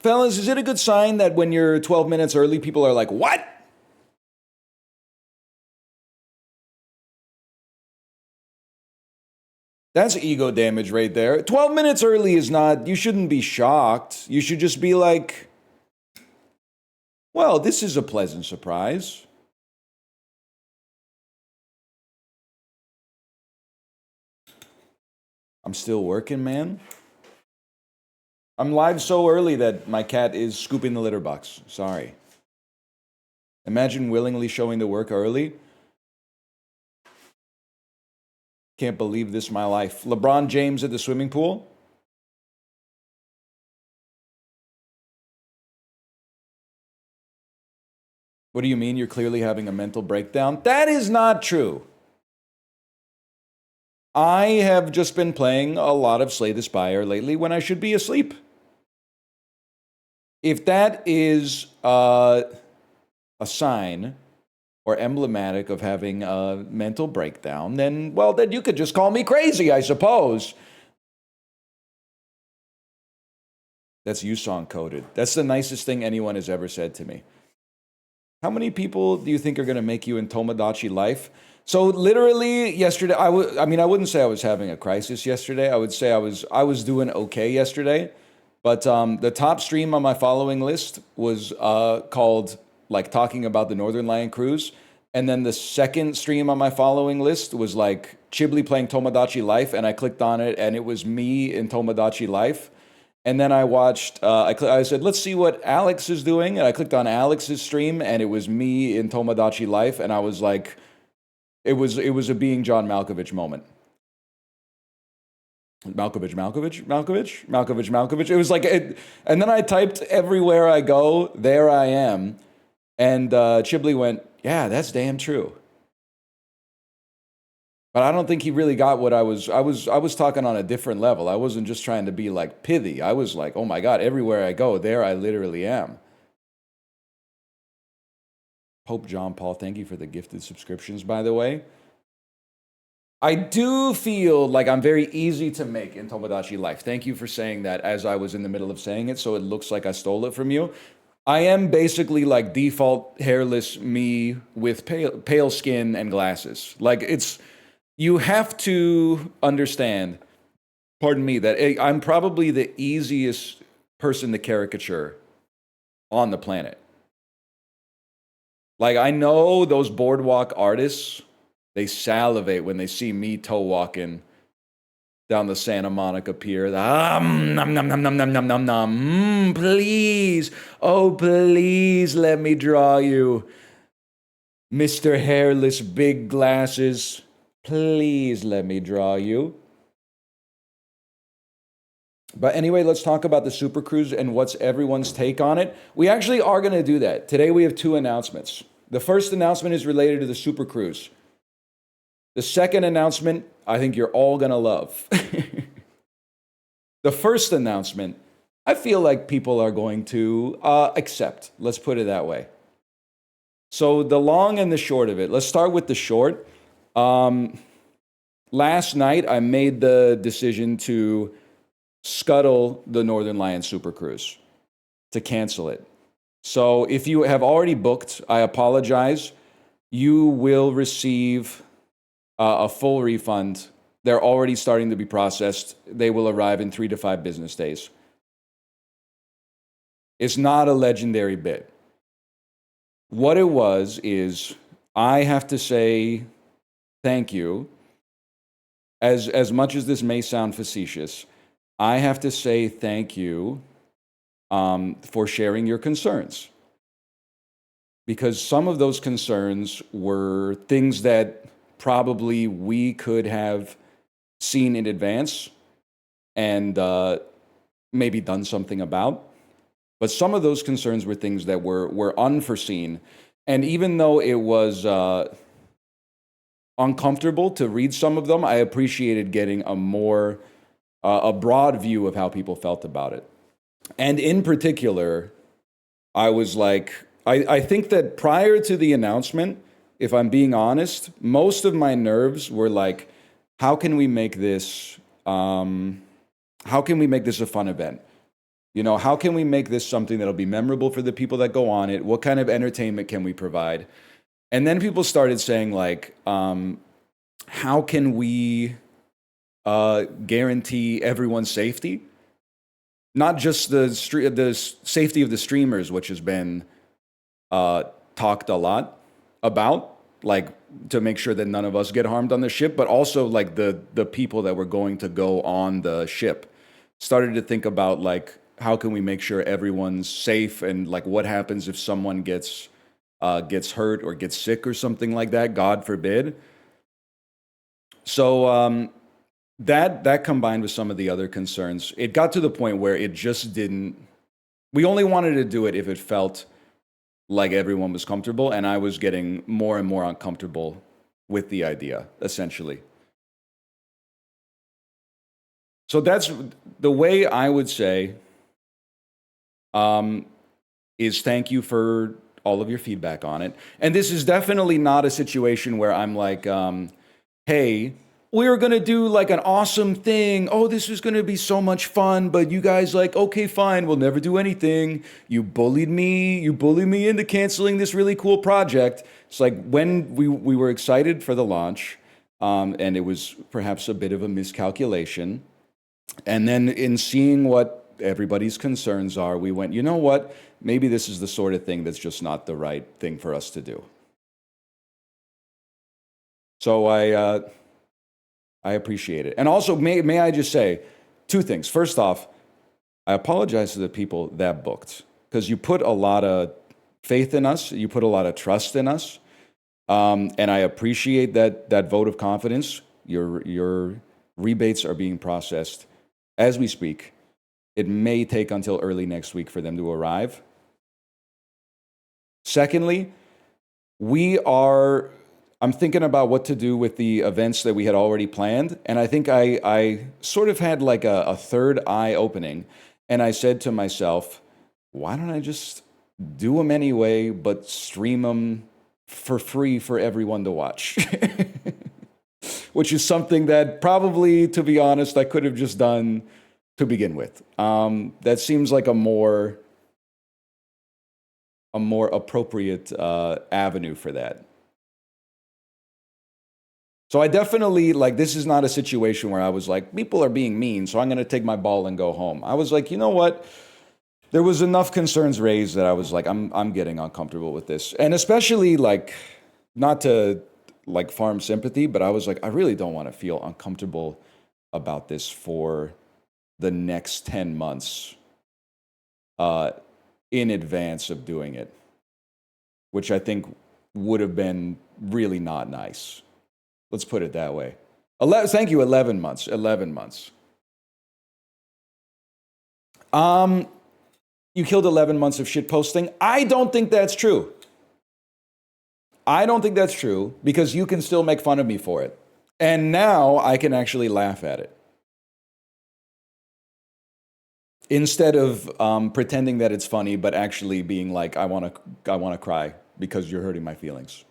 Fellas, is it a good sign that when you're 12 minutes early, people are like, what? That's ego damage right there. 12 minutes early is not, you shouldn't be shocked. You should just be like, well, this is a pleasant surprise. I'm still working, man. I'm live so early that my cat is scooping the litter box. Sorry. Imagine willingly showing the work early. Can't believe this, my life. LeBron James at the swimming pool. What do you mean you're clearly having a mental breakdown? That is not true. I have just been playing a lot of Slay the Spire lately when I should be asleep. If that is a sign or emblematic of having a mental breakdown, then, well, then you could just call me crazy, I suppose. That's Yusong coded. That's the nicest thing anyone has ever said to me. How many people do you think are going to make you in Tomodachi Life? So literally yesterday, I wouldn't say I was having a crisis yesterday. I would say I was doing okay yesterday. But the top stream on my following list was called, like, talking about the Northern Lion Cruise. And then the second stream on my following list was, like, Chibli playing Tomodachi Life. And I clicked on it, and it was me in Tomodachi Life. And then I watched, I said, let's see what Alex is doing. And I clicked on Alex's stream, and it was me in Tomodachi Life. And I was like, it was a being John Malkovich moment. Malkovich. It was like, and then I typed everywhere I go, there I am. And Chibli went, yeah, that's damn true. But I don't think he really got what I was talking on a different level. I wasn't just trying to be like pithy. I was like, oh my God, everywhere I go, there I literally am. Pope John Paul, thank you for the gifted subscriptions, by the way. I do feel like I'm very easy to make in Tomodachi Life. Thank you for saying that as I was in the middle of saying it, so it looks like I stole it from you. I am basically like default hairless me with pale skin and glasses. Like, it's, you have to understand, pardon me, that I'm probably the easiest person to caricature on the planet. Like, I know those boardwalk artists, they salivate when they see me toe walking down the Santa Monica Pier. Nom, nom, nom, nom, nom, nom, nom, nom. Please, oh, please let me draw you. Mr. Hairless, big glasses. Please let me draw you. But anyway, let's talk about the Super Cruise and what's everyone's take on it. We actually are going to do that. Today we have two announcements. The first announcement is related to the Super Cruise. The second announcement, I think you're all going to love. The first announcement, I feel like people are going to accept. Let's put it that way. So the long and the short of it, let's start with the short. Last night, I made the decision to scuttle the Northern Lion Super Cruise, to cancel it. So if you have already booked, I apologize. You will receive a full refund. They're already starting to be processed. They will arrive in 3 to 5 business days. It's not a legendary bit. What it was is, I have to say thank you. As much as this may sound facetious, I have to say thank you for sharing your concerns. Because some of those concerns were things that probably we could have seen in advance and maybe done something about. But some of those concerns were things that were unforeseen. And even though it was uncomfortable to read some of them, I appreciated getting a broad view of how people felt about it. And in particular, I was like, I think that prior to the announcement, if I'm being honest, most of my nerves were like, how can we make this a fun event? You know, how can we make this something that'll be memorable for the people that go on it? What kind of entertainment can we provide? And then people started saying, like, how can we guarantee everyone's safety? Not just the safety of the streamers, which has been talked a lot about, like to make sure that none of us get harmed on the ship, but also like the people that were going to go on the ship. Started to think about like how can we make sure everyone's safe, and like what happens if someone gets hurt or gets sick or something like that, God forbid. So that combined with some of the other concerns, it got to the point where it just didn't. We only wanted to do it if it felt like everyone was comfortable, and I was getting more and more uncomfortable with the idea, essentially. So that's the way I would say is thank you for all of your feedback on it. And this is definitely not a situation where I'm like, hey, we were going to do like an awesome thing. Oh, this was going to be so much fun, but you guys like, okay, fine, we'll never do anything. You bullied me into canceling this really cool project. It's like when we were excited for the launch, and it was perhaps a bit of a miscalculation. And then in seeing what everybody's concerns are, we went, you know what? Maybe this is the sort of thing that's just not the right thing for us to do. So I appreciate it. And also, may I just say two things. First off, I apologize to the people that booked, because you put a lot of faith in us. You put a lot of trust in us. And I appreciate that vote of confidence. Your rebates are being processed as we speak. It may take until early next week for them to arrive. Secondly, I'm thinking about what to do with the events that we had already planned. And I think I sort of had like a third eye opening. And I said to myself, why don't I just do them anyway, but stream them for free for everyone to watch? Which is something that probably, to be honest, I could have just done to begin with. That seems like a more appropriate avenue for that. So I definitely, like, this is not a situation where I was like, people are being mean, so I'm going to take my ball and go home. I was like, you know what? There was enough concerns raised that I was like, I'm getting uncomfortable with this. And especially, like, not to, like, farm sympathy, but I was like, I really don't want to feel uncomfortable about this for the next 10 months in advance of doing it, which I think would have been really not nice. Let's put it that way. Thank you, 11 months. 11 months. You killed 11 months of shit posting. I don't think that's true. I don't think that's true, because you can still make fun of me for it. And now I can actually laugh at it. Instead of pretending that it's funny, but actually being like, I want to cry because you're hurting my feelings.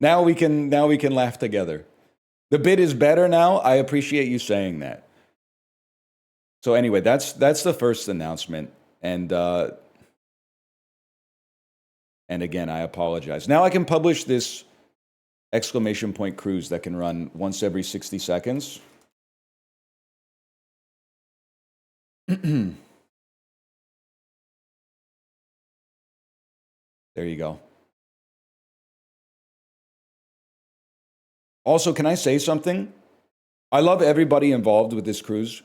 Now we can laugh together. The bit is better now. I appreciate you saying that. So anyway, that's the first announcement, and again, I apologize. Now I can publish this exclamation point cruise that can run once every 60 seconds. There you go. Also, can I say something? I love everybody involved with this cruise.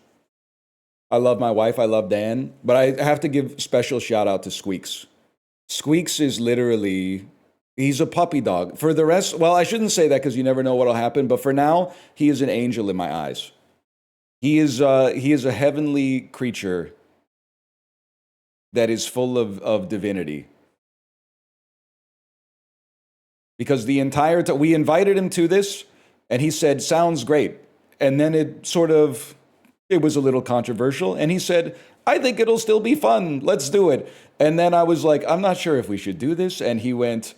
I love my wife, I love Dan, but I have to give special shout out to Squeaks. Squeaks is literally, he's a puppy dog. For the rest, well, I shouldn't say that because you never know what'll happen, but for now, he is an angel in my eyes. He is a heavenly creature that is full of divinity. Because the entire time, we invited him to this, and he said, sounds great. And then it was a little controversial, and he said, I think it'll still be fun, let's do it. And then I was like, I'm not sure if we should do this. And he went,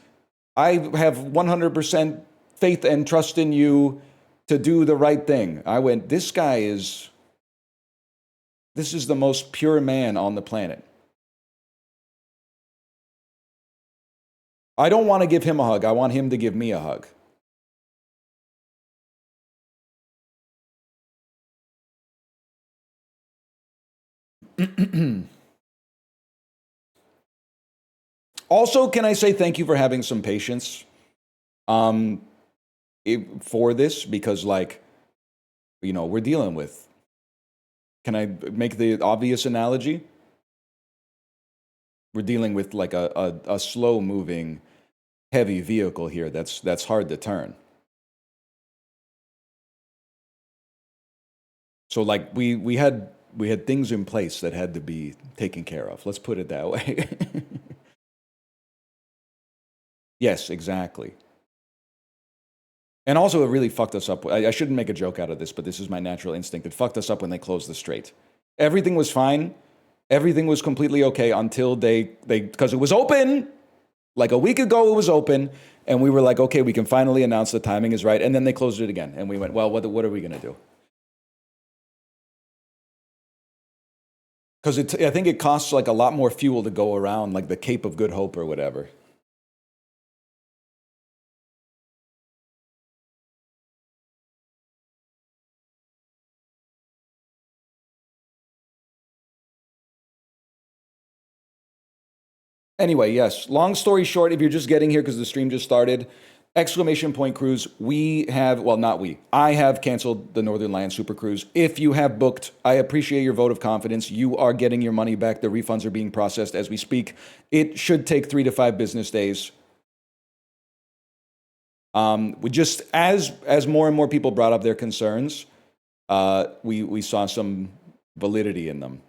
I have 100% faith and trust in you to do the right thing. I went, this guy is This is the most pure man on the planet. I don't want to give him a hug. I want him to give me a hug. Also, can I say thank you for having some patience um, for this? Because, like, we're dealing with. Can I make the obvious analogy? We're dealing with like a slow moving, heavy vehicle here that's hard to turn. So like we had things in place that had to be taken care of. Let's put it that way. Yes, exactly. And also, it really fucked us up. I shouldn't make a joke out of this, but this is my natural instinct. It fucked us up when they closed the strait. Everything was fine. Everything was completely okay until they because it was open. Like a week ago, it was open, and we were like, okay, we can finally announce the timing is right. And then they closed it again, and we went, well, what are we gonna do? Because I think it costs like a lot more fuel to go around, like the Cape of Good Hope or whatever. Anyway, yes. Long story short, if you're just getting here because the stream just started, exclamation point cruise. We have, well, not we. I have canceled the Northern Lion Super Cruise. If you have booked, I appreciate your vote of confidence. You are getting your money back. The refunds are being processed as we speak. It should take 3 to 5 business days. We just as more and more people brought up their concerns, we saw some validity in them,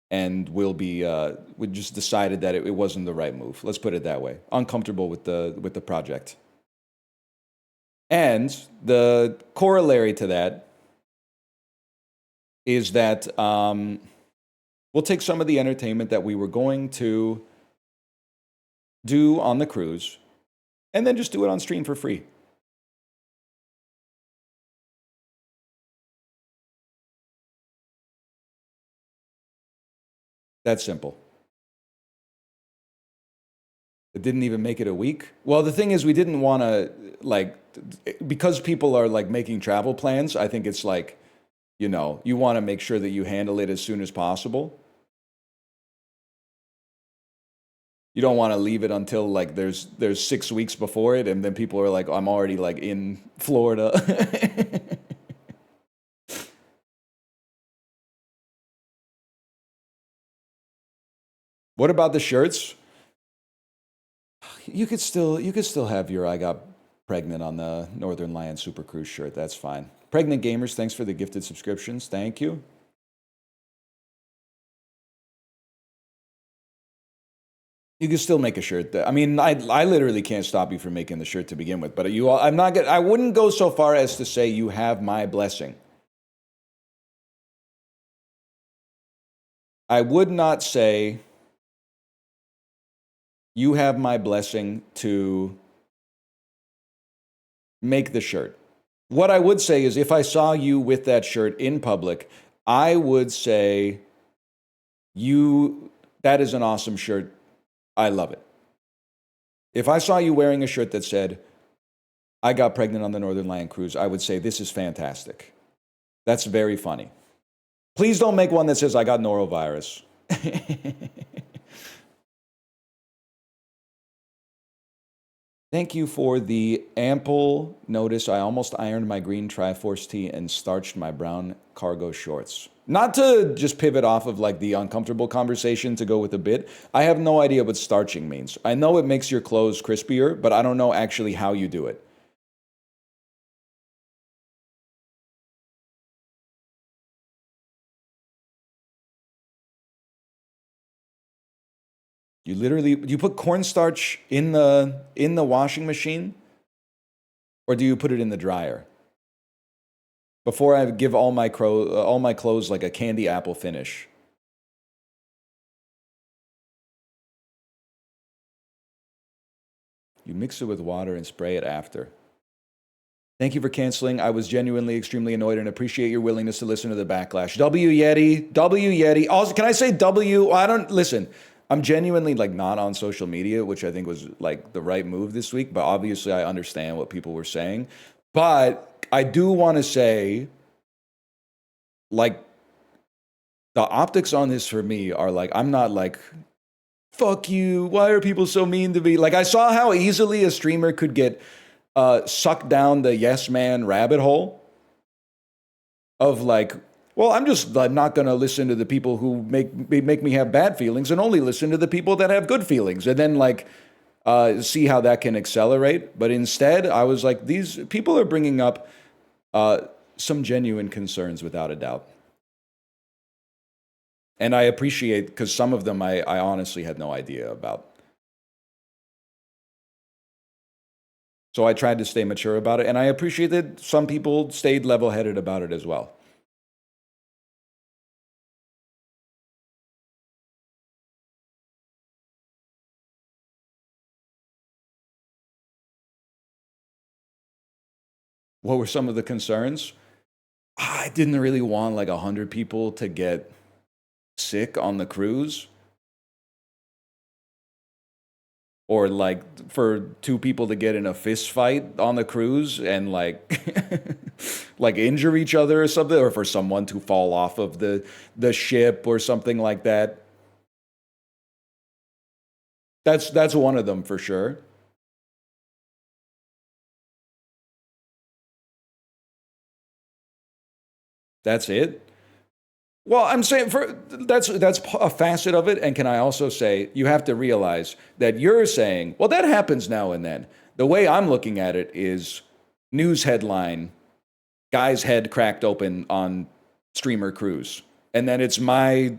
and we just decided that it wasn't the right move. Let's put it that way. Uncomfortable with the project, and the corollary to that is that we'll take some of the entertainment that we were going to do on the cruise, and then just do it on stream for free. That's simple. It didn't even make it a week. Well, the thing is, we didn't want to like because people are like making travel plans. I think it's like you want to make sure that you handle it as soon as possible. You don't want to leave it until like there's 6 weeks before it, and then people are like, I'm already like in Florida. What about the shirts? You could still have your I got pregnant on the Northern Lion Super Cruise shirt. That's fine. Pregnant gamers, thanks for the gifted subscriptions. Thank you. You can still make a shirt. I mean, I literally can't stop you from making the shirt to begin with. But I wouldn't go so far as to say you have my blessing. I would not say you have my blessing to make the shirt. What I would say is if I saw you with that shirt in public, I would say that is an awesome shirt. I love it. If I saw you wearing a shirt that said, I got pregnant on the Northern Lion Cruise, I would say, this is fantastic. That's very funny. Please don't make one that says, I got norovirus. Thank you for the ample notice. I almost ironed my green Triforce tee and starched my brown cargo shorts. Not to just pivot off of like the uncomfortable conversation to go with a bit. I have no idea what starching means. I know it makes your clothes crispier, but I don't know actually how you do it. Do you put cornstarch in the washing machine, or do you put it in the dryer? Before I give all my clothes like a candy apple finish. You mix it with water and spray it after. Thank you for canceling. I was genuinely extremely annoyed and appreciate your willingness to listen to the backlash. W Yeti, W Yeti. Also, can I say W? I don't listen. I'm genuinely like not on social media, which I think was like the right move this week. But obviously, I understand what people were saying. But I do want to say, like, the optics on this for me are like, I'm not like, fuck you. Why are people so mean to me? Like, I saw how easily a streamer could get sucked down the yes man rabbit hole of like, well, I'm just not going to listen to the people who make me have bad feelings and only listen to the people that have good feelings, and then like see how that can accelerate. But instead, I was like, these people are bringing up some genuine concerns without a doubt. And I appreciate, because some of them I honestly had no idea about. So I tried to stay mature about it, and I appreciate that some people stayed level-headed about it as well. What were some of the concerns? I didn't really want like 100 people to get sick on the cruise, or like for two people to get in a fist fight on the cruise and like like injure each other or something, or for someone to fall off of the ship or something like that. That's one of them for sure. That's it. Well, I'm saying for that's a facet of it, and can I also say you have to realize that you're saying, well, that happens now and then. The way I'm looking at it is news headline: guy's head cracked open on streamer cruise, and then it's my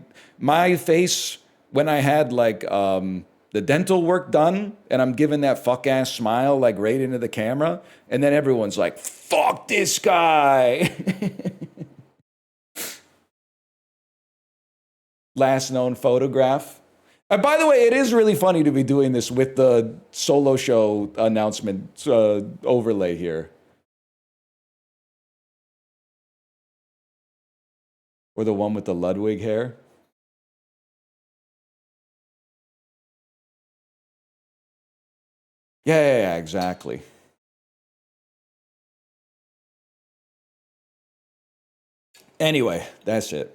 face when I had like the dental work done, and I'm giving that fuck ass smile like right into the camera, and then everyone's like, "Fuck this guy." Last known photograph. And by the way, it is really funny to be doing this with the solo show announcement overlay here. Or the one with the Ludwig hair. Yeah, exactly. Anyway, that's it.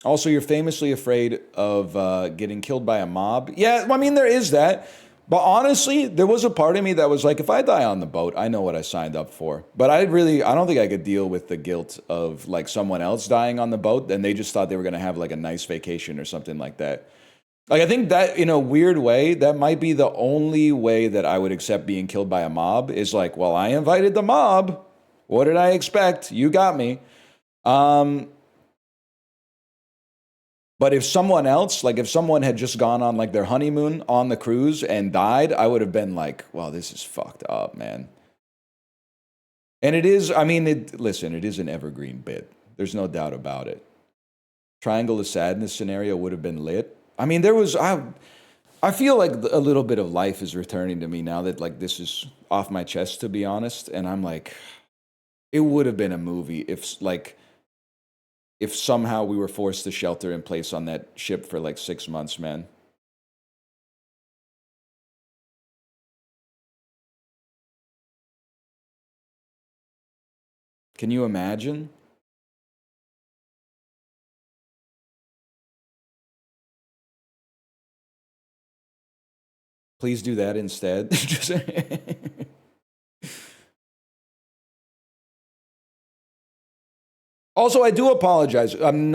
Also, you're famously afraid of getting killed by a mob. Yeah, I mean, there is that. But honestly, there was a part of me that was like, if I die on the boat, I know what I signed up for. But I don't think I could deal with the guilt of like someone else dying on the boat and they just thought they were going to have like a nice vacation or something like that. Like, I think that in a weird way, that might be the only way that I would accept being killed by a mob is like, well, I invited the mob. What did I expect? You got me. Um, But if someone else, like if someone had just gone on like their honeymoon on the cruise and died, I would have been like, "Wow, this is fucked up, man." And it is, I mean, listen, it is an evergreen bit. There's no doubt about it. Triangle of Sadness scenario would have been lit. I mean, I feel like a little bit of life is returning to me now that like this is off my chest, to be honest. And I'm like, it would have been a movie if somehow we were forced to shelter in place on that ship for like 6 months, man. Can you imagine? Please do that instead. Just also, I do apologize. Um,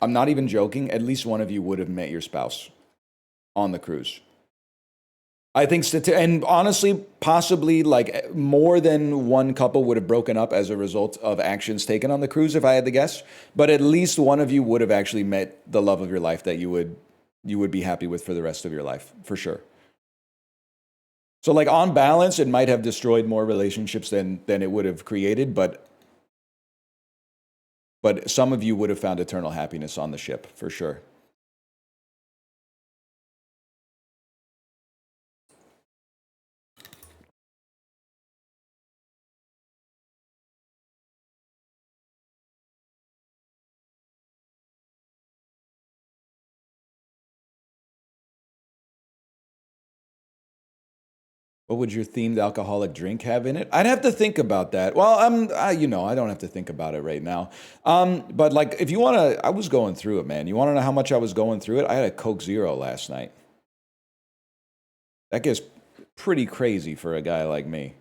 I'm not even joking. At least one of you would have met your spouse on the cruise. I think, and honestly, possibly like more than one couple would have broken up as a result of actions taken on the cruise, if I had to guess. But at least one of you would have actually met the love of your life that you would be happy with for the rest of your life, for sure. So, like on balance, it might have destroyed more relationships than it would have created, but some of you would have found eternal happiness on the ship, for sure. What would your themed alcoholic drink have in it? I'd have to think about that. Well, I don't have to think about it right now. But like, if you want to, I was going through it, man. You want to know how much I was going through it? I had a Coke Zero last night. That gets pretty crazy for a guy like me.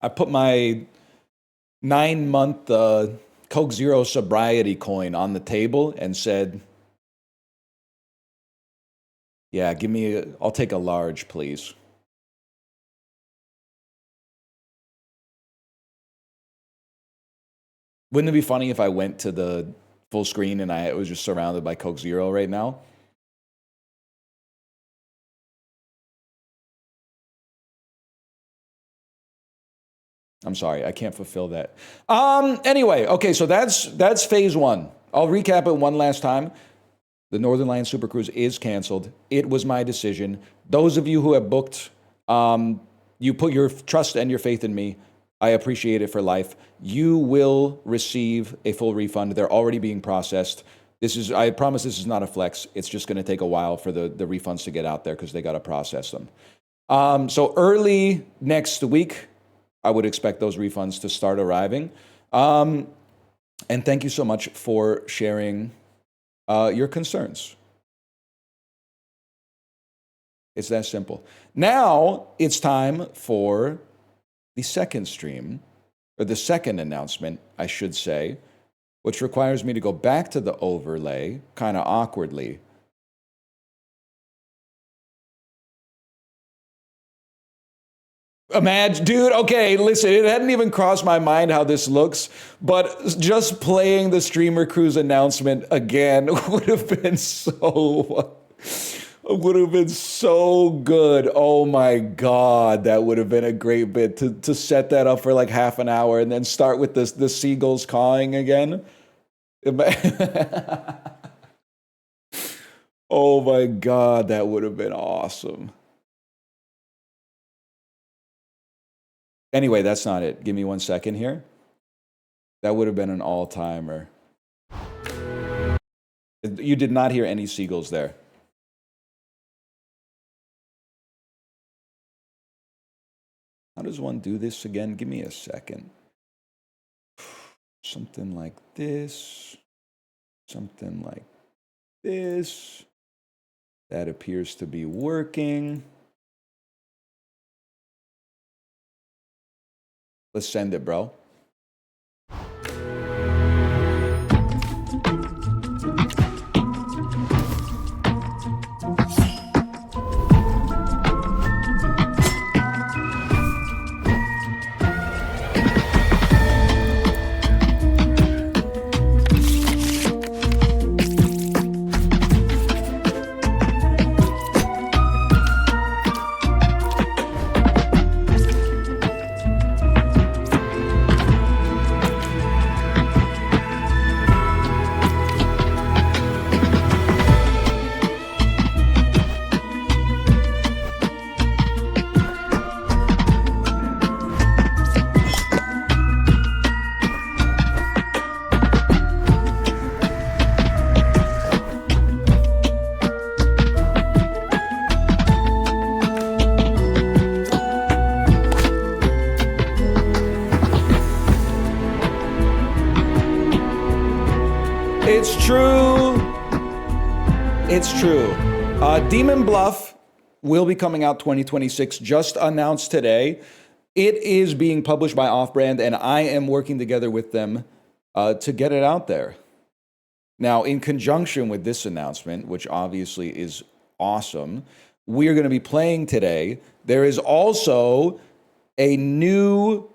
I put my 9-month Coke Zero sobriety coin on the table and said, yeah, I'll take a large, please. Wouldn't it be funny if I went to the full screen and I was just surrounded by Coke Zero right now? I'm sorry, I can't fulfill that. Anyway, okay, so that's phase one. I'll recap it one last time. The Northern Lion Super Cruise is canceled. It was my decision. Those of you who have booked, you put your trust and your faith in me. I appreciate it for life. You will receive a full refund. They're already being processed. I promise this is not a flex. It's just going to take a while for the refunds to get out there because they got to process them. So early next week, I would expect those refunds to start arriving. And thank you so much for sharing your concerns. It's that simple. Now it's time for the second stream, or the second announcement, I should say, which requires me to go back to the overlay kind of awkwardly. Imagine, dude, okay, listen, it hadn't even crossed my mind how this looks, but just playing the Streamer Cruise announcement again would have been so good. Oh my God, that would have been a great bit to set that up for like half an hour and then start with the seagulls cawing again. Oh my God, that would have been awesome. Anyway, that's not it. Give me 1 second here. That would have been an all-timer. You did not hear any seagulls there. How does one do this again? Give me a second. Something like this. Something like this. That appears to be working. Let's send it, bro. It's true. It's true. Demon Bluff will be coming out 2026, just announced today. It is being published by Off-Brand, and I am working together with them to get it out there. Now, in conjunction with this announcement, which obviously is awesome, we are going to be playing today. There is also a new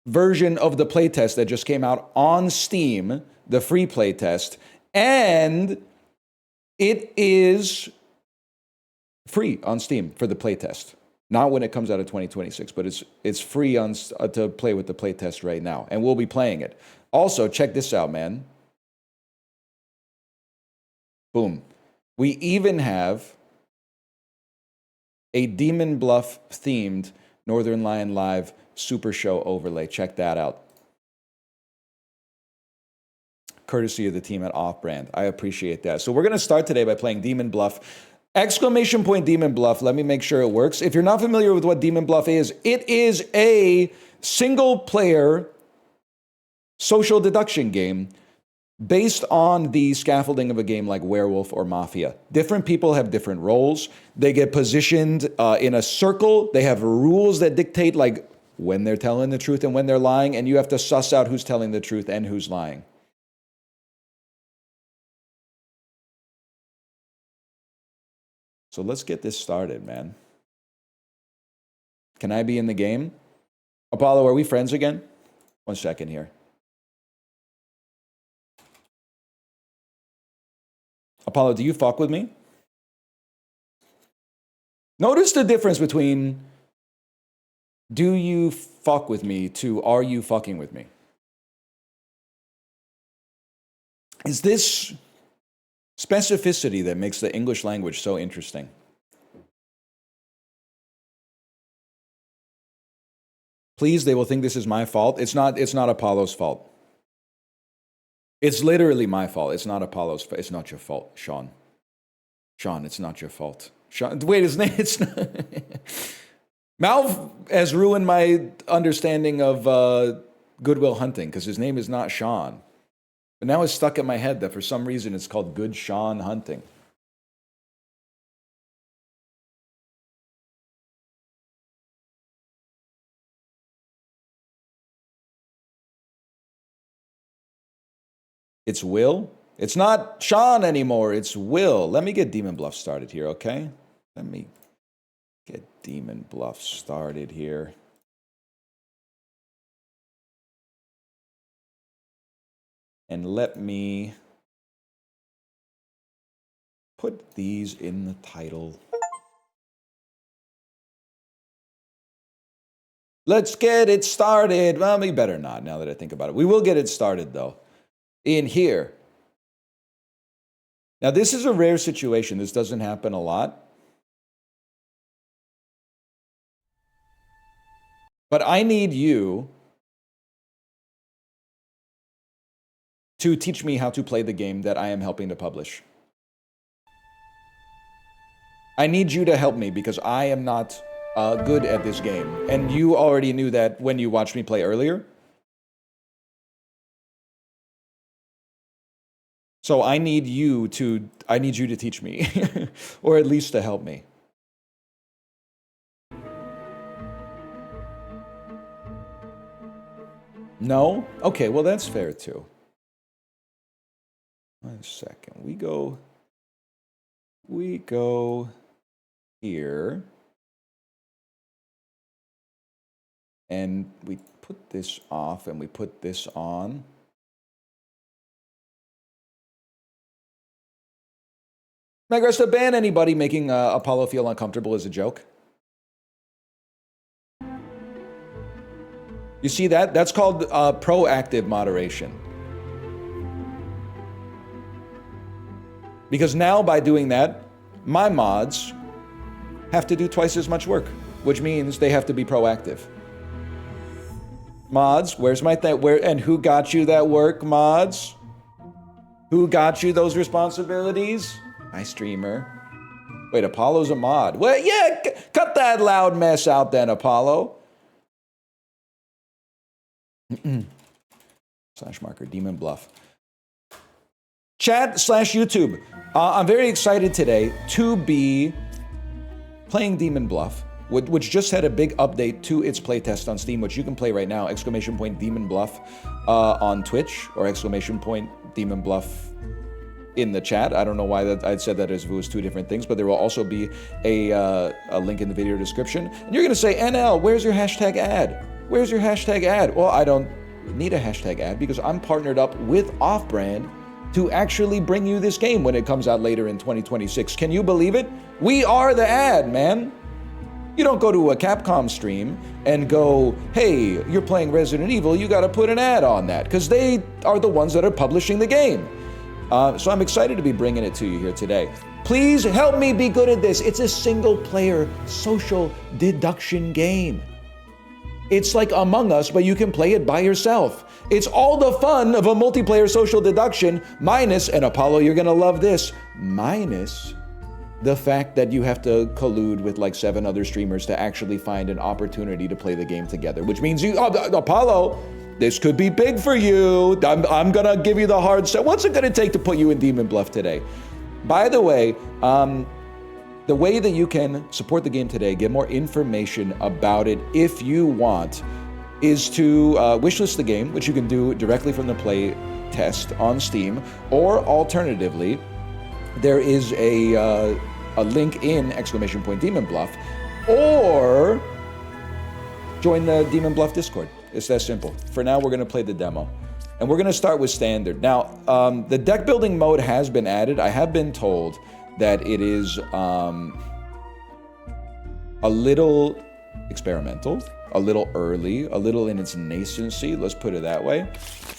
version of the playtest that just came out on Steam, the free playtest, and it is free on Steam for the playtest. Not when it comes out of 2026, but it's free to play with the playtest right now, and we'll be playing it. Also, check this out, man. Boom. We even have a Demon Bluff themed Northern Lion Live Super Show overlay. Check that out. Courtesy of the team at Off-Brand. I appreciate that. So we're going to start today by playing Demon Bluff. Exclamation point Demon Bluff. Let me make sure it works. If you're not familiar with what Demon Bluff is, it is a single player social deduction game based on the scaffolding of a game like Werewolf or Mafia. Different people have different roles. They get positioned in a circle. They have rules that dictate like when they're telling the truth and when they're lying, and you have to suss out who's telling the truth and who's lying. So let's get this started, man. Can I be in the game? Apollo, are we friends again? 1 second here. Apollo, do you fuck with me? Notice the difference between do you fuck with me to are you fucking with me? Is this specificity that makes the English language so interesting? Please, they will think this is my fault. It's not Apollo's fault. It's literally my fault. It's not Apollo's fault. It's not your fault, Sean. Sean, it's not your fault. Sean, wait, his name, it's not. Malv has ruined my understanding of Good Will Hunting because his name is not Sean. But now it's stuck in my head that for some reason it's called Good Sean Hunting. It's Will. It's not Sean anymore. It's Will. Let me get Demon Bluff started here, okay? Let me get Demon Bluff started here. And let me put these in the title. Let's get it started. Well, we better not now that I think about it. We will get it started, though. In here. Now, this is a rare situation. This doesn't happen a lot. But I need you to teach me how to play the game that I am helping to publish. I need you to help me because I am not good at this game. And you already knew that when you watched me play earlier. So I need you to teach me, or at least to help me. No? Okay, well that's fair too. 1 second. We go here. And we put this off and we put this on. Megress, to ban anybody making Apollo feel uncomfortable is a joke. You see that? That's called proactive moderation. Because now by doing that, my mods have to do twice as much work, which means they have to be proactive. Mods, where's my and who got you that work, mods? Who got you those responsibilities? My streamer. Wait, Apollo's a mod. Well, yeah, cut that loud mess out then, Apollo. Slash marker, Demon Bluff. Chat/YouTube. I'm very excited today to be playing Demon Bluff, which just had a big update to its playtest on Steam, which you can play right now. Exclamation point Demon Bluff on Twitch, or exclamation point Demon Bluff in the chat. I don't know why I'd said that as if it was two different things, but there will also be a link in the video description. And you're going to say, NL, where's your hashtag ad? Where's your hashtag ad? Well, I don't need a hashtag ad because I'm partnered up with Off-Brand to actually bring you this game when it comes out later in 2026. Can you believe it? We are the ad, man. You don't go to a Capcom stream and go, hey, you're playing Resident Evil, you got to put an ad on that, because they are the ones that are publishing the game. So I'm excited to be bringing it to you here today. Please help me be good at this. It's a single-player social deduction game. It's like Among Us, but you can play it by yourself. It's all the fun of a multiplayer social deduction, minus, and Apollo, you're gonna love this, minus the fact that you have to collude with like 7 other streamers to actually find an opportunity to play the game together, which means you, Apollo, this could be big for you. I'm gonna give you the hard set. What's it gonna take to put you in Demon Bluff today? By the way, the way that you can support the game today, get more information about it if you want, is to wishlist the game, which you can do directly from the play test on Steam, or alternatively, there is a link in !Demon Bluff, or join the Demon Bluff Discord. It's that simple. For now, we're going to play the demo. And we're going to start with standard. Now, the deck building mode has been added. I have been told that it is a little experimental, a little early, a little in its nascency. Let's put it that way.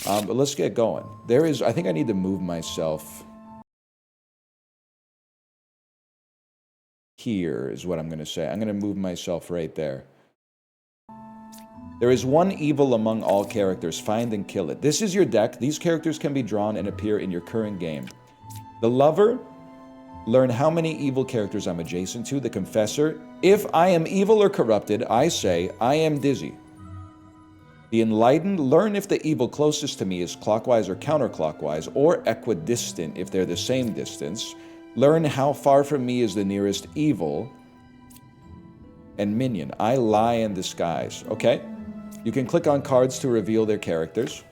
But let's get going. I think I need to move myself. Here is what I'm going to say. I'm going to move myself right there. There is one evil among all characters. Find and kill it. This is your deck. These characters can be drawn and appear in your current game. The Lover, learn how many evil characters I'm adjacent to. The Confessor, if I am evil or corrupted, I say, I am dizzy. The Enlightened, learn if the evil closest to me is clockwise or counterclockwise, or equidistant if they're the same distance. Learn how far from me is the nearest evil. And Minion, I lie in disguise. Okay? You can click on cards to reveal their characters.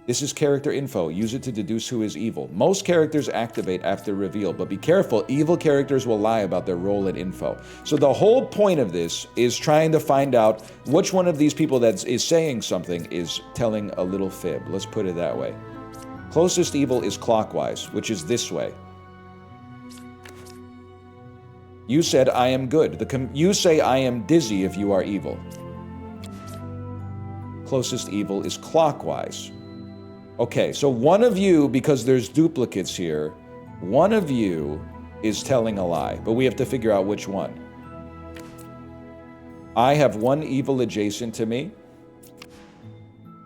This is character info. Use it to deduce who is evil. Most characters activate after reveal, but be careful. Evil characters will lie about their role and info. So the whole point of this is trying to find out which one of these people that is saying something is telling a little fib. Let's put it that way. Closest evil is clockwise, which is this way. You said, I am good. You say, I am dizzy if you are evil. Closest evil is clockwise. Okay, so one of you, because there's duplicates here, one of you is telling a lie, but we have to figure out which one. I have one evil adjacent to me.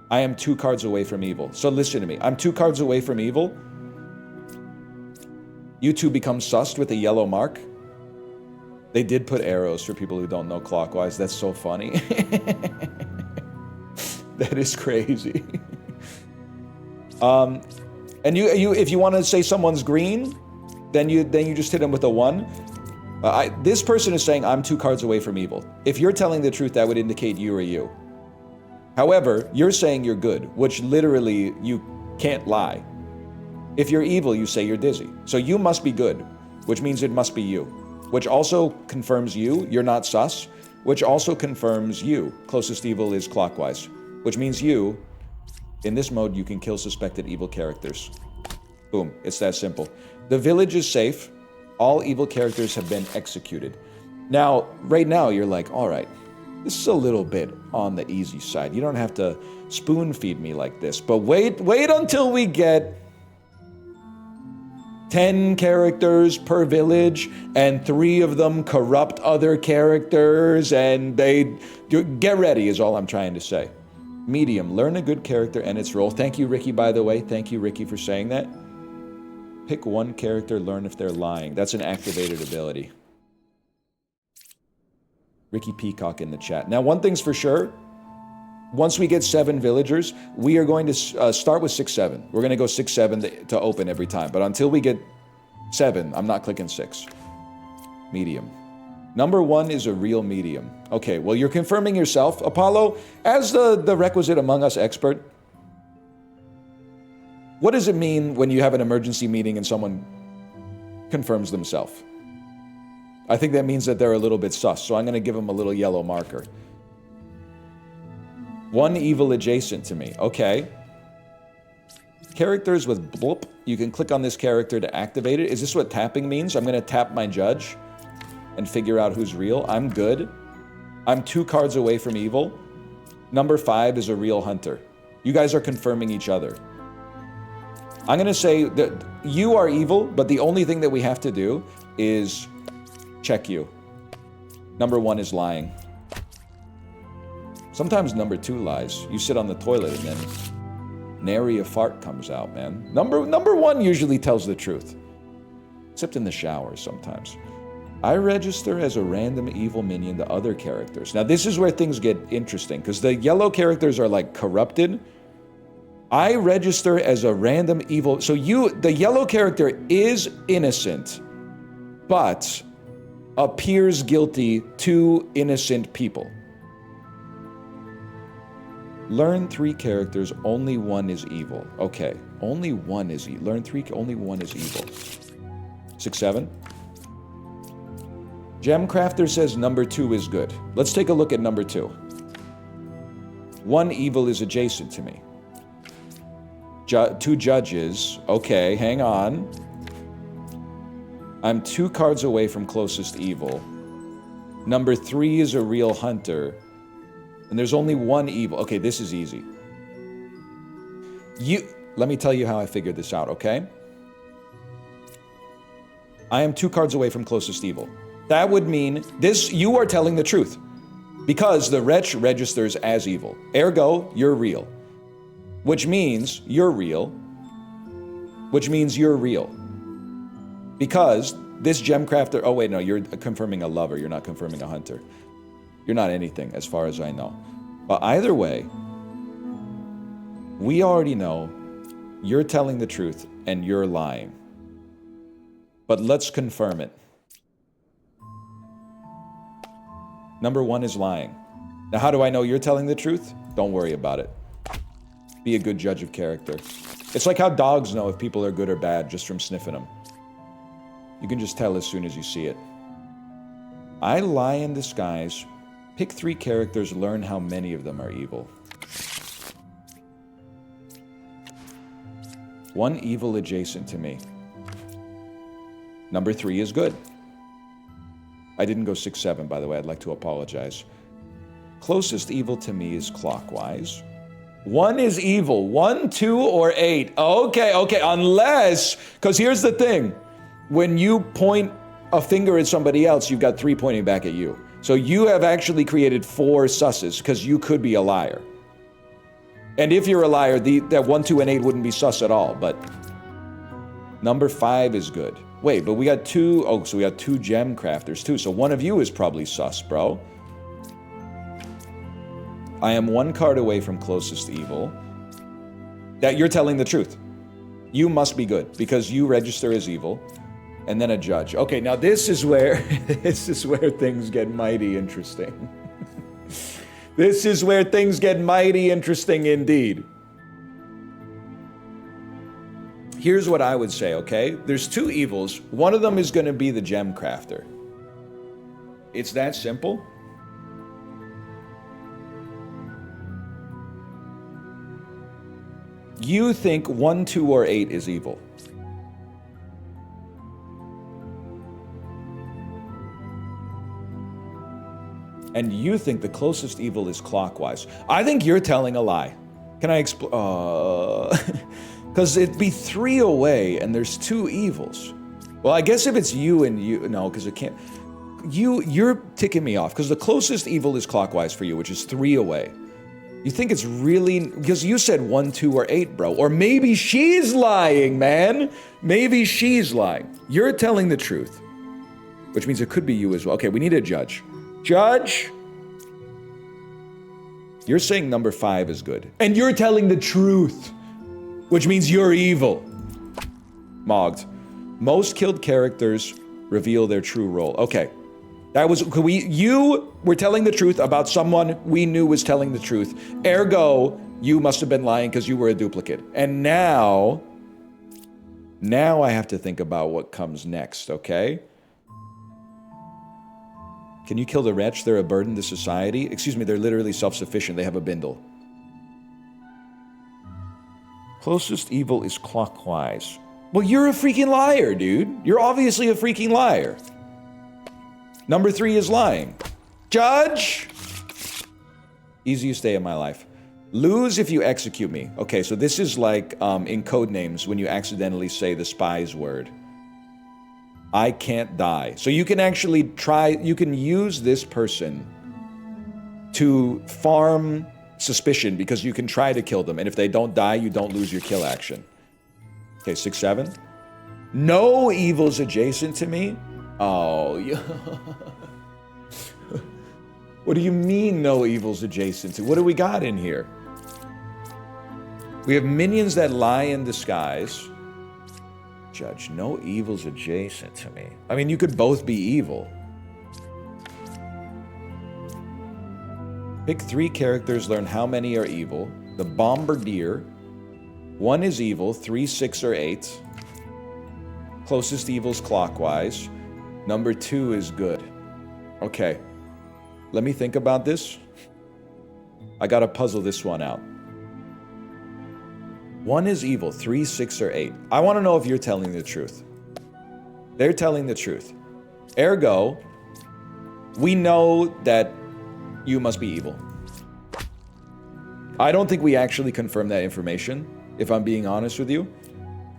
I am 2 cards away from evil. So listen to me. I'm 2 cards away from evil. You 2 become sussed with a yellow mark. They did put arrows for people who don't know clockwise. That's so funny. That is crazy. And if you want to say someone's green, then you just hit them with a 1. This person is saying I'm 2 cards away from evil. If you're telling the truth, that would indicate you or you. However, you're saying you're good, which literally you can't lie. If you're evil, you say you're dizzy. So you must be good, which means it must be you. Which also confirms you're not sus, which also confirms you. Closest evil is clockwise, which means you, in this mode, you can kill suspected evil characters. Boom, it's that simple. The village is safe. All evil characters have been executed. Now, right now, you're like, all right, this is a little bit on the easy side. You don't have to spoon feed me like this, but wait until we get 10 characters per village, and 3 of them corrupt other characters, and get ready is all I'm trying to say. Medium, learn a good character and its role. Thank you, Ricky, by the way. Thank you, Ricky, for saying that. Pick one character, learn if they're lying. That's an activated ability. Ricky Peacock in the chat. Now, one thing's for sure. Once we get 7 villagers, we are going to start with 6-7. We're going to go 6-7 to open every time. But until we get 7, I'm not clicking 6. Medium. Number 1 is a real medium. Okay, well, you're confirming yourself. Apollo, as the requisite Among Us expert, what does it mean when you have an emergency meeting and someone confirms themselves? I think that means that they're a little bit sus, so I'm going to give them a little yellow marker. 1 evil adjacent to me. Okay. Characters with bloop. You can click on this character to activate it. Is this what tapping means? I'm going to tap my judge and figure out who's real. I'm good. I'm 2 cards away from evil. Number 5 is a real hunter. You guys are confirming each other. I'm going to say that you are evil, but the only thing that we have to do is check you. Number 1 is lying. Sometimes number 2 lies. You sit on the toilet and then nary a fart comes out, man. Number 1 usually tells the truth. except in the shower sometimes. I register as a random evil minion to other characters. Now this is where things get interesting, because the yellow characters are like corrupted. I register as a random evil, so the yellow character is innocent, but appears guilty to innocent people. Learn 3 characters, only 1 is evil. Okay, only 1 is evil. Learn 3, only 1 is evil. 6, 7. Gemcrafter says number 2 is good. Let's take a look at number 2. 1 evil is adjacent to me. 2 judges. Okay, hang on. I'm 2 cards away from closest evil. Number 3 is a real hunter. And there's only 1 evil. Okay, this is easy. Let me tell you how I figured this out, okay? I am 2 cards away from closest evil. That would mean you are telling the truth. Because the wretch registers as evil. Ergo, you're real. Which means you're real. Which means you're real. Because this gemcrafter, oh wait, no, you're confirming a lover, you're not confirming a hunter. You're not anything, as far as I know. But either way, we already know you're telling the truth and you're lying. But let's confirm it. Number 1 is lying. Now, how do I know you're telling the truth? Don't worry about it. Be a good judge of character. It's like how dogs know if people are good or bad just from sniffing them. You can just tell as soon as you see it. I lie in disguise. Pick 3 characters, learn how many of them are evil. 1 evil adjacent to me. Number 3 is good. I didn't go 6, 7, by the way. I'd like to apologize. Closest evil to me is clockwise. 1 is evil. 1, 2, or 8. Okay, unless... Because here's the thing. When you point a finger at somebody else, you've got 3 pointing back at you. So you have actually created 4 susses, because you could be a liar. And if you're a liar, that 1, 2, and 8 wouldn't be sus at all, but... Number 5 is good. Wait, but we got 2... Oh, so we got 2 gem crafters, too. So one of you is probably sus, bro. I am 1 card away from closest evil. That you're telling the truth. You must be good, because you register as evil. And then a judge. Okay, now this is where... this is where things get mighty interesting. This is where things get mighty interesting indeed. Here's what I would say, okay? There's 2 evils. One of them is going to be the gem crafter. It's that simple. You think 1, 2, or 8 is evil. And you think the closest evil is clockwise. I think you're telling a lie. Can I explain? Because it'd be 3 away and there's 2 evils. Well, I guess if it's you and you... No, because it can't... You're ticking me off, because the closest evil is clockwise for you, which is 3 away. You think it's really... Because you said 1, 2, or 8, bro. Or maybe she's lying, man. Maybe she's lying. You're telling the truth. Which means it could be you as well. Okay, we need a judge. Judge? You're saying number 5 is good. And you're telling the truth. Which means you're evil. Mogged. Most killed characters reveal their true role. Okay. That was... You were telling the truth about someone we knew was telling the truth. Ergo, you must have been lying because you were a duplicate. And now I have to think about what comes next, okay? Can you kill the wretch? They're a burden to society. Excuse me, they're literally self-sufficient. They have a bindle. Closest evil is clockwise. Well, you're a freaking liar, dude. You're obviously a freaking liar. Number 3 is lying. Judge? Easiest day of my life. Lose if you execute me. Okay, so this is like in Codenames when you accidentally say the spy's word. I can't die. So you can actually try, you can use this person to farm suspicion because you can try to kill them. And if they don't die, you don't lose your kill action. Okay, 6, 7. No evil's adjacent to me? Oh, yeah. What do you mean no evil's adjacent to? What do we got in here? We have minions that lie in disguise. Judge, no evil's adjacent to me. I mean, you could both be evil. Pick 3 characters, learn how many are evil. The Bombardier. 1 is evil, 3, 6, or 8. Closest evil's clockwise. Number 2 is good. Okay. Let me think about this. I gotta puzzle this one out. 1 is evil, 3, 6, or 8. I want to know if you're telling the truth. They're telling the truth. Ergo, we know that you must be evil. I don't think we actually confirmed that information, if I'm being honest with you.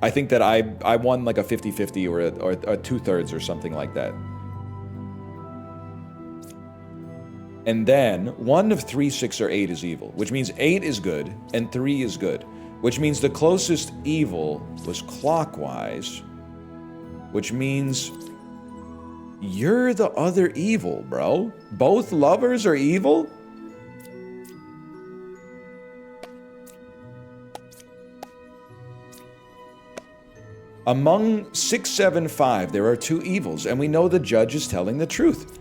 I think that I won like a 50-50 or a 2/3 or something like that. And then 1 of 3, 6, or 8 is evil, which means 8 is good and 3 is good, which means the closest evil was clockwise, which means you're the other evil, bro. Both lovers are evil? Among 6, 7, 5, there are 2 evils, and we know the judge is telling the truth.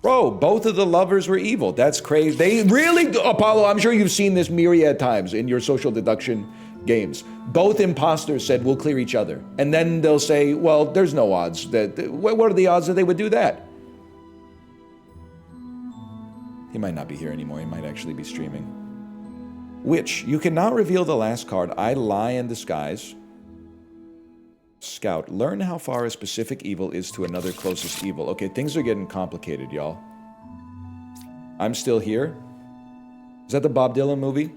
Bro, both of the lovers were evil. That's crazy. They really, Apollo, I'm sure you've seen this myriad times in your social deduction games. Both imposters said, we'll clear each other. And then they'll say, well, there's no odds. What are the odds that they would do that? He might not be here anymore. He might actually be streaming. Which, you cannot reveal the last card. I lie in disguise. Scout, learn how far a specific evil is to another closest evil. Okay, things are getting complicated, y'all. I'm still here. Is that the Bob Dylan movie?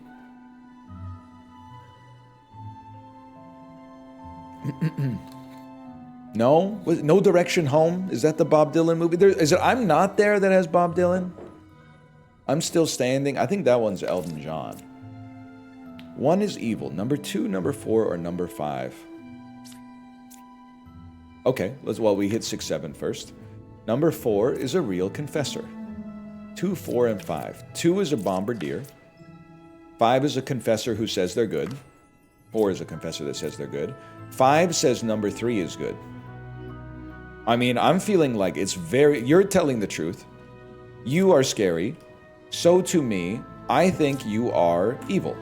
No? No Direction Home? Is that the Bob Dylan movie? Is it I'm Not There that has Bob Dylan? I'm Still Standing. I think that one's Elton John. 1 is evil. Number 2, number 4, or number 5? Okay, well, we hit 6, 7 first. Number 4 is a real confessor. 2, 4, and 5. 2 is a bombardier. 5 is a confessor who says they're good. 4 is a confessor that says they're good. 5 says number 3 is good. I mean, I'm feeling like it's you're telling the truth. You are scary. So to me, I think you are evil.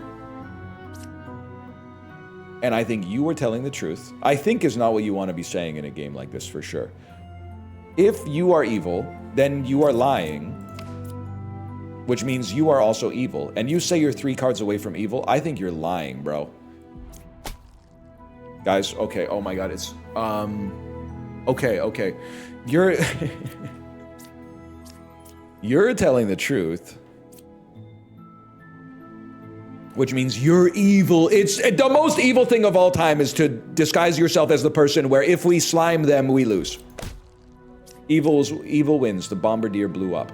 And I think you were telling the truth. I think is not what you want to be saying in a game like this for sure. If you are evil, then you are lying, which means you are also evil. And you say you're 3 cards away from evil. I think you're lying, bro. Guys, okay, oh my god, it's, okay. You're, you're telling the truth, which means you're evil. It's the most evil thing of all time is to disguise yourself as the person where if we slime them, we lose. Evil wins. The bombardier blew up.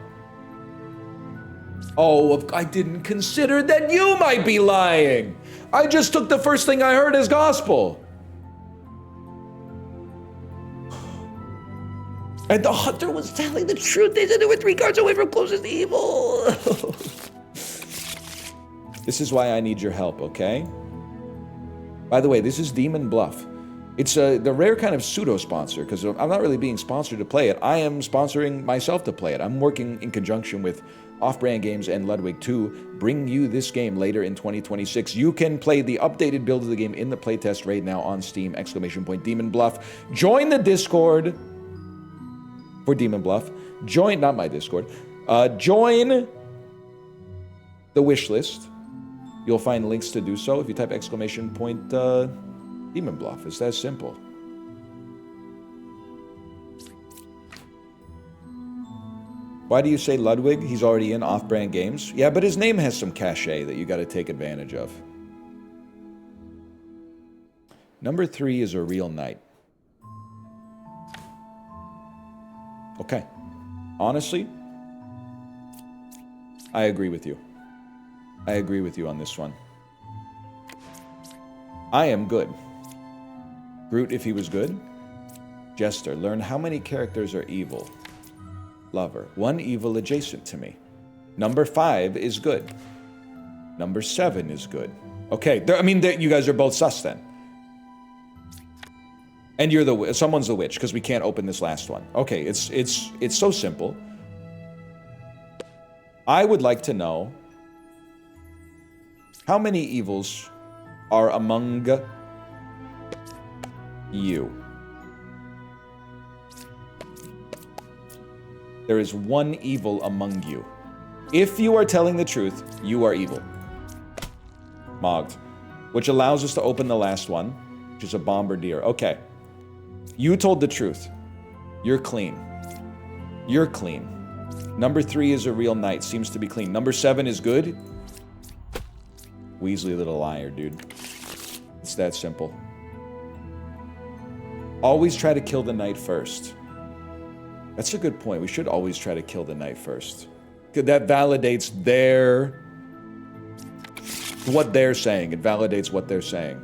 Oh, I didn't consider that you might be lying. I just took the first thing I heard as gospel. And the hunter was telling the truth. They said they were 3 cards away from closest evil. This is why I need your help, okay? By the way, this is Demon Bluff. It's the rare kind of pseudo-sponsor, because I'm not really being sponsored to play it. I am sponsoring myself to play it. I'm working in conjunction with Off-Brand Games and Ludwig to bring you this game later in 2026. You can play the updated build of the game in the playtest right now on Steam, ! Demon Bluff. Join the Discord for Demon Bluff. Join, not my Discord. Join the wish list. You'll find links to do so if you type ! Demon Bluff. It's that simple. Why do you say Ludwig? He's already in Off-Brand Games. Yeah, but his name has some cachet that you got to take advantage of. Number 3 is a real knight. Okay. Honestly, I agree with you. I agree with you on this one. I am good. Groot, if he was good. Jester, learn how many characters are evil. Lover, 1 evil adjacent to me. Number 5 is good. Number 7 is good. Okay, I mean, you guys are both sus then. And you're someone's the witch, because we can't open this last one. Okay, it's so simple. I would like to know how many evils are among you. There is 1 evil among you. If you are telling the truth, you are evil. Mogged. Which allows us to open the last one, which is a bombardier. Okay. You told the truth. You're clean. You're clean. Number 3 is a real knight. Seems to be clean. Number 7 is good. Weasley little liar, dude. It's that simple. Always try to kill the knight first. That's a good point. We should always try to kill the knight first. That validates what they're saying. It validates what they're saying.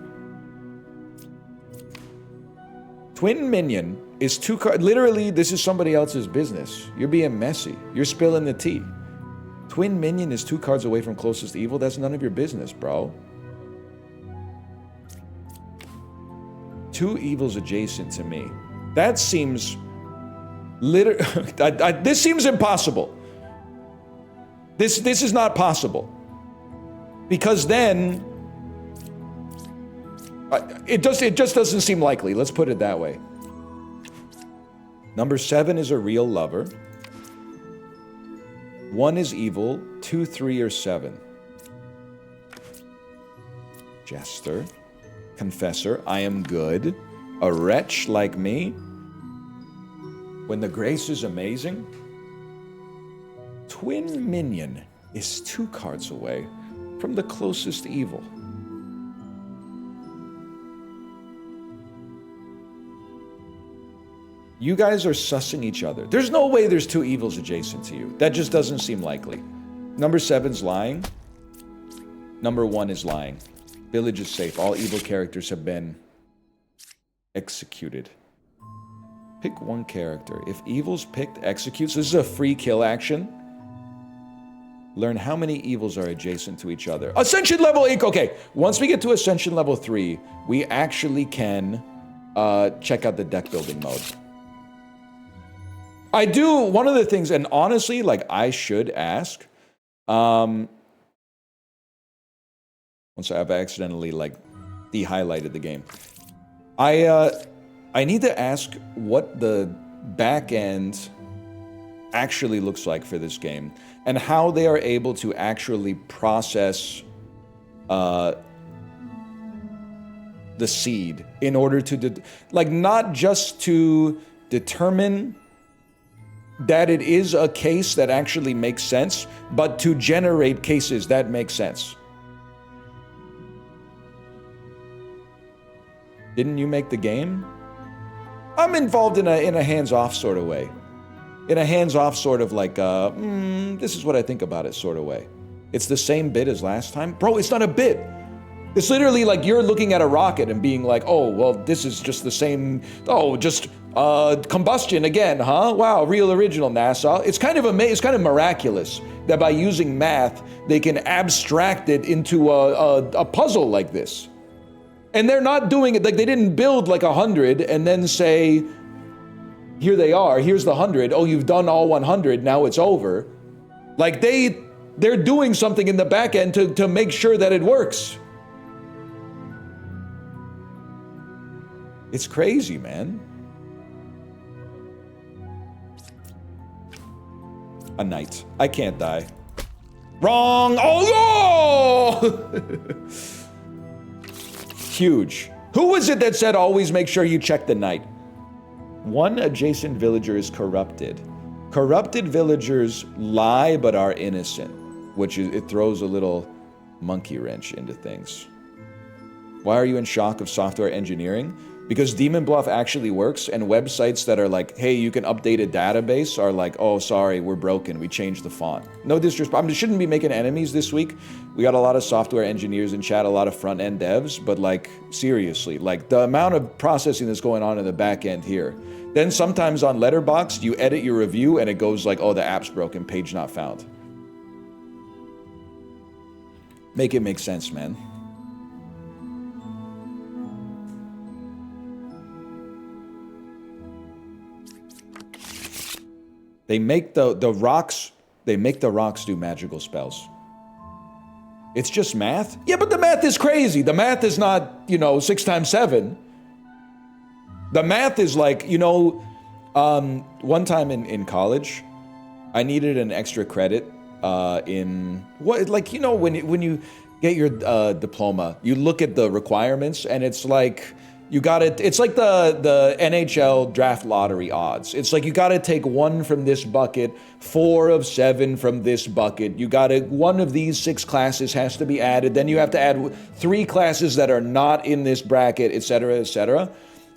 Twin minion is 2 cards. Literally, this is somebody else's business. You're being messy. You're spilling the tea. Twin minion is 2 cards away from closest evil. That's none of your business, bro. 2 evils adjacent to me. That seems this seems impossible. This is not possible. Because then it just doesn't seem likely. Let's put it that way. Number 7 is a real lover. 1 is evil. 2, 3, or 7. Jester. Confessor. I am good. A wretch like me. When the grace is amazing. Twin minion is 2 cards away from the closest evil. You guys are sussing each other. There's no way there's 2 evils adjacent to you. That just doesn't seem likely. Number 7's lying. Number 1 is lying. Village is safe. All evil characters have been executed. Pick 1 character. If evil's picked, executes. This is a free kill action. Learn how many evils are adjacent to each other. Ascension level 8. Okay, once we get to Ascension level 3, we actually can check out the deck building mode. I do, one of the things, and honestly, like, I should ask, once I've accidentally, like, de-highlighted the game. I need to ask what the back end actually looks like for this game, and how they are able to actually process the seed in order to, like, not just to determine that it is a case that actually makes sense, but to generate cases that make sense. Didn't you make the game? I'm involved in a hands-off sort of way. In a hands-off sort of like, this is what I think about it sort of way. It's the same bit as last time. Bro, it's not a bit. It's literally like you're looking at a rocket and being like, oh, well, this is just the same, oh, just combustion again, huh? Wow, real original, NASA. It's kind of miraculous that by using math, they can abstract it into a puzzle like this. And they're not doing it, like they didn't build like 100 and then say, here they are, here's the 100, oh, you've done all 100, now it's over. Like they're doing something in the back end to make sure that it works. It's crazy, man. A knight. I can't die. Wrong! Oh no! Huge. Who was it that said always make sure you check the knight? 1 adjacent villager is corrupted. Corrupted villagers lie but are innocent, which is, it throws a little monkey wrench into things. Why are you in shock of software engineering? because Demon Bluff actually works, and websites that are like, hey, you can update a database are like, oh, sorry, we're broken, we changed the font. No disrespect, I shouldn't be making enemies this week. We got a lot of software engineers in chat, a lot of front-end devs, but like, seriously, like the amount of processing that's going on in the back end here. Then sometimes on Letterboxd, you edit your review and it goes like, oh, the app's broken, page not found. Make it make sense, man. They make the rocks do magical spells. It's just math? Yeah, but the math is crazy. The math is not, 6 times 7. The math is like, one time in college, I needed an extra credit in what, like, when you get your diploma, you look at the requirements and it's like, you got it. It's like the NHL draft lottery odds. It's like you got to take 1 from this bucket, 4 of 7 from this bucket. You got to, 1 of these 6 classes has to be added. Then you have to add 3 classes that are not in this bracket, etc., etc.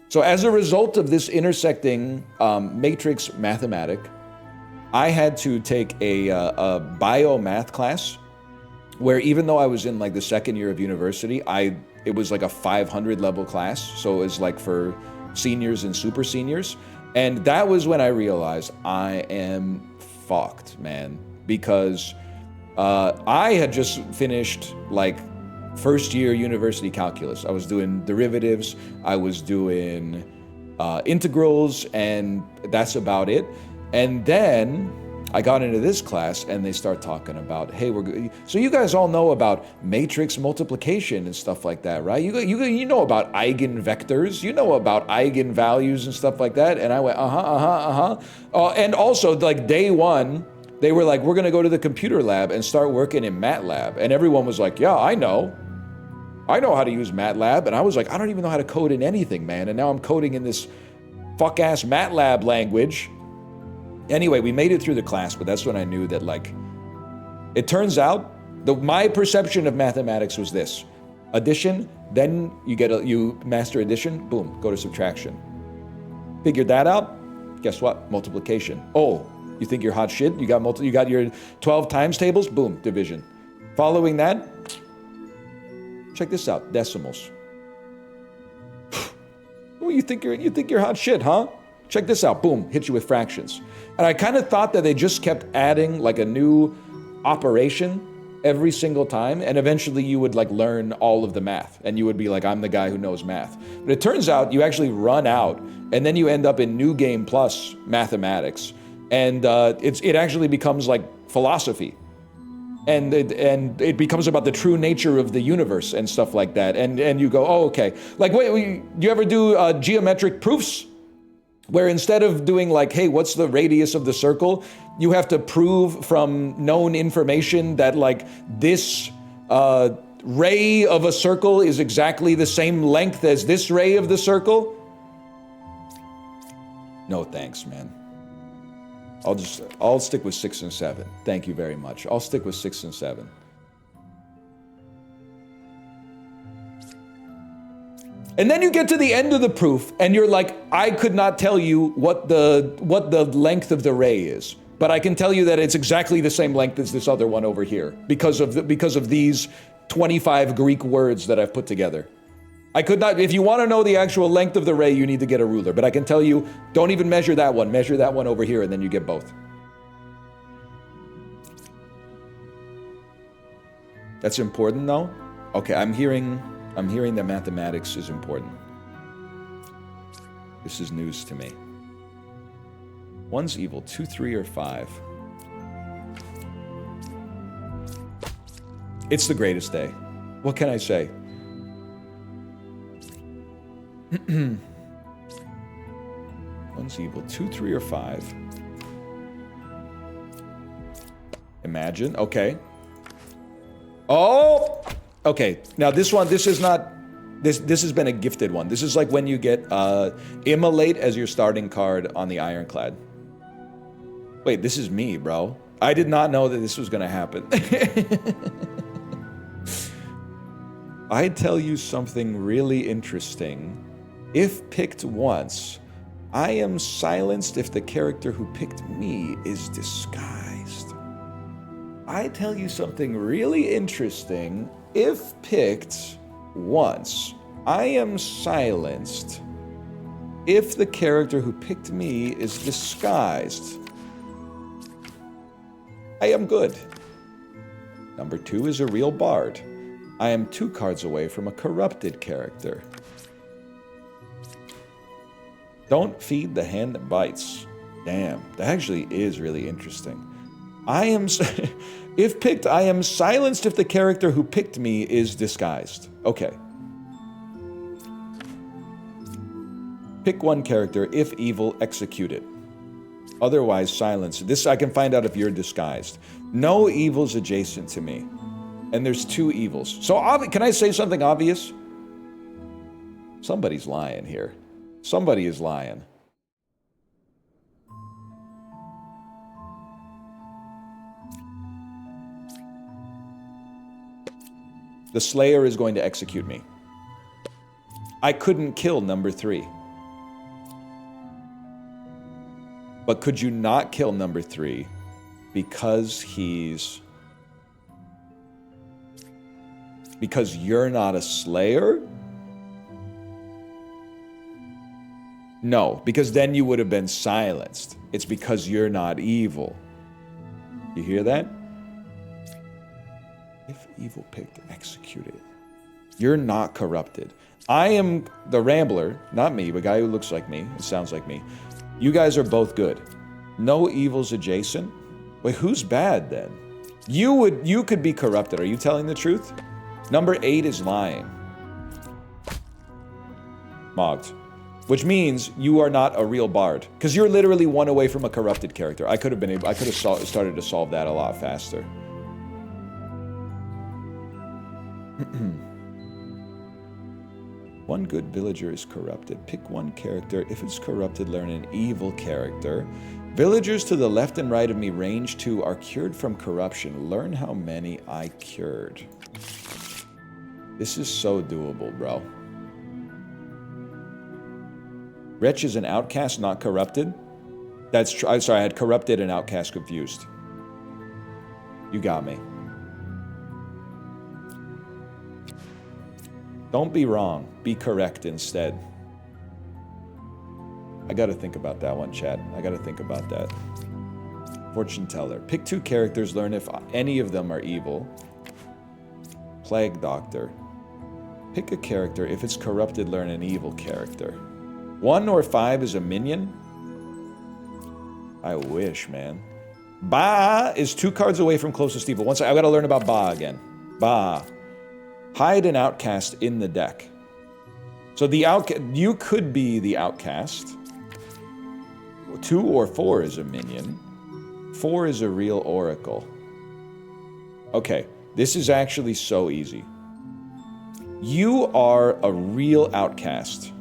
So as a result of this intersecting matrix mathematic, I had to take a bio math class where even though I was in like the 2nd year of university, it was like a 500 level class. So it was like for seniors and super seniors. And that was when I realized I am fucked, man. Because I had just finished like 1st year university calculus. I was doing derivatives, I was doing integrals, and that's about it. And then I got into this class and they start talking about, hey, so you guys all know about matrix multiplication and stuff like that, right? You know about eigenvectors, you know about eigenvalues and stuff like that. And I went, and also like day 1, they were like, we're gonna go to the computer lab and start working in MATLAB. And everyone was like, yeah, I know how to use MATLAB. And I was like, I don't even know how to code in anything, man. And now I'm coding in this fuck-ass MATLAB language. Anyway, we made it through the class, but that's when I knew that, like, it turns out my perception of mathematics was this: addition, then you master addition, boom, go to subtraction. Figured that out. Guess what? Multiplication. Oh, you think you're hot shit? You got your 12 times tables, boom, division. Following that, check this out, decimals. Oh, you think you're hot shit, huh? Check this out, boom, hit you with fractions. And I kind of thought that they just kept adding like a new operation every single time, and eventually you would like learn all of the math, and you would be like, I'm the guy who knows math. But it turns out you actually run out, and then you end up in New Game Plus mathematics, and it actually becomes like philosophy. And it becomes about the true nature of the universe and stuff like that. And you go, oh, okay. Like, wait, you ever do geometric proofs? Where instead of doing like, hey, what's the radius of the circle? You have to prove from known information that like this ray of a circle is exactly the same length as this ray of the circle? No thanks, man. I'll stick with 6 and 7. Thank you very much. I'll stick with 6 and 7. And then you get to the end of the proof and you're like, I could not tell you what the length of the ray is, but I can tell you that it's exactly the same length as this other one over here because of these 25 Greek words that I've put together. I could not, if you want to know the actual length of the ray, you need to get a ruler, but I can tell you, don't even measure that one over here, and then you get both. That's important though? Okay, I'm hearing that mathematics is important. This is news to me. 1's evil, 2, 3, or 5. It's the greatest day. What can I say? 1's evil, 2, 3, or 5. Imagine, okay. Oh! Okay, now this has been a gifted one. This is like when you get Immolate as your starting card on the Ironclad. Wait, this is me, bro. I did not know that this was gonna happen. I tell you something really interesting. If picked once, I am silenced if the character who picked me is disguised. I tell you something really interesting. If picked once, I am silenced if the character who picked me is disguised. I am good. Number 2 is a real bard. I am 2 cards away from a corrupted character. Don't feed the hand that bites. Damn, that actually is really interesting. If picked, I am silenced if the character who picked me is disguised. Okay. Pick one character, if evil, execute it. Otherwise, silence. This I can find out if you're disguised. No evils adjacent to me. And there's 2 evils. So, can I say something obvious? Somebody's lying here. Somebody is lying. The Slayer is going to execute me. I couldn't kill number 3. But could you not kill number 3 because because you're not a Slayer? No, because then you would have been silenced. It's because you're not evil. You hear that? If evil picked, execute it. You're not corrupted. I am the Rambler, not me, the guy who looks like me, it sounds like me. You guys are both good. No evils adjacent. Wait, who's bad then? You could be corrupted. Are you telling the truth? Number 8 is lying. Mogged. Which means you are not a real bard. Because you're literally 1 away from a corrupted character. I could have started to solve that a lot faster. One good villager is corrupted. Pick one character. If it's corrupted, learn an evil character. Villagers to the left and right of me, range 2, are cured from corruption. Learn how many I cured. This is so doable, bro. Wretch is an outcast, not corrupted. That's true. I'm sorry, I had corrupted and outcast confused. You got me. Don't be wrong. Be correct instead. I gotta think about that one, chat. I gotta think about that. Fortune teller. Pick 2 characters, learn if any of them are evil. Plague doctor. Pick a character. If it's corrupted, learn an evil character. 1 or 5 is a minion? I wish, man. Ba is 2 cards away from closest evil. I gotta learn about Ba again. Ba. Hide an outcast in the deck. So you could be the outcast. 2 or 4 is a minion. 4 is a real oracle. Okay, this is actually so easy. You are a real outcast.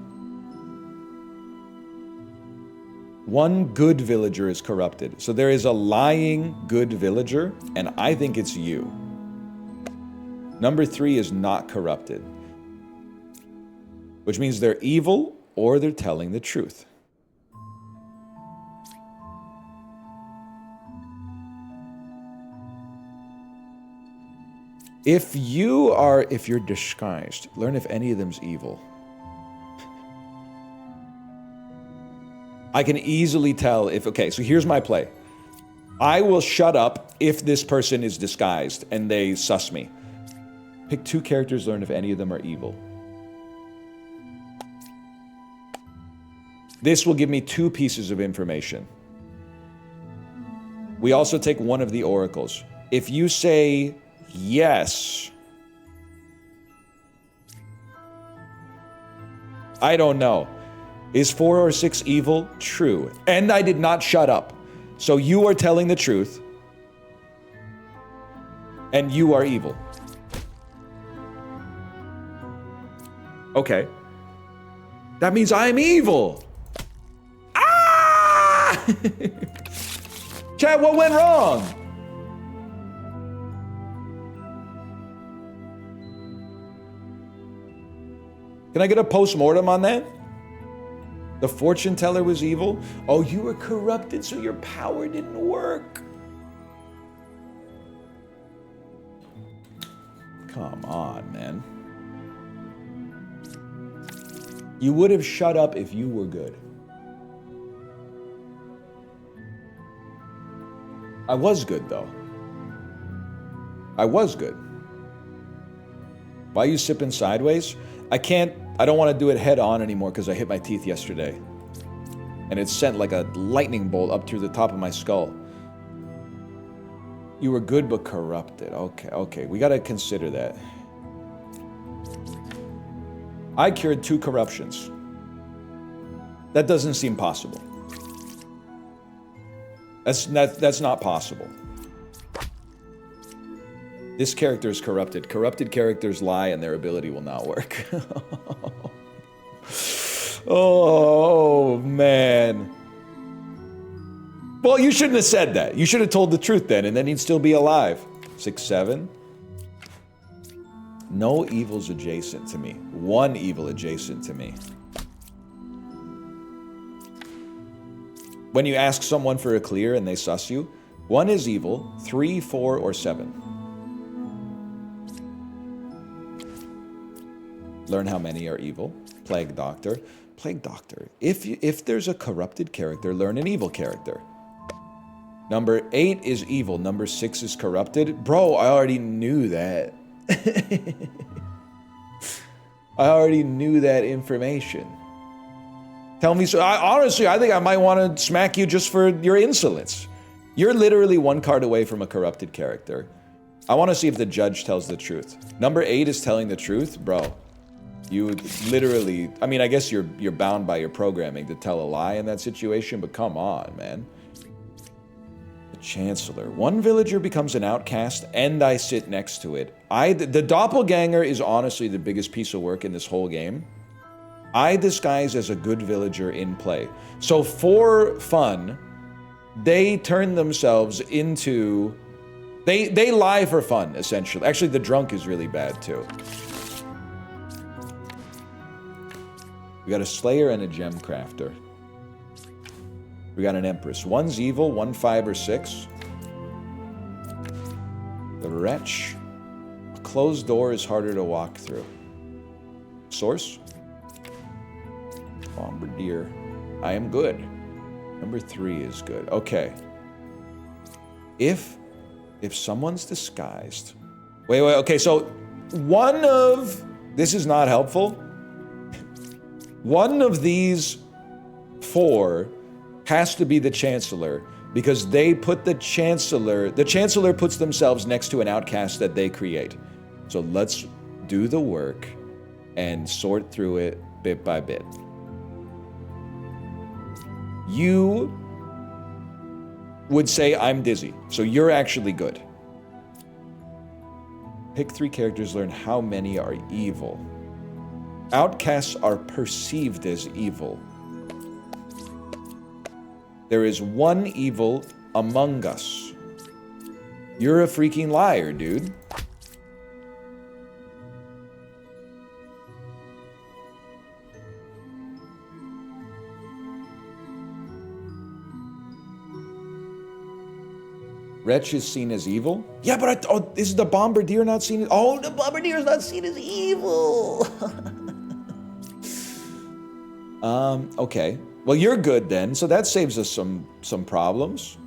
1 good villager is corrupted. So there is a lying good villager, and I think it's you. Number 3 is not corrupted, which means they're evil or they're telling the truth. If you're disguised, learn if any of them's evil. I can easily tell if, okay, so here's my play. I will shut up if this person is disguised and they suss me. Pick 2 characters, learn if any of them are evil. This will give me 2 pieces of information. We also take one of the oracles. If you say yes, I don't know. Is 4 or 6 evil? True. And I did not shut up. So you are telling the truth. And you are evil. Okay. That means I'm evil. Ah! Chad, what went wrong? Can I get a post-mortem on that? The fortune teller was evil? Oh, you were corrupted, so your power didn't work. Come on, man. You would have shut up if you were good. I was good, though. I was good. Why are you sipping sideways? I don't want to do it head on anymore because I hit my teeth yesterday. And it sent like a lightning bolt up through the top of my skull. You were good but corrupted. Okay. We got to consider that. I cured 2 corruptions. That doesn't seem possible. That's not possible. This character is corrupted. Corrupted characters lie and their ability will not work. Oh, man. Well, you shouldn't have said that. You should have told the truth then, and then he'd still be alive. 6, 7. No evils adjacent to me. 1 evil adjacent to me. When you ask someone for a clear and they suss you, 1 is evil, 3, 4, or 7. Learn how many are evil. Plague Doctor. Plague Doctor. If there's a corrupted character, learn an evil character. Number 8 is evil. Number 6 is corrupted. Bro, I already knew that. I already knew that information. Tell me so. Honestly, I think I might want to smack you just for your insolence. You're literally 1 card away from a corrupted character. I want to see if the judge tells the truth. Number 8 is telling the truth. Bro, you literally... I mean, I guess you're bound by your programming to tell a lie in that situation, but come on, man. The Chancellor. 1 villager becomes an outcast, and I sit next to it. The doppelganger is honestly the biggest piece of work in this whole game. I disguise as a good villager in play. So for fun, they turn themselves into... They lie for fun, essentially. Actually, the drunk is really bad, too. We got a Slayer and a Gem Crafter. We got an Empress. 1's evil, 1, 5, or 6. The Wretch. A closed door is harder to walk through. Source? Bombardier. I am good. Number 3 is good. Okay. If someone's disguised... Wait, okay, so one of... This is not helpful. One of these 4 has to be the Chancellor because they put the Chancellor puts themselves next to an outcast that they create. So let's do the work and sort through it bit by bit. You would say, I'm dizzy, so you're actually good. Pick 3 characters, learn how many are evil. Outcasts are perceived as evil. There is 1 evil among us. You're a freaking liar, dude. Wretch is seen as evil? Yeah, but is the Bombardier not seen as... Oh, the Bombardier is not seen as evil! Okay. Well, you're good then, so that saves us some problems.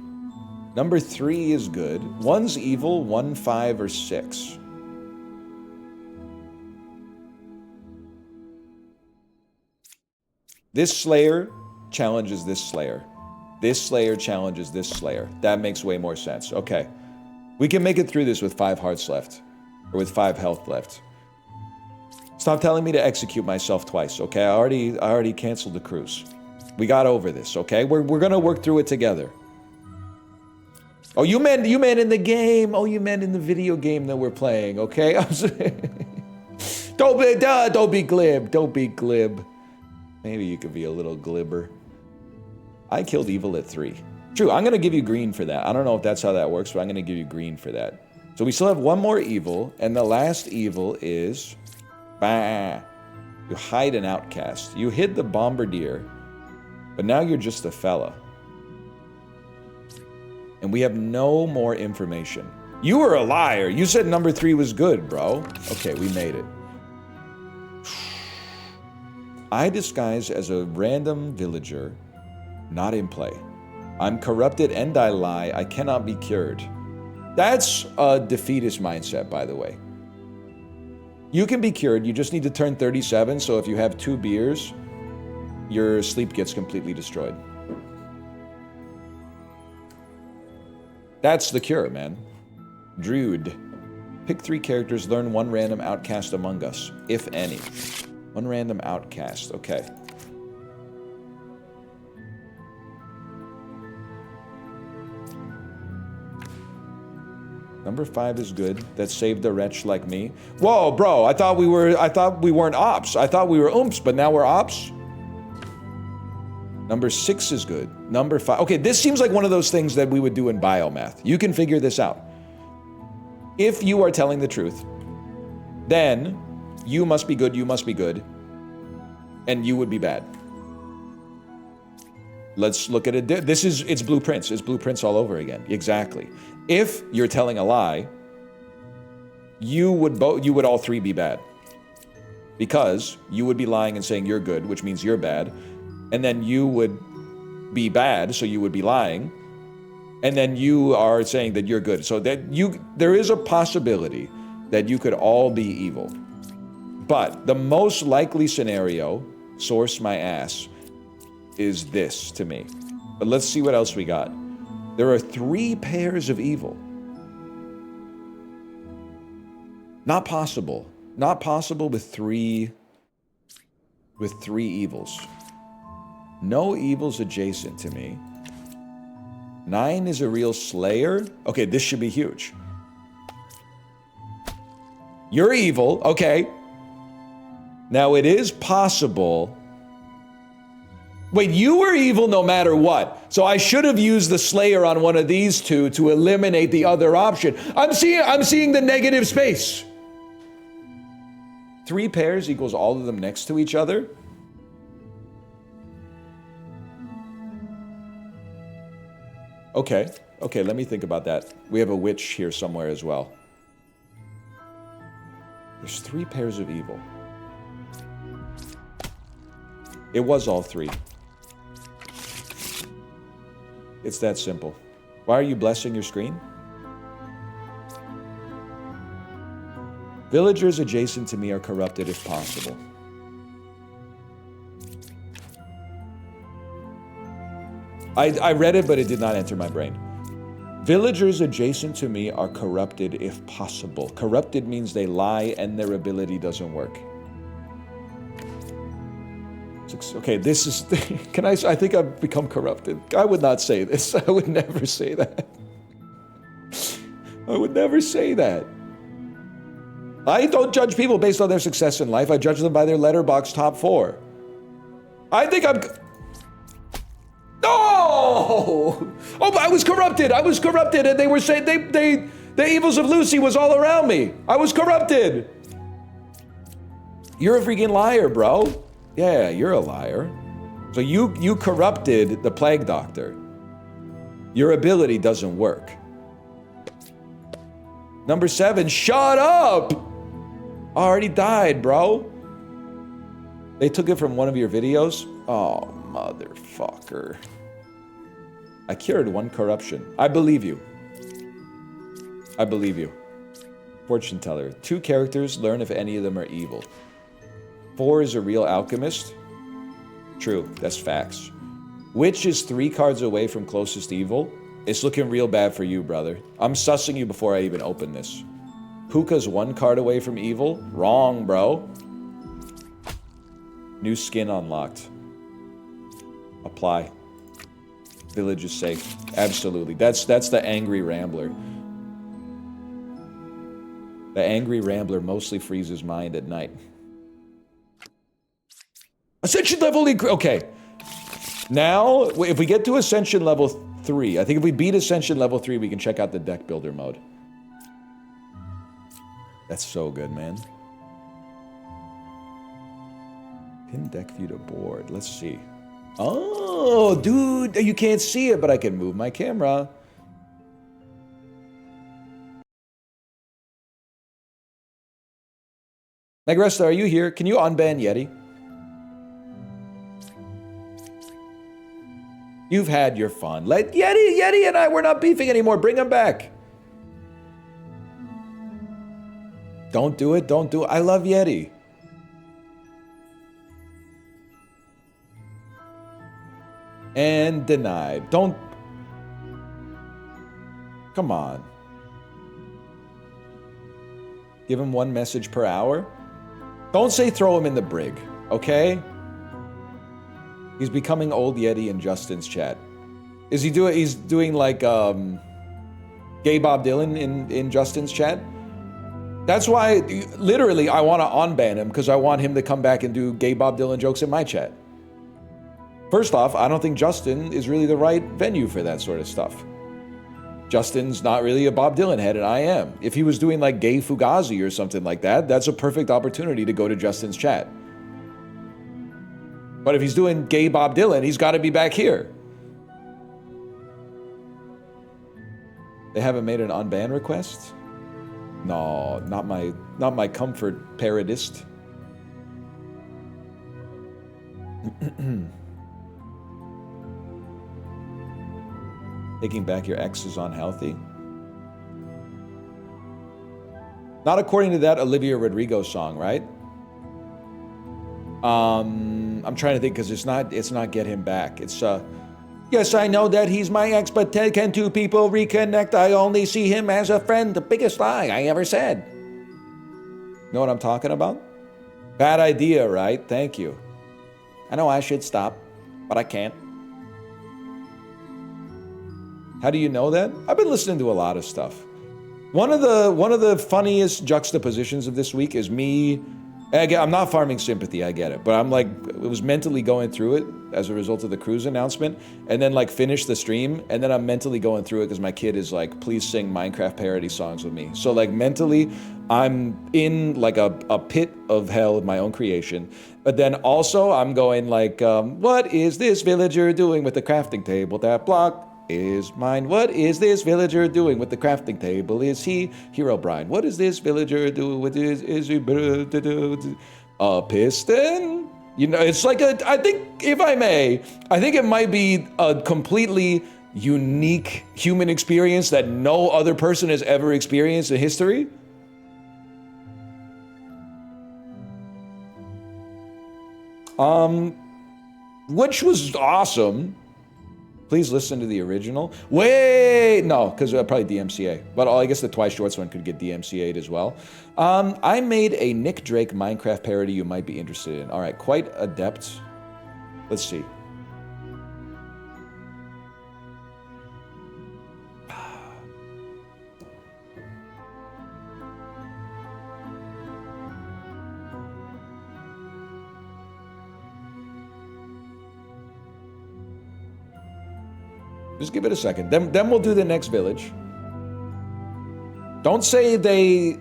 Number 3 is good. 1's evil, 1, 5, or 6. This Slayer challenges this Slayer. This Slayer challenges this Slayer. That makes way more sense. Okay. We can make it through this with 5 hearts left. Or with 5 health left. Stop telling me to execute myself twice, okay? I already canceled the cruise. We got over this, okay? We're gonna work through it together. Oh, you meant in the game. Oh, you meant in the video game that we're playing, okay? Don't be glib. Don't be glib. Maybe you could be a little glibber. I killed evil at 3. True, I'm going to give you green for that. I don't know if that's how that works, but I'm going to give you green for that. So we still have 1 more evil, and the last evil is... Bah! You hide an outcast. You hid the Bombardier. But now you're just a fella. And we have no more information. You were a liar. You said number 3 was good, bro. Okay, we made it. I disguise as a random villager, not in play. I'm corrupted and I lie. I cannot be cured. That's a defeatist mindset, by the way. You can be cured. You just need to turn 37, so if you have 2 beers, your sleep gets completely destroyed. That's the cure, man. Druid. Pick 3 characters, learn 1 random outcast among us, if any. 1 random outcast, okay. Number 5 is good. That saved a wretch like me. Whoa, bro, I thought we weren't ops. I thought we were oomps, but now we're ops. Number 6 is good. Number 5. Okay, this seems like one of those things that we would do in biomath. You can figure this out. If you are telling the truth, then you must be good, and you would be bad. Let's look at it. It's blueprints. It's blueprints all over again. Exactly. If you're telling a lie, you would all 3 be bad. Because you would be lying and saying you're good, which means you're bad. And then you would be bad, so you would be lying. And then you are saying that you're good. So that there is a possibility that you could all be evil. But the most likely scenario, source my ass, is this to me. But let's see what else we got. There are 3 pairs of evil. Not possible. Not possible with 3 evils. No evils adjacent to me. 9 is a real slayer. Okay, this should be huge. You're evil. Okay. Now it is possible. Wait, you were evil no matter what. So I should have used the Slayer on one of these 2 to eliminate the other option. I'm seeing the negative space. 3 pairs equals all of them next to each other. Okay, let me think about that. We have a witch here somewhere as well. There's 3 pairs of evil. It was all 3. It's that simple. Why are you blessing your screen? Villagers adjacent to me are corrupted if possible. I read it, but it did not enter my brain. Villagers adjacent to me are corrupted if possible. Corrupted means they lie and their ability doesn't work. Okay, this is... I think I've become corrupted. I would not say this. I would never say that. I would never say that. I don't judge people based on their success in life. I judge them by their letterbox top 4. I think I'm... No! Oh, but I was corrupted, and they were saying the evils of Lucy was all around me. I was corrupted. You're a freaking liar, bro. Yeah, you're a liar. So you corrupted the plague doctor. Your ability doesn't work. Number 7, shut up! I already died, bro. They took it from one of your videos? Oh, motherfucker. I cured 1 corruption. I believe you. I believe you. Fortune teller. 2 characters, learn if any of them are evil. 4 is a real alchemist. True, that's facts. Witch is 3 cards away from closest evil. It's looking real bad for you, brother. I'm sussing you before I even open this. Puka's 1 card away from evil. Wrong, bro. New skin unlocked. Apply. Village is safe. Absolutely. That's the angry rambler. The angry rambler mostly frees his mind at night. Ascension level... Okay. Now, if we get to Ascension level 3, I think if we beat Ascension level 3, we can check out the deck builder mode. That's so good, man. Pin deck view to board. Let's see. Oh! Oh, dude, you can't see it, but I can move my camera. Negresta, are you here? Can you unban Yeti? You've had your fun. Let Yeti and I, we're not beefing anymore. Bring him back. Don't do it. Don't do it. I love Yeti. And denied. Don't. Come on. Give him one message per hour. Don't say throw him in the brig, okay? He's becoming old Yeti in Justin's chat. Is he doing? He's doing like gay Bob Dylan in Justin's chat. That's why, literally, I want to unban him because I want him to come back and do gay Bob Dylan jokes in my chat. First off, I don't think Justin is really the right venue for that sort of stuff. Justin's not really a Bob Dylan head, and I am. If he was doing like gay Fugazi or something like that, that's a perfect opportunity to go to Justin's chat. But if he's doing gay Bob Dylan, he's got to be back here. They haven't made an unban request? No, not my comfort parodist. Taking back your ex is unhealthy. Not according to that Olivia Rodrigo song, right? I'm trying to think because it's not Get Him Back. It's yes, I know that he's my ex, but can two people reconnect? I only see him as a friend. The biggest lie I ever said. Know what I'm talking about? Bad idea, right? Thank you. I know I should stop, but I can't. How do you know that? I've been listening to a lot of stuff. One of the funniest juxtapositions of this week is me. I'm not farming sympathy, I get it, but I'm like, it was mentally going through it as a result of the cruise announcement, and then like finish the stream, and then I'm mentally going through it because my kid is like, please sing Minecraft parody songs with me. So like mentally, I'm in like a pit of hell of my own creation, but then also I'm going like, what is this villager doing with the crafting table? That block is mine. What is this villager doing with the crafting table? Is he Herobrine? What is this villager doing with his, is he a piston? You know, it's like I think, if I may, I think it might be a completely unique human experience that no other person has ever experienced in history. Which was awesome. Please listen to the original. Wait, no, because probably DMCA. But I guess the Twice Shorts one could get DMCA'd as well. I made a Nick Drake Minecraft parody you might be interested in. All right, quite adept. Let's see. Just give it a second. Then we'll do the next village. Don't say they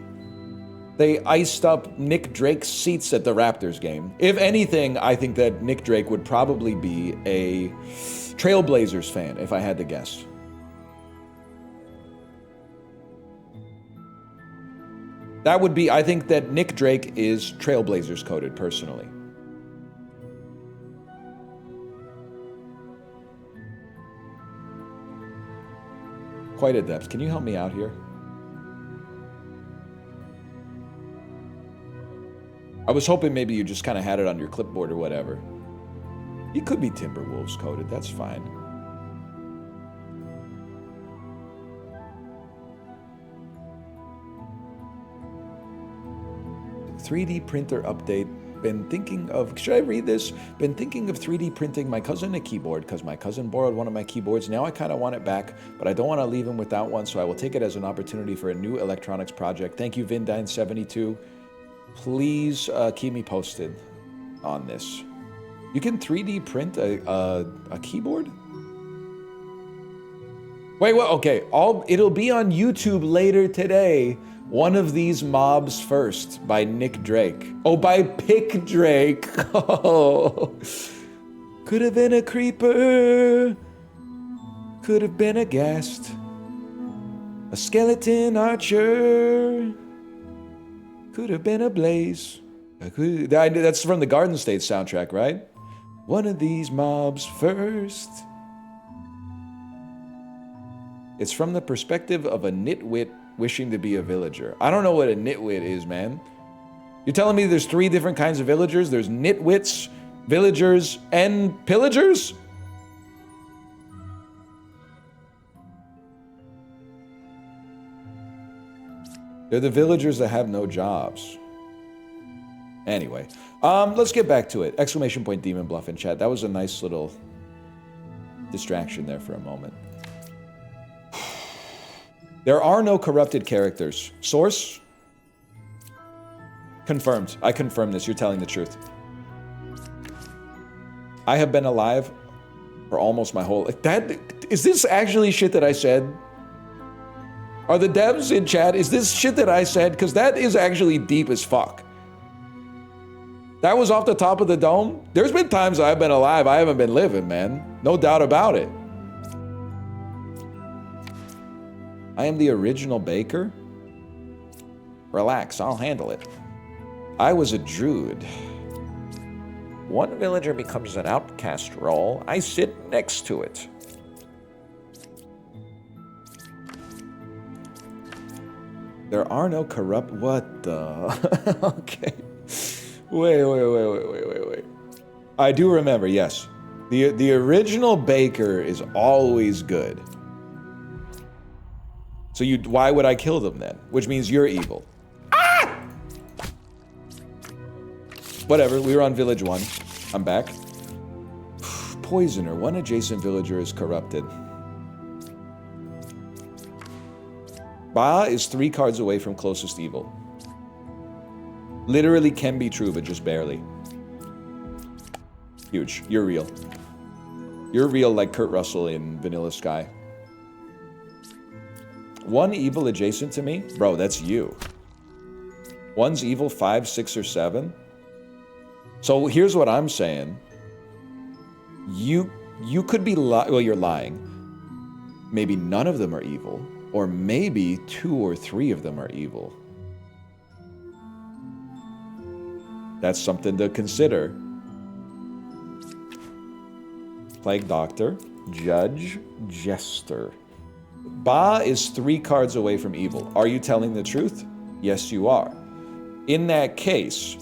iced up Nick Drake's seats at the Raptors game. If anything, I think that Nick Drake would probably be a Trailblazers fan, if I had to guess. That would be, I think that Nick Drake is Trailblazers coded, personally. Quite adept. Can you help me out here? I was hoping maybe you just kind of had it on your clipboard or whatever. He could be Timberwolves coded. That's fine. "3D printer update. Been thinking of," should I read this? "Been thinking of 3D printing my cousin a keyboard because my cousin borrowed one of my keyboards. Now I kind of want it back, but I don't want to leave him without one, so I will take it as an opportunity for a new electronics project. Thank you, Vindine72. Please keep me posted on this." You can 3D print a keyboard? Wait, what? Okay, it'll be on YouTube later today. "One of These Mobs First" by Nick Drake. Oh, by Pick Drake. Oh. Could have been a creeper. Could have been a ghast. A skeleton archer. Could have been a blaze. That's from the Garden State soundtrack, right? One of these mobs first. It's from the perspective of a nitwit wishing to be a villager. I don't know what a nitwit is, man. You're telling me there's 3 different kinds of villagers? There's nitwits, villagers, and pillagers? They're the villagers that have no jobs. Anyway, let's get back to it. Exclamation point Demon Bluff in chat. That was a nice little distraction there for a moment. There are no corrupted characters. Source? Confirmed. I confirm this. You're telling the truth. I have been alive for almost my whole... Is this actually shit that I said? Are the devs in chat? Is this shit that I said? Because that is actually deep as fuck. That was off the top of the dome. There's been times I've been alive, I haven't been living, man. No doubt about it. I am the original baker. Relax, I'll handle it. I was a druid. One villager becomes an outcast role. I sit next to it. There are no corrupt... What the... Okay. Wait. I do remember, yes. The original baker is always good. So why would I kill them then? Which means you're evil. Ah! Whatever, we were on village 1. I'm back. Poisoner, one adjacent villager is corrupted. Ba is 3 cards away from closest evil. Literally can be true, but just barely. Huge. You're real. You're real like Kurt Russell in Vanilla Sky. 1 evil adjacent to me? Bro, that's you. 1's evil 5, 6, or 7? So here's what I'm saying. You could be well, you're lying. Maybe none of them are evil. Or maybe 2 or 3 of them are evil. That's something to consider. Plague Doctor, Judge, Jester. Ba is 3 cards away from evil. Are you telling the truth? Yes, you are. In that case,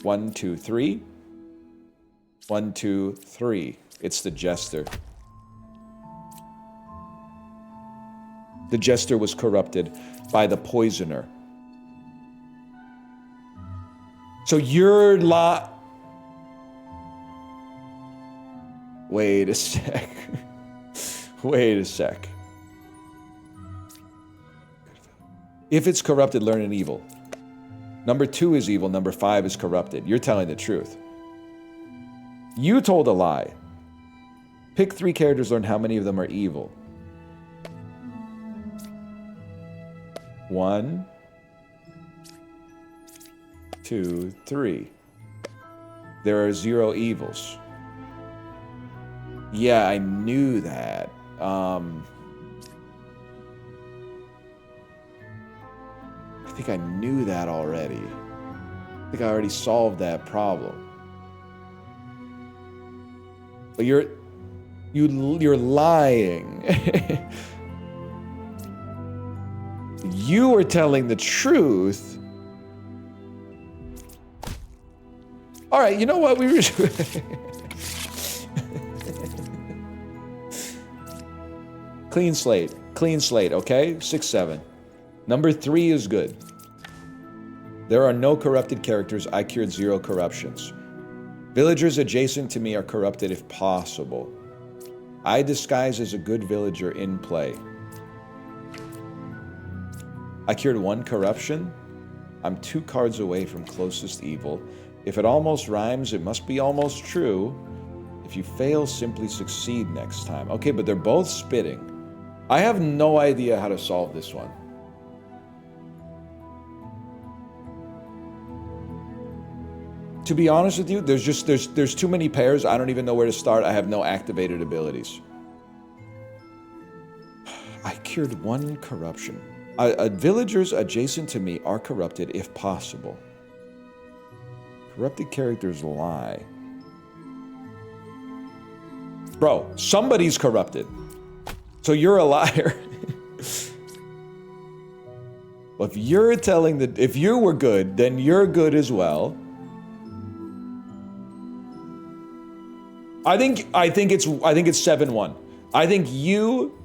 1, 2, 3. 1, 2, 3. It's the Jester. The Jester was corrupted by the Poisoner. So you're Wait a sec. Wait a sec. If it's corrupted, learn an evil. Number 2 is evil, number 5 is corrupted. You're telling the truth. You told a lie. Pick 3 characters, learn how many of them are evil. 1, 2, 3. There are 0 evils. Yeah, I knew that. I think I knew that already. I think I already solved that problem. But you're lying. You were telling the truth. All right, you know what? We were... Clean slate, okay? 6, 7. Number 3 is good. There are no corrupted characters. I cured 0 corruptions. Villagers adjacent to me are corrupted if possible. I disguise as a good villager in play. I cured 1 corruption. I'm 2 cards away from closest evil. If it almost rhymes, it must be almost true. If you fail, simply succeed next time. Okay, but they're both spitting. I have no idea how to solve this one. To be honest with you, there's too many pairs. I don't even know where to start. I have no activated abilities. I cured one corruption. Villagers adjacent to me are corrupted if possible. Corrupted characters lie. Bro, somebody's corrupted. So you're a liar. Well, if you're telling that if you were good, then you're good as well. I think it's 7-1. I think you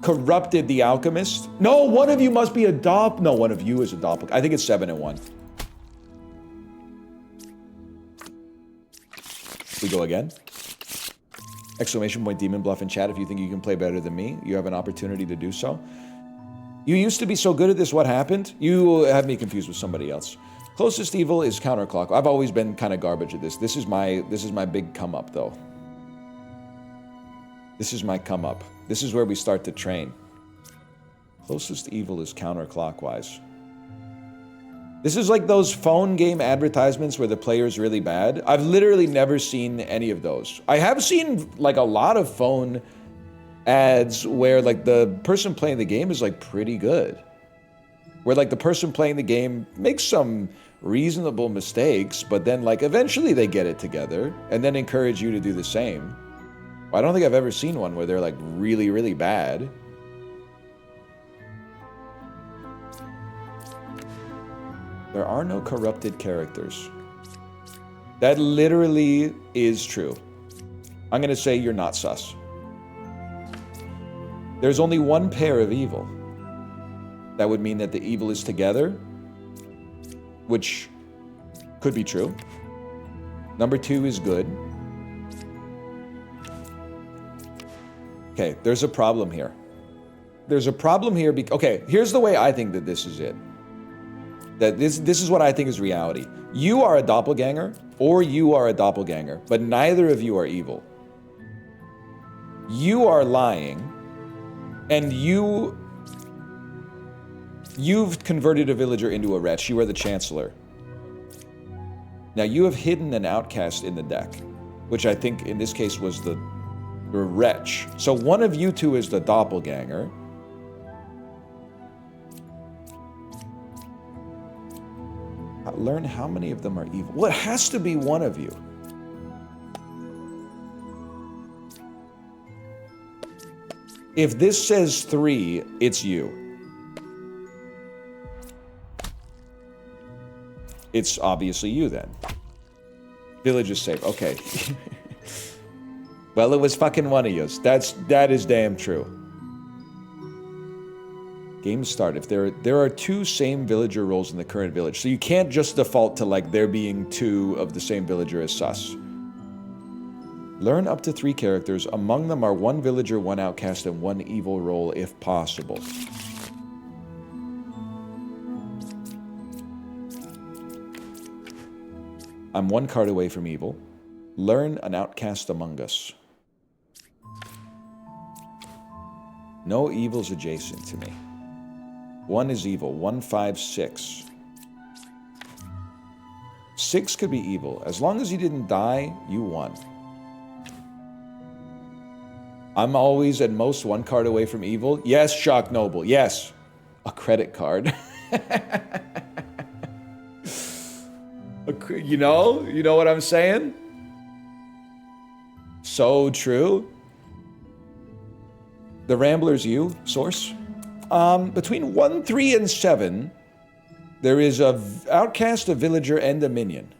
corrupted the alchemist. No, one of you must be a dopp. No, one of you is a doppelganger. I think it's 7-1. We go again. Exclamation point Demon Bluff in chat. If you think you can play better than me, you have an opportunity to do so. You used to be so good at this. What happened? You have me confused with somebody else. Closest evil is counterclock. I've always been kind of garbage at this. This is my big come up though. This is my come up. This is where we start to train. Closest evil is counterclockwise. This is like those phone game advertisements where the player's really bad. I've literally never seen any of those. I have seen like a lot of phone ads where like the person playing the game is like pretty good. Where like the person playing the game makes some reasonable mistakes, but then like eventually they get it together and then encourage you to do the same. I don't think I've ever seen one where they're like really, really bad. There are no corrupted characters. That literally is true. I'm gonna say you're not sus. There's only one pair of evil. That would mean that the evil is together, which could be true. Number 2 is good. Okay, there's a problem here. There's a problem here. Okay, here's the way I think that this is it. That this is what I think is reality. You are a doppelganger, or you are a doppelganger, but neither of you are evil. You are lying, and you've converted a villager into a wretch. You are the Chancellor. Now you have hidden an outcast in the deck, which I think in this case was the wretch. So one of you two is the doppelganger. Learn how many of them are evil. Well, it has to be one of you. If this says 3, it's you. It's obviously you then. Village is safe. Okay. Well, it was fucking one of yous. That is damn true. Game start. If there are 2 same villager roles in the current village, so you can't just default to like there being 2 of the same villager as sus. Learn up to 3 characters. Among them are 1 villager, 1 outcast, and 1 evil role if possible. I'm 1 card away from evil. Learn an outcast among us. No evils adjacent to me. 1 is evil. 1, 5, 6. 6 could be evil. As long as you didn't die, you won. I'm always at most 1 card away from evil. Yes, Shock Noble. Yes. A credit card. You know what I'm saying? So true. The Rambler's you, source. Between 1, 3, and 7, there is a outcast, a villager, and a minion.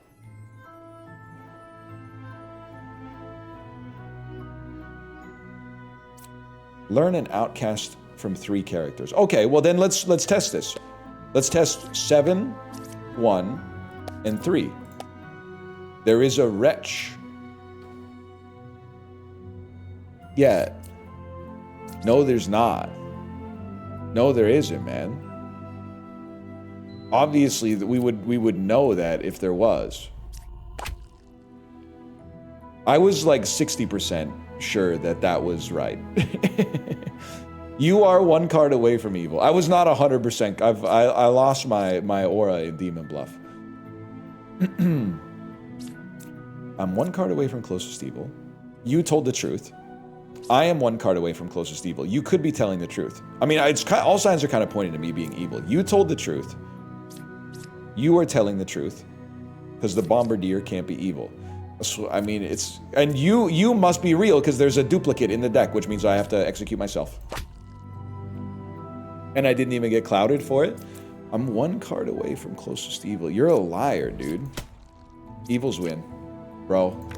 Learn an outcast from 3 characters. Okay, well then let's test this. Let's test 7, 1, and 3. There is a wretch. Yeah. No, there's not. No, there isn't, man. Obviously, we would know that if there was. I was like 60% sure that was right. You are 1 card away from evil. I was not 100%. I lost my aura in Demon Bluff. I'm one card away from closest evil. You told the truth. I am one card away from closest evil. You could be telling the truth. I mean, all signs are kind of pointing to me being evil. You told the truth. You are telling the truth. Because the Bombardier can't be evil. So, I mean, and you must be real because there's a duplicate in the deck, which means I have to execute myself. And I didn't even get clouded for it. I'm one card away from closest evil. You're a liar, dude. Evils win, bro.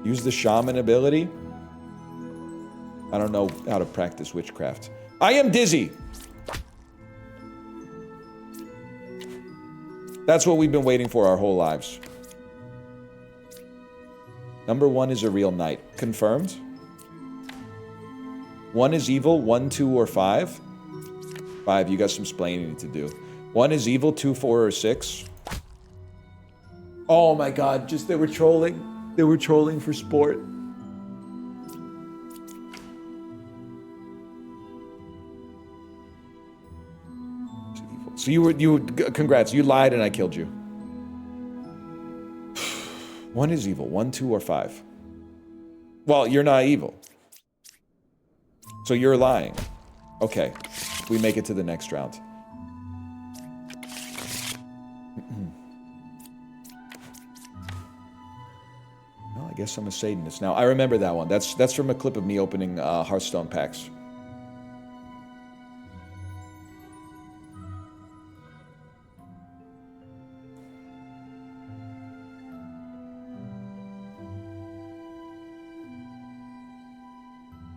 Use the shaman ability. I don't know how to practice witchcraft. I am dizzy. That's what we've been waiting for our whole lives. Number 1 is a real knight. Confirmed. 1 is evil, 1, 2, or 5. 5, you got some splaining to do. 1 is evil, 2, 4, or 6. Oh my god, just they were trolling. They were trolling for sport. So congrats, you lied and I killed you. 1 is evil, 1, 2, or 5. Well, you're not evil. So you're lying. Okay, we make it to the next round. Well, I guess I'm a Satanist now. I remember that one. That's from a clip of me opening Hearthstone packs.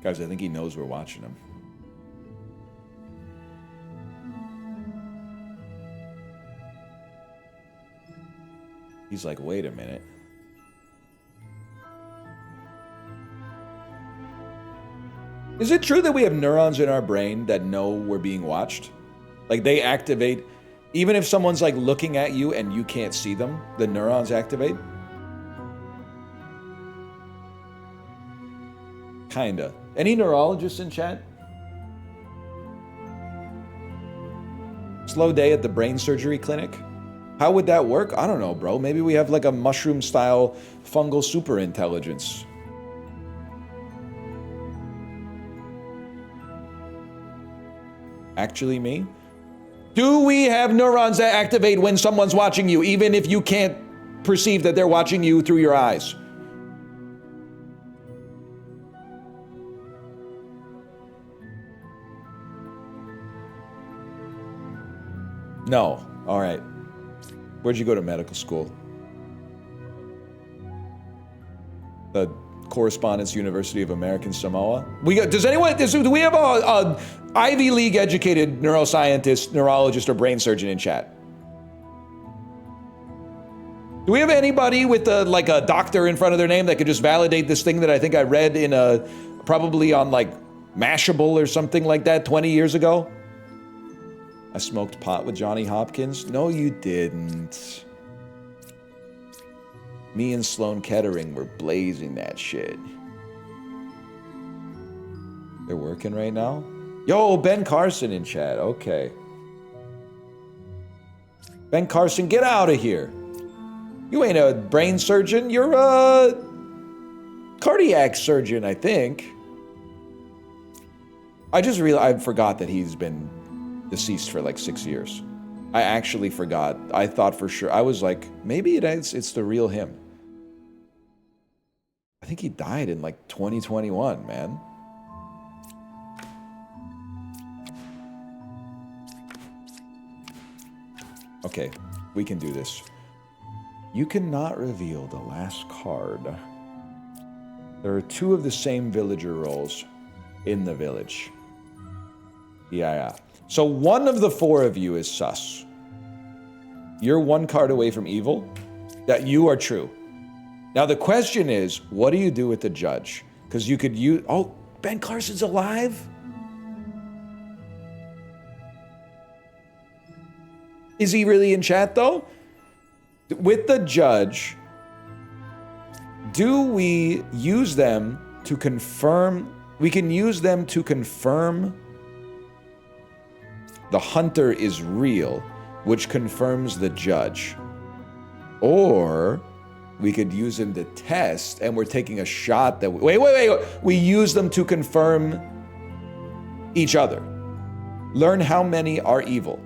Guys, I think he knows we're watching him. He's like, wait a minute. Is it true that we have neurons in our brain that know we're being watched? Like they activate, even if someone's like looking at you and you can't see them, the neurons activate? Kinda. Any neurologists in chat? Slow day at the brain surgery clinic? How would that work? I don't know, bro. Maybe we have like a mushroom-style fungal super intelligence. Actually me? Do we have neurons that activate when someone's watching you, even if you can't perceive that they're watching you through your eyes? No. All right. Where'd you go to medical school? The Correspondence University of American Samoa? Do we have a Ivy League educated neuroscientist, neurologist, or brain surgeon in chat? Do we have anybody with like a doctor in front of their name that could just validate this thing that I think I read in probably on like Mashable or something like that 20 years ago? I smoked pot with Johnny Hopkins? No, you didn't. Me and Sloan Kettering were blazing that shit. They're working right now? Yo, Ben Carson in chat. Okay. Ben Carson, get out of here. You ain't a brain surgeon. You're a cardiac surgeon, I think. I just realized I forgot that he's been deceased for like 6 years. I actually forgot. I thought for sure. I was like, maybe it's the real him. I think he died in like 2021, man. Okay, we can do this. You cannot reveal the last card. There are 2 of the same villager roles in the village. Yeah. So 1 of the 4 of you is sus. You're 1 card away from evil. That you are true. Now the question is, what do you do with the judge? Because you could use... Oh, Ben Carson's alive? Is he really in chat though? With the judge, do we use them to confirm... We can use them to confirm the hunter is real, which confirms the judge. Or we could use them to test, and we're taking a shot that... Wait. We use them to confirm each other. Learn how many are evil.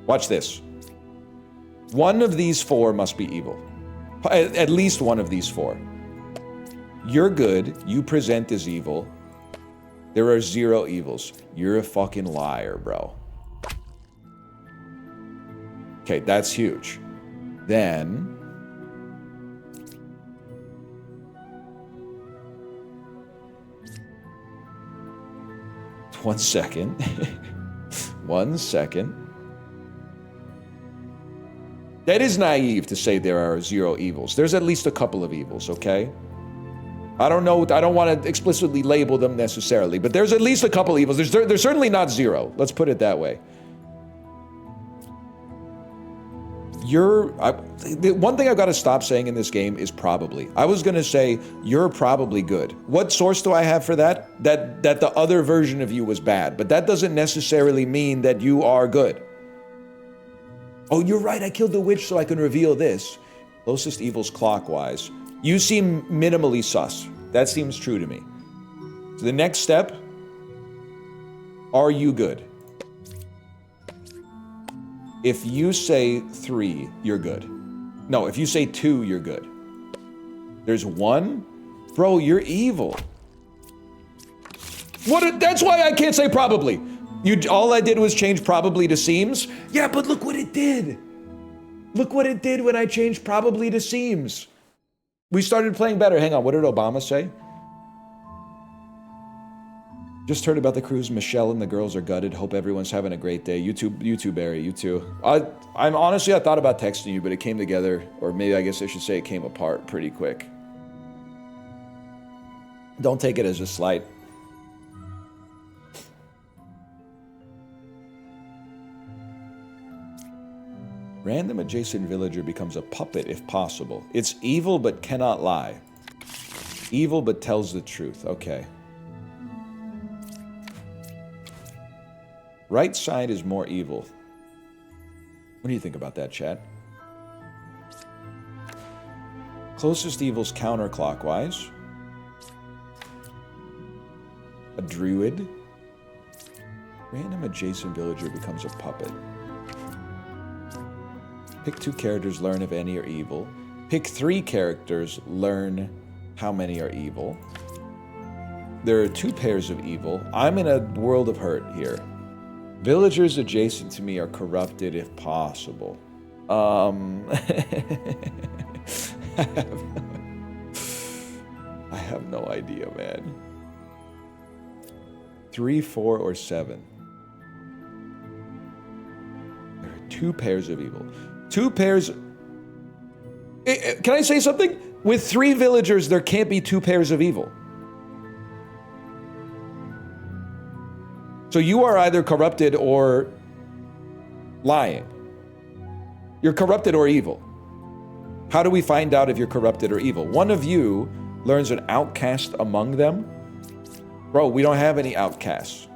Watch this. One of these four must be evil. At least one of these four. You're good. You present as evil. There are 0 evils. You're a fucking liar, bro. Okay, that's huge. Then... One second. One second. That is naive to say there are 0 evils. There's at least a couple of evils, okay? I don't know, I don't want to explicitly label them necessarily, but there's at least a couple evils. There's certainly not 0. Let's put it that way. The one thing I've got to stop saying in this game is probably. I was going to say, you're probably good. What source do I have for that? That the other version of you was bad, but that doesn't necessarily mean that you are good. Oh, you're right, I killed the witch so I can reveal this. Closest evils clockwise. You seem minimally sus. That seems true to me. So the next step, are you good? If you say 3, you're good. No, if you say 2, you're good. There's 1? Bro, you're evil. That's why I can't say probably. All I did was change probably to seems. Yeah, but look what it did. Look what it did when I changed probably to seems. We started playing better. Hang on, what did Obama say? Just heard about the cruise. Michelle and the girls are gutted. Hope everyone's having a great day. You too, Barry. You too. I'm honestly, I thought about texting you, but it came together, or maybe I guess I should say it came apart pretty quick. Don't take it as a slight. Random adjacent villager becomes a puppet if possible. It's evil but cannot lie. Evil but tells the truth. Okay. Right side is more evil. What do you think about that, chat? Closest evil's counterclockwise. A druid. Random adjacent villager becomes a puppet. Pick 2 characters, learn if any are evil. Pick 3 characters, learn how many are evil. There are 2 pairs of evil. I'm in a world of hurt here. Villagers adjacent to me are corrupted if possible. I have no idea, man. 3, 4, or 7. There are 2 pairs of evil. 2 pairs... Can I say something? With 3 villagers, there can't be 2 pairs of evil. So you are either corrupted or lying. You're corrupted or evil. How do we find out if you're corrupted or evil? One of you learns an outcast among them. Bro, we don't have any outcasts.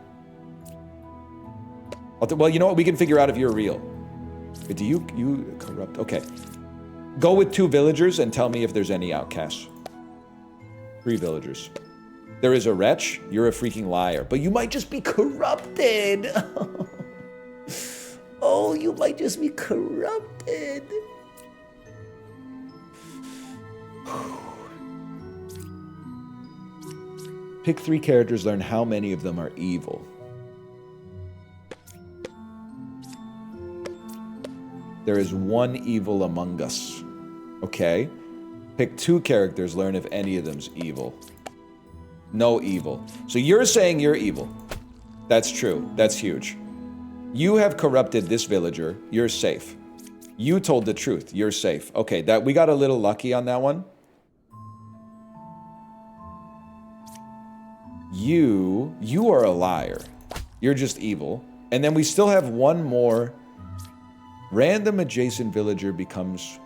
Well, you know what? We can figure out if you're real. Do you corrupt? Okay. Go with 2 villagers and tell me if there's any outcasts. 3 villagers. There is a wretch. You're a freaking liar. But you might just be corrupted. Oh, you might just be corrupted. Pick 3 characters, learn how many of them are evil. There is 1 evil among us. Okay. Pick 2 characters, learn if any of them's evil. No evil. So you're saying you're evil. That's true. That's huge. You have corrupted this villager. You're safe. You told the truth. You're safe. Okay, we got a little lucky on that one. You are a liar. You're just evil. And then we still have 1 more. Random adjacent villager becomes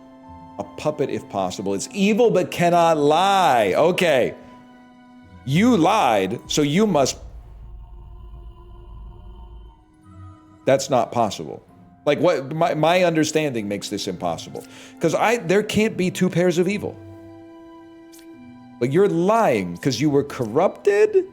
a puppet if possible. It's evil but cannot lie. Okay. You lied, so you must... That's not possible. Like what my understanding makes this impossible. Because there can't be two pairs of evil. But you're lying because you were corrupted?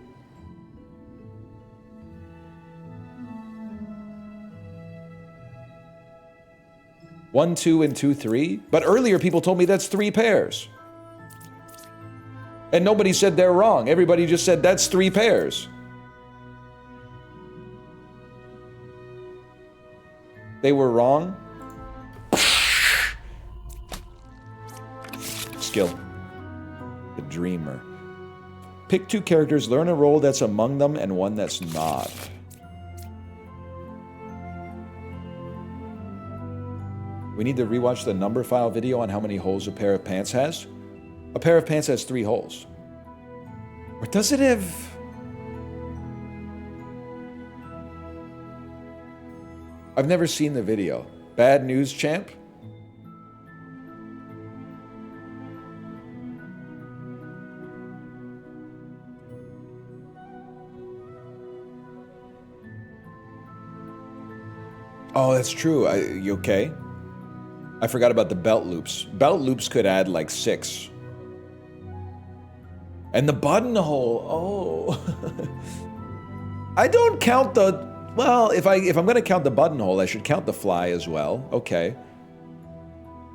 One, two, and two, three. But earlier people told me that's three pairs. And nobody said they're wrong. Everybody just said that's three pairs. They were wrong. Skill. The dreamer. Pick two characters, learn a role that's among them and one that's not. We need to rewatch the number file video on how many holes a pair of pants has. A pair of pants has 3 holes. Or does it have... I've never seen the video. Bad news, champ? Oh, that's true. You okay? I forgot about the belt loops. Belt loops could add like 6. And the buttonhole. Oh. I don't count the... Well, if I'm going to count the buttonhole, I should count the fly as well. Okay.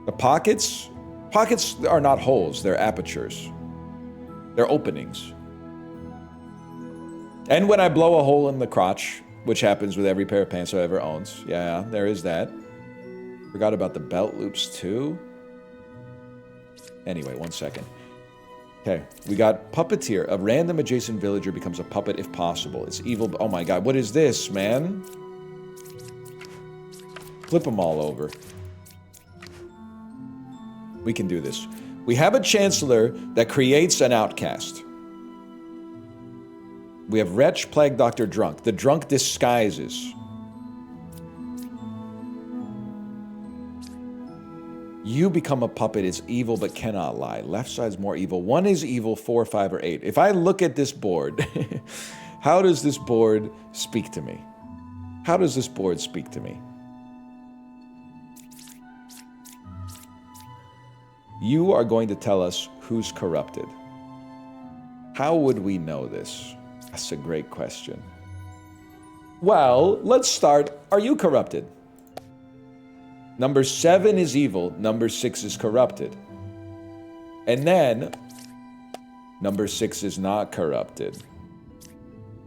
The pockets? Pockets are not holes. They're apertures. They're openings. And when I blow a hole in the crotch, which happens with every pair of pants I ever owns. Yeah, there is that. Forgot about the belt loops too. Anyway, 1 second. Okay, we got puppeteer. A random adjacent villager becomes a puppet if possible. It's evil. Oh my god, what is this, man? Flip them all over. We can do this. We have a chancellor that creates an outcast. We have wretch, plague doctor, drunk. The drunk disguises. You become a puppet. It's evil but cannot lie. Left side's more evil. 1 is evil, 4, 5, or 8. If I look at this board, how does this board speak to me? How does this board speak to me? You are going to tell us who's corrupted. How would we know this? That's a great question. Well, let's start. Are you corrupted? Number 7 is evil. Number 6 is corrupted. And then, number 6 is not corrupted.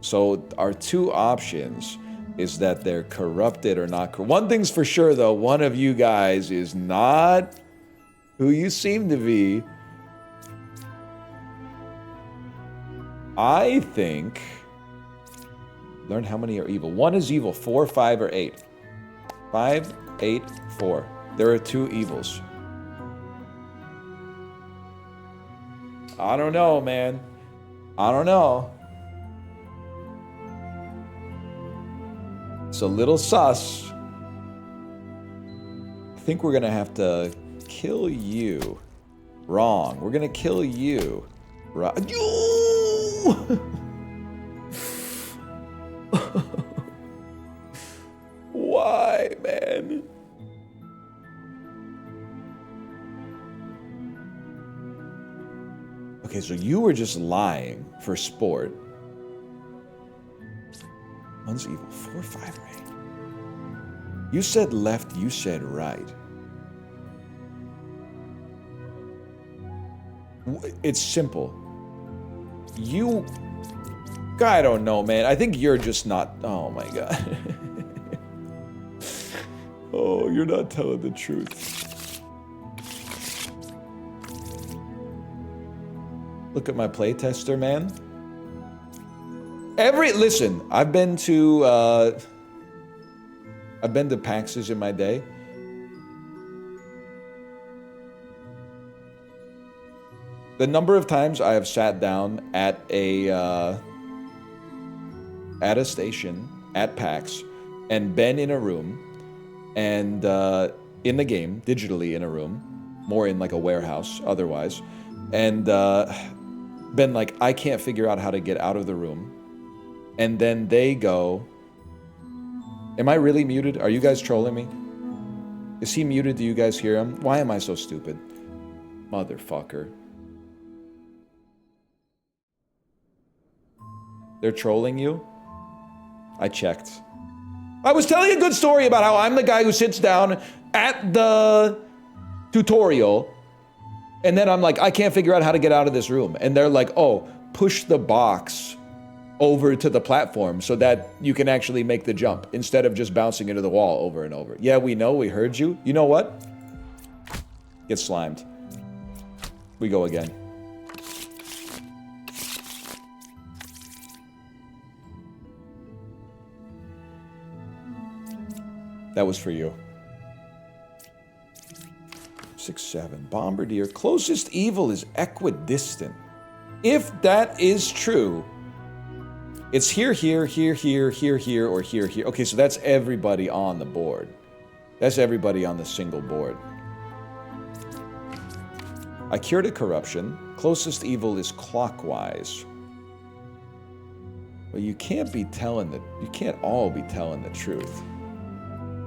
So our 2 options is that they're corrupted or not. One thing's for sure, though. One of you guys is not who you seem to be. I think... Learn how many are evil. 1 is evil. 4, 5, or 8. 5, 8, 4. There are 2 evils. I don't know, man. I don't know. It's a little sus. I think we're gonna have to kill you. Wrong. We're gonna kill you. Right. Why, man? Okay, so you were just lying for sport. 1's evil. 4, 5, or 8. You said left, you said right. It's simple. You... I don't know, man. I think you're just not... Oh, my God. Oh, you're not telling the truth. Look at my playtester, man. Listen, I've been to PAXs in my day. The number of times I have sat down at a station at PAX and been in a room and in the game, digitally in a room, more in like a warehouse otherwise, and been like, I can't figure out how to get out of the room. And then they go, am I really muted? Are you guys trolling me? Is he muted? Do you guys hear him? Why am I so stupid? Motherfucker. They're trolling you? I checked. I was telling a good story about how I'm the guy who sits down at the tutorial and then I'm like, I can't figure out how to get out of this room. And they're like, oh, push the box over to the platform so that you can actually make the jump instead of just bouncing into the wall over and over. Yeah, we know, we heard you. You know what? Get slimed. We go again. That was for you. 6-7. Bombardier. Closest evil is equidistant. If that is true, it's here, here, here, here, here, here, or here, here. Okay, so that's everybody on the board. That's everybody on the single board. I cured a corruption. Closest evil is clockwise. Well, you can't all be telling the truth.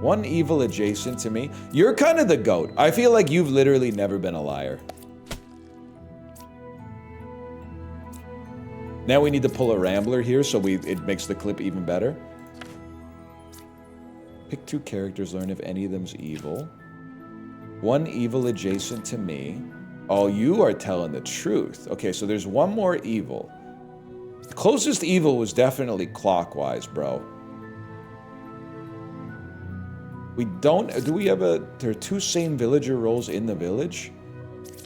One evil adjacent to me. You're kind of the GOAT. I feel like you've literally never been a liar. Now we need to pull a rambler here so it makes the clip even better. Pick 2 characters, learn if any of them's evil. One evil adjacent to me. Oh, you are telling the truth. Okay, so there's one more evil. The closest evil was definitely clockwise, bro. There are 2 same villager roles in the village,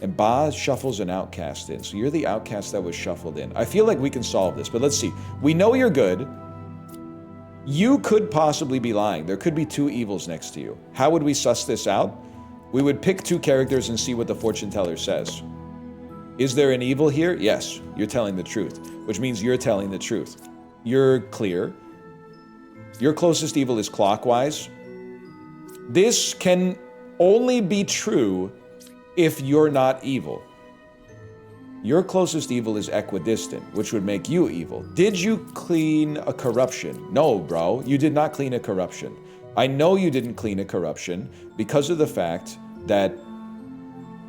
and Ba shuffles an outcast in. So you're the outcast that was shuffled in. I feel like we can solve this, but let's see. We know you're good. You could possibly be lying. There could be 2 evils next to you. How would we suss this out? We would pick 2 characters and see what the fortune teller says. Is there an evil here? Yes, you're telling the truth, which means you're telling the truth. You're clear. Your closest evil is clockwise. This can only be true if you're not evil. Your closest evil is equidistant, which would make you evil. Did you clean a corruption? No, bro, you did not clean a corruption. I know you didn't clean a corruption because of the fact that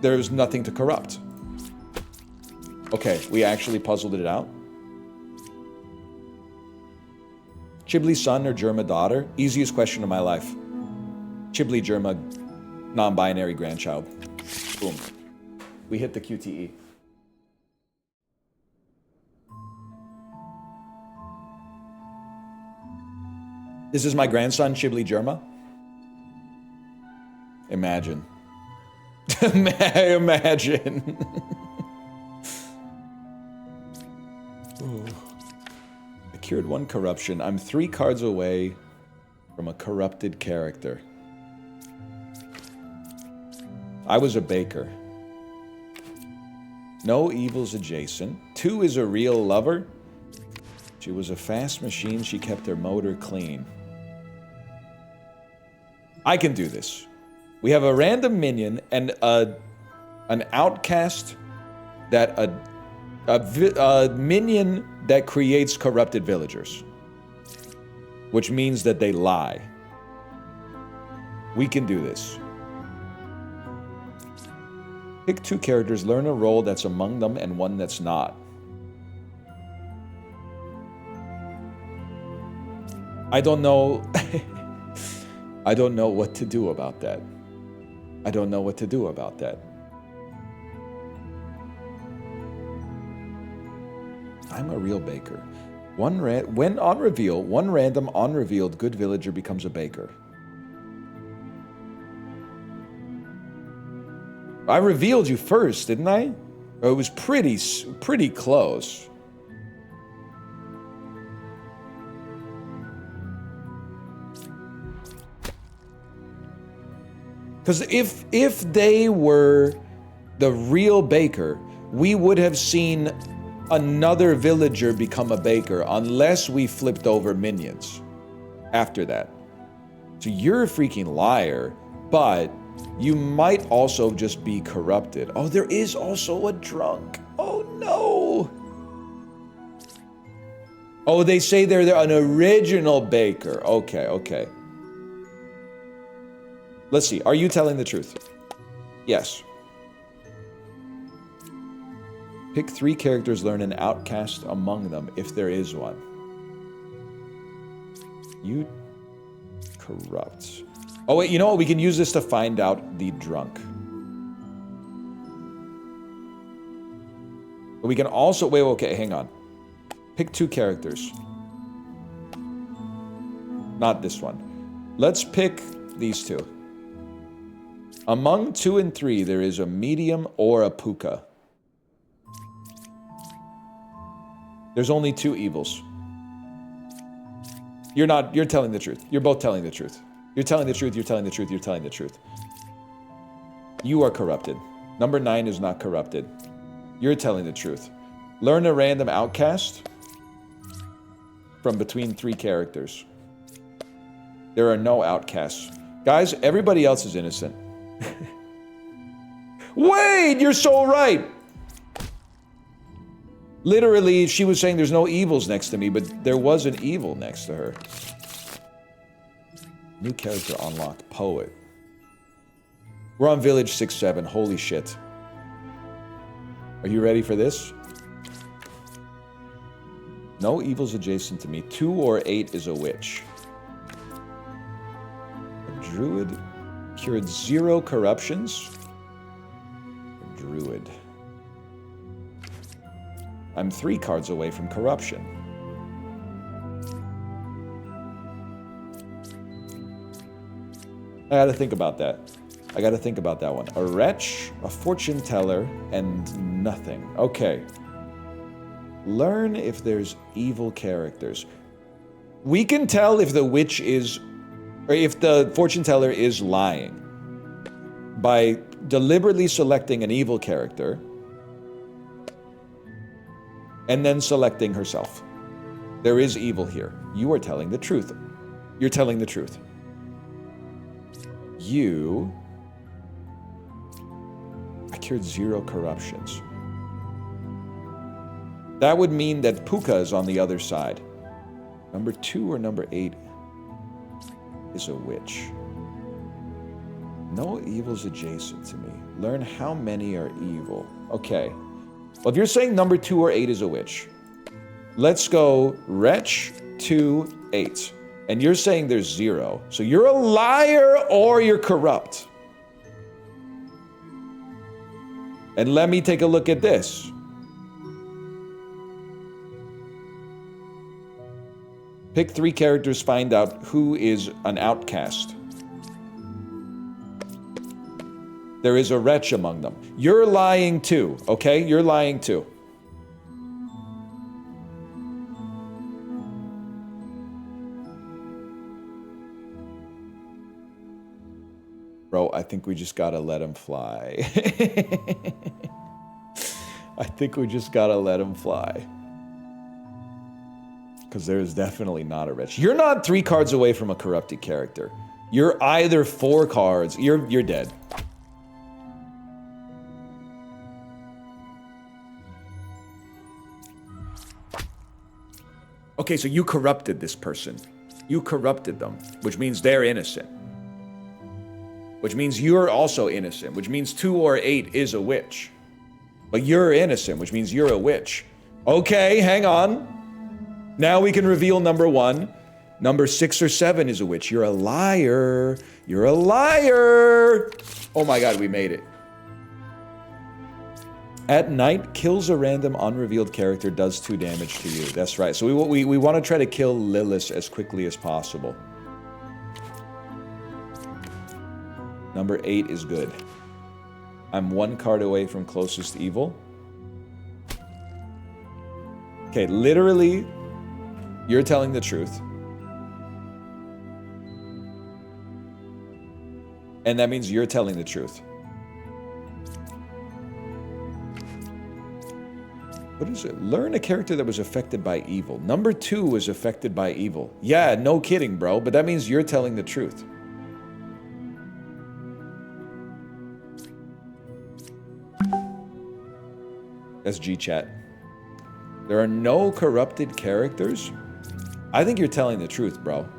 there's nothing to corrupt. Okay, we actually puzzled it out. Chibli son or Germa daughter? Easiest question of my life. Chibli Germa, non-binary grandchild. Boom. We hit the QTE. This is my grandson, Chibli Germa. Imagine. Imagine. I cured 1 corruption. I'm 3 cards away from a corrupted character. I was a baker. No evils adjacent. 2 is a real lover. She was a fast machine. She kept her motor clean. I can do this. We have a random minion and an outcast that a minion that creates corrupted villagers, which means that they lie. We can do this. Pick 2 characters, learn a role that's among them and one that's not. I don't know. I don't know what to do about that. I don't know what to do about that. I'm a real baker. When on reveal, one random unrevealed good villager becomes a baker. I revealed you first, didn't I? Or it was pretty close. Because if they were the real baker, we would have seen another villager become a baker unless we flipped over minions after that. So you're a freaking liar, but you might also just be corrupted. Oh, there is also a drunk. Oh no. Oh, they say they're an original baker. Okay, okay. Let's see. Are you telling the truth? Yes. Pick 3 characters, learn an outcast among them, if there is one. You corrupt. Oh, wait, you know what? We can use this to find out the drunk. But we can also... Wait, okay, hang on. Pick 2 characters. Not this one. Let's pick these 2. Among 2 and 3, there is a medium or a puka. There's only 2 evils. You're telling the truth. You're both telling the truth. You're telling the truth, you're telling the truth, you're telling the truth. You are corrupted. Number 9 is not corrupted. You're telling the truth. Learn a random outcast from between 3 characters. There are no outcasts. Guys, everybody else is innocent. Wait, you're so right! Literally, she was saying there's no evils next to me, but there was an evil next to her. New character unlocked. Poet. We're on village 6-7. Holy shit. Are you ready for this? No evils adjacent to me. 2 or 8 is a witch. A druid cured 0 corruptions. A druid. I'm 3 cards away from corruption. I gotta think about that. I gotta think about that one. A wretch, a fortune teller, and nothing. Okay. Learn if there's evil characters. We can tell if the witch is, or if the fortune teller is lying by deliberately selecting an evil character and then selecting herself. There is evil here. You are telling the truth. You're telling the truth. I cured 0 corruptions. That would mean that Puka is on the other side. Number 2 or number 8 is a witch. No evils adjacent to me. Learn how many are evil. Okay. Well, if you're saying number 2 or 8 is a witch, let's go wretch, 2, 8. And you're saying there's 0. So you're a liar or you're corrupt. And let me take a look at this. Pick 3 characters, find out who is an outcast. There is a wretch among them. You're lying too, okay? You're lying too. Bro, I think we just gotta let him fly. I think we just gotta let him fly. Because there is definitely not a wretch. You're not 3 cards away from a corrupted character. You're either 4 cards. You're dead. Okay, so you corrupted this person. You corrupted them, which means they're innocent. Which means you're also innocent, which means 2 or 8 is a witch. But you're innocent, which means you're a witch. Okay, hang on. Now we can reveal number 1. Number 6 or 7 is a witch. You're a liar. You're a liar. Oh my God, we made it. At night, kills a random unrevealed character, does 2 damage to you. That's right. So we want to try to kill Lilith as quickly as possible. Number 8 is good. I'm 1 card away from closest evil. Okay, literally, you're telling the truth. And that means you're telling the truth. What is it? Learn a character that was affected by evil. Number 2 was affected by evil. Yeah, no kidding, bro. But that means you're telling the truth. That's G-Chat. There are no corrupted characters? I think you're telling the truth, bro.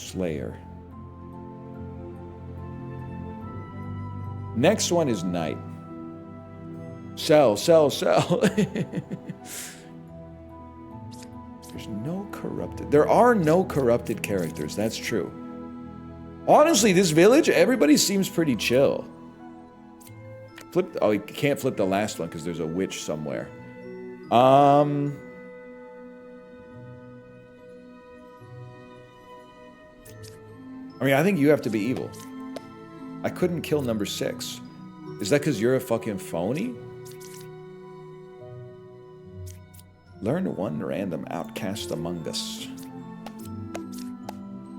Slayer. Next one is Knight. Sell, sell, sell. There's no corrupted. There are no corrupted characters. That's true. Honestly, this village, everybody seems pretty chill. Flip. Oh, you can't flip the last one because there's a witch somewhere. I mean, I think you have to be evil. I couldn't kill number 6. Is that because you're a fucking phony? Learn one random outcast among us.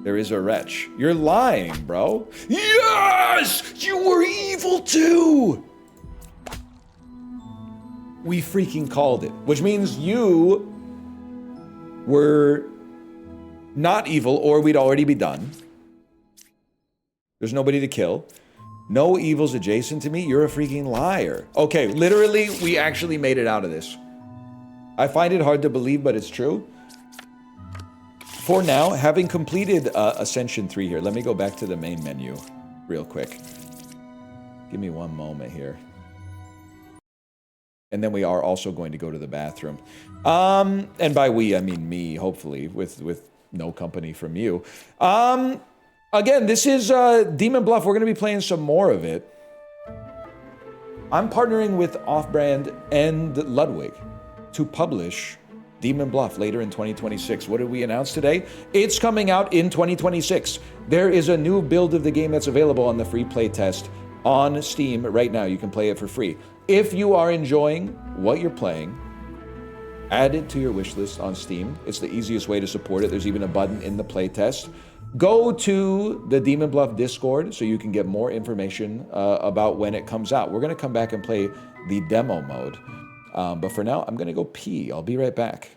There is a wretch. You're lying, bro. Yes! You were evil too! We freaking called it. Which means you were not evil, or we'd already be done. There's nobody to kill. No evils adjacent to me. You're a freaking liar. Okay, literally, we actually made it out of this. I find it hard to believe, but it's true. For now, having completed Ascension 3 here, let me go back to the main menu real quick. Give me one moment here. And then we are also going to go to the bathroom. And by we, I mean me, hopefully, with no company from you. Again, this is Demon Bluff. We're going to be playing some more of it. I'm partnering with Off-Brand and Ludwig to publish Demon Bluff later in 2026. What did we announce today? It's coming out in 2026. There is a new build of the game that's available on the free playtest on Steam right now. You can play it for free. If you are enjoying what you're playing, add it to your wish list on Steam. It's the easiest way to support it. There's even a button in the playtest. Go to the Demon Bluff Discord so you can get more information about when it comes out. We're going to come back and play the demo mode. But for now, I'm going to go pee. I'll be right back.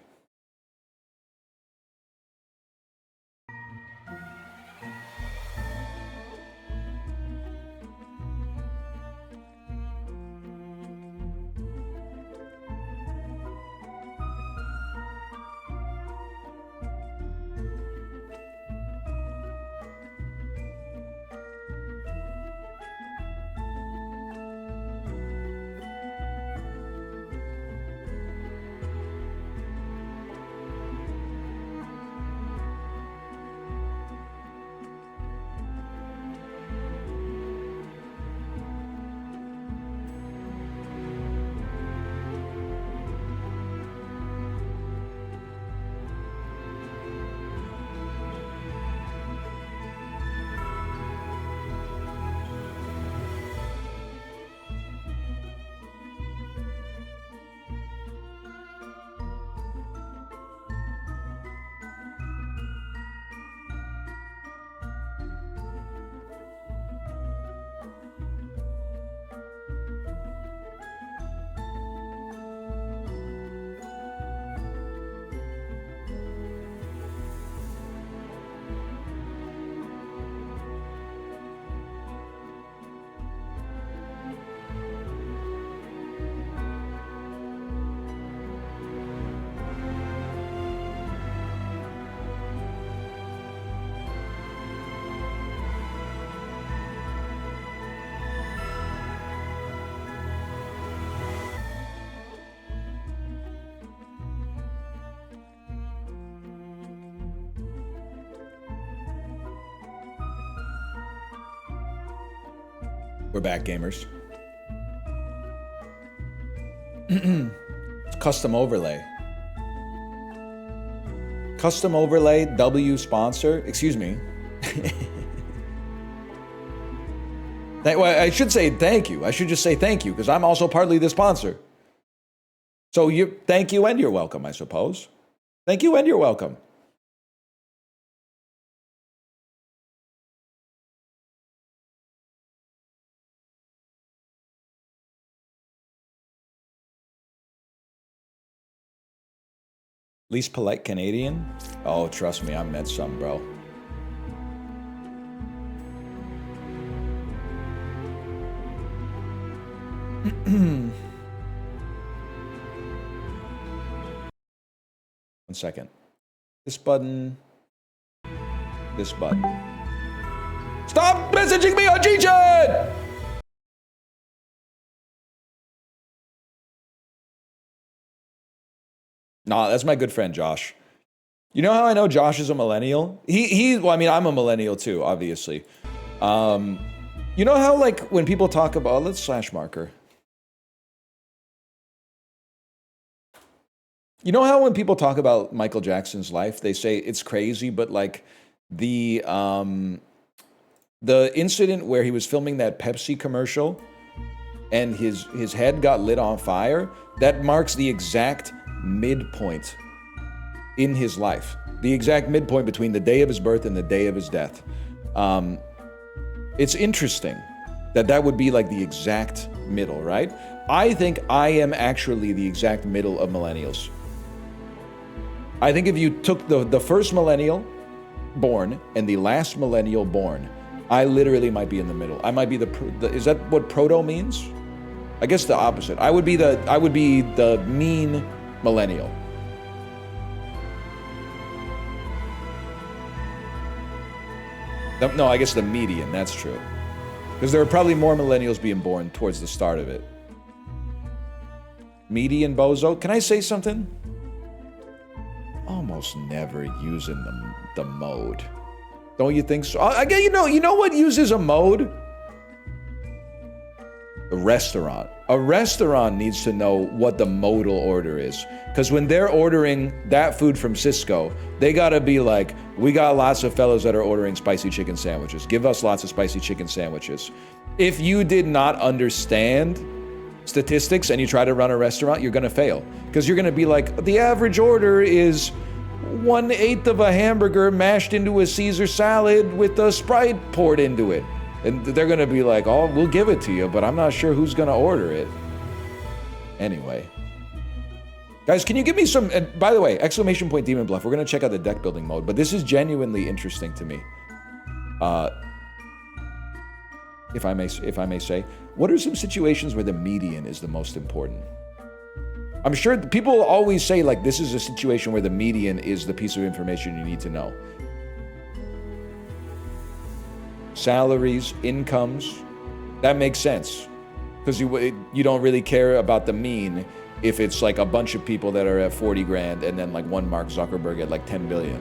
We're back, gamers. Custom overlay. Custom overlay, W sponsor. Excuse me. Well, I should say thank you. I should just say thank you because I'm also partly the sponsor. So thank you and you're welcome, I suppose. Thank you and you're welcome. Least polite Canadian? Oh, trust me, I met some, bro. One second. This button. this button. Stop messaging me on G-Chat! Nah, that's my good friend Josh. You know how I know Josh is a millennial? Well, I mean, I'm a millennial too, obviously. You know how, like, when people talk about, let's slash marker. You know how when people talk about Michael Jackson's life, they say it's crazy, but like the incident where he was filming that Pepsi commercial and his head got lit on fire, that marks the exact midpoint in his life. The exact midpoint between the day of his birth and the day of his death. It's interesting that would be like the exact middle, right? I think I am actually the exact middle of millennials. I think if you took the first millennial born and the last millennial born, I literally might be in the middle. I might be is that what proto means? I guess the opposite. I would be the mean millennial. No, I guess the median, that's true. Because there are probably more millennials being born towards the start of it. Median bozo. Can I say something? Almost never using the mode. Don't you think so? Again, you know what uses a mode? A restaurant. A restaurant needs to know what the modal order is. Because when they're ordering that food from Cisco, they gotta be like, we got lots of fellows that are ordering spicy chicken sandwiches. Give us lots of spicy chicken sandwiches. If you did not understand statistics and you try to run a restaurant, you're gonna fail. Because you're gonna be like, the average order is 1/8 of a hamburger mashed into a Caesar salad with a Sprite poured into it. And they're gonna be like, oh, we'll give it to you, but I'm not sure who's gonna order it. Anyway. Guys, can you give me some, and by the way, exclamation point Demon Bluff, we're gonna check out the deck building mode, but this is genuinely interesting to me. If I may say, what are some situations where the median is the most important? I'm sure people always say, like, this is a situation where the median is the piece of information you need to know. Salaries, incomes, that makes sense. Because you don't really care about the mean if it's like a bunch of people that are at 40 grand and then like one Mark Zuckerberg at like 10 billion.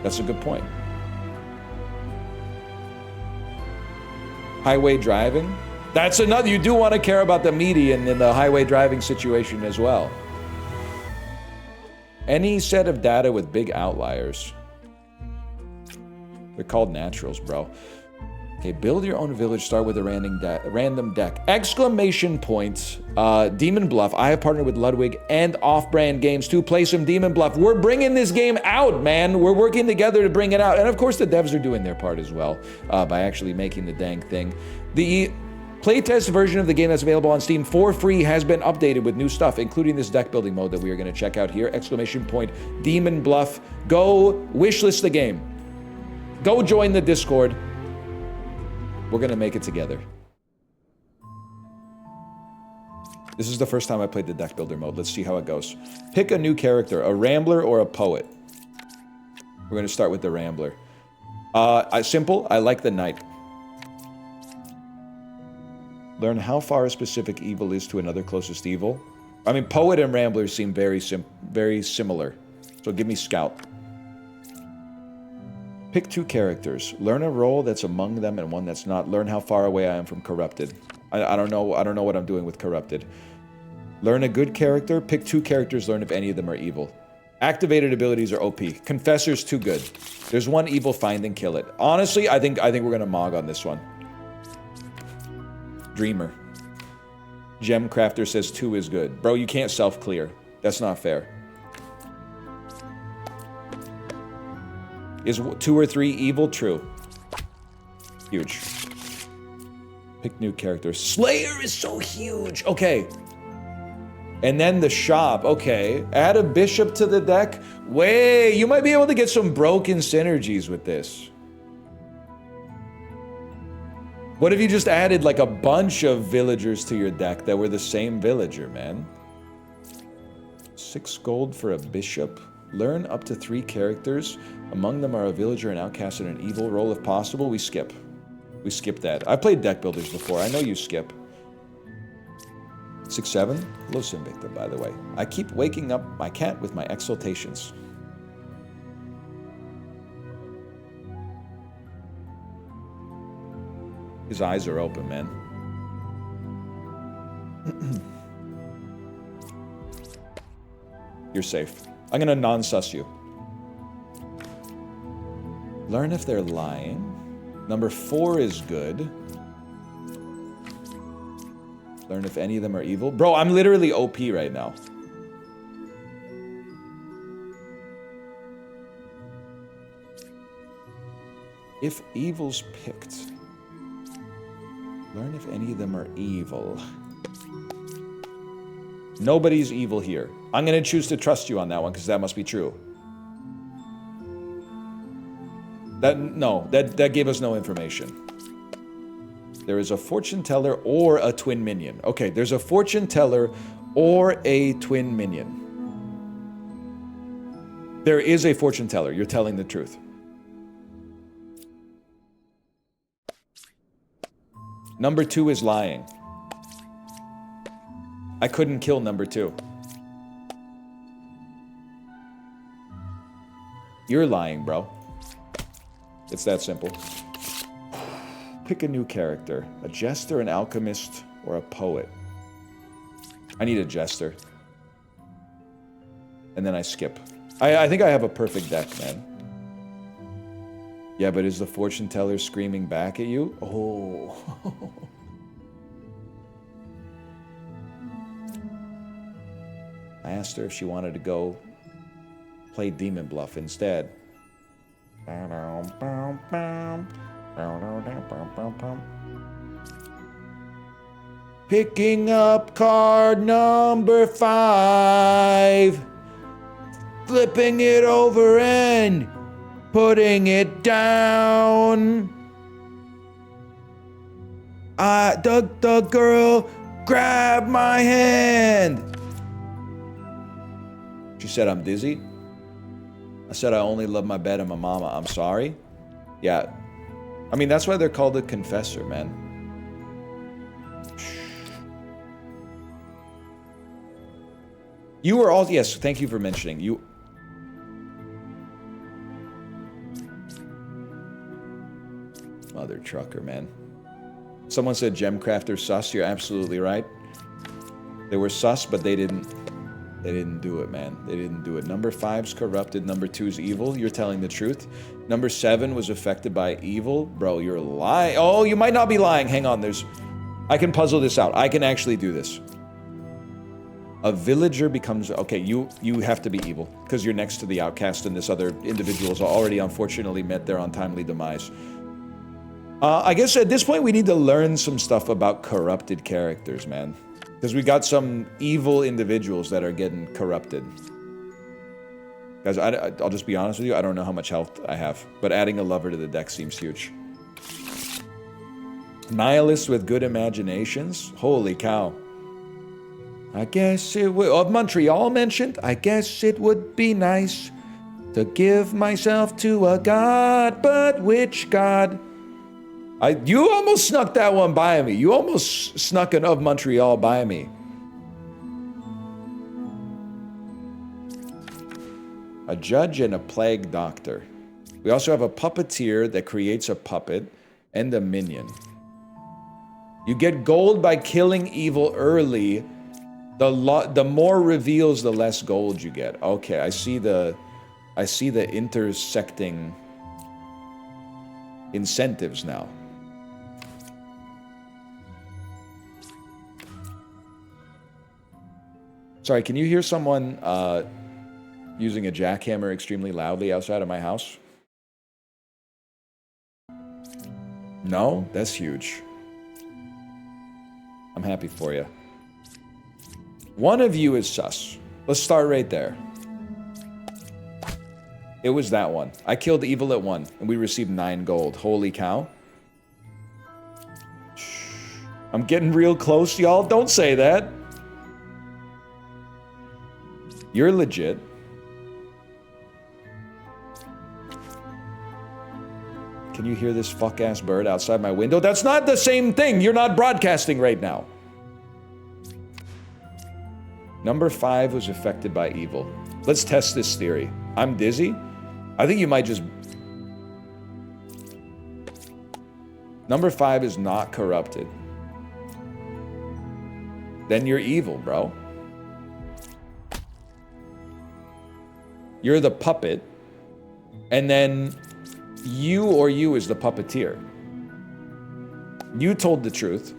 That's a good point. Highway driving, that's another, you do want to care about the median in the highway driving situation as well. Any set of data with big outliers. They're called naturals, bro. Okay, build your own village, start with a random deck. Exclamation point, Demon Bluff. I have partnered with Ludwig and Off-Brand Games to play some Demon Bluff. We're bringing this game out, man. We're working together to bring it out. And of course, the devs are doing their part as well by actually making the dang thing. The playtest version of the game that's available on Steam for free has been updated with new stuff, including this deck building mode that we are going to check out here. Exclamation point, Demon Bluff. Go wishlist the game. Go join the Discord. We're gonna make it together. This is the first time I played the deck builder mode. Let's see how it goes. Pick a new character, a Rambler or a Poet. We're gonna start with the Rambler. Simple, I like the Knight. Learn how far a specific evil is to another closest evil. I mean, Poet and Rambler seem very similar. So give me Scout. Pick two characters. Learn a role that's among them and one that's not. Learn how far away I am from Corrupted. I don't know what I'm doing with Corrupted. Learn a good character. Pick two characters. Learn if any of them are evil. Activated abilities are OP. Confessor's too good. There's one evil, find and kill it. Honestly, I think we're gonna Mog on this one. Dreamer. Gem Crafter says 2 is good. Bro, you can't self-clear. That's not fair. Is 2 or 3 evil? True. Huge. Pick new characters. Slayer is so huge. Okay. And then the shop. Okay. Add a bishop to the deck. Wait, you might be able to get some broken synergies with this. What if you just added like a bunch of villagers to your deck that were the same villager, man? 6 gold for a bishop. Learn up to 3 characters. Among them are a villager, an outcast, and an evil. Roll if possible. We skip. We skip that. I've played deck builders before. I know you skip. 6-7. Hello, Sinvicta, by the way. I keep waking up my cat with my exultations. His eyes are open, man. You're safe. I'm gonna non-sus you. Learn if they're lying. Number 4 is good. Learn if any of them are evil. Bro, I'm literally OP right now. If evil's picked. Learn if any of them are evil. Nobody's evil here. I'm going to choose to trust you on that one because that must be true. That gave us no information. There is a fortune teller or a twin minion. Okay, there's a fortune teller or a twin minion. There is a fortune teller. You're telling the truth. Number 2 is lying. I couldn't kill number 2. You're lying, bro. It's that simple. Pick a new character. A jester, an alchemist, or a poet. I need a jester. And then I skip. I think I have a perfect deck, man. Yeah, but is the fortune teller screaming back at you? Oh. I asked her if she wanted to go play Demon Bluff instead. Picking up card number 5. Flipping it over and putting it down. The girl grabbed my hand. She said, I'm dizzy. I said, I only love my bed and my mama. I'm sorry. Yeah. I mean, that's why they're called a confessor, man. You were all, yes, thank you for mentioning. You. Mother trucker, man. Someone said Gemcrafter sus. You're absolutely right. They were sus, but they didn't do it, man. They didn't do it. Number 5's corrupted. Number 2's evil. You're telling the truth. Number 7 was affected by evil. Bro, you're lying. Oh, you might not be lying. Hang on. I can puzzle this out. I can actually do this. A villager becomes... Okay, you have to be evil because you're next to the outcast and this other individual's already unfortunately met their untimely demise. I guess at this point we need to learn some stuff about corrupted characters, man. Because we got some evil individuals that are getting corrupted. Guys, I'll just be honest with you, I don't know how much health I have. But adding a lover to the deck seems huge. Nihilists with good imaginations? Holy cow. I guess it would... Of Montreal mentioned? I guess it would be nice to give myself to a god, but which god? You almost snuck that one by me. You almost snuck an Of Montreal by me. A judge and a plague doctor. We also have a puppeteer that creates a puppet and a minion. You get gold by killing evil early. The more reveals, the less gold you get. Okay, I see the intersecting incentives now. Sorry, can you hear someone using a jackhammer extremely loudly outside of my house? No? That's huge. I'm happy for you. One of you is sus. Let's start right there. It was that one. I killed evil at 1, and we received 9 gold. Holy cow. I'm getting real close, y'all. Don't say that. You're legit. Can you hear this fuck-ass bird outside my window? That's not the same thing. You're not broadcasting right now. Number 5 was affected by evil. Let's test this theory. I'm dizzy. I think you might just... Number 5 is not corrupted. Then you're evil, bro. You're the puppet. And then you is the puppeteer. You told the truth.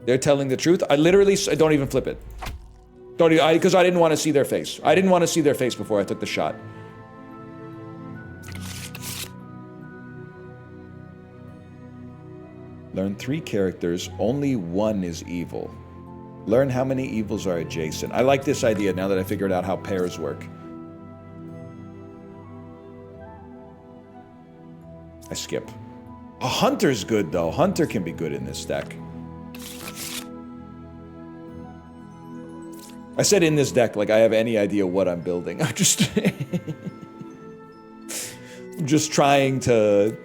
They're telling the truth. I don't even flip it. Because I didn't want to see their face. I didn't want to see their face before I took the shot. Learn 3 characters, only 1 is evil. Learn how many evils are adjacent. I like this idea now that I figured out how pairs work. I skip. A hunter's good though. Hunter can be good in this deck. I said in this deck like I have any idea what I'm building. I'm just I'm just trying to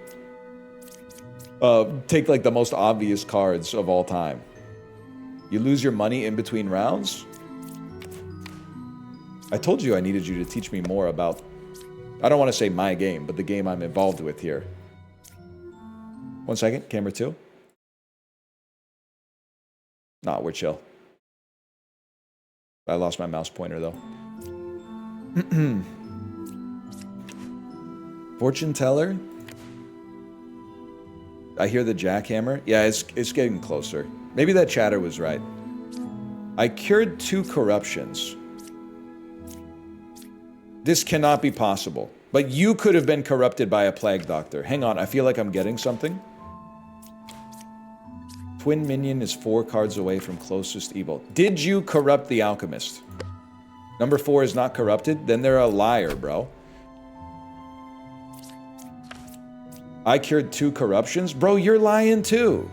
take like the most obvious cards of all time. You lose your money in between rounds? I told you I needed you to teach me more about, I don't want to say my game, but the game I'm involved with here. 1 second, camera 2. Nah, we're chill. I lost my mouse pointer though. Fortune teller. I hear the jackhammer. Yeah, it's getting closer. Maybe that chatter was right. I cured 2 corruptions. This cannot be possible. But you could have been corrupted by a plague doctor. Hang on, I feel like I'm getting something. Twin minion is 4 cards away from closest evil. Did you corrupt the alchemist? Number 4 is not corrupted? Then they're a liar, bro. I cured 2 corruptions? Bro, you're lying too.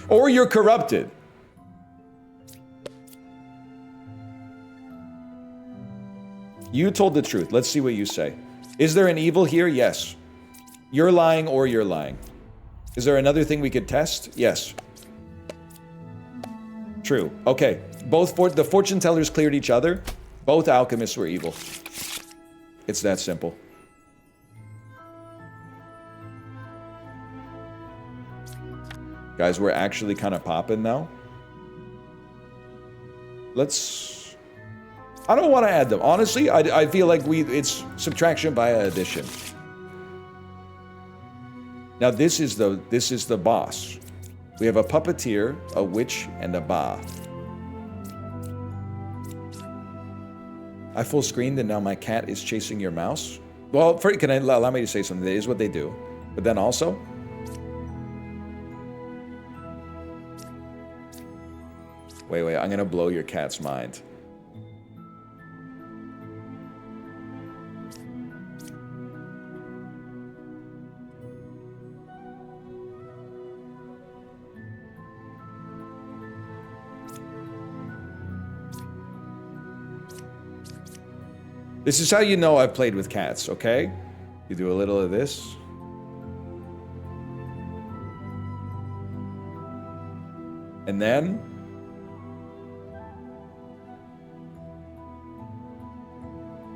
Or you're corrupted. You told the truth. Let's see what you say. Is there an evil here? Yes. You're lying or you're lying. Is there another thing we could test? Yes. True. Okay. The fortune tellers cleared each other. Both alchemists were evil. It's that simple. Guys, we're actually kind of popping now. I don't want to add them. Honestly, I feel like it's subtraction by addition. Now this is the boss. We have a puppeteer, a witch, and a ba. I full screened and now my cat is chasing your mouse. Well, can I allow me to say something? That is what they do. But then also, wait, I'm gonna blow your cat's mind. This is how you know I've played with cats, okay? You do a little of this. And then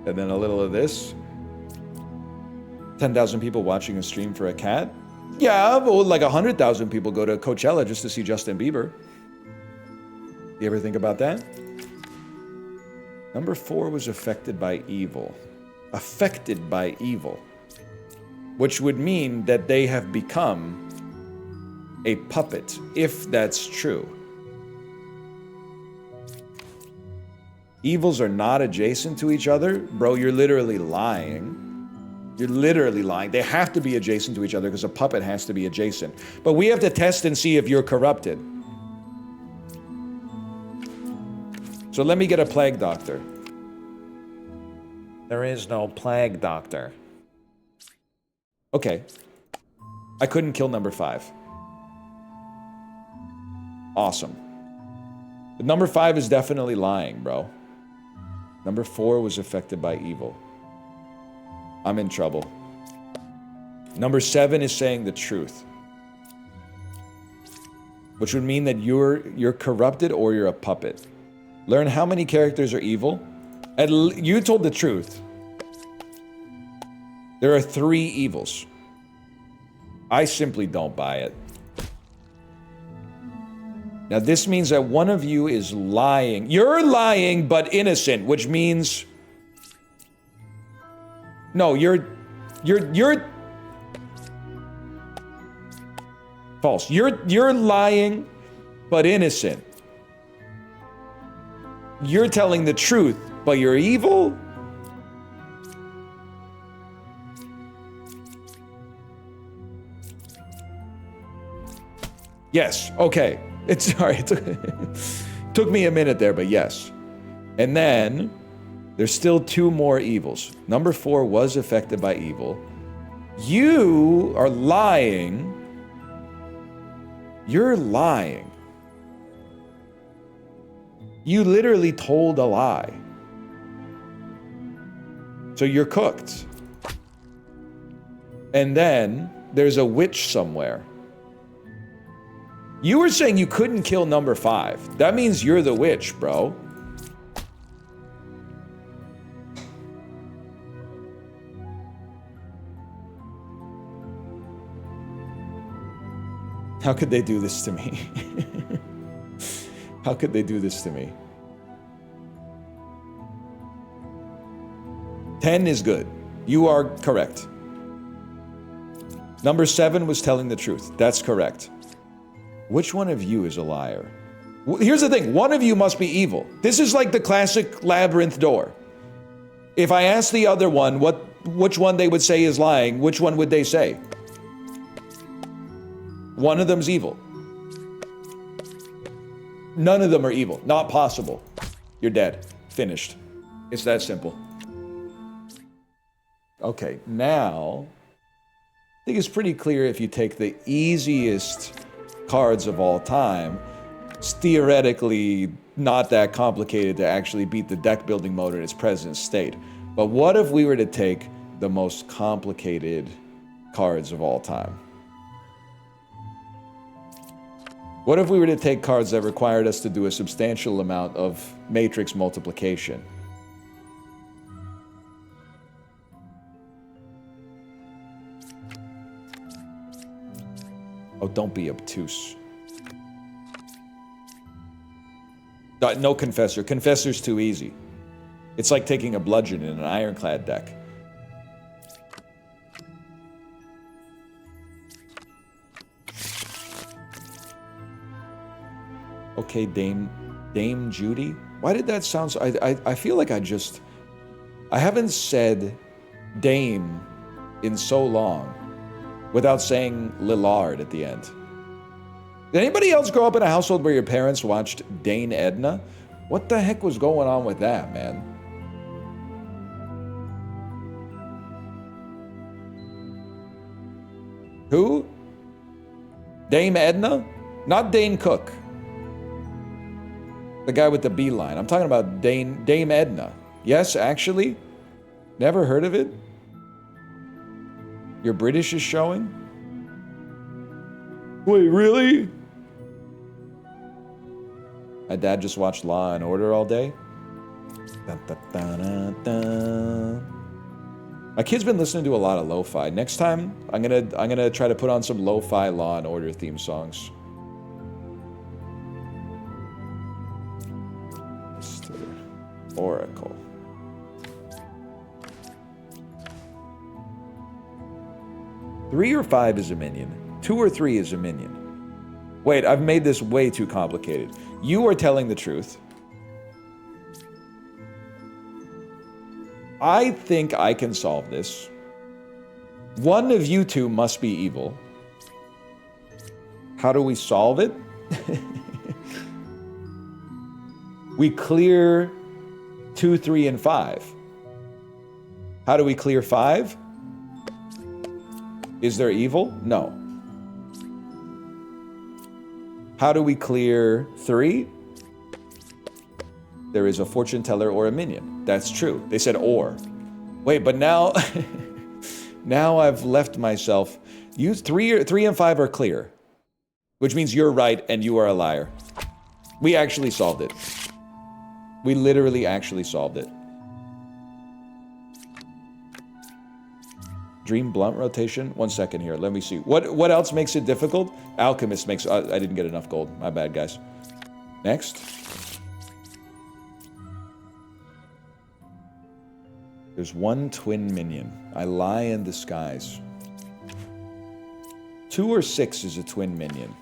a little of this. 10,000 people watching a stream for a cat? Yeah, well, like 100,000 people go to Coachella just to see Justin Bieber. You ever think about that? Number 4 was affected by evil. Affected by evil. Which would mean that they have become a puppet, if that's true. Evils are not adjacent to each other? Bro, you're literally lying. You're literally lying. They have to be adjacent to each other because a puppet has to be adjacent. But we have to test and see if you're corrupted. So let me get a plague doctor. There is no plague doctor. Okay. I couldn't kill number 5. Awesome. But number 5 is definitely lying, bro. Number 4 was affected by evil. I'm in trouble. Number 7 is saying the truth, which would mean that you're corrupted or you're a puppet. Learn how many characters are evil. You told the truth. There are 3 evils. I simply don't buy it. Now this means that one of you is lying. You're lying but innocent, which means... No, you're false. You're lying but innocent. You're telling the truth, but you're evil? Yes, okay. It's sorry, it took me a minute there, but yes. And then there's still 2 more evils. Number 4 was affected by evil. You are lying. You're lying. You literally told a lie. So you're cooked. And then there's a witch somewhere. You were saying you couldn't kill number 5. That means you're the witch, bro. How could they do this to me? How could they do this to me? 10 is good. You are correct. Number 7 was telling the truth. That's correct. Which one of you is a liar? Here's the thing. One of you must be evil. This is like the classic labyrinth door. If I ask the other one which one they would say is lying, which one would they say? One of them's evil. None of them are evil. Not possible. You're dead. Finished. It's that simple. Okay, now, I think it's pretty clear if you take the easiest cards of all time, it's theoretically not that complicated to actually beat the deck building mode in its present state. But what if we were to take the most complicated cards of all time? What if we were to take cards that required us to do a substantial amount of matrix multiplication? Oh, don't be obtuse. No Confessor. Confessor's too easy. It's like taking a bludgeon in an ironclad deck. Okay, Dame Judy? Why did that sound so... I feel like I haven't said Dame in so long without saying Lillard at the end. Did anybody else grow up in a household where your parents watched Dane Edna? What the heck was going on with that, man? Who? Dame Edna? Not Dane Cook. The guy with the beeline. I'm talking about Dame Edna. Yes, actually? Never heard of it? Your British is showing? Wait, really? My dad just watched Law and Order all day. Dun, dun, dun, dun, dun. My kid's been listening to a lot of lo-fi. Next time, I'm gonna try to put on some lo-fi Law and Order theme songs. Mr. Oracle. Three or 5 is a minion. 2 or 3 is a minion. Wait, I've made this way too complicated. You are telling the truth. I think I can solve this. One of you two must be evil. How do we solve it? We clear 2, 3, and 5. How do we clear 5? Is there evil? No. How do we clear 3? There is a fortune teller or a minion. That's true. They said or. Wait, but now Now I've left myself. You 3 and 5 are clear, which means you're right and you are a liar. We actually solved it. We literally actually solved it. Dream blunt rotation. 1 second here. Let me see. What else makes it difficult? Alchemist makes. I didn't get enough gold. My bad, guys. Next. There's 1 twin minion. I lie in disguise. 2 or 6 is a twin minion.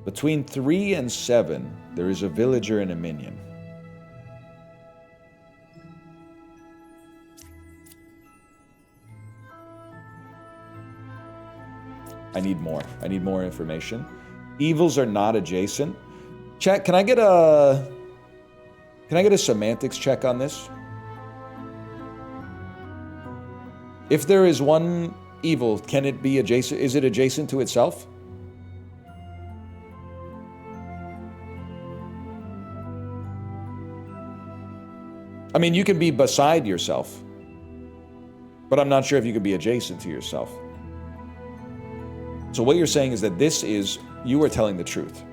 Between 3 and 7, there is a villager and a minion. I need more. I need more information. Evils are not adjacent. Chat, can I get a semantics check on this? If there is one evil, can it be adjacent? Is it adjacent to itself? I mean, you can be beside yourself, but I'm not sure if you could be adjacent to yourself. So what you're saying is that this is, you are telling the truth.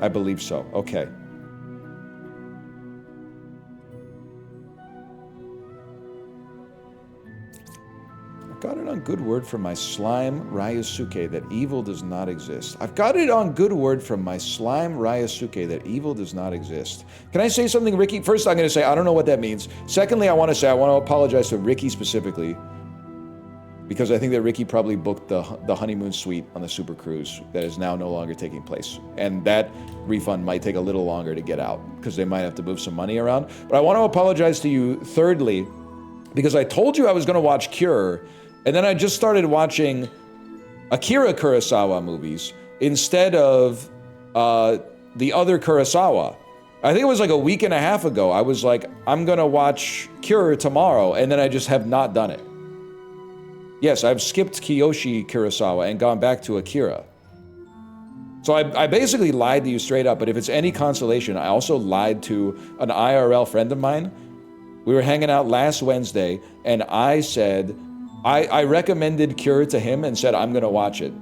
I believe so. Okay. I've got it on good word from my slime Ryusuke that evil does not exist. I've got it on good word from my slime Ryusuke that evil does not exist. Can I say something, Ricky? First, I'm going to say I don't know what that means. Secondly, I want to apologize to Ricky specifically, because I think that Ricky probably booked the honeymoon suite on the Super Cruise that is now no longer taking place. And that refund might take a little longer to get out because they might have to move some money around. But I want to apologize to you, thirdly, because I told you I was going to watch Cure, and then I just started watching Akira Kurosawa movies instead of the other Kurosawa. I think it was like a week and a half ago. I was like, I'm going to watch Cure tomorrow, and then I just have not done it. Yes, I've skipped Kiyoshi Kurosawa and gone back to Akira. So I basically lied to you straight up, but if it's any consolation, I also lied to an IRL friend of mine. We were hanging out last Wednesday, and I said, I recommended Cure to him and said, I'm going to watch it.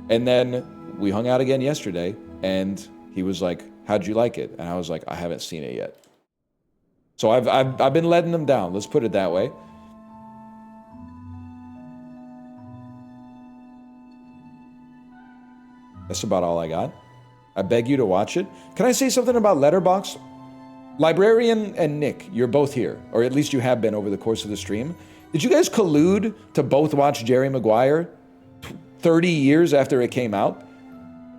And then we hung out again yesterday, and he was like, how'd you like it? And I was like, I haven't seen it yet. So I've been letting him down, let's put it that way. That's about all I got. I beg you to watch it. Can I say something about Letterboxd? Librarian and Nick, you're both here, or at least you have been over the course of the stream. Did you guys collude to both watch Jerry Maguire 30 years after it came out?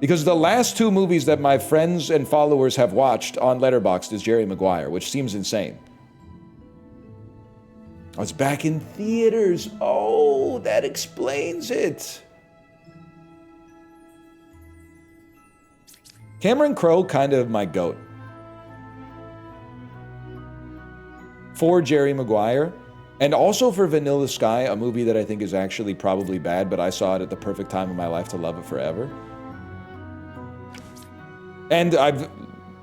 Because the last 2 movies that my friends and followers have watched on Letterboxd is Jerry Maguire, which seems insane. Oh, it's back in theaters. Oh, that explains it. Cameron Crowe, kind of my goat. For Jerry Maguire, and also for Vanilla Sky, a movie that I think is actually probably bad, but I saw it at the perfect time in my life to love it forever. And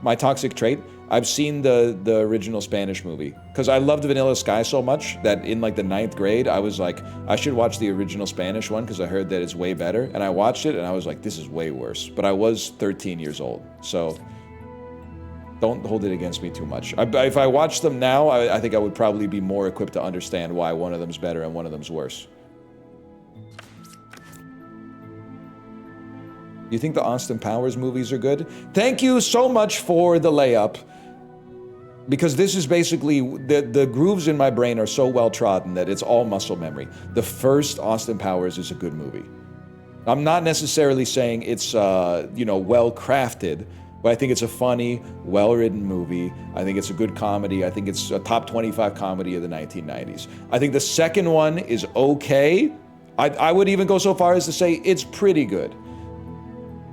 my toxic trait, I've seen the original Spanish movie, because I loved Vanilla Sky so much that in like the 9th grade, I was like, I should watch the original Spanish one because I heard that it's way better. And I watched it and I was like, this is way worse. But I was 13 years old, so don't hold it against me too much. If I watched them now, I think I would probably be more equipped to understand why one of them's better and one of them's worse. You think the Austin Powers movies are good? Thank you so much for the layup. Because this is basically, the grooves in my brain are so well trodden that it's all muscle memory. The first Austin Powers is a good movie. I'm not necessarily saying it's, well crafted, but I think it's a funny, well-written movie. I think it's a good comedy. I think it's a top 25 comedy of the 1990s. I think the second one is okay. I would even go so far as to say it's pretty good.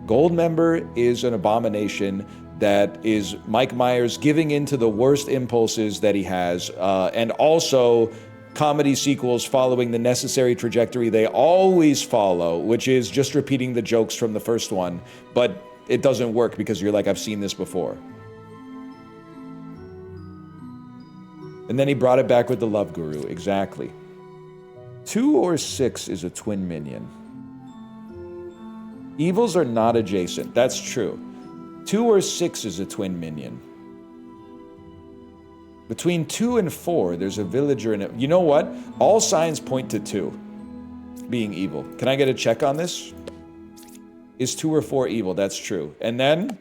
Goldmember is an abomination that is Mike Myers giving into the worst impulses that he has, and also comedy sequels following the necessary trajectory they always follow, which is just repeating the jokes from the first one, but it doesn't work because you're like, I've seen this before. And then he brought it back with the Love Guru. Exactly. 2 or 6 is a twin minion. Evils are not adjacent. That's true. 2 or 6 is a twin minion. Between 2 and 4, there's a villager in it. You know what? All signs point to 2 being evil. Can I get a check on this? Is 2 or 4 evil? That's true. And then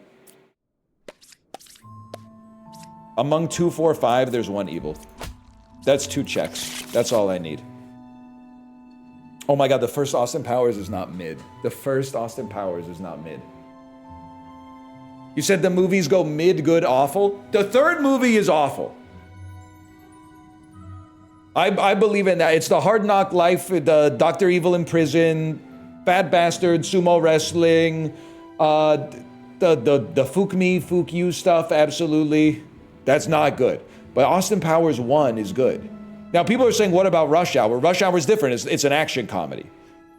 among 2, 4, 5, there's 1 evil. That's 2 checks. That's all I need. Oh my god, the first Austin Powers is not mid. The first Austin Powers is not mid. You said the movies go mid, good, awful? The third movie is awful. I believe in that. It's the Hard Knock Life, the Dr. Evil in prison, Bad Bastard, sumo wrestling, the Fook Me, Fook You stuff, absolutely. That's not good. But Austin Powers 1 is good. Now, people are saying, what about Rush Hour? Rush Hour is different. It's an action comedy.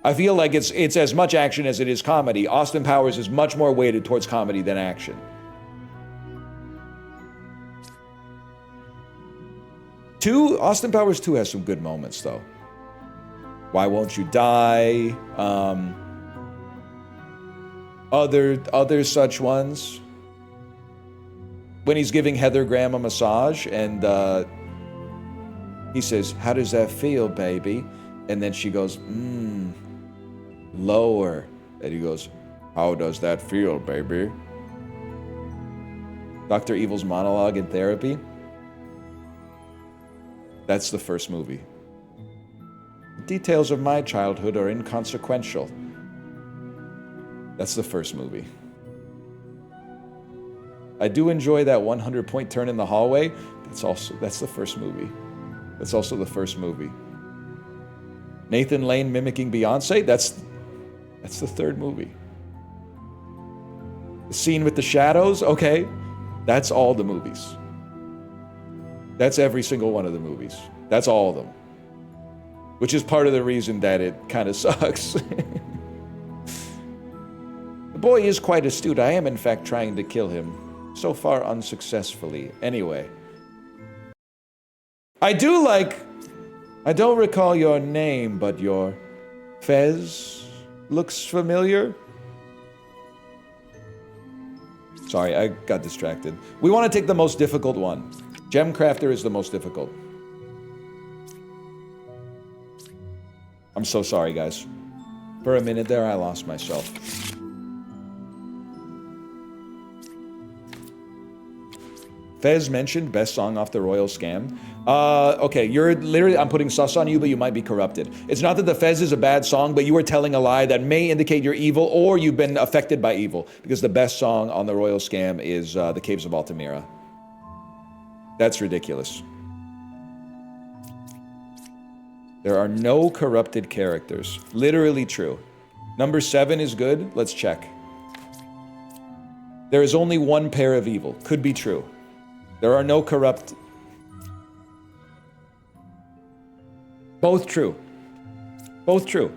I feel like it's as much action as it is comedy. Austin Powers is much more weighted towards comedy than action. 2, Austin Powers 2 has some good moments, though. Why Won't You Die? Other such ones. When he's giving Heather Graham a massage and he says, "How does that feel, baby?" And then she goes, lower. And he goes, "How does that feel, baby?" Dr. Evil's monologue in therapy. That's the first movie. The details of my childhood are inconsequential. That's the first movie. I do enjoy that 100-point turn in the hallway. That's the first movie. That's also the first movie. Nathan Lane mimicking Beyonce, that's the third movie. The scene with the shadows, okay, that's all the movies. That's every single one of the movies. That's all of them. Which is part of the reason that it kind of sucks. The boy is quite astute. I am in fact trying to kill him. So far unsuccessfully. Anyway. I don't recall your name, but your fez looks familiar. Sorry, I got distracted. We want to take the most difficult one. Gem Crafter is the most difficult. I'm so sorry, guys. For a minute there, I lost myself. Fez mentioned best song off the Royal Scam. Okay, I'm putting sus on you, but you might be corrupted. It's not that the Fez is a bad song, but you are telling a lie that may indicate you're evil or you've been affected by evil, because the best song on the Royal Scam is The Caves of Altamira. That's ridiculous. There are no corrupted characters. Literally true. Number 7 is good. Let's check. There is only one pair of evil. Could be true. There are no corrupt... Both true. Both true.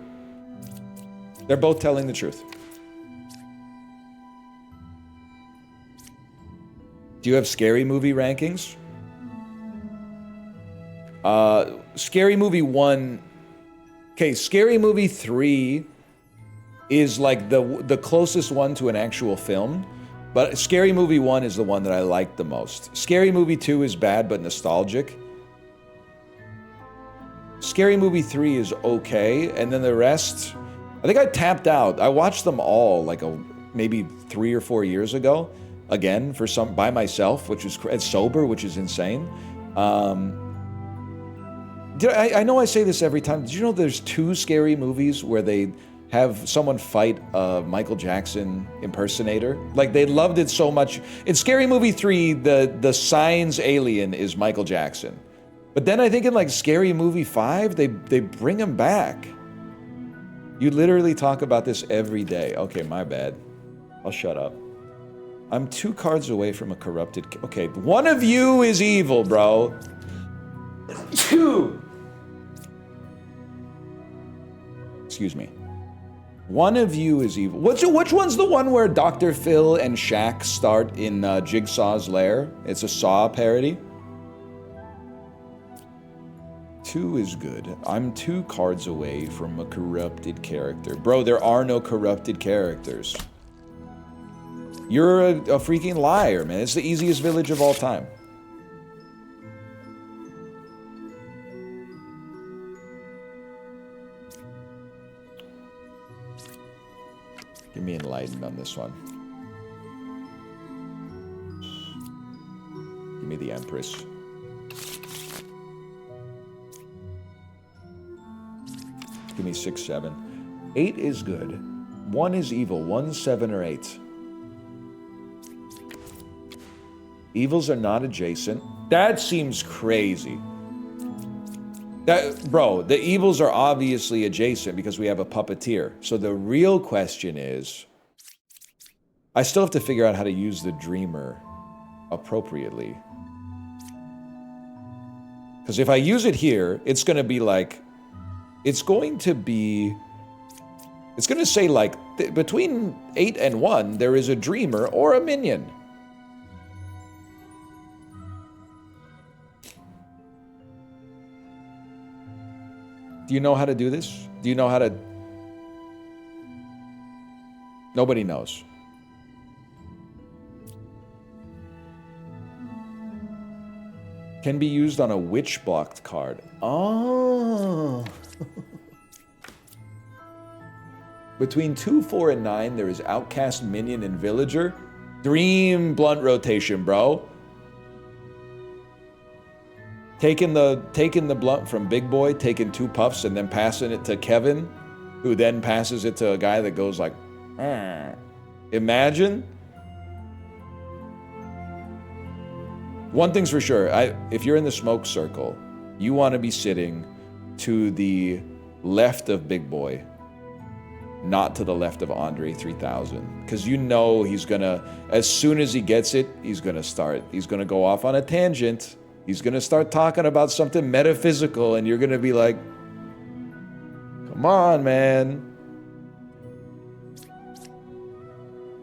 They're both telling the truth. Do you have Scary Movie rankings? Scary Movie 1... Okay, Scary Movie 3 is like the closest one to an actual film. But Scary Movie 1 is the one that I like the most. Scary Movie 2 is bad but nostalgic. Scary Movie 3 is okay, and then the rest, I think I tapped out. I watched them all like maybe 3 or 4 years ago, again by myself, which is sober, which is insane. I know I say this every time. Did you know there's 2 scary movies where they have someone fight a Michael Jackson impersonator? Like, they loved it so much. In Scary Movie 3, the Signs alien is Michael Jackson. But then I think in like Scary Movie 5, they bring him back. You literally talk about this every day. Okay, my bad. I'll shut up. I'm 2 cards away from a corrupted... Okay, one of you is evil, bro. 2. Excuse me. One of you is evil. Which one's the one where Dr. Phil and Shaq start in Jigsaw's lair? It's a Saw parody. 2 is good. I'm 2 cards away from a corrupted character. Bro, there are no corrupted characters. You're a freaking liar, man. It's the easiest village of all time. Give me enlightened on this one. Give me the Empress. Give me 6, 7. 8 is good. 1 is evil. 1, 7, or 8. Evils are not adjacent. That seems crazy. Bro, the evils are obviously adjacent because we have a puppeteer. So the real question is, I still have to figure out how to use the dreamer appropriately. Because if I use it here, it's going to be like, it's going to say like, between 8 and 1, there is a dreamer or a minion. Do you know how to do this? Do you know how to... Nobody knows. Can be used on a witch blocked card. Oh. Between 2, 4, and 9, there is Outcast, Minion, and Villager. Dream blunt rotation, bro. Taking the blunt from Big Boy, taking 2 puffs, and then passing it to Kevin, who then passes it to a guy that goes like, Imagine. One thing's for sure, if you're in the smoke circle, you want to be sitting to the left of Big Boy, not to the left of Andre 3000. Because you know he's gonna, as soon as he gets it, he's gonna go off on a tangent. He's going to start talking about something metaphysical, and you're going to be like, come on, man.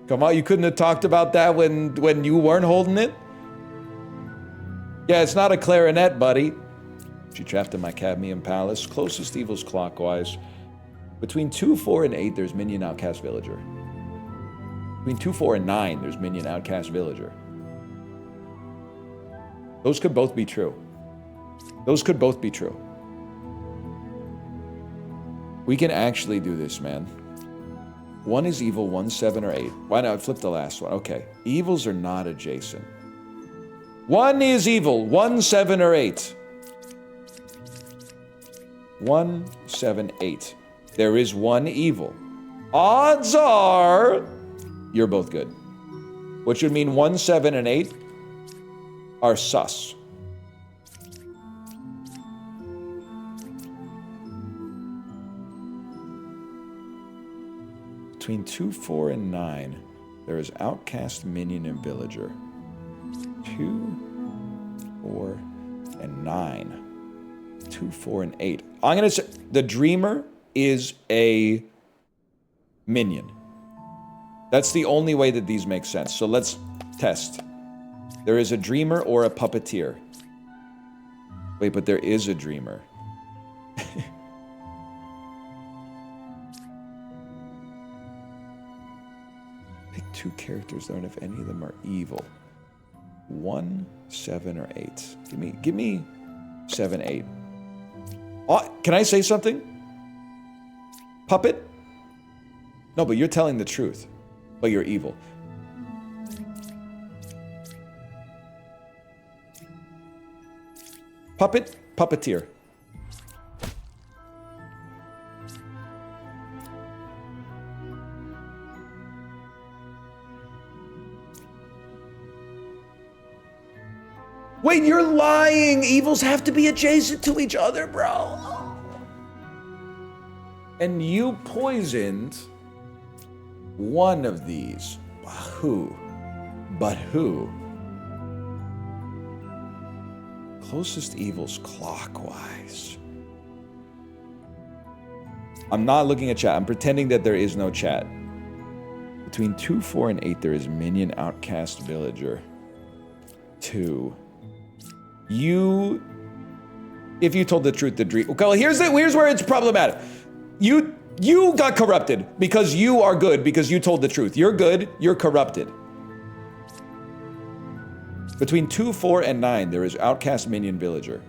Come on, you couldn't have talked about that when you weren't holding it? Yeah, it's not a clarinet, buddy. She trapped in my cadmium palace. Closest evil's clockwise. Between 2, 4, and 8, there's Minion, Outcast, Villager. Between 2, 4, and 9, there's Minion, Outcast, Villager. Those could both be true. Those could both be true. We can actually do this, man. 1 is evil, 1, 7, or 8. Why not? Flip the last one. Okay. Evils are not adjacent. 1 is evil, 1, 7, or 8. 1, 7, 8. There is 1 evil. Odds are you're both good. Which would mean 1, 7, and 8 are sus. Between 2, 4, and 9, there is Outcast, Minion, and Villager. 2, 4, and 9. 2, 4, and 8. I'm going to say the Dreamer is a minion. That's the only way that these make sense. So let's test. There is a dreamer or a puppeteer. Wait, but there is a dreamer. Pick 2 characters, learn if any of them are evil. 1, 7, or 8. Give me 7, 8. Oh, can I say something? Puppet? No, but you're telling the truth. But you're evil. Puppet, puppeteer. Wait, you're lying! Evils have to be adjacent to each other, bro. And you poisoned one of these. Who? But who? Closest evil's clockwise. I'm not looking at chat. I'm pretending that there is no chat. Between 2, 4, and 8, there is Minion, Outcast, Villager. 2. You If you told the truth, the dream. Well, here's where it's problematic. You got corrupted because you are good because you told the truth. You're good, you're corrupted. Between 2, 4, and 9, there is outcast minion villager.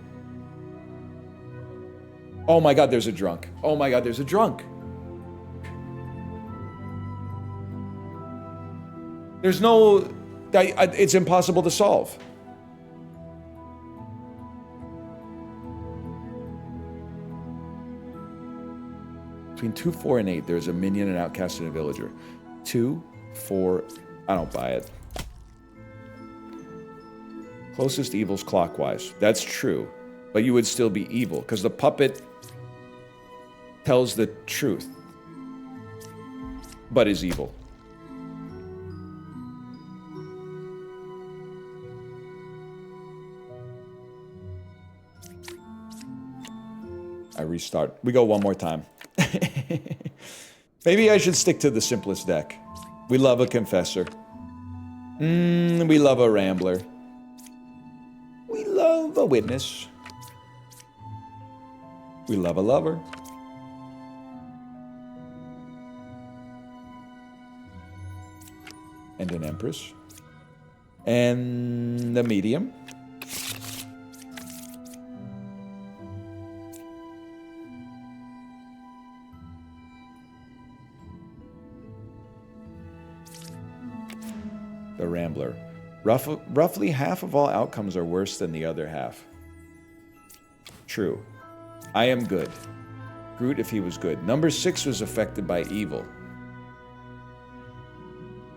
Oh my god, there's a drunk. Oh my god, there's a drunk. There's no... it's impossible to solve. Between 2, 4, and 8, there's a minion, an outcast, and a villager. 2, 4... I don't buy it. Closest evils clockwise. That's true. But you would still be evil, because the puppet tells the truth, but is evil. I restart. We go one more time. Maybe I should stick to the simplest deck. We love a confessor. We love a rambler. We love a witness. We love a lover. And an empress. And the medium. The Rambler. Roughly half of all outcomes are worse than the other half. True. I am good. Groot if he was good. Number 6 was affected by evil.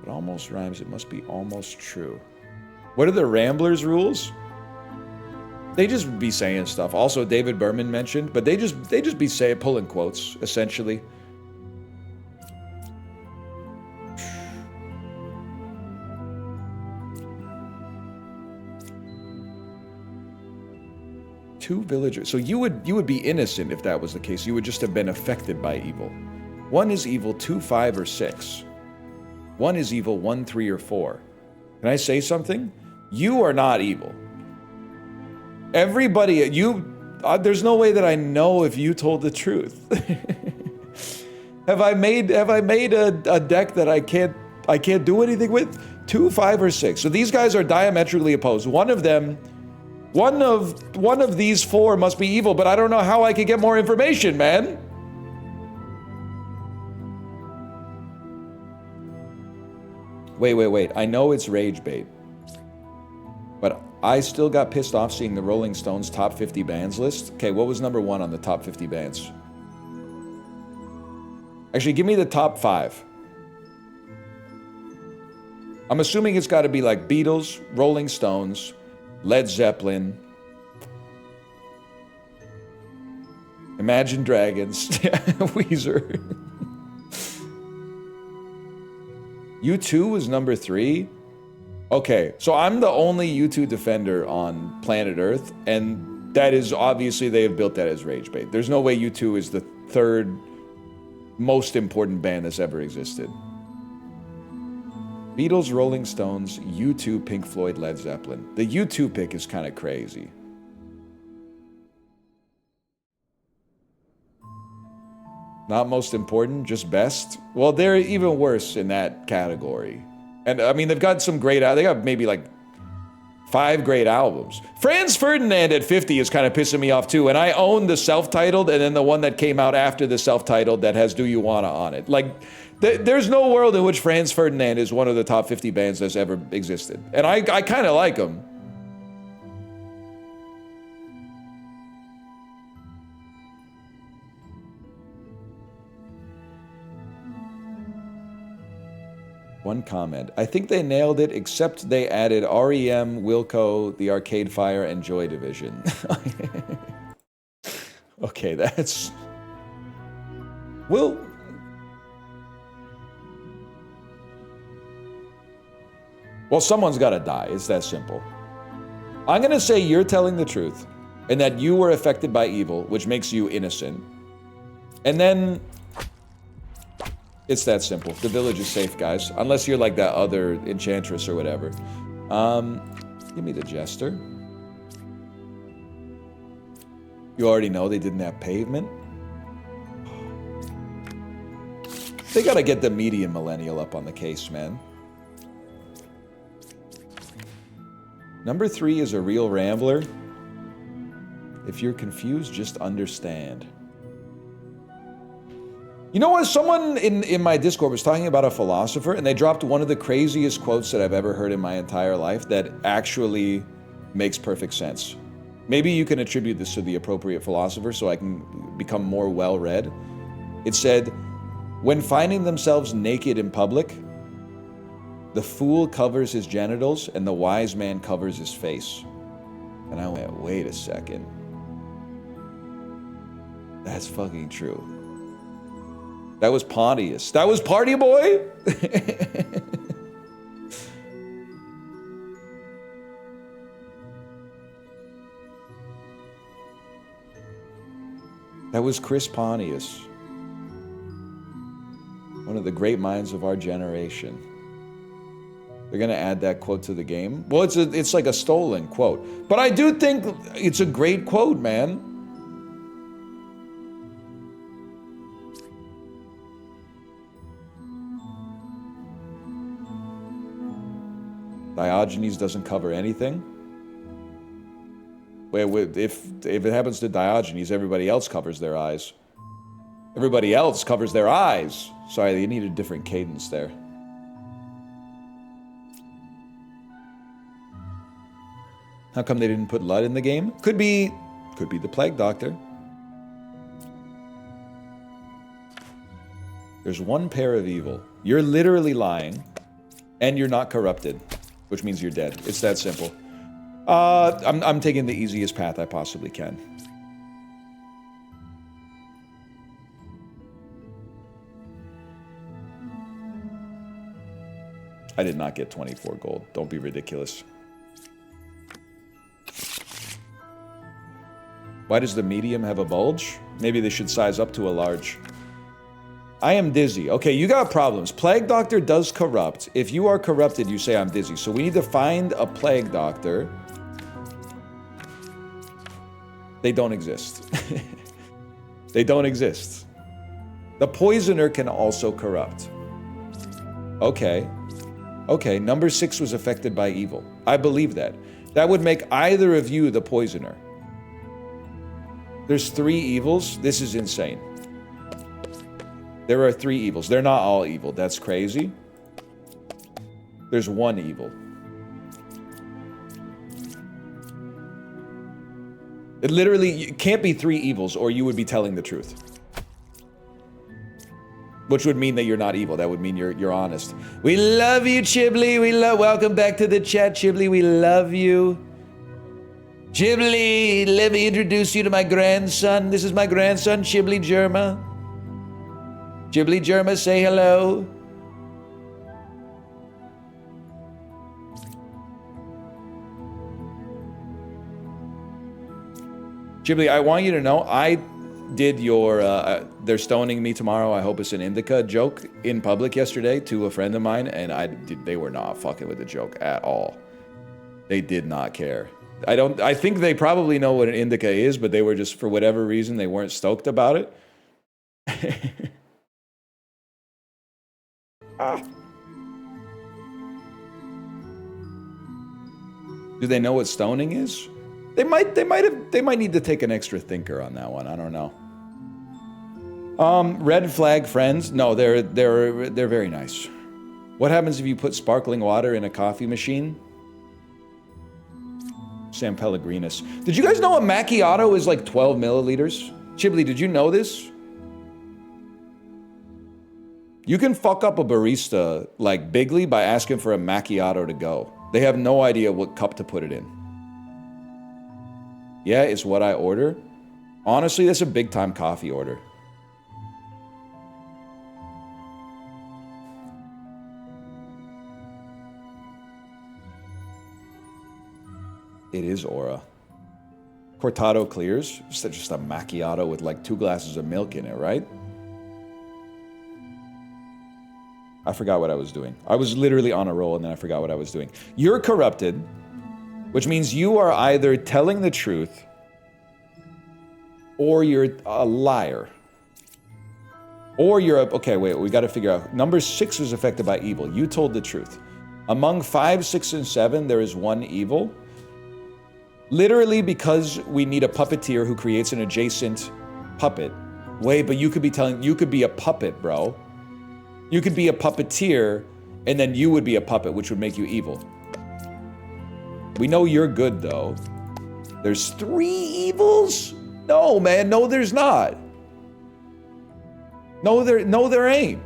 It almost rhymes. It must be almost true. What are the Ramblers' rules? They just be saying stuff. Also, David Berman mentioned, but they just be saying, pulling quotes, essentially. Two villagers. So you would be innocent if that was the case. You would just have been affected by evil. 1 is evil, 2, 5, or 6. 1 is evil, 1, 3, or 4. Can I say something? You are not evil. Everybody, there's no way that I know if you told the truth. Have I made a deck that I can't do anything with? 2, 5, or 6. So these guys are diametrically opposed. One of these 4 must be evil, but I don't know how I could get more information, man. Wait. I know it's rage bait. But I still got pissed off seeing the Rolling Stones top 50 bands list. Okay, what was number 1 on the top 50 bands? Actually, give me the top 5. I'm assuming it's got to be like Beatles, Rolling Stones, Led Zeppelin, Imagine Dragons, Weezer. U2 was number 3? Okay, so I'm the only U2 defender on planet Earth, and that is obviously they have built that as rage bait. There's no way U2 is the 3rd most important band that's ever existed. Beatles, Rolling Stones, U2, Pink Floyd, Led Zeppelin. The U2 pick is kind of crazy. Not most important, just best? Well, they're even worse in that category. And I mean, they've got some great, they got maybe like 5 great albums. Franz Ferdinand at 50 is kind of pissing me off too. And I own the self-titled and then the one that came out after the self-titled that has Do You Wanna on it. Like, there's no world in which Franz Ferdinand is one of the top 50 bands that's ever existed. And I kind of like them. One comment. I think they nailed it, except they added REM, Wilco, the Arcade Fire, and Joy Division. Okay, that's... Well... Well, someone's got to die. It's that simple. I'm going to say you're telling the truth, and that you were affected by evil, which makes you innocent. And then... It's that simple. The village is safe, guys. Unless you're like that other enchantress or whatever. Give me the jester. You already know they didn't have pavement? They gotta get the median millennial up on the case, man. Number 3 is a real rambler. If you're confused, just understand. You know what? Someone in my Discord was talking about a philosopher, and they dropped one of the craziest quotes that I've ever heard in my entire life that actually makes perfect sense. Maybe you can attribute this to the appropriate philosopher so I can become more well-read. It said, when finding themselves naked in public, the fool covers his genitals and the wise man covers his face. And I went, wait a second. That's fucking true. That was Pontius. That was Party Boy? That was Chris Pontius. One of the great minds of our generation. They're gonna add that quote to the game. Well, it's like a stolen quote. But I do think it's a great quote, man. Diogenes doesn't cover anything. Wait, if it happens to Diogenes, everybody else covers their eyes. Everybody else covers their eyes. Sorry, they need a different cadence there. How come they didn't put Lud in the game? Could be the Plague Doctor. There's one pair of evil. You're literally lying, and you're not corrupted, which means you're dead. It's that simple. I'm taking the easiest path I possibly can. I did not get 24 gold. Don't be ridiculous. Why does the medium have a bulge? Maybe they should size up to a large. I am dizzy. Okay, you got problems. Plague Doctor does corrupt. If you are corrupted, you say I'm dizzy. So we need to find a Plague Doctor. They don't exist. They don't exist. The Poisoner can also corrupt. Okay. Okay, number 6 was affected by evil. I believe that. That would make either of you the Poisoner. There's 3 evils. This is insane. There are 3 evils. They're not all evil. That's crazy. There's 1 evil. It literally can't be 3 evils, or you would be telling the truth. Which would mean that you're not evil. That would mean you're honest. We love you, Chibli. Welcome back to the chat, Chibli. We love you. Chibli, let me introduce you to my grandson. This is my grandson, Chibli Germa. Chibli Germa, say hello. Chibli, I want you to know, I did your, they're stoning me tomorrow, I hope it's an indica joke in public yesterday to a friend of mine, and they were not fucking with the joke at all. They did not care. I think they probably know what an indica is, but they were just, for whatever reason, they weren't stoked about it. Do they know what stoning is? They might need to take an extra thinker on that one. I don't know. Red flag friends. No, they're very nice. What happens if you put sparkling water in a coffee machine? San Pellegrinus. Did you guys know a macchiato is like 12 milliliters? Chibli, did you know this? You can fuck up a barista like bigly by asking for a macchiato to go. They have no idea what cup to put it in. Yeah, it's what I order. Honestly, that's a big time coffee order. It is Aura. Cortado clears. It's just a macchiato with like 2 glasses of milk in it, right? I forgot what I was doing. I was literally on a roll and then I forgot what I was doing. You're corrupted, which means you are either telling the truth or you're a liar. Or you're a, okay, wait, we got to figure out. Number 6 was affected by evil. You told the truth. Among 5, 6, and 7, there is one evil. Literally because we need a puppeteer who creates an adjacent puppet. Wait, but you could be a puppet, bro. You could be a puppeteer, and then you would be a puppet, which would make you evil. We know you're good, though. There's 3 evils? No, man, no, there's not. No, there ain't.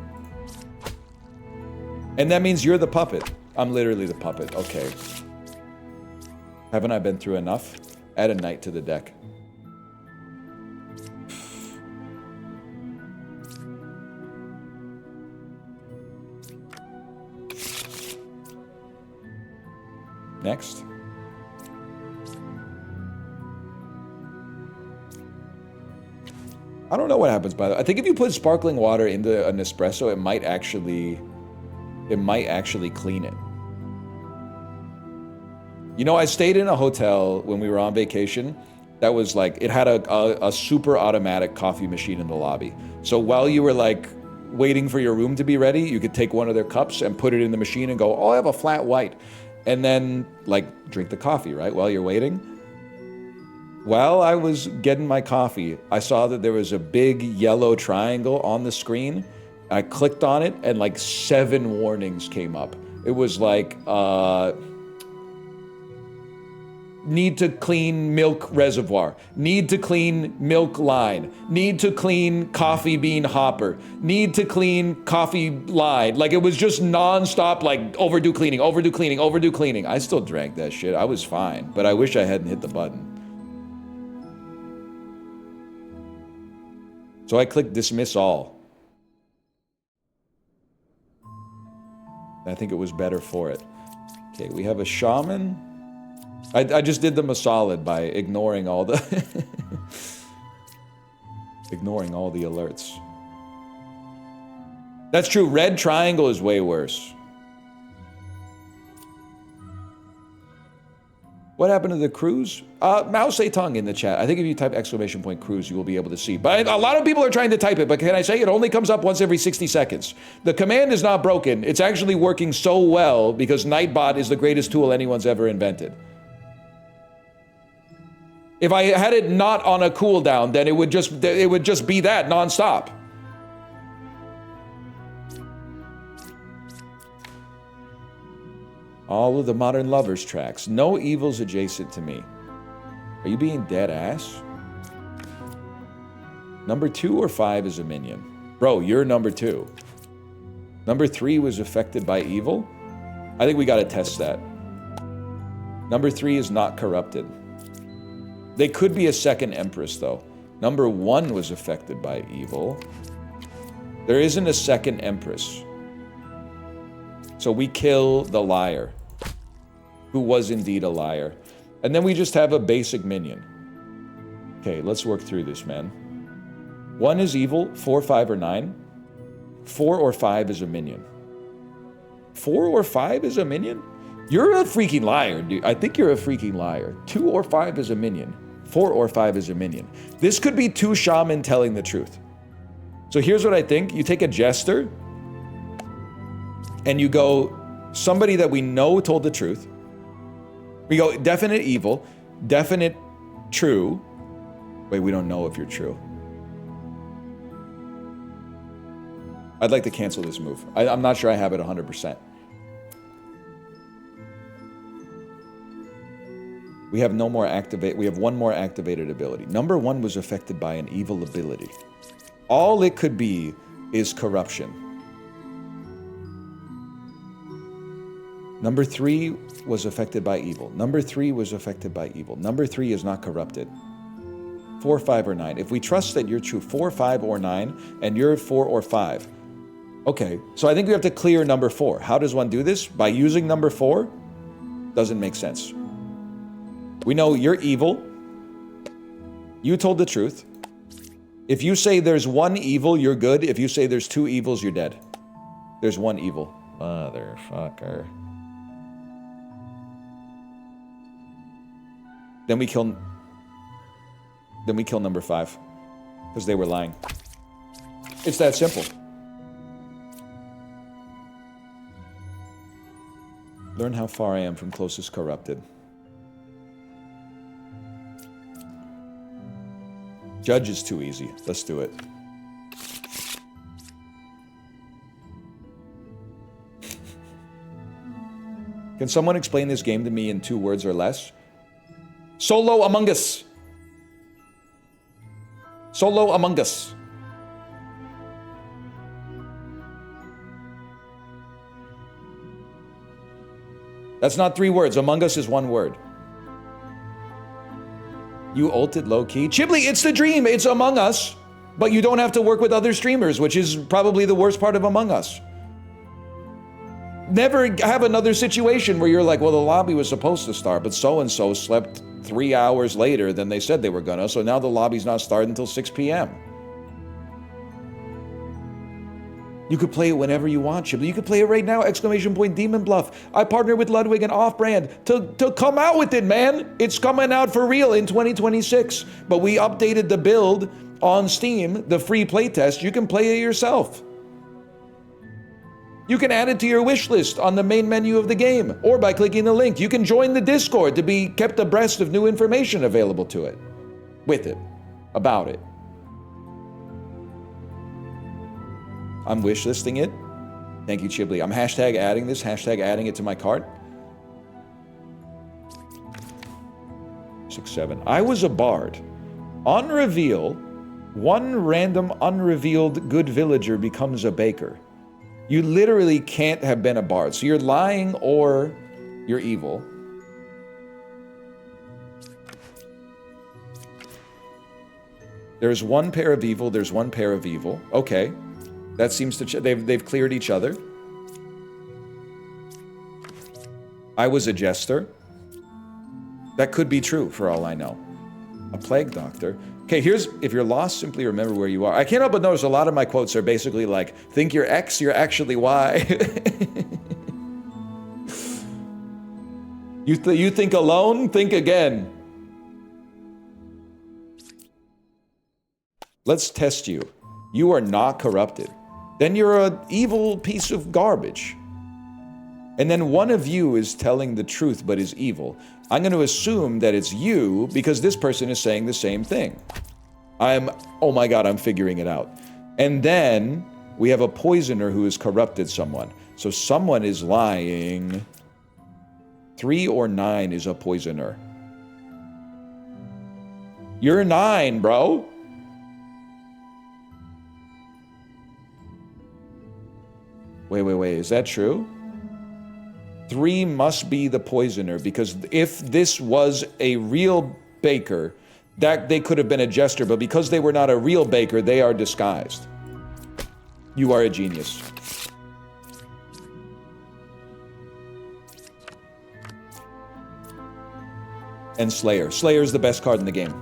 And that means you're the puppet. I'm literally the puppet. Okay. Haven't I been through enough? Add a knight to the deck. Next. I don't know what happens by that. I think if you put sparkling water into an espresso, it might actually clean it. You know, I stayed in a hotel when we were on vacation that was like, it had a super automatic coffee machine in the lobby. So while you were like waiting for your room to be ready, you could take one of their cups and put it in the machine and go, oh, I have a flat white. And then like drink the coffee, right? While you're waiting. While I was getting my coffee, I saw that there was a big yellow triangle on the screen. I clicked on it and like 7 warnings came up. It was like, need to clean milk reservoir, need to clean milk line, need to clean coffee bean hopper, need to clean coffee line. Like it was just nonstop, like overdue cleaning, overdue cleaning, overdue cleaning. I still drank that shit. I was fine, but I wish I hadn't hit the button. So I clicked dismiss all. I think it was better for it. Okay, we have a shaman. I just did them a solid by ignoring all the ignoring all the alerts. That's true. Red triangle is way worse. What happened to the cruise? Mao Zedong in the chat. I think if you type exclamation point cruise, you will be able to see. But a lot of people are trying to type it, but can I say it only comes up once every 60 seconds. The command is not broken. It's actually working so well because Nightbot is the greatest tool anyone's ever invented. If I had it not on a cooldown, then it would just be that nonstop. All of the Modern Lovers tracks. No evils adjacent to me. Are you being dead ass? Number 2 or 5 is a minion. Bro, you're number 2. Number 3 was affected by evil? I think we gotta test that. Number 3 is not corrupted. They could be a second empress, though. Number 1 was affected by evil. There isn't a second empress. So we kill the liar, who was indeed a liar. And then we just have a basic minion. Okay, let's work through this, man. 1 is evil, 4, 5, or 9. 4 or 5 is a minion. 4 or 5 is a minion? You're a freaking liar, dude. I think you're a freaking liar. 2 or 5 is a minion. 4 or 5 is a minion. This could be 2 shaman telling the truth. So here's what I think. You take a jester, and you go, somebody that we know told the truth. We go, definite evil, definite true. Wait, we don't know if you're true. I'd like to cancel this move. I'm not sure I have it 100%. We have no more activate. We have 1 more activated ability. Number 1 was affected by an evil ability. All it could be is corruption. Number 3 was affected by evil. Number 3 was affected by evil. Number 3 is not corrupted. 4, 5, or 9. If we trust that you're true 4, 5, or 9, and you're 4 or 5. Okay, so I think we have to clear number 4. How does one do this? By using number 4? Doesn't make sense. We know you're evil. You told the truth. If you say there's 1 evil, you're good. If you say there's 2 evils, you're dead. There's 1 evil. Motherfucker. Then we kill... then we kill number 5. Because they were lying. It's that simple. Learn how far I am from closest corrupted. Judge is too easy. Let's do it. Can someone explain this game to me in 2 words or less? Solo Among Us. Solo Among Us. That's not 3 words. Among Us is 1 word. You ulted low-key. Chibli, it's the dream. It's Among Us. But you don't have to work with other streamers, which is probably the worst part of Among Us. Never have another situation where you're like, well, the lobby was supposed to start, but so-and-so slept 3 hours later than they said they were gonna, so now the lobby's not starting until 6 p.m. You could play it whenever you want, Chibli. You could play it right now, ! Demon Bluff. I partnered with Ludwig and Off-Brand to come out with it, man. It's coming out for real in 2026. But we updated the build on Steam, the free playtest. You can play it yourself. You can add it to your wish list on the main menu of the game, or by clicking the link. You can join the Discord to be kept abreast of new information available to it, with it, about it. I'm wishlisting it. Thank you, Chibli. I'm hashtag adding this, hashtag adding it to my cart. 6, 7. I was a bard. On reveal, one random unrevealed good villager becomes a baker. You literally can't have been a bard. So you're lying or you're evil. There's 1 pair of evil, there's 1 pair of evil. Okay. That seems to... They've cleared each other. I was a jester. That could be true, for all I know. A plague doctor. Okay, here's... If you're lost, simply remember where you are. I can't help but notice a lot of my quotes are basically like, think you're X, you're actually Y. You think alone? Think again. Let's test you. You are not corrupted. Then you're an evil piece of garbage. And then one of you is telling the truth but is evil. I'm going to assume that it's you because this person is saying the same thing. Oh my god, I'm figuring it out. And then we have a poisoner who has corrupted someone. So someone is lying. 3 or 9 is a poisoner. You're 9, bro. Wait, is that true? 3 must be the poisoner, because if this was a real baker, that they could have been a jester, but because they were not a real baker, they are disguised. You are a genius. And Slayer. Slayer's the best card in the game.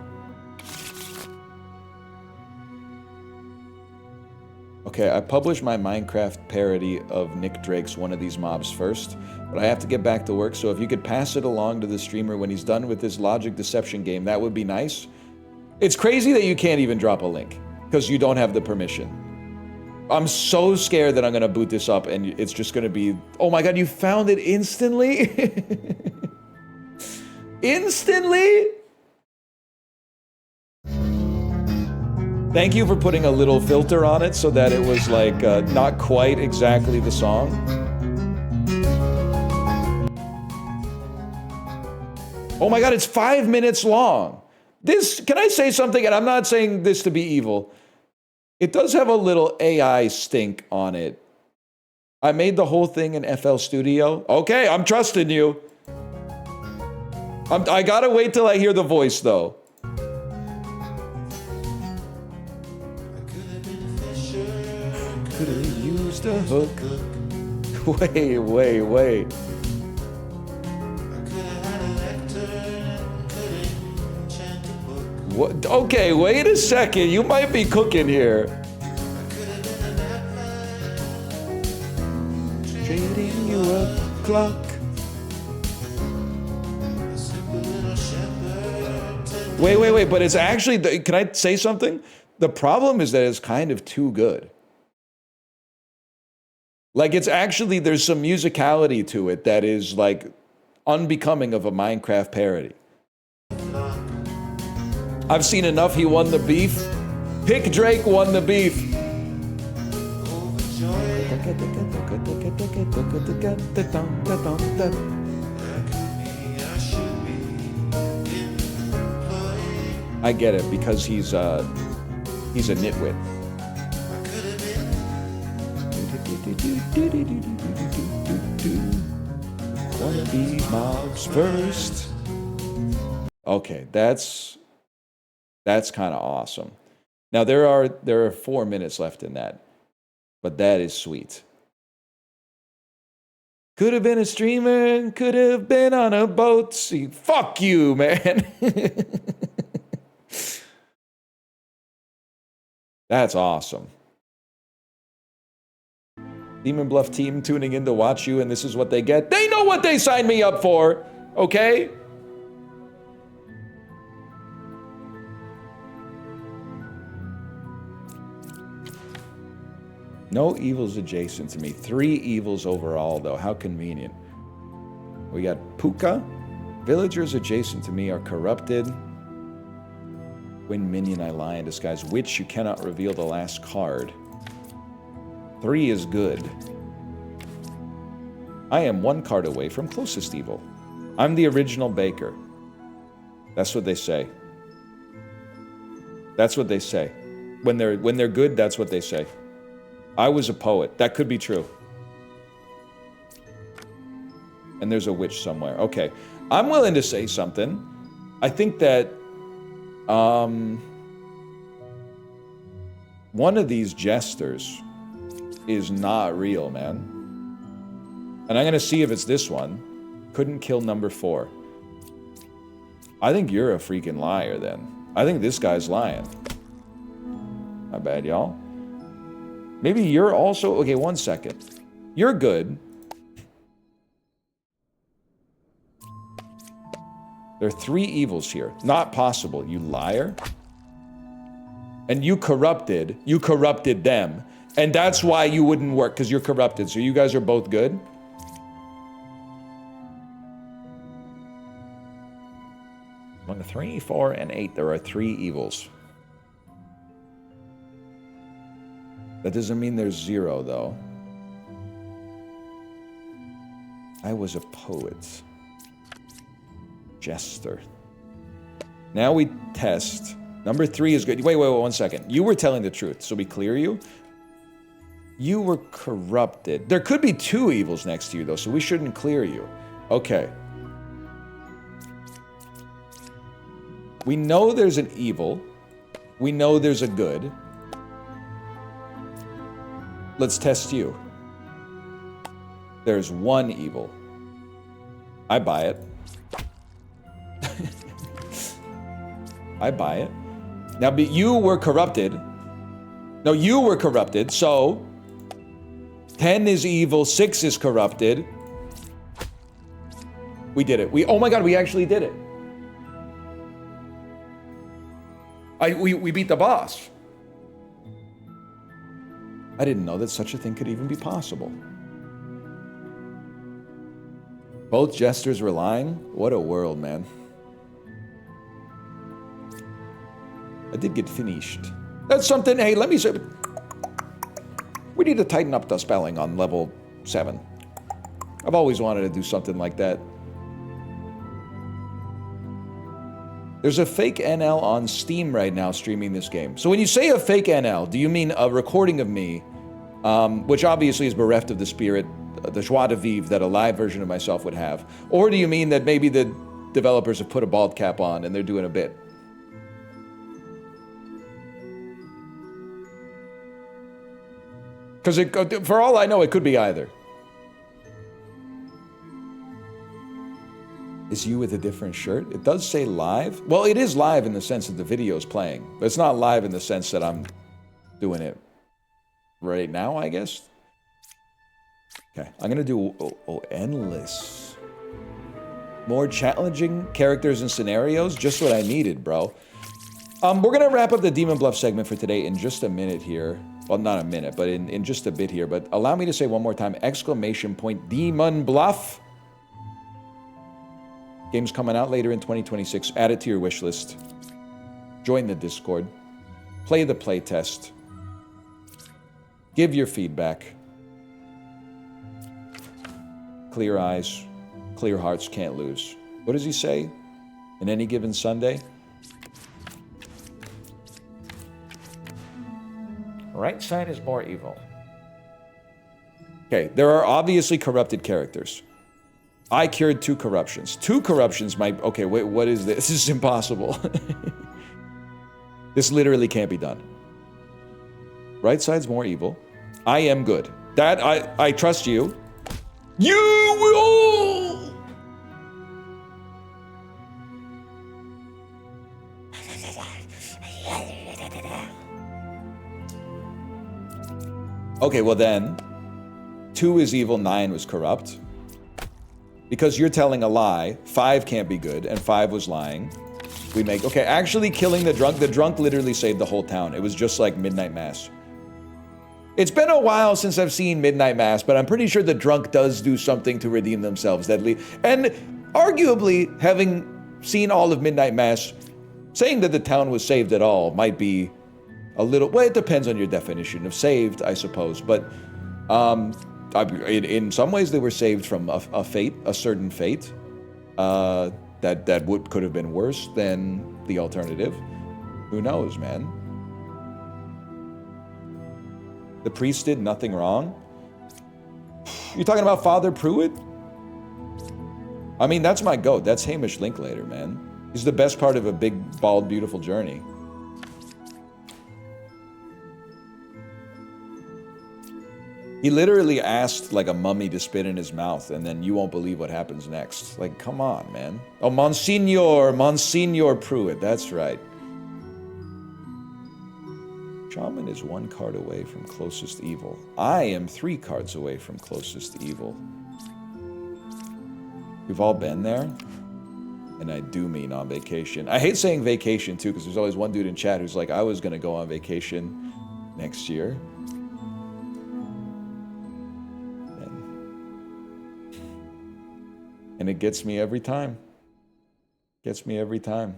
Okay, I published my Minecraft parody of Nick Drake's One of These Mobs first, but I have to get back to work, so if you could pass it along to the streamer when he's done with this logic deception game, that would be nice. It's crazy that you can't even drop a link, because you don't have the permission. I'm so scared that I'm gonna boot this up and it's just gonna be, oh my god, you found it instantly? Instantly? Thank you for putting a little filter on it so that it was like not quite exactly the song. Oh my god, it's 5 minutes long. This, can I say something? And I'm not saying this to be evil. It does have a little AI stink on it. I made the whole thing in FL Studio. Okay, I'm trusting you. I gotta wait till I hear the voice though. Could've used a hook. Wait. What? Okay, wait a second. You might be cooking here. Trading you a clock. Wait, but it's actually, can I say something? The problem is that it's kind of too good. Like, it's actually, there's some musicality to it that is, like, unbecoming of a Minecraft parody. I've seen enough, he won the beef. Pick Drake won the beef. I get it, because he's a nitwit. Wanna be mobs first. Okay, that's kind of awesome. Now there are 4 minutes left in that, but that is sweet. Could have been a streamer, could have been on a boat. See, fuck you, man. That's awesome. Demon Bluff team tuning in to watch you, and this is what they get. They know what they signed me up for, okay? No evils adjacent to me. 3 evils overall, though. How convenient. We got Puka. Villagers adjacent to me are corrupted. When minion I lie in disguise. Witch, you cannot reveal the last card. 3 is good. I am 1 card away from closest evil. I'm the original baker. That's what they say. That's what they say. When they're good, that's what they say. I was a poet. That could be true. And there's a witch somewhere. Okay. I'm willing to say something. I think that one of these jesters is not real, man. And I'm going to see if it's this one. Couldn't kill number 4. I think you're a freaking liar, then. I think this guy's lying. Not bad, y'all. Maybe you're also... Okay, 1 second. You're good. There are 3 evils here. Not possible, you liar. And you corrupted them. And that's why you wouldn't work, because you're corrupted. So you guys are both good? Among the 3, 4, and 8, there are 3 evils. That doesn't mean there's 0, though. I was a poet. Jester. Now we test. Number 3 is good. Wait, 1 second. You were telling the truth, so we clear you? You were corrupted. There could be 2 evils next to you, though, so we shouldn't clear you. Okay. We know there's an evil. We know there's a good. Let's test you. There's 1 evil. I buy it. I buy it. Now, but you were corrupted. No, you were corrupted, so 10 is evil, 6 is corrupted. We did it. Oh my God, we actually did it. We beat the boss. I didn't know that such a thing could even be possible. Both jesters were lying? What a world, man. I did get finished. That's something, hey, let me say, we need to tighten up the spelling on level 7. I've always wanted to do something like that. There's a fake NL on Steam right now streaming this game. So when you say a fake NL, do you mean a recording of me, which obviously is bereft of the spirit, the joie de vivre that a live version of myself would have? Or do you mean that maybe the developers have put a bald cap on and they're doing a bit? Because for all I know, it could be either. Is you with a different shirt? It does say live. Well, it is live in the sense that the video is playing. But it's not live in the sense that I'm doing it right now, I guess. Okay, I'm going to do endless. More challenging characters and scenarios. Just what I needed, bro. We're going to wrap up the Demon Bluff segment for today in just a minute here. Well, not a minute, but in just a bit here. But allow me to say one more time, exclamation point, Demon Bluff. Game's coming out later in 2026. Add it to your wish list. Join the Discord. Play the playtest. Give your feedback. Clear eyes, clear hearts can't lose. What does he say? In any given Sunday? Right side is more evil. Okay, there are obviously corrupted characters. I cured 2 corruptions. 2 corruptions might... Okay, wait, what is this? This is impossible. This literally can't be done. Right side's more evil. I am good. That, I trust you. You will... Okay, well then, 2 is evil, 9 was corrupt. Because you're telling a lie, 5 can't be good, and 5 was lying. We make, okay, actually killing the drunk literally saved the whole town. It was just like Midnight Mass. It's been a while since I've seen Midnight Mass, but I'm pretty sure the drunk does do something to redeem themselves. And arguably, having seen all of Midnight Mass, saying that the town was saved at all might be a little, well, it depends on your definition of saved, I suppose. But in some ways, they were saved from a fate, a certain fate, that could have been worse than the alternative. Who knows, man? The priest did nothing wrong. You're talking about Father Pruitt? I mean, that's my goat. That's Hamish Linklater, man. He's the best part of a big, bald, beautiful journey. He literally asked like a mummy to spit in his mouth, and then you won't believe what happens next. Like, come on, man. Oh, Monsignor Pruitt, that's right. Shaman is 1 card away from closest evil. I am 3 cards away from closest evil. We've all been there, and I do mean on vacation. I hate saying vacation too, because there's always one dude in chat who's like, I was gonna go on vacation next year. And it gets me every time. Gets me every time.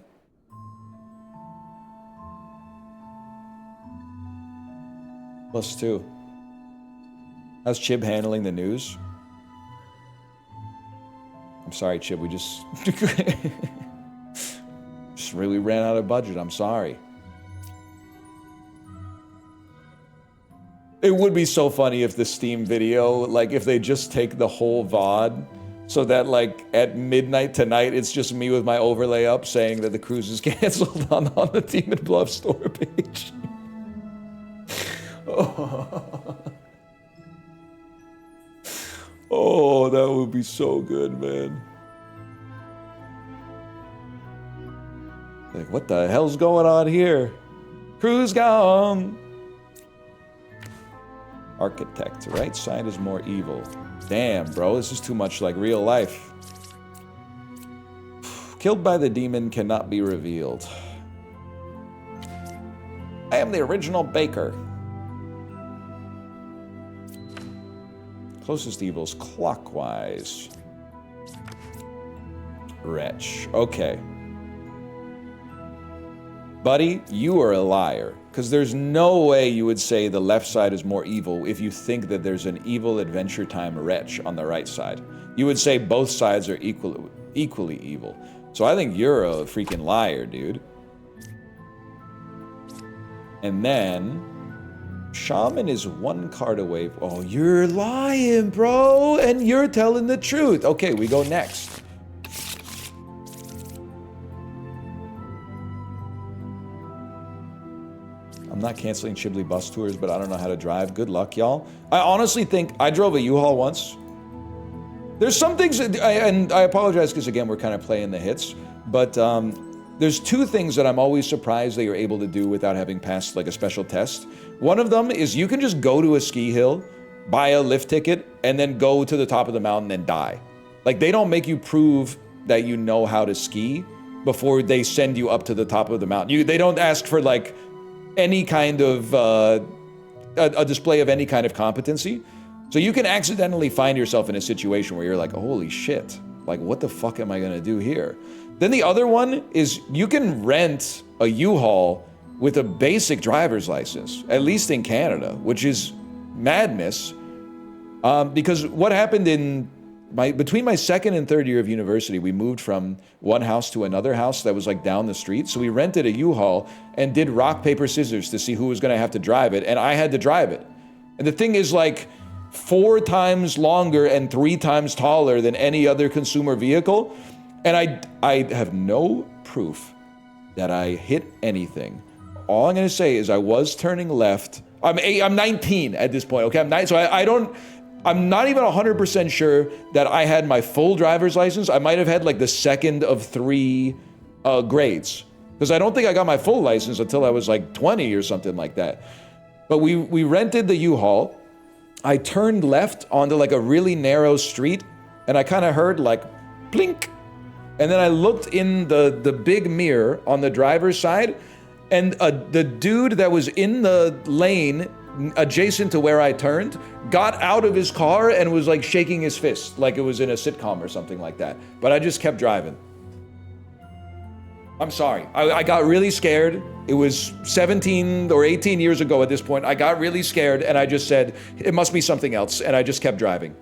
+2. How's Chib handling the news? I'm sorry, Chib, we just really ran out of budget. I'm sorry. It would be so funny if the Steam video, like if they just take the whole VOD, so that like at midnight tonight, it's just me with my overlay up saying that the cruise is canceled on the Demon Bluff store page. Oh, that would be so good, man. Like, what the hell's going on here? Cruise gone. Architect, right side is more evil. Damn, bro, this is too much like real life. Killed by the demon cannot be revealed. I am the original baker. Closest evil's clockwise. Wretch. Okay. Buddy, you are a liar. Because there's no way you would say the left side is more evil if you think that there's an evil Adventure Time wretch on the right side. You would say both sides are equally evil. So I think you're a freaking liar, dude. And then Shaman is 1 card away. Oh, you're lying, bro. And you're telling the truth. Okay, we go next. I'm not canceling Chibli bus tours, but I don't know how to drive. Good luck, y'all. I honestly think I drove a U-Haul once. There's some things, and I apologize because again, we're kind of playing the hits, but there's 2 things that I'm always surprised that you're able to do without having passed like a special test. One of them is you can just go to a ski hill, buy a lift ticket, and then go to the top of the mountain and die. Like they don't make you prove that you know how to ski before they send you up to the top of the mountain. They don't ask for like any kind of a display of any kind of competency. So you can accidentally find yourself in a situation where you're like, holy shit, like what the fuck am I gonna do here? Then the other one is you can rent a U-Haul with a basic driver's license, at least in Canada, which is madness. Because what happened between my second and third year of university, we moved from one house to another house that was like down the street. So we rented a U-Haul and did rock, paper, scissors to see who was gonna have to drive it. And I had to drive it. And the thing is like 4 times longer and 3 times taller than any other consumer vehicle. And I have no proof that I hit anything. All I'm gonna say is I was turning left. I'm 19 at this point, okay? I'm not even 100% sure that I had my full driver's license. I might have had like the second of 3 grades. Because I don't think I got my full license until I was like 20 or something like that. But we rented the U-Haul. I turned left onto like a really narrow street and I kind of heard like blink. And then I looked in the big mirror on the driver's side and the dude that was in the lane adjacent to where I turned got out of his car and was like shaking his fist like it was in a sitcom or something like that. But I just kept driving. I'm sorry. I got really scared. It was 17 or 18 years ago at this point. I got really scared and I just said, it must be something else. And I just kept driving.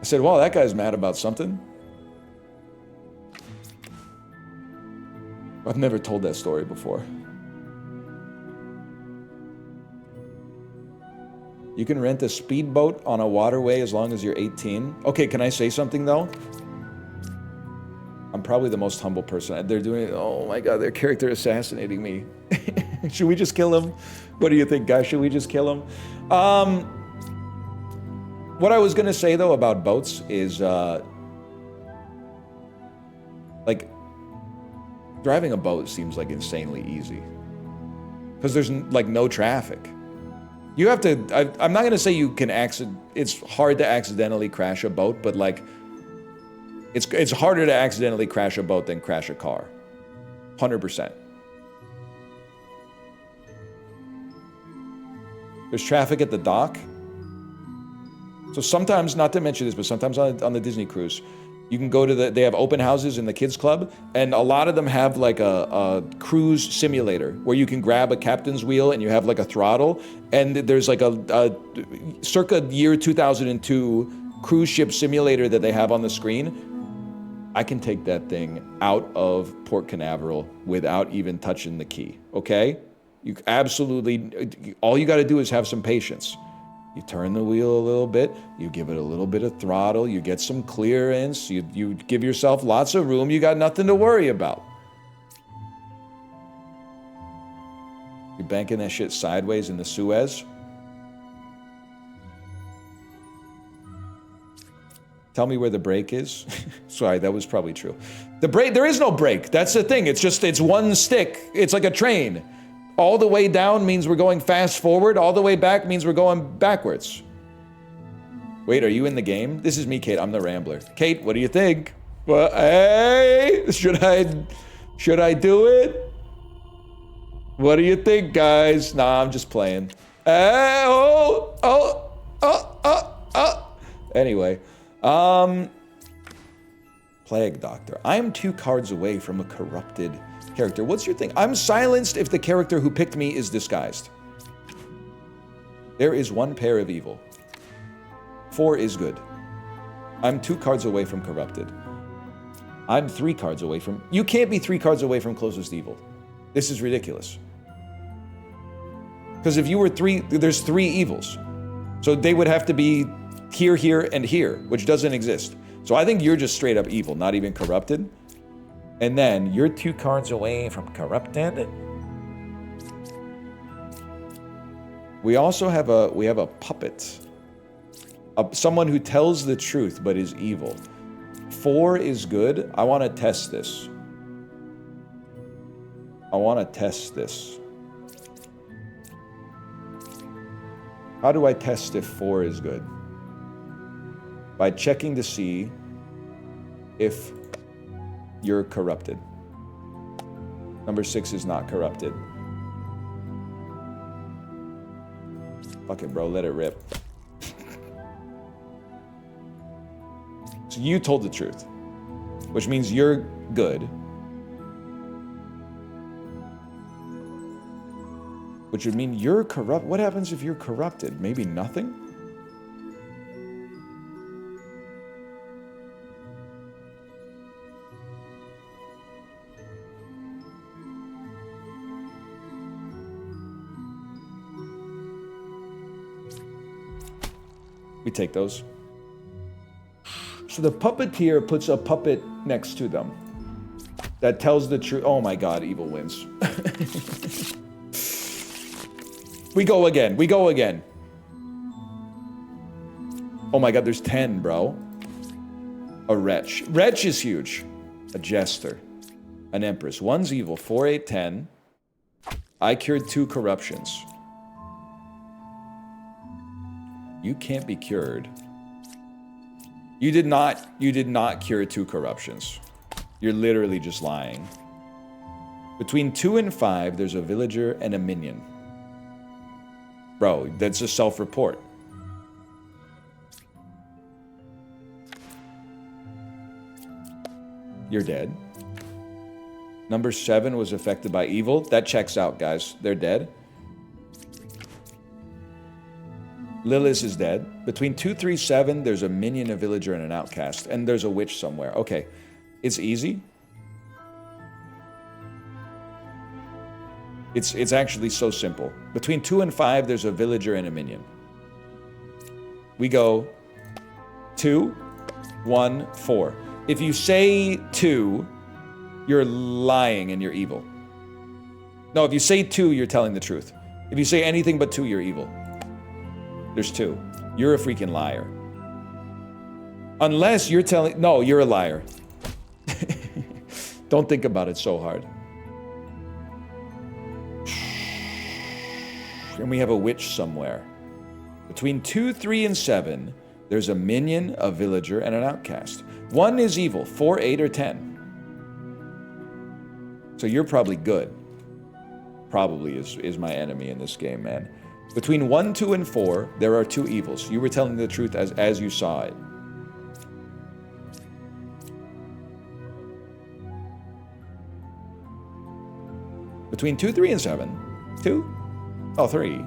I said, well, that guy's mad about something. I've never told that story before. You can rent a speedboat on a waterway as long as you're 18. Okay, can I say something though? I'm probably the most humble person. They're doing, oh my God, their character assassinating me. Should we just kill him? What do you think, guys? Should we just kill him? What I was gonna say though about boats is, like, driving a boat seems like insanely easy. Because there's like no traffic. You have to, I'm not gonna say you can it's hard to accidentally crash a boat, but like, it's harder to accidentally crash a boat than crash a car. 100%. There's traffic at the dock. So sometimes, not to mention this, but sometimes on the Disney cruise, you can go to they have open houses in the kids club, and a lot of them have like a cruise simulator where you can grab a captain's wheel and you have like a throttle, and there's like a circa year 2002 cruise ship simulator that they have on the screen. I can take that thing out of Port Canaveral without even touching the key, okay? You absolutely, all you gotta do is have some patience. You turn the wheel a little bit, you give it a little bit of throttle, you get some clearance, you give yourself lots of room, you got nothing to worry about. You're banking that shit sideways in the Suez. Tell me where the brake is. Sorry, that was probably true. The brake, there is no brake, that's the thing, it's one stick, it's like a train. All the way down means we're going fast forward. All the way back means we're going backwards. Wait, are you in the game? This is me, Kate. I'm the Rambler. Kate, what do you think? Well, hey, should I do it? What do you think, guys? Nah, I'm just playing. Anyway, Plague Doctor. I am 2 cards away from a corrupted character. What's your thing? I'm silenced if the character who picked me is disguised. There is 1 pair of evil. 4 is good. I'm 2 cards away from corrupted. I'm 3 cards away from... You can't be 3 cards away from closest evil. This is ridiculous. Because if you were 3... There's 3 evils. So they would have to be here, here, and here, which doesn't exist. So I think you're just straight up evil, not even corrupted. And then you're 2 cards away from corrupted. We also have a puppet. Someone who tells the truth but is evil. 4 is good. I want to test this. How do I test if 4 is good? By checking to see if you're corrupted. Number 6 is not corrupted. Fuck it, bro. Let it rip. So you told the truth, which means you're good. Which would mean you're corrupt. What happens if you're corrupted? Maybe nothing? We take those. So the puppeteer puts a puppet next to them that tells the truth. Oh my god, evil wins. We go again. We go again. Oh my god, there's 10, bro. A wretch. Wretch is huge. A jester. An empress. 1's evil. 4, 8, 10. I cured 2 corruptions. You can't be cured. You did not cure 2 corruptions. You're literally just lying. Between 2 and 5, there's a villager and a minion. Bro, that's a self-report. You're dead. Number 7 was affected by evil. That checks out, guys. They're dead. Lilith is dead. Between 2, 3, 7, there's a minion, a villager, and an outcast. And there's a witch somewhere. Okay. It's easy. It's actually so simple. Between 2 and 5, there's a villager and a minion. We go 2, 1, 4. If you say 2, you're lying and you're evil. No, if you say 2, you're telling the truth. If you say anything but 2, you're evil. There's 2. You're a freaking liar. Unless you're telling... No, you're a liar. Don't think about it so hard. And we have a witch somewhere. Between 2, 3, and 7, there's a minion, a villager, and an outcast. 1 is evil. 4, 8, or 10. So you're probably good. Probably is my enemy in this game, man. Between 1, 2, and 4, there are 2 evils. You were telling the truth as you saw it. Between 2, 3, and 7, 2? Oh, 3.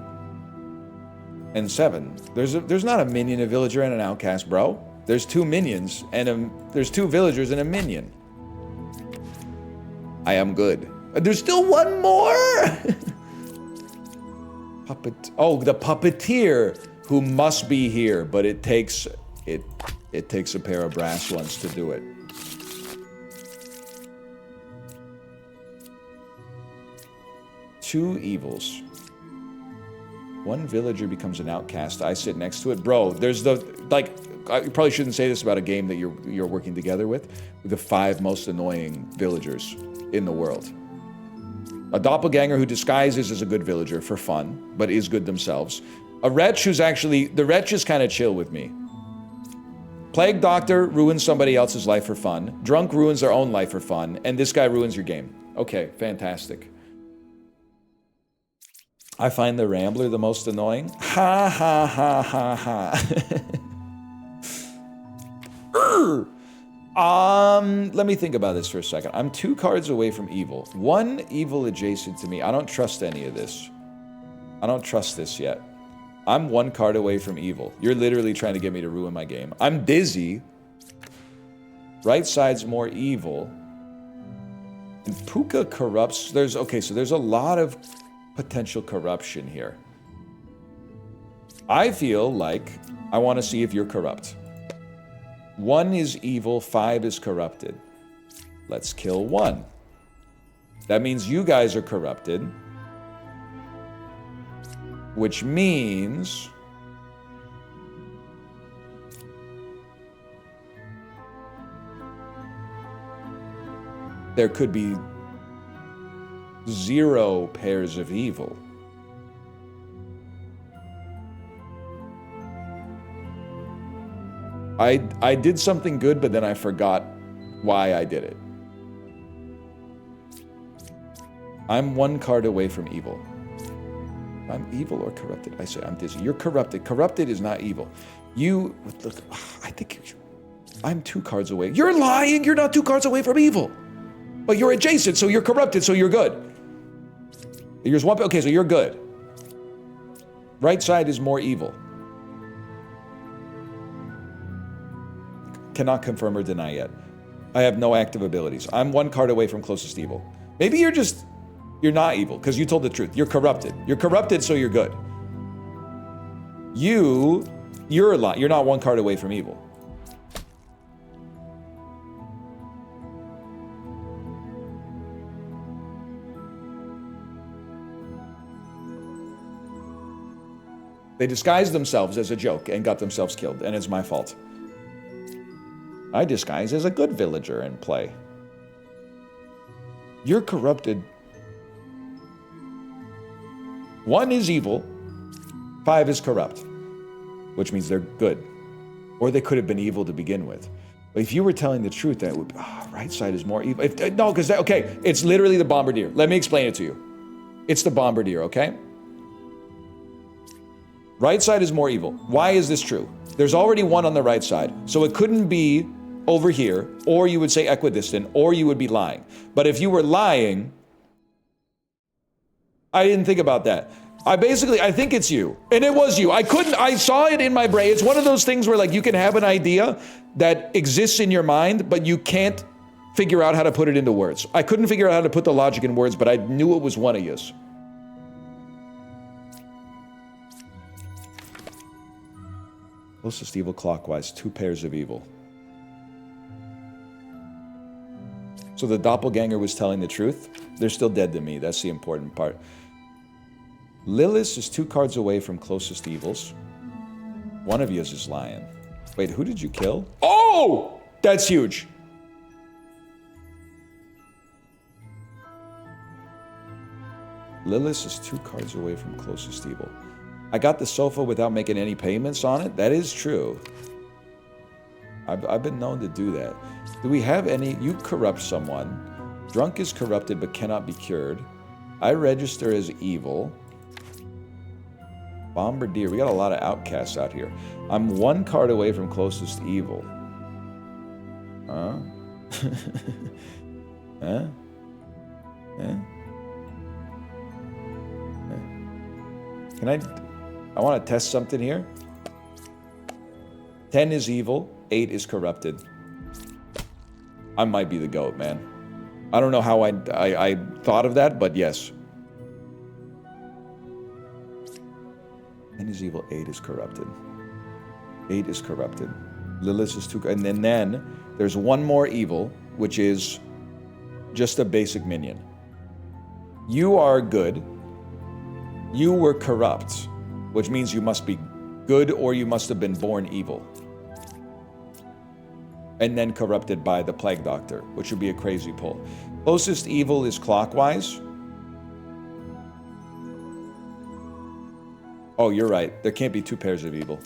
And 7. There's not a minion, a villager, and an outcast, bro. There's 2 minions, and there's 2 villagers and a minion. I am good. There's still 1 more! Oh, the puppeteer, who must be here, but it takes a pair of brass ones to do it. Two evils. 1 villager becomes an outcast. I sit next to it. Bro, there's I probably shouldn't say this about a game that you're working together with the 5 most annoying villagers in the world. A doppelganger who disguises as a good villager for fun, but is good themselves. A wretch who's actually... The wretch is kind of chill with me. Plague doctor ruins somebody else's life for fun. Drunk ruins their own life for fun. And this guy ruins your game. Okay, fantastic. I find the Rambler the most annoying. Ha ha ha ha ha. Let me think about this for a second. I'm 2 cards away from evil. 1 evil adjacent to me. I don't trust any of this. I don't trust this yet. I'm 1 card away from evil. You're literally trying to get me to ruin my game. I'm dizzy. Right side's more evil. And Puka corrupts. Okay, so there's a lot of potential corruption here. I feel like I want to see if you're corrupt. 1 is evil, 5 is corrupted. Let's kill 1. That means you guys are corrupted. Which means... there could be 0 pairs of evil. I did something good, but then I forgot why I did it. I'm one card away from evil. I'm evil or corrupted. I say I'm dizzy. You're corrupted. Corrupted is not evil. You, look, I think I'm 2 cards away. You're lying. You're not 2 cards away from evil. But you're adjacent, so you're corrupted, so you're good. Yours one, okay, so you're good. Right side is more evil. Cannot confirm or deny yet. I have no active abilities. I'm 1 card away from closest evil. Maybe you're not evil, because you told the truth. You're corrupted. You're corrupted, so you're good. You're a lot. You're not 1 card away from evil. They disguised themselves as a joke and got themselves killed, and it's my fault. I disguise as a good villager and play. You're corrupted. 1 is evil, 5 is corrupt, which means they're good. Or they could have been evil to begin with. But if you were telling the truth, that would be, right side is more evil. No, because, okay, it's literally the bombardier. Let me explain it to you. It's the bombardier, okay? Right side is more evil. Why is this true? There's already 1 on the right side, so it couldn't be over here, or you would say equidistant, or you would be lying. But if you were lying, I didn't think about that. I think it's you. And it was you. I saw it in my brain. It's one of those things where, like, you can have an idea that exists in your mind, but you can't figure out how to put it into words. I couldn't figure out how to put the logic in words, but I knew it was one of yous. Closest evil clockwise, 2 pairs of evil. So the doppelganger was telling the truth. They're still dead to me. That's the important part. Lilith is 2 cards away from closest evils. One of yous is lying. Wait, who did you kill? Oh! That's huge. Lilith is 2 cards away from closest evil. I got the sofa without making any payments on it. That is true. I've been known to do that. Do we have any? You corrupt someone. Drunk is corrupted but cannot be cured. I register as evil. Bombardier. We got a lot of outcasts out here. I'm 1 card away from closest evil. Huh? Huh? Huh? Can I want to test something here. 10 is evil, 8 is corrupted. I might be the GOAT, man. I don't know how I thought of that, but yes. 10 is evil, 8 is corrupted. 8 is corrupted. Lilith is 2, and then there's 1 more evil, which is just a basic minion. You are good. You were corrupt, which means you must be good or you must have been born evil. And then corrupted by the plague doctor, which would be a crazy pull. Closest evil is clockwise. Oh, you're right. There can't be 2 pairs of evil.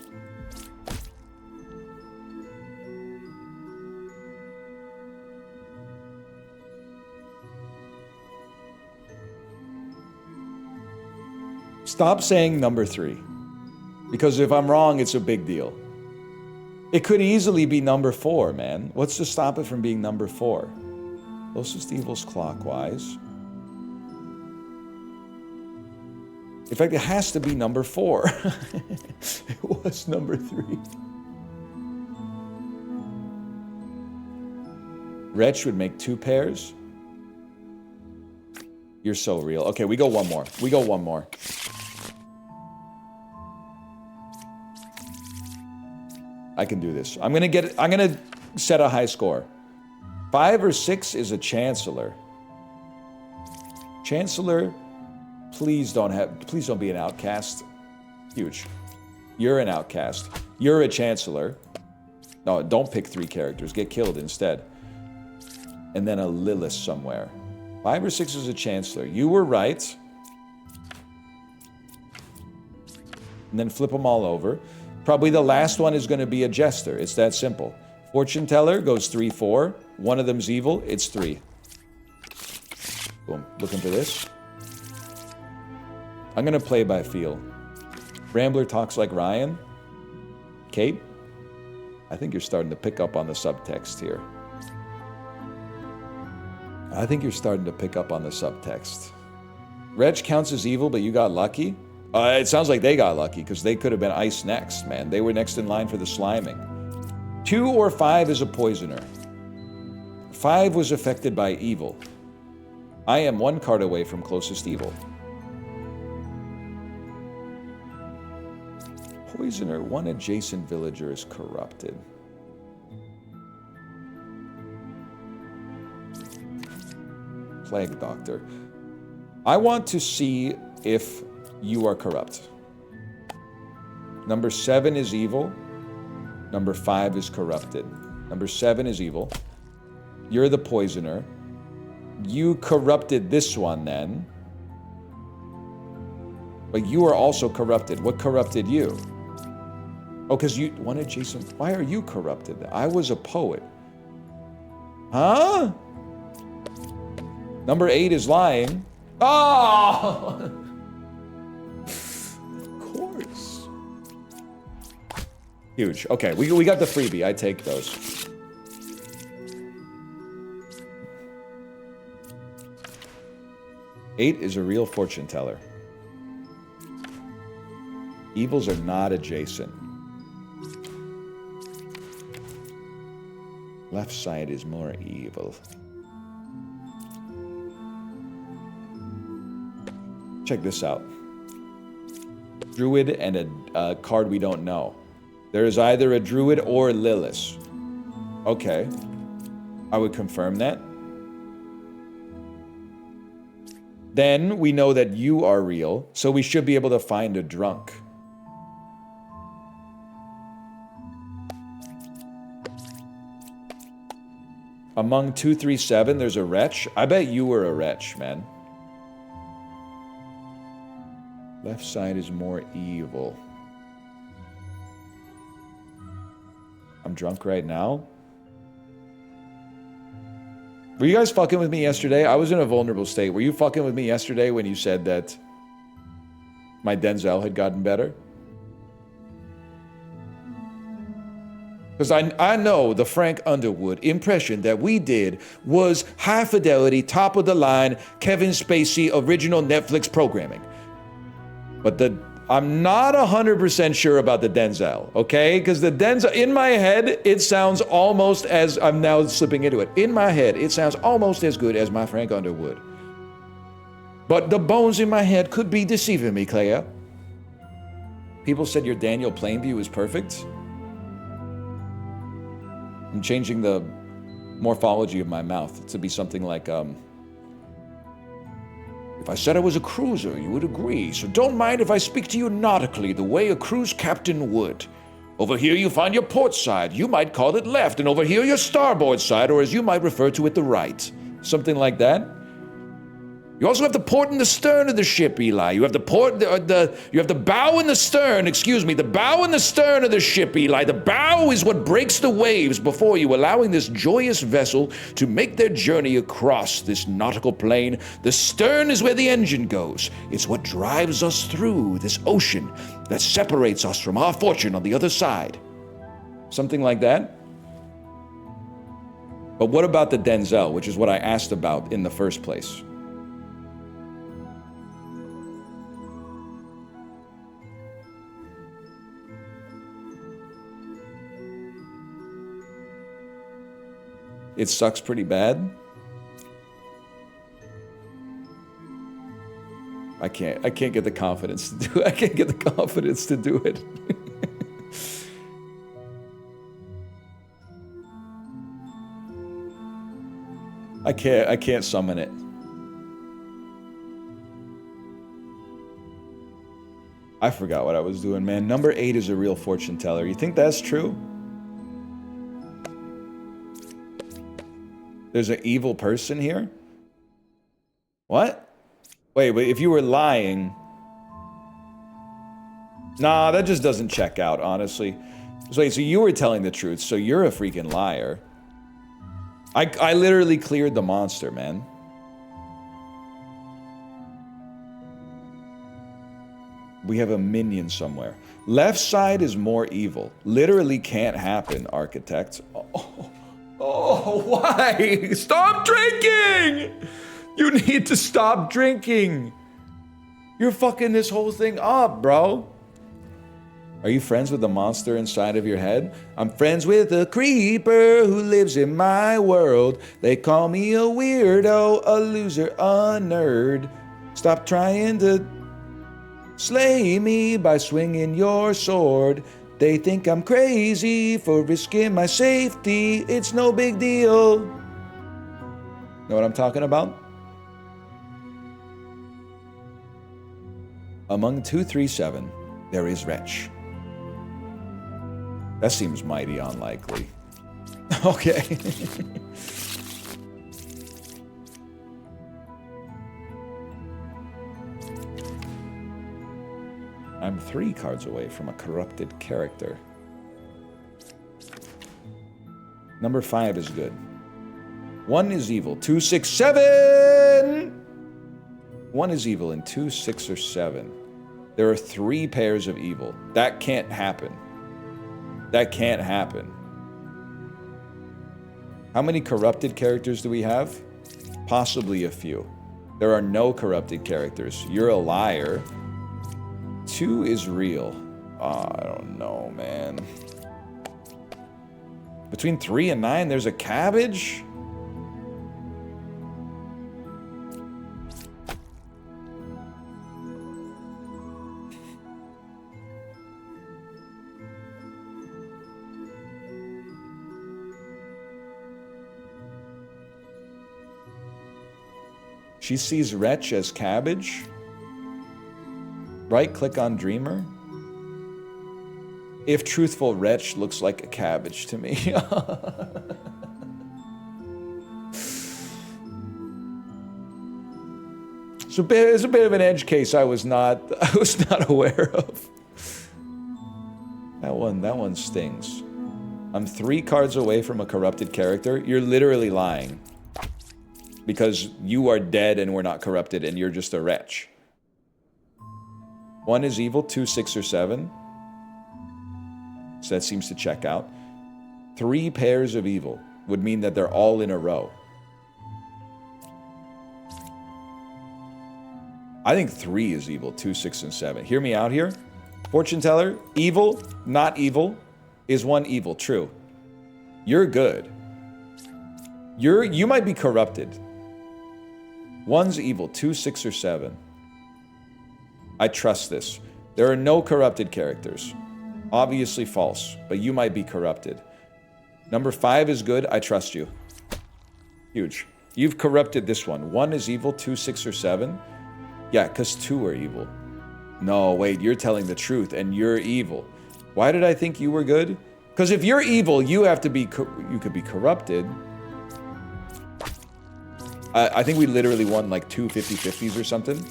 Stop saying number 3. Because if I'm wrong, it's a big deal. It could easily be number 4, man. What's to stop it from being number 4? Closest evil's clockwise. In fact, it has to be number 4. It was number 3. Wretch would make 2 pairs. You're so real. Okay, we go 1 more. We go 1 more. I can do this. I'm gonna set a high score. 5 or 6 is a chancellor. Chancellor, please don't be an outcast. Huge. You're an outcast. You're a chancellor. No, don't pick 3 characters. Get killed instead. And then a Lilith somewhere. 5 or 6 is a chancellor. You were right. And then flip them all over. Probably the last one is going to be a jester. It's that simple. Fortune teller goes 3, 4. One of them's evil. It's 3. Boom. Looking for this. I'm going to play by feel. Rambler talks like Ryan. Kate, I think you're starting to pick up on the subtext here. I think you're starting to pick up on the subtext. Reg counts as evil, but you got lucky? It sounds like they got lucky, because they could have been ice next, man. They were next in line for the sliming. 2 or 5 is a poisoner. 5 was affected by evil. I am 1 card away from closest evil. Poisoner, 1 adjacent villager is corrupted. Plague Doctor. I want to see if you are corrupt. Number 7 is evil. Number 5 is corrupted. Number 7 is evil. You're the poisoner. You corrupted this one then. But you are also corrupted. What corrupted you? Oh, because you wanted Jason. Why are you corrupted? I was a poet. Huh? Number 8 is lying. Oh! Of course. Huge. Okay, we got the freebie. I take those. Eight is a real fortune teller. Evils are not adjacent. Left side is more evil. Check this out. Druid and a card we don't know. There is either a Druid or a Lilith. Okay. I would confirm that. Then we know that you are real, so we should be able to find a drunk. Among 2, 3, 7, there's a wretch. I bet you were a wretch, man. Left side is more evil. I'm drunk right now. Were you guys fucking with me yesterday? I was in a vulnerable state. Were you fucking with me yesterday when you said that my Denzel had gotten better? Because I know the Frank Underwood impression that we did was high fidelity, top of the line, Kevin Spacey original Netflix programming. But I'm not 100% sure about the Denzel, okay? Because the Denzel, in my head, it sounds almost as, I'm now slipping into it. In my head, it sounds almost as good as my Frank Underwood. But the bones in my head could be deceiving me, Clea. People said your Daniel Plainview is perfect. I'm changing the morphology of my mouth to be something like, if I said I was a cruiser, you would agree. So don't mind if I speak to you nautically the way a cruise captain would. Over here you find your port side. You might call it left. And over here your starboard side, or as you might refer to it, the right. Something like that. You also have the port and the stern of the ship, Eli. You have the port, you have the bow and the stern, excuse me, the bow and the stern of the ship, Eli. The bow is what breaks the waves before you, allowing this joyous vessel to make their journey across this nautical plane. The stern is where the engine goes. It's what drives us through this ocean that separates us from our fortune on the other side. Something like that. But what about the Denzel, which is what I asked about in the first place? It sucks pretty bad. I can't get the confidence to do it. I can't get the confidence to do it. I can't summon it. I forgot what I was doing, man. Number 8 is a real fortune teller. You think that's true? There's an evil person here? What? Wait, but if you were lying... Nah, that just doesn't check out, honestly. So wait, so you were telling the truth, so you're a freaking liar. I literally cleared the monster, man. We have a minion somewhere. Left side is more evil. Literally can't happen, architect. Oh, why? Stop drinking! You need to stop drinking. You're fucking this whole thing up, bro. Are you friends with the monster inside of your head? I'm friends with a creeper who lives in my world. They call me a weirdo, a loser, a nerd. Stop trying to slay me by swinging your sword. They think I'm crazy for risking my safety. It's no big deal. Know what I'm talking about? Among 237, there is wretch. That seems mighty unlikely. Okay. I'm 3 cards away from a corrupted character. Number 5 is good. 1 is evil. 2, 6, 7! 1 is evil and 2, 6, or 7. There are 3 pairs of evil. That can't happen. That can't happen. How many corrupted characters do we have? Possibly a few. There are no corrupted characters. You're a liar. 2 is real. Oh, I don't know, man. Between 3 and 9, there's a cabbage? She sees wretch as cabbage. Right-click on Dreamer. If truthful, wretch looks like a cabbage to me. It's a bit of an edge case I was not aware of. That one stings. I'm 3 cards away from a corrupted character. You're literally lying. Because you are dead and we're not corrupted and you're just a wretch. 1 is evil, 2, 6, or 7. So that seems to check out. 3 pairs of evil would mean that they're all in a row. I think 3 is evil, 2, 6, and 7. Hear me out here. Fortune teller, evil, not evil, is 1 evil, true. You're good. You might be corrupted. 1's evil, 2, 6, or 7. I trust this. There are no corrupted characters. Obviously false, but you might be corrupted. Number 5 is good. I trust you. Huge. You've corrupted this one. 1 is evil, 2, 6, or 7. Yeah, because 2 are evil. No, wait, you're telling the truth, and you're evil. Why did I think you were good? Because if you're evil, you have to be, you could be corrupted. I think we literally won like 2 50-50s or something.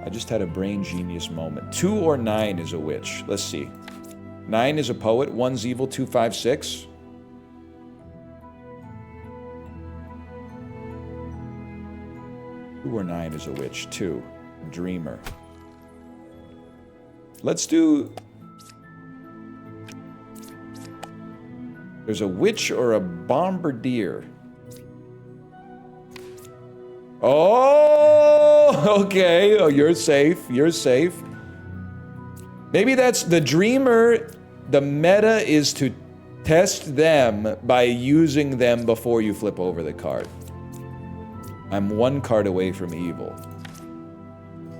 I just had a brain genius moment. 2 or 9 is a witch. Let's see. 9 is a poet. 1's evil, 2, 5, 6. Or 9 is a witch. 2. Dreamer. Let's do... There's a witch or a bombardier. Oh, okay. Oh, you're safe. You're safe. Maybe that's the dreamer. The meta is to test them by using them before you flip over the card. I'm 1 card away from evil.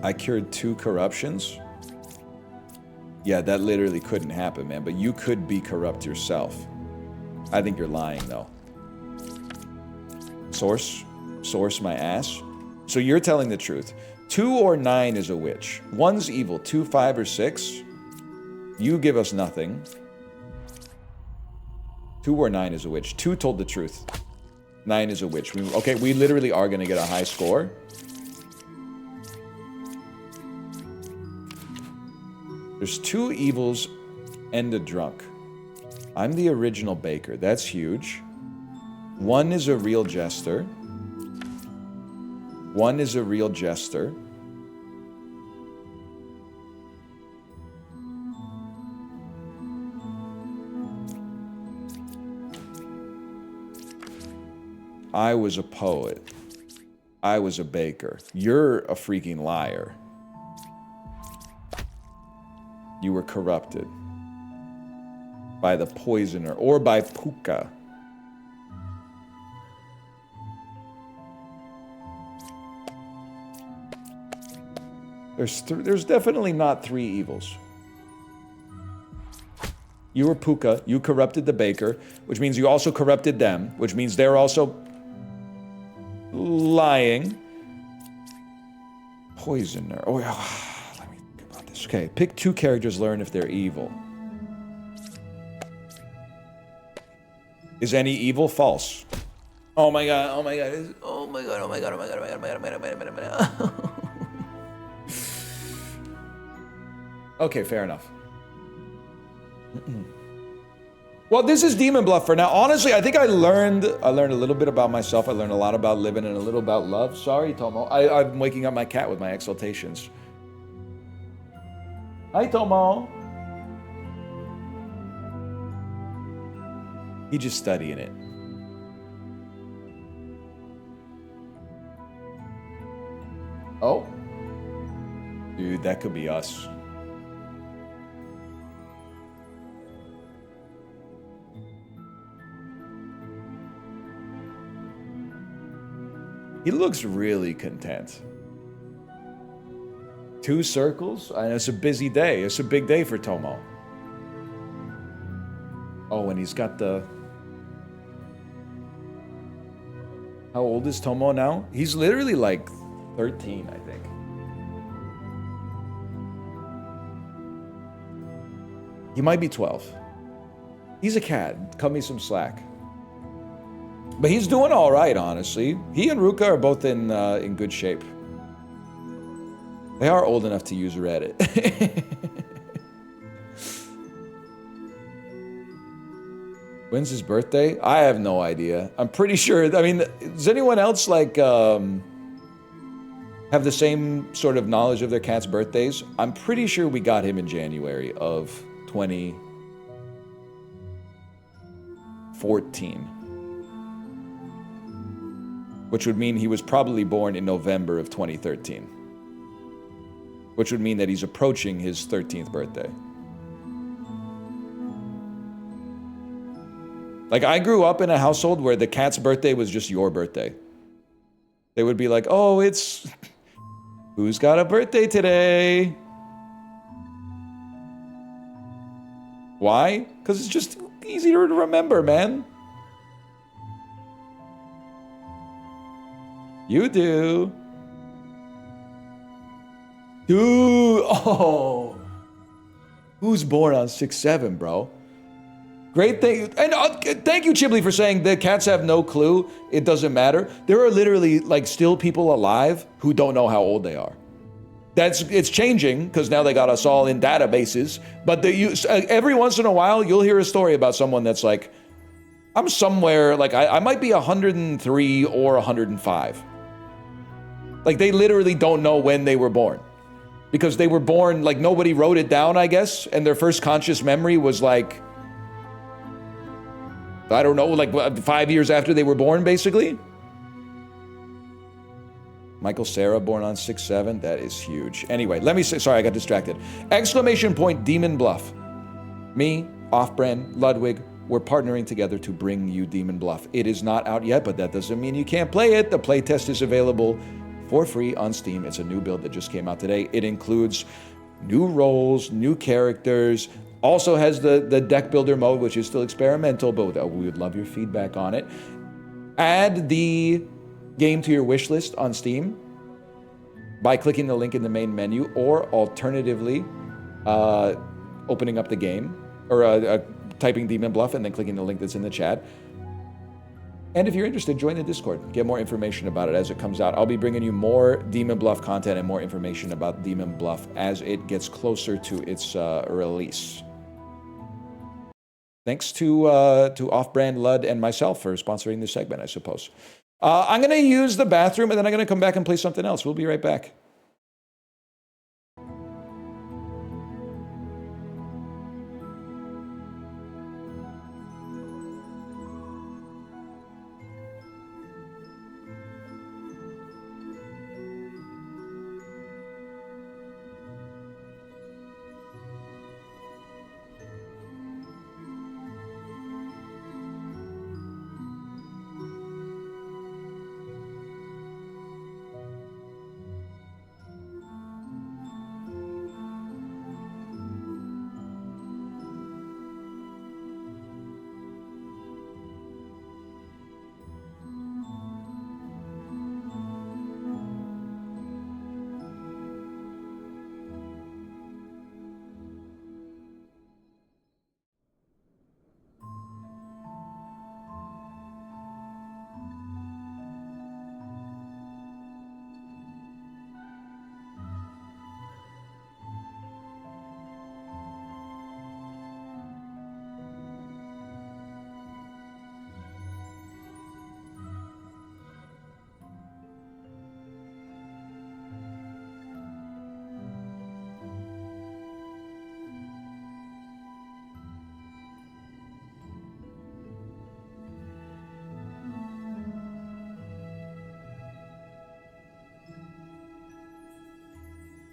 I cured 2 corruptions. Yeah, that literally couldn't happen, man. But you could be corrupt yourself. I think you're lying, though. Source my ass. So you're telling the truth. 2 or 9 is a witch. 1's evil. 2, 5, or 6. You give us nothing. 2 or 9 is a witch. 2 told the truth. 9 is a witch. Okay, we literally are going to get a high score. There's 2 evils and a drunk. I'm the original baker. That's huge. 1 is a real jester. 1 is a real jester. I was a poet. I was a baker. You're a freaking liar. You were corrupted by the poisoner or by Puka. There's definitely not 3 evils. You were Puka, you corrupted the baker, which means you also corrupted them, which means they're also lying. Poisoner. Oh, yeah. Let me think about this. Okay, pick 2 characters, learn if they're evil. Is any evil false? Oh my god, oh my god, oh my god, oh my god, oh my god, oh my god, oh my god, oh my god, oh my god, oh my god. Okay, fair enough. Well, this is Demon Bluff for now. Honestly, I think I learned a little bit about myself. I learned a lot about living and a little about love. Sorry, Tomo. I'm waking up my cat with my exaltations. Hi, Tomo. He's just studying it. Oh. Dude, that could be us. He looks really content. 2 circles? I know it's a busy day. It's a big day for Tomo. Oh, and he's got the... How old is Tomo now? He's literally like 13, I think. He might be 12. He's a cat. Cut me some slack. But he's doing all right, honestly. He and Ruka are both in good shape. They are old enough to use Reddit. When's his birthday? I have no idea. I'm pretty sure. I mean, does anyone else like have the same sort of knowledge of their cat's birthdays? I'm pretty sure we got him in January of 2014. Which would mean he was probably born in November of 2013. Which would mean that he's approaching his 13th birthday. Like, I grew up in a household where the cat's birthday was just your birthday. They would be like, oh, it's... Who's got a birthday today? Why? Because it's just easier to remember, man. You do. Dude, oh. Who's born on 6/7, bro? Great thing. And thank you, Chiblee, for saying the cats have no clue. It doesn't matter. There are literally, like, still people alive who don't know how old they are. It's changing, because now they got us all in databases. But every once in a while, you'll hear a story about someone that's like, I'm somewhere, like, I might be 103 or 105. Like, they literally don't know when they were born. Because they were born, like, nobody wrote it down, I guess. And their first conscious memory was, like, I don't know, like 5 years after they were born, basically. Michael Sarah, born on 6/7. That is huge. Anyway, let me say, sorry, I got distracted. Exclamation point, Demon Bluff. Me, Offbrand, Ludwig, we're partnering together to bring you Demon Bluff. It is not out yet, but that doesn't mean you can't play it. The playtest is available for free on Steam. It's a new build that just came out today. It includes new roles, new characters, also has the deck builder mode, which is still experimental, but we would love your feedback on it. Add the game to your wish list on Steam by clicking the link in the main menu, or alternatively, opening up the game, or typing Demon Bluff and then clicking the link that's in the chat. And if you're interested, join the Discord. Get more information about it as it comes out. I'll be bringing you more Demon Bluff content and more information about Demon Bluff as it gets closer to its release. Thanks to Off-Brand Lud and myself for sponsoring this segment, I suppose. I'm going to use the bathroom, and then I'm going to come back and play something else. We'll be right back.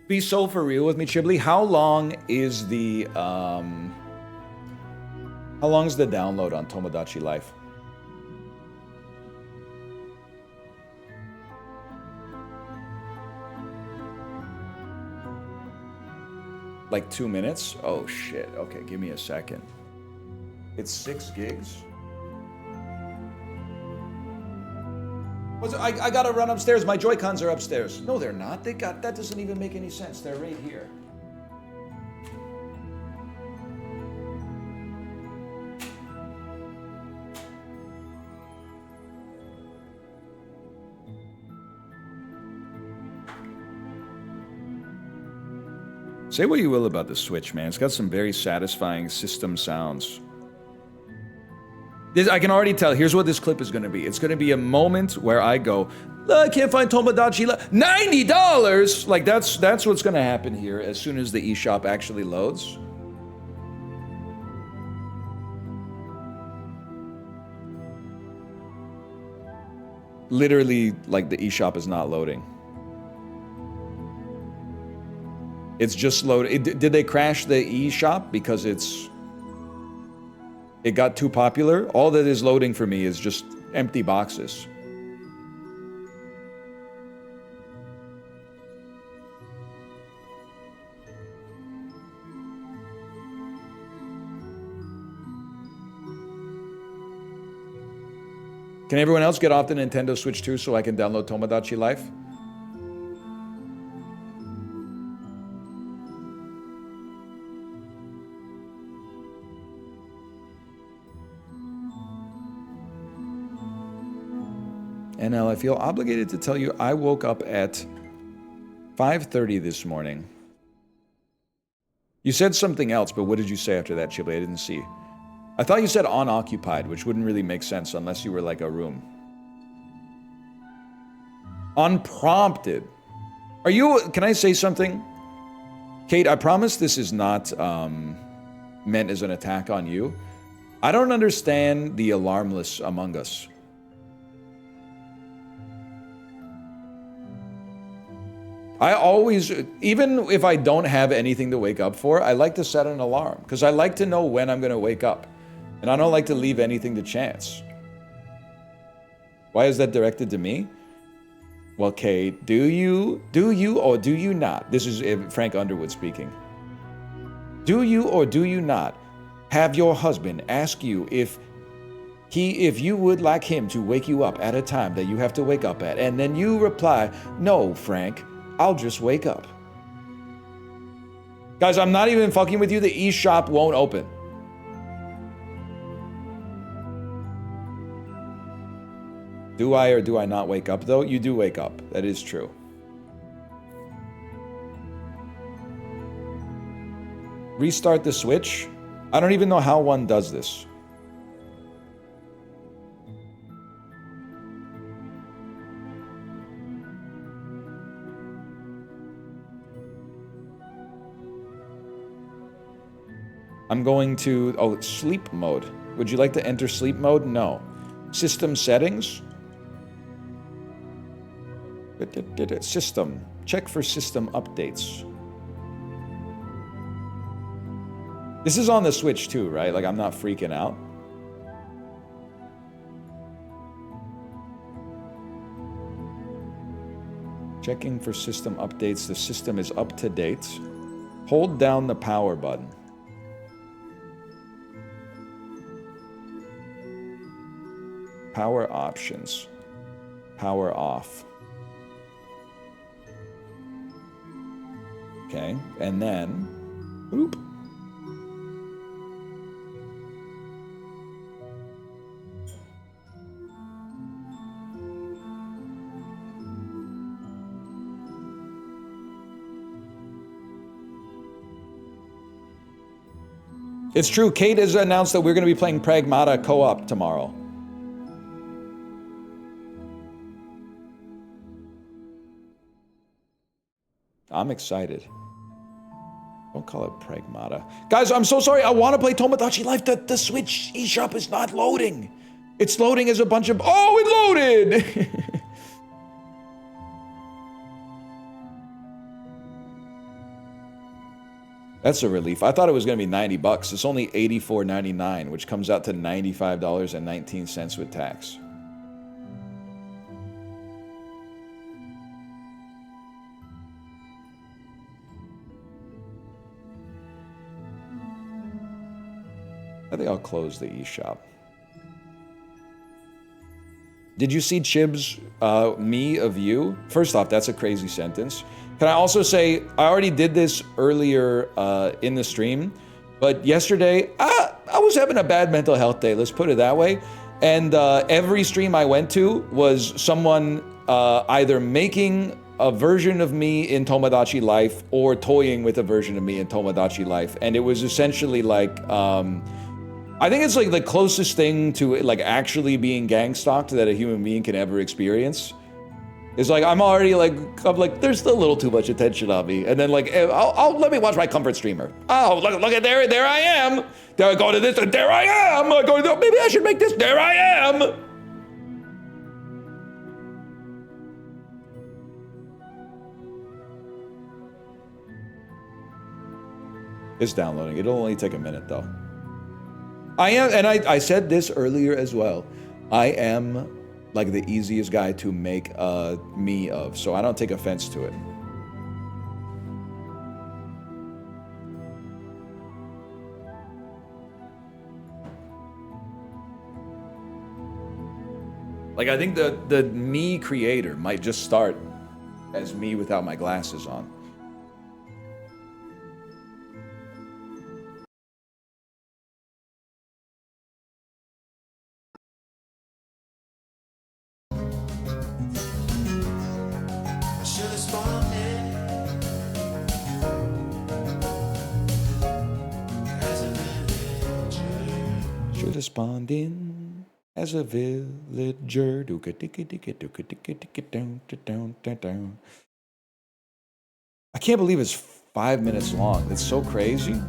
Be so for real with me, Chibli. How long is the download on Tomodachi Life? Like 2 minutes? Oh shit. Okay, give me a second. It's 6 gigs. I gotta run upstairs. My Joy-Cons are upstairs. No, they're not. That doesn't even make any sense. They're right here. Say what you will about the Switch, man. It's got some very satisfying system sounds. I can already tell. Here's what this clip is going to be. It's going to be a moment where I go, I can't find Tomodachi Life. $90! Like, that's what's going to happen here as soon as the eShop actually loads. Literally, like, the eShop is not loading. It's just loaded. Did they crash the eShop because it got too popular? All that is loading for me is just empty boxes. Can everyone else get off the Nintendo Switch 2 so I can download Tomodachi Life? NL, I feel obligated to tell you I woke up at 5:30 this morning. You said something else, but what did you say after that, Chibli? I didn't see. I thought you said unoccupied, which wouldn't really make sense unless you were like a room. Unprompted. Can I say something? Kate, I promise this is not meant as an attack on you. I don't understand the alarmless among us. I always, even if I don't have anything to wake up for, I like to set an alarm because I like to know when I'm going to wake up. And I don't like to leave anything to chance. Why is that directed to me? Well, Kate, do you or do you not? This is Frank Underwood speaking. Do you or do you not have your husband ask you if you would like him to wake you up at a time that you have to wake up at, and then you reply, no, Frank, I'll just wake up. Guys, I'm not even fucking with you. The eShop won't open. Do I or do I not wake up, though? You do wake up. That is true. Restart the Switch? I don't even know how one does this. I'm going to... Oh, sleep mode. Would you like to enter sleep mode? No. System settings? System. Check for system updates. This is on the Switch too, right? Like, I'm not freaking out. Checking for system updates. The system is up to date. Hold down the power button. Power options. Power off. Okay, and then, boop. It's true, Kate has announced that we're going to be playing Pragmata co-op tomorrow. I'm excited. Don't call it Pragmata. Guys, I'm so sorry. I want to play Tomodachi Life. The Switch eShop is not loading. It's loading as a bunch of... Oh, it loaded! That's a relief. I thought it was going to be 90 bucks. It's only $84.99, which comes out to $95.19 with tax. I think I'll close the eShop. Did you see Chib's me of you? First off, that's a crazy sentence. Can I also say, I already did this earlier in the stream, but yesterday, I was having a bad mental health day, let's put it that way. And every stream I went to was someone either making a version of me in Tomodachi Life or toying with a version of me in Tomodachi Life. And it was essentially like, I think it's like the closest thing to like actually being gang stalked that a human being can ever experience. It's like, I'm like, there's still a little too much attention on me. And then like, I'll let me watch my comfort streamer. Oh, look at there I am. There I go to this, and there I am. I go to maybe I should make this, there I am. It's downloading. It'll only take a minute though. I am, and I said this earlier as well. I am like the easiest guy to make a me of, so I don't take offense to it. Like, I think the me creator might just start as me without my glasses on. Spawned in as a villager. I can't believe it's 5 minutes long. That's so crazy.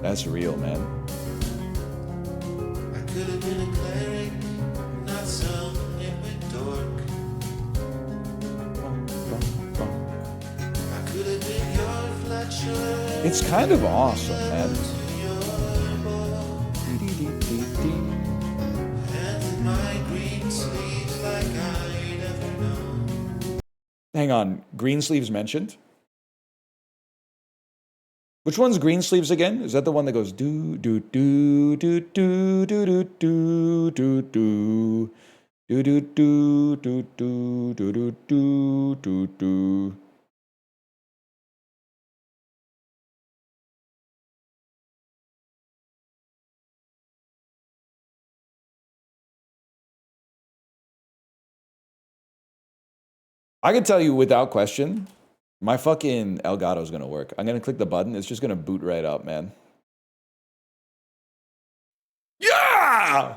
That's real, man. I could have been a cleric, not some dork. It's kind of awesome, man. Hang on, Greensleeves mentioned? Which one's Greensleeves again? Is that the one that goes do do do do do do do do do do do do do do do do do do do? I can tell you without question, my fucking Elgato is gonna work. I'm gonna click the button. It's just gonna boot right up, man. Yeah!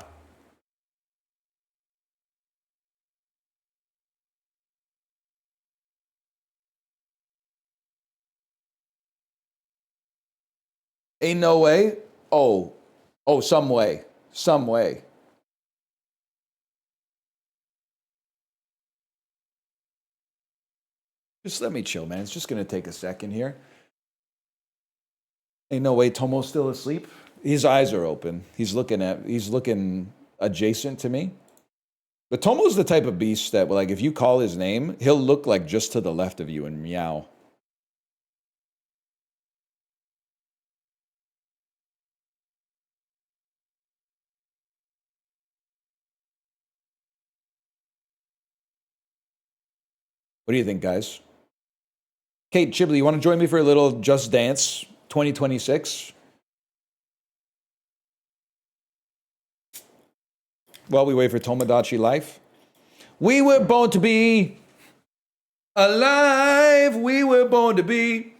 Ain't no way. Oh, some way. Some way. Just let me chill, man. It's just gonna take a second here. Ain't no way Tomo's still asleep. His eyes are open. He's looking adjacent to me. But Tomo's the type of beast that, like, if you call his name, he'll look like just to the left of you and meow. What do you think, guys? Kate Chibley, you want to join me for a little Just Dance 2026? While we wait for Tomodachi Life. We were born to be alive. We were born to be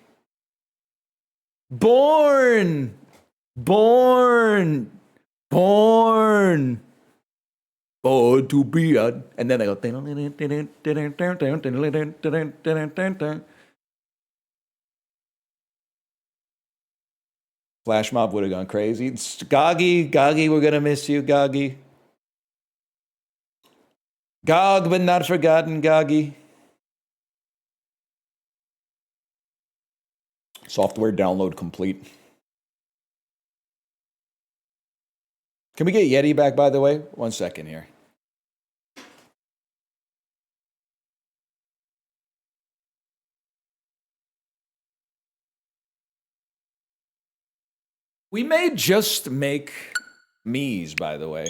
born. Born. Born. Born to be a... And then they go... Flash mob would have gone crazy. Goggy, we're gonna miss you, Goggy. Gog, but not forgotten, Goggy. Software download complete. Can we get Yeti back, by the way? 1 second here. We may just make Mies, by the way.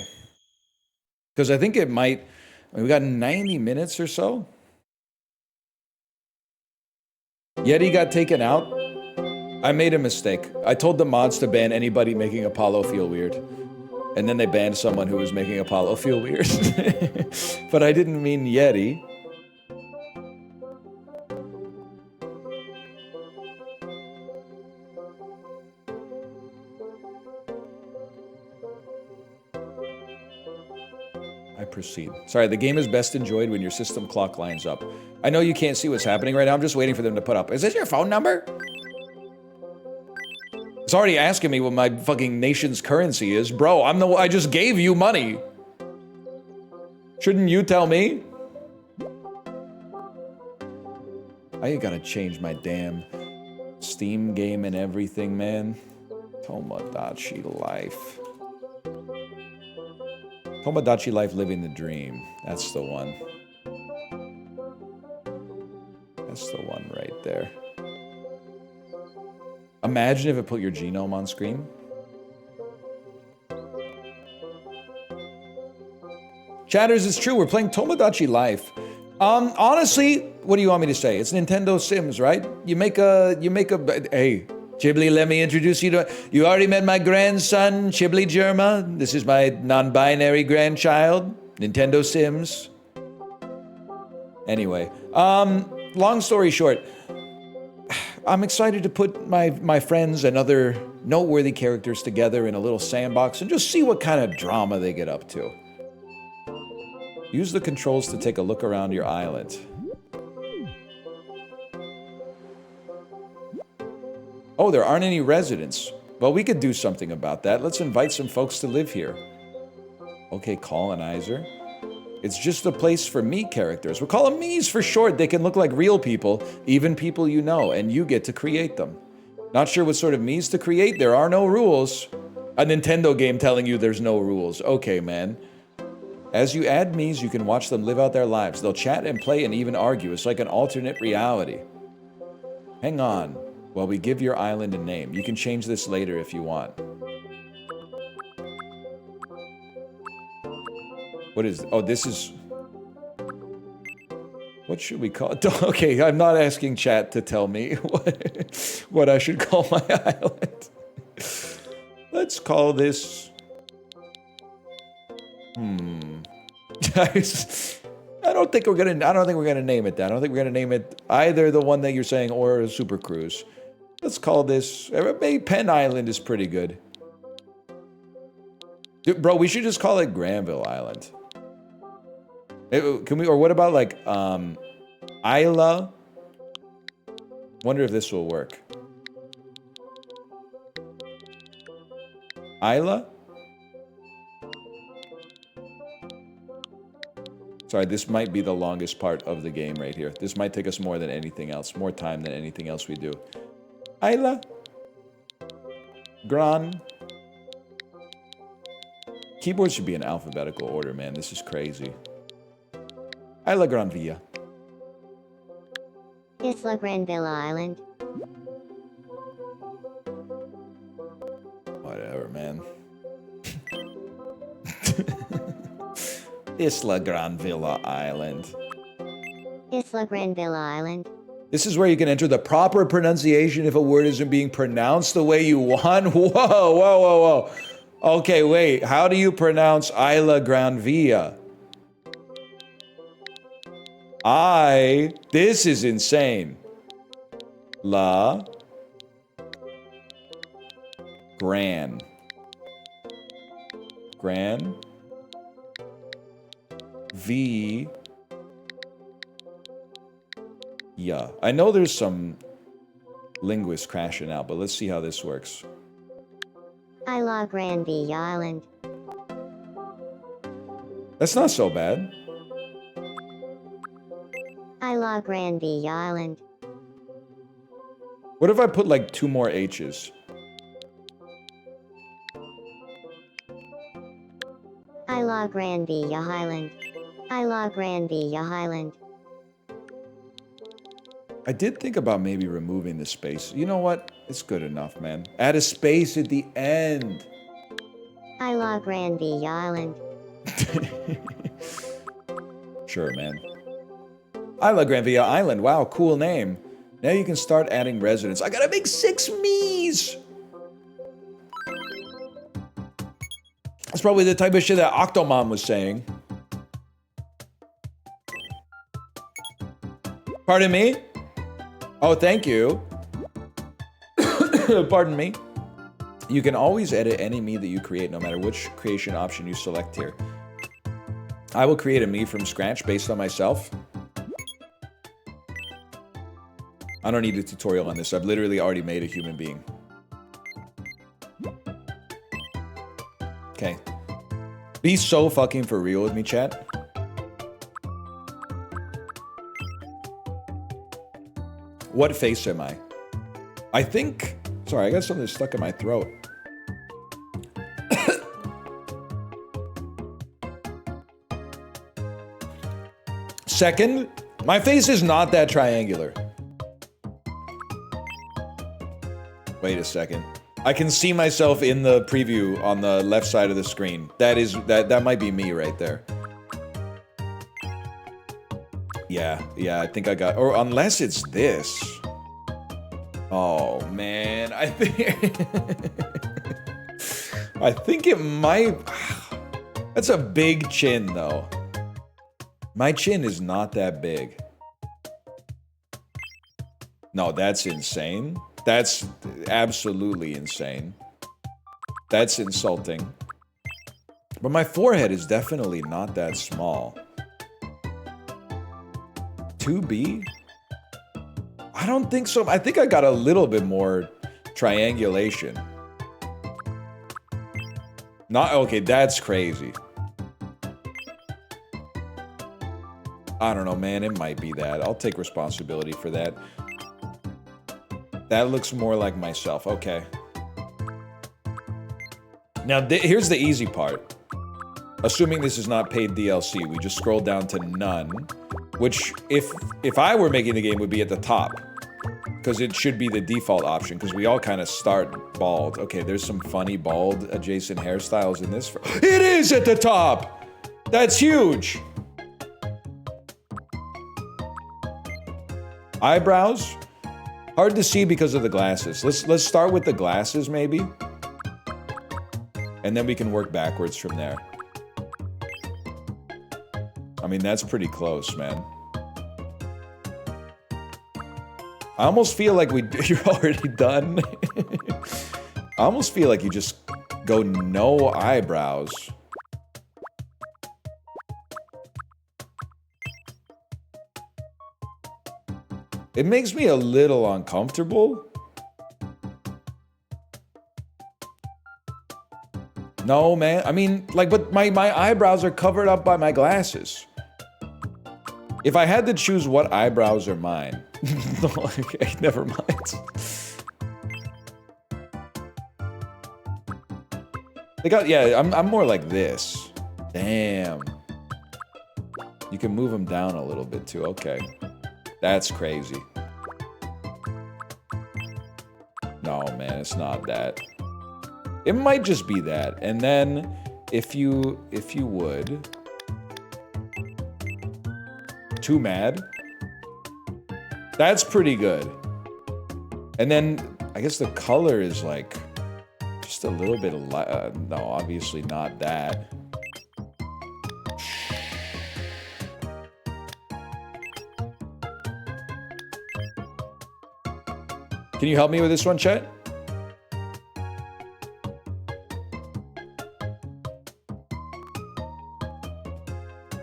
Because I think it might... We got 90 minutes or so. Yeti got taken out. I made a mistake. I told the mods to ban anybody making Apollo feel weird. And then they banned someone who was making Apollo feel weird. But I didn't mean Yeti. Proceed. Sorry, the game is best enjoyed when your system clock lines up. I know you can't see what's happening right now. I'm just waiting for them to put up. Is this your phone number? It's already asking me what my fucking nation's currency is. Bro, I just gave you money. Shouldn't you tell me? I gotta change my damn Steam game and everything, man. Tomodachi Life. Tomodachi Life, living the dream. That's the one. That's the one right there. Imagine if it put your genome on screen. Chatters, it's true. We're playing Tomodachi Life. Honestly, what do you want me to say? It's Nintendo Sims, right? You make a. Hey, Chibli, let me introduce you to... You already met my grandson, Chibli Germa. This is my non-binary grandchild, Nintendo Sims. Anyway, long story short, I'm excited to put my friends and other noteworthy characters together in a little sandbox and just see what kind of drama they get up to. Use the controls to take a look around your island. Oh, there aren't any residents. Well, we could do something about that. Let's invite some folks to live here. Okay, colonizer. It's just a place for me characters. We'll call them Mies for short. They can look like real people, even people you know, and you get to create them. Not sure what sort of Mies to create? There are no rules. A Nintendo game telling you there's no rules. Okay, man. As you add Mies, you can watch them live out their lives. They'll chat and play and even argue. It's like an alternate reality. Hang on. While we give your island a name. You can change this later if you want. What is... Oh, this is... What should we call it? Okay, I'm not asking chat to tell me what I should call my island. Let's call this... I don't think we're gonna name it that. I don't think we're gonna name it either the one that you're saying or Super Cruise. Let's call this. Maybe Penn Island is pretty good. Dude, bro, we should just call it Granville Island. Can we? Or what about like Isla? Wonder if this will work. Isla? Sorry, this might be the longest part of the game right here. This might take us more than anything else. More time than anything else we do. Isla? Gran? Keyboard should be in alphabetical order, man. This is crazy. Isla Gran Villa. Isla Granville Island. Whatever, man. Isla Granville Island. Isla Granville Island. This is where you can enter the proper pronunciation if a word isn't being pronounced the way you want. Whoa, whoa, whoa, whoa. Okay, wait. How do you pronounce Isla Granvilla? This is insane. La. Gran. V. Yeah. I know there's some linguists crashing out, but let's see how this works. Isla Granville Island. That's not so bad. Isla Granville Island. What if I put like 2 more H's? Isla Granville Island. Isla Granville Island. I did think about maybe removing the space. You know what? It's good enough, man. Add a space at the end. Isla Granville Island. Sure, man. Isla Granville Island. Wow, cool name. Now you can start adding residents. I gotta make 6 me's! That's probably the type of shit that Octomom was saying. Pardon me? Oh, thank you. Pardon me. You can always edit any me that you create, no matter which creation option you select here. I will create a me from scratch based on myself. I don't need a tutorial on this. I've literally already made a human being. Okay. Be so fucking for real with me, chat. What face am I? I think... Sorry, I got something stuck in my throat. Second, my face is not that triangular. Wait a second. I can see myself in the preview on the left side of the screen. That might be me right there. Yeah, I think I got... Or unless it's this. Oh, man. I think it might... That's a big chin, though. My chin is not that big. No, that's insane. That's absolutely insane. That's insulting. But my forehead is definitely not that small. 2B? I don't think so. I think I got a little bit more triangulation. Not okay, that's crazy. I don't know, man. It might be that. I'll take responsibility for that. That looks more like myself. Okay. Now, here's the easy part. Assuming this is not paid DLC, we just scroll down to none, which, if I were making the game, would be at the top. Because it should be the default option, because we all kind of start bald. Okay, there's some funny bald adjacent hairstyles in this. It is at the top! That's huge! Eyebrows? Hard to see because of the glasses. Let's start with the glasses, maybe. And then we can work backwards from there. I mean, that's pretty close, man. I almost feel like you're already done. I almost feel like you just go no eyebrows. It makes me a little uncomfortable. No, man. I mean, like, but my eyebrows are covered up by my glasses. If I had to choose what eyebrows are mine... No, okay, never mind. They got, yeah, I'm more like this. Damn. You can move them down a little bit too, okay. That's crazy. No, man, it's not that. It might just be that. And then, if you would... Too mad? That's pretty good. And then, I guess the color is like... Just a little bit of no, obviously not that. Can you help me with this one, Chet?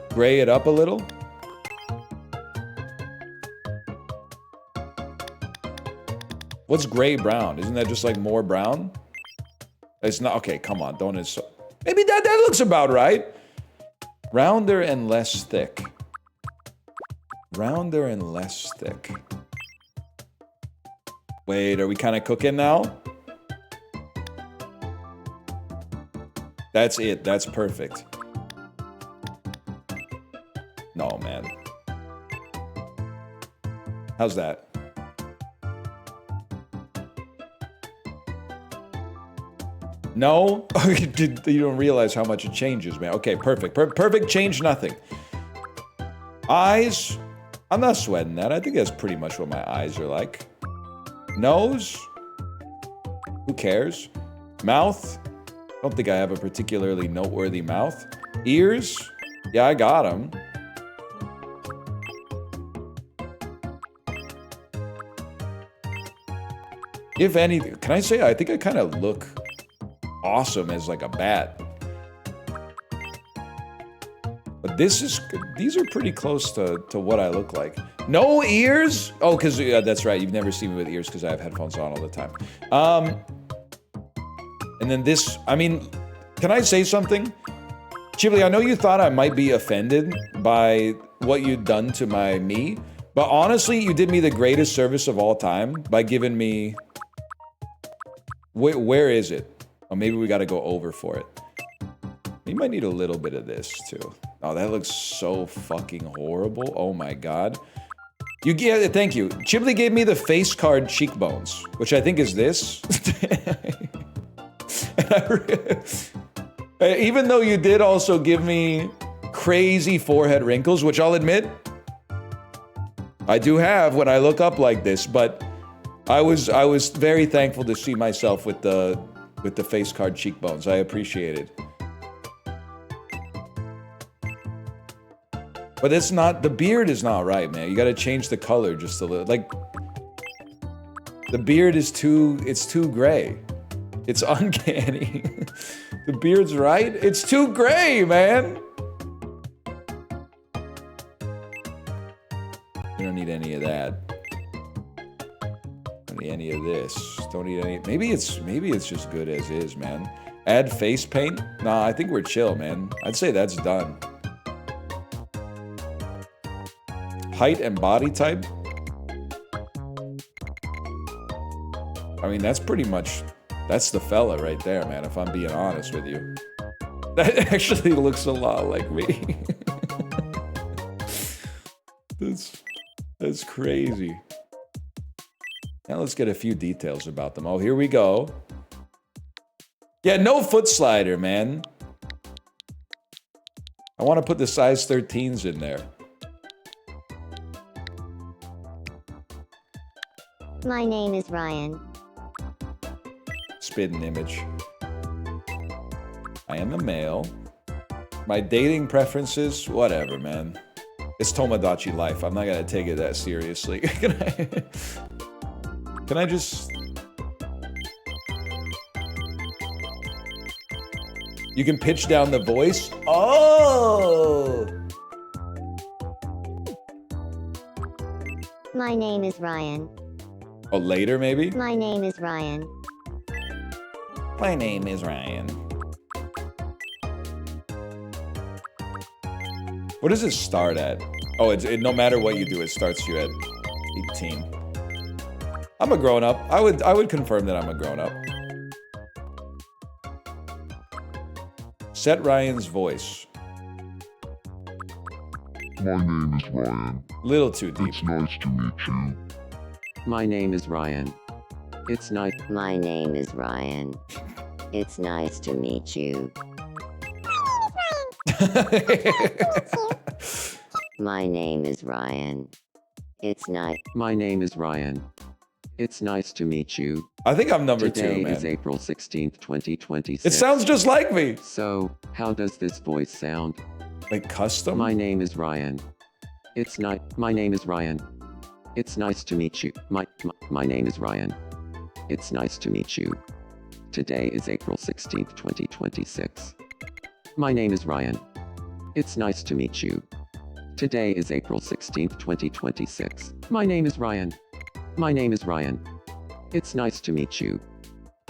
Gray it up a little. What's gray brown? Isn't that just like more brown? It's not, okay, come on, don't insult. Maybe that looks about right. Rounder and less thick. Rounder and less thick. Wait, are we kind of cooking now? That's it, that's perfect. No, man. How's that? No? You don't realize how much it changes, man. Okay, perfect. Perfect, change nothing. Eyes? I'm not sweating that. I think that's pretty much what my eyes are like. Nose? Who cares? Mouth? I don't think I have a particularly noteworthy mouth. Ears? Yeah, I got them. If anything, can I say I think I kind of look awesome as like a bat. But these are pretty close to what I look like. No ears? Oh, because that's right. You've never seen me with ears because I have headphones on all the time. And then this, I mean, can I say something? Chibli, I know you thought I might be offended by what you'd done to my me, but honestly, you did me the greatest service of all time by giving me... Where is it? Oh, maybe we gotta go over for it. You might need a little bit of this, too. Oh, that looks so fucking horrible. Oh my god. You get it, thank you. Chibli gave me the face card cheekbones, which I think is this. Even though you did also give me crazy forehead wrinkles, which I'll admit, I do have when I look up like this, but I was very thankful to see myself with the face card cheekbones. I appreciate it. But it's not, the beard is not right, man. You gotta change the color just a little. Like, the beard is it's too gray. It's uncanny. The beard's right. It's too gray, man. You don't need any of that. Don't need any of this. Don't need any. Maybe it's just good as is, man. Add face paint? Nah, I think we're chill, man. I'd say that's done. Height and body type? I mean, that's pretty much... That's the fella right there, man, if I'm being honest with you. That actually looks a lot like me. That's crazy. Now let's get a few details about them. Oh, here we go. Yeah, no foot slider, man. I want to put the size 13s in there. My name is Ryan. Spit an image. I am a male. My dating preferences, whatever, man. It's Tomodachi Life. I'm not gonna take it that seriously. Can I just... You can pitch down the voice? Oh! My name is Ryan. Oh, later maybe? My name is Ryan. My name is Ryan. What does it start at? Oh, no matter what you do, it starts you at 18. I'm a grown-up. I would confirm that I'm a grown-up. Set Ryan's voice. My name is Ryan. Little too deep. It's nice to meet you. My name is Ryan. It's nice. My name is Ryan. It's nice to meet you. My name is Ryan. It's nice. My name is Ryan. It's nice to meet you. I think I'm number Today 2, man. is April 16th, 2026. It sounds just like me. So, how does this voice sound? Like custom? My name is Ryan. It's nice. My name is Ryan. It's nice to meet you. My name is Ryan. It's nice to meet you. Today is April 16th, 2026. My name is Ryan. It's nice to meet you. Today is April 16th, 2026. My name is Ryan. My name is Ryan. It's nice to meet you.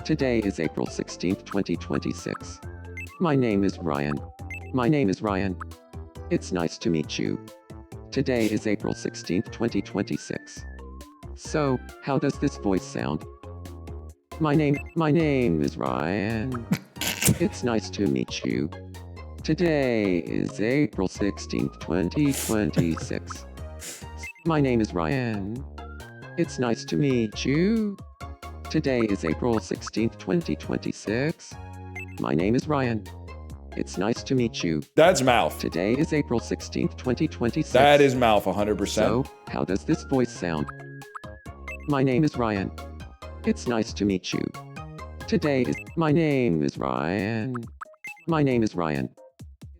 Today is April 16th, 2026. My name is Ryan. My name is Ryan. It's nice to meet you. Today is April 16th, 2026. So, how does this voice sound? My name is Ryan. It's nice to meet you. Today is April 16th, 2026. My name is Ryan. It's nice to meet you. Today is April 16th, 2026. My name is Ryan. It's nice to meet you. That's mouth. Today is April 16th, 2026. That is mouth, 100%. So, how does this voice sound? My name is Ryan. It's nice to meet you. Today is... My name is Ryan. My name is Ryan.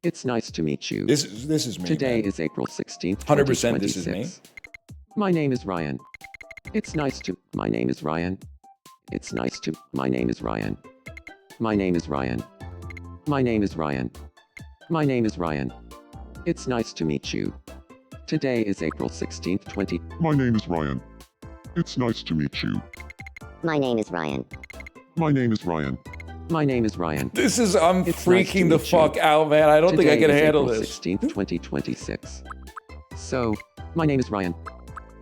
It's nice to meet you. This is me. Today man. is April 16th, 100% this is me. My name is Ryan. It's nice to... My name is Ryan. It's nice to... My name is Ryan. My name is Ryan. My name is Ryan. My name is Ryan. It's nice to meet you. Today is April 16th, 20... My name is Ryan. It's nice to meet you. My name is Ryan. My name is Ryan. My name is Ryan. This is... I'm It's freaking nice the to meet fuck out, man. I don't think I Today can is handle April this. 16th, 2026. So, my name is Ryan.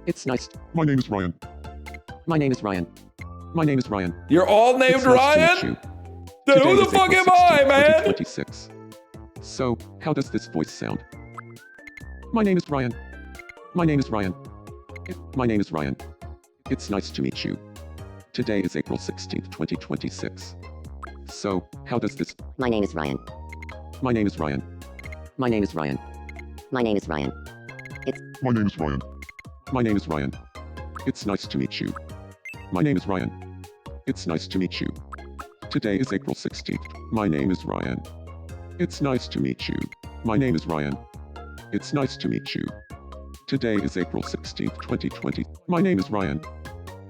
It's nice... My name is Ryan. My name is Ryan. My name is Ryan. You're all named It's nice to meet Ryan? you. Then Today who the is fuck April am I, 16th, man? 2026. So, how does this voice sound? My name is Ryan. My name is Ryan. My name is Ryan. It's nice to meet you. Today is April 16th, 2026. So, how does this... My name is Ryan. My name is Ryan. My name is Ryan. My name is Ryan. My name is Ryan. My name is Ryan. It's nice to meet you. My name is Ryan. It's nice to meet you. Today is April 16th. My name is Ryan. It's nice to meet you. My name is Ryan. It's nice to meet you. Today is April 16th, 2020. My name is Ryan.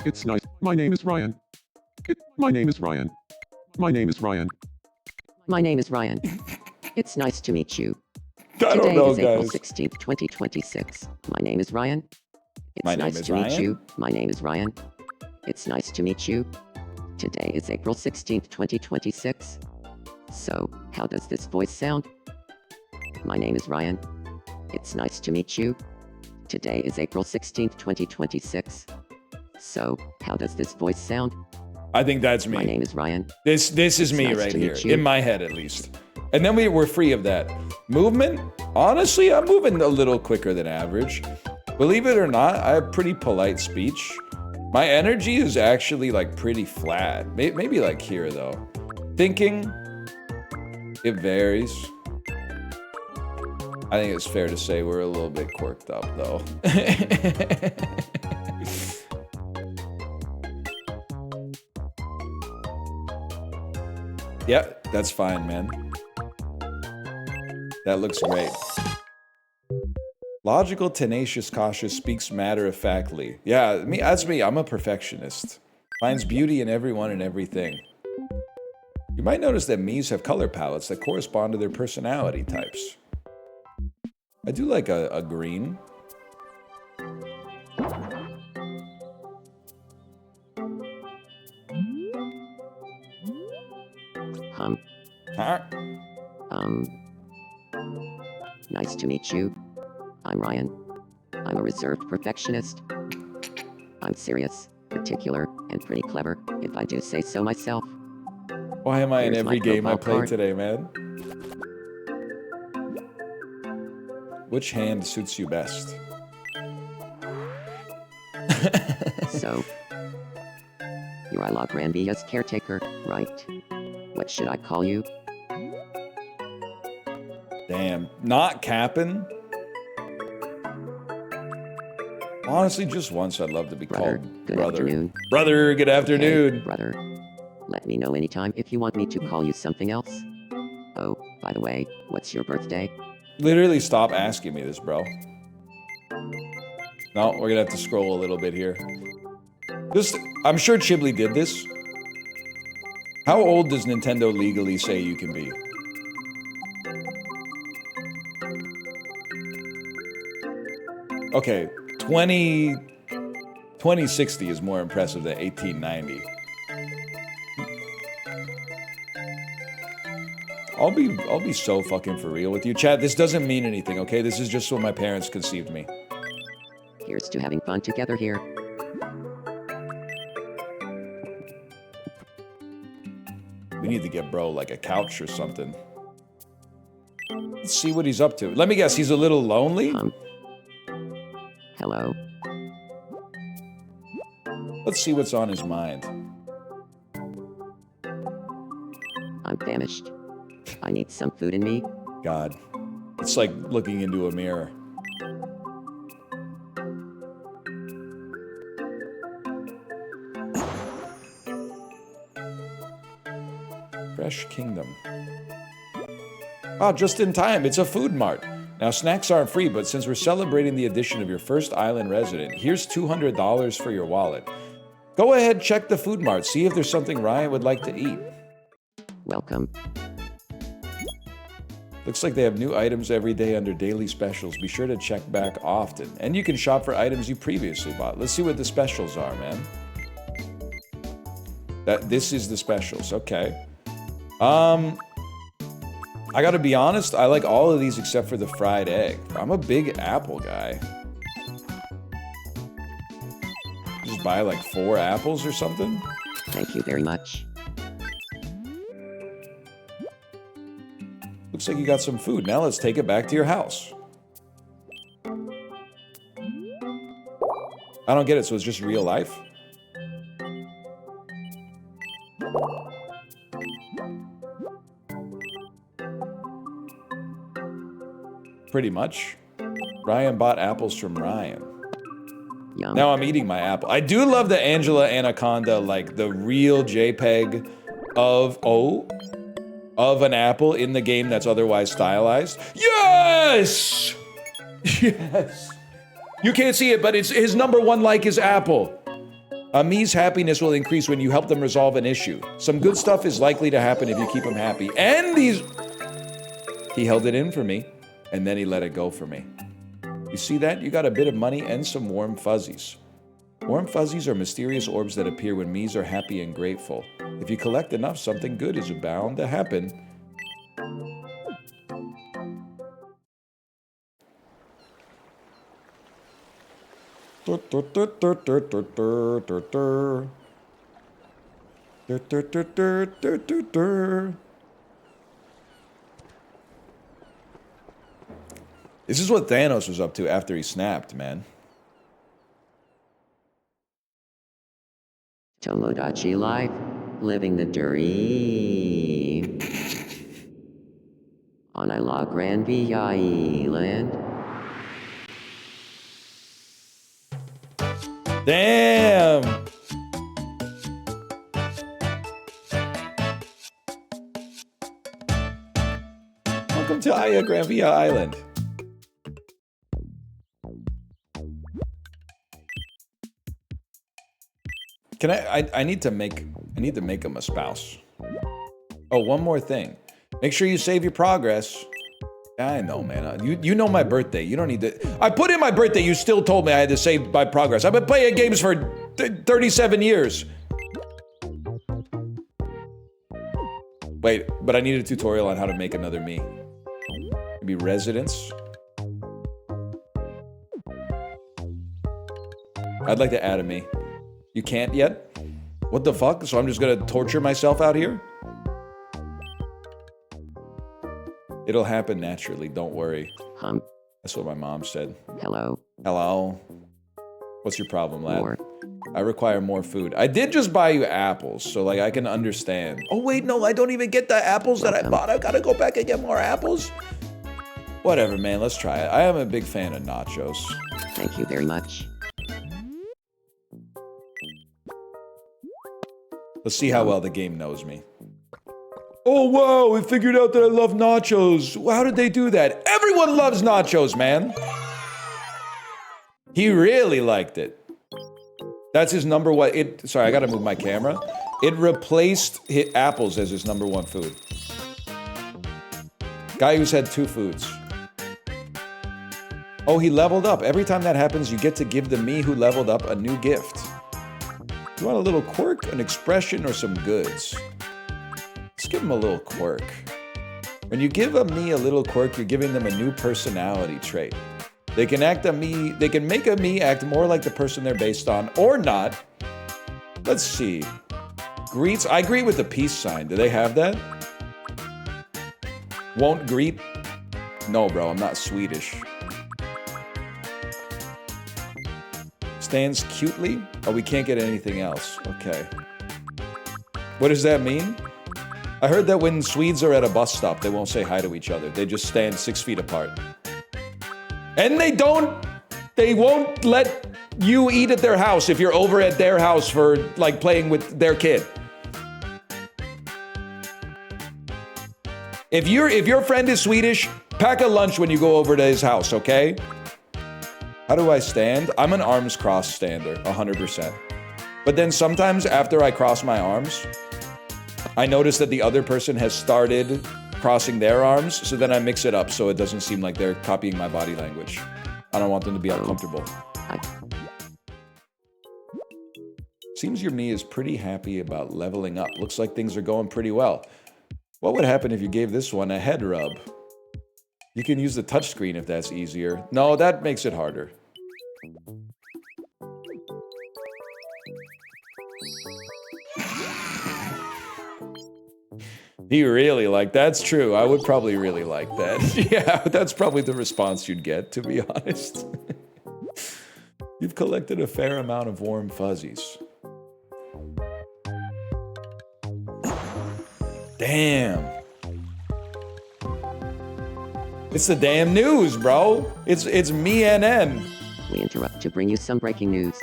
It's nice. My name is Ryan. My name is Ryan. My name is Ryan. My name is Ryan. It's nice to meet you. I don't Today know, is April guys. 16th, 2026. My name is Ryan. It's My name nice is to meet Ryan. you. My name is Ryan. It's nice to meet you. Today is April 16th, 2026. So, how does this voice sound? My name is Ryan. It's nice to meet you. Today is April 16th, 2026. So, how does this voice sound? I think that's My me. name is Ryan. This is me nice right to here. meet you. In my head, at least. And then we're free of that. Movement? Honestly, I'm moving a little quicker than average. Believe it or not, I have pretty polite speech. My energy is actually like pretty flat. Maybe like here though. Thinking, it varies. I think it's fair to say we're a little bit quirked up though. Yeah, that's fine, man. That looks great. Logical, tenacious, cautious, speaks matter-of-factly. Yeah, that's me. I'm a perfectionist. Finds beauty in everyone and everything. You might notice that Mies have color palettes that correspond to their personality types. I do like a green. Huh? Nice to meet you. I'm Ryan. I'm a reserved perfectionist. I'm serious, particular, and pretty clever, if I do say so myself. Why am I in Here's my every game I profile play card. today, man? Which hand suits you best? So, you're La Granvilla's caretaker, right? What should I call you? Damn, not capping. Honestly, just once I'd love to be Brother, called good brother. afternoon. Brother, good afternoon. Okay, brother. Let me know anytime if you want me to call you something else. Oh, by the way, what's your birthday? Literally stop asking me this, bro. No, we're gonna have to scroll a little bit here. I'm sure Chiblee did this. How old does Nintendo legally say you can be? Okay, 2060 is more impressive than 1890. I'll be so fucking for real with you. Chat, this doesn't mean anything, okay? This is just what my parents conceived me. Here's to having fun together here. We need to get bro like a couch or something. Let's see what he's up to. Let me guess, he's a little lonely? Hello. Let's see what's on his mind. I'm famished. I need some food in me. God. It's like looking into a mirror. Fresh Kingdom. Ah, just in time. It's a food mart. Now, snacks aren't free, but since we're celebrating the addition of your first island resident, here's $200 for your wallet. Go ahead, check the food mart. See if there's something Ryan would like to eat. Welcome. Looks like they have new items every day under daily specials. Be sure to check back often. And you can shop for items you previously bought. Let's see what the specials are, man. This is the specials. Okay. I gotta be honest, I like all of these except for the fried egg. I'm a big apple guy. Just buy like 4 apples or something? Thank you very much. Looks like you got some food. Now let's take it back to your house. I don't get it, so it's just real life? Pretty much. Ryan bought apples from Ryan. Yum. Now I'm eating my apple. I do love the Angela Anaconda, like the real JPEG of an apple in the game that's otherwise stylized. Yes! Yes! You can't see it, but his #1 like is apple. Mi's happiness will increase when you help them resolve an issue. Some good stuff is likely to happen if you keep him happy. And he held it in for me, and then he let it go for me. You see that? You got a bit of money and some warm fuzzies. Warm fuzzies are mysterious orbs that appear when Mies are happy and grateful. If you collect enough, something good is bound to happen. This is what Thanos was up to after he snapped, man. Tomodachi Life. Living the dream. On La Granvilla Island. Damn! Welcome to Gran Via Island. Can I need to make him a spouse. Oh, one more thing. Make sure you save your progress. I know, man. You know my birthday. You don't need to. I put in my birthday. You still told me I had to save my progress. I've been playing games for 37 years. Wait, but I need a tutorial on how to make another me. Maybe residence. I'd like to add a me. You can't yet? What the fuck? So I'm just gonna torture myself out here? It'll happen naturally, don't worry. That's what my mom said. Hello. Hello. What's your problem, lad? More. I require more food. I did just buy you apples, so like I can understand. Oh wait, no, I don't even get the apples that I bought. I gotta go back and get more apples. Whatever, man, let's try it. I am a big fan of nachos. Thank you very much. Let's see how well the game knows me. Oh wow, we figured out that I love nachos. How did they do that? Everyone loves nachos, man. He really liked it. That's his number one. Sorry, I gotta move my camera. It replaced apples as his number one food. Guy who's had 2 foods. Oh, he leveled up. Every time that happens, you get to give the me who leveled up a new gift. You want a little quirk, an expression, or some goods? Let's give him a little quirk. When you give a me a little quirk, you're giving them a new personality trait. They can make a me act more like the person they're based on, or not. Let's see. Greets, I greet with the peace sign. Do they have that? Won't greet? No, bro, I'm not Swedish. Stands cutely? Oh, we can't get anything else. Okay. What does that mean? I heard that when Swedes are at a bus stop, they won't say hi to each other. They just stand 6 feet apart. And they won't let you eat at their house if you're over at their house for, like, playing with their kid. If your friend is Swedish, pack a lunch when you go over to his house, okay? How do I stand? I'm an arms cross stander, 100%. But then sometimes after I cross my arms, I notice that the other person has started crossing their arms, so then I mix it up so it doesn't seem like they're copying my body language. I don't want them to be uncomfortable. Seems your me is pretty happy about leveling up. Looks like things are going pretty well. What would happen if you gave this one a head rub? You can use the touchscreen if that's easier. No, that makes it harder. He really liked, that's true. I would probably really like that. Yeah, that's probably the response you'd get, to be honest. You've collected a fair amount of warm fuzzies. Damn. It's the damn news, bro. It's me and N. We interrupt to bring you some breaking news.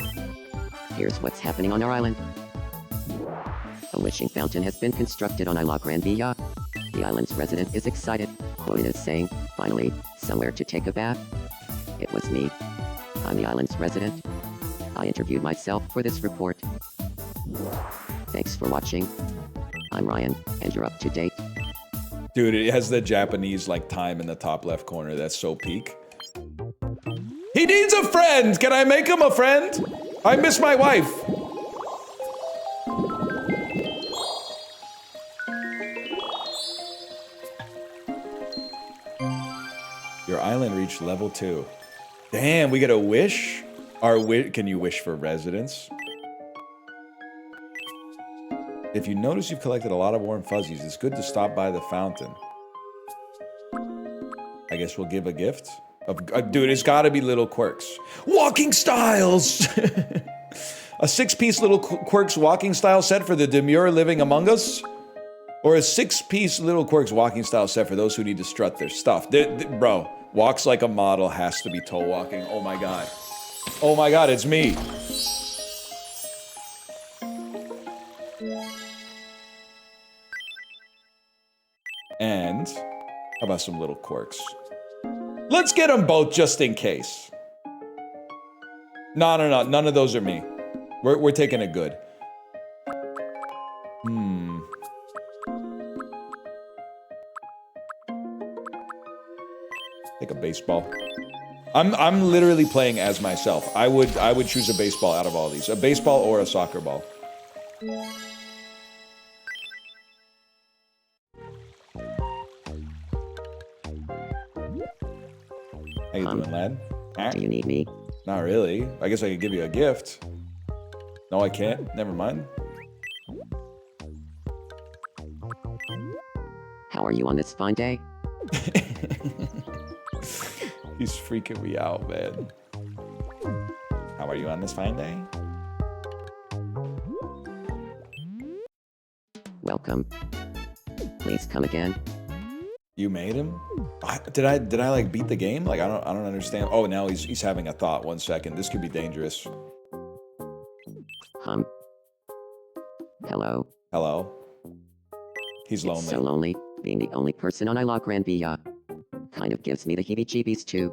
Here's what's happening on our island. A wishing fountain has been constructed on Isla Gran Villa. The island's resident is excited, quoted as saying, "Finally, somewhere to take a bath." It was me. I'm the island's resident. I interviewed myself for this report. Thanks for watching. I'm Ryan, and you're up to date. Dude, it has the Japanese, like, time in the top left corner. That's so peak. He needs a friend! Can I make him a friend? I miss my wife. Your island reached level 2. Damn, we get a wish? Can you wish for residence? If you notice you've collected a lot of warm fuzzies, it's good to stop by the fountain. I guess we'll give a gift? Dude, it's gotta be little quirks. Walking styles! A 6-piece little quirks walking style set for the demure living among us? Or a 6-piece little quirks walking style set for those who need to strut their stuff? Bro, walks like a model has to be toe walking. Oh my god. Oh my god, it's me. And How about some little quirks? Let's get them both just in case. No. None of those are me. We're taking it good. Take a baseball. I'm literally playing as myself. I would choose a baseball out of all these. A baseball or a soccer ball. How you doing, lad? Do you need me? Not really. I guess I could give you a gift. No, I can't. Never mind. How are you on this fine day? He's freaking me out, man. How are you on this fine day? Welcome. Please come again. You made him? Did I like beat the game? Like I don't understand. Oh, now he's having a thought. 1 second. This could be dangerous. Hello. Hello. He's lonely. It's so lonely, being the only person on Isla Granvilla. Kind of gives me the heebie-jeebies too.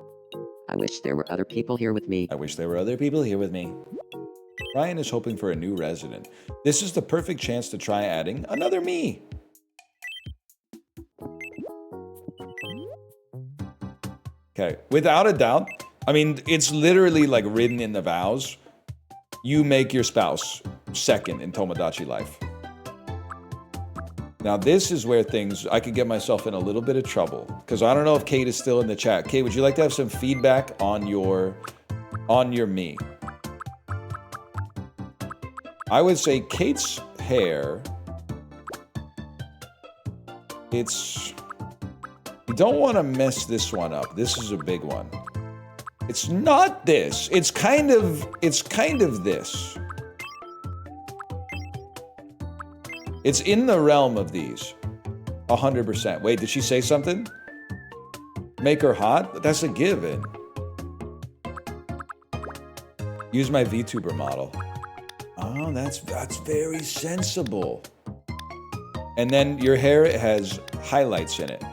I wish there were other people here with me. I wish there were other people here with me. Ryan is hoping for a new resident. This is the perfect chance to try adding another me. Okay, without a doubt, I mean, it's literally like written in the vows. You make your spouse second in Tomodachi Life. Now, this is where I could get myself in a little bit of trouble because I don't know if Kate is still in the chat. Kate, would you like to have some feedback on your me? I would say Kate's hair, you don't want to mess this one up. This is a big one. It's not this. It's kind of this. It's in the realm of these. 100%. Wait, did she say something? Make her hot? That's a given. Use my VTuber model. Oh, that's very sensible. And then your hair has highlights in it.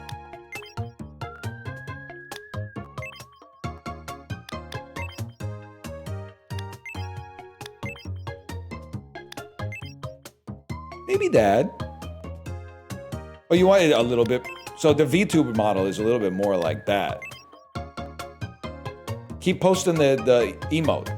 Maybe Dad. Oh, you want it a little bit. So the VTuber model is a little bit more like that. Keep posting the emote.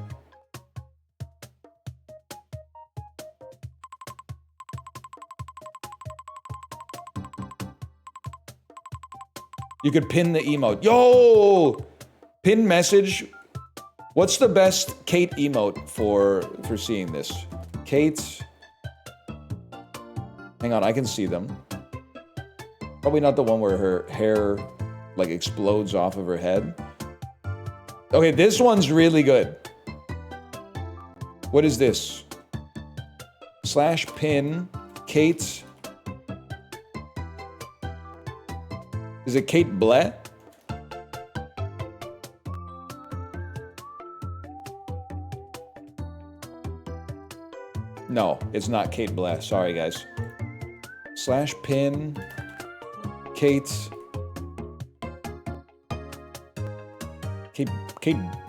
You could pin the emote. Yo! Pin message. What's the best Kate emote for seeing this? Kate. Hang on, I can see them. Probably not the one where her hair like explodes off of her head. Okay, this one's really good. What is this? /pin Kate. Is it Kate Bleh? No, it's not Kate Bleh. Sorry, guys. /pin Kate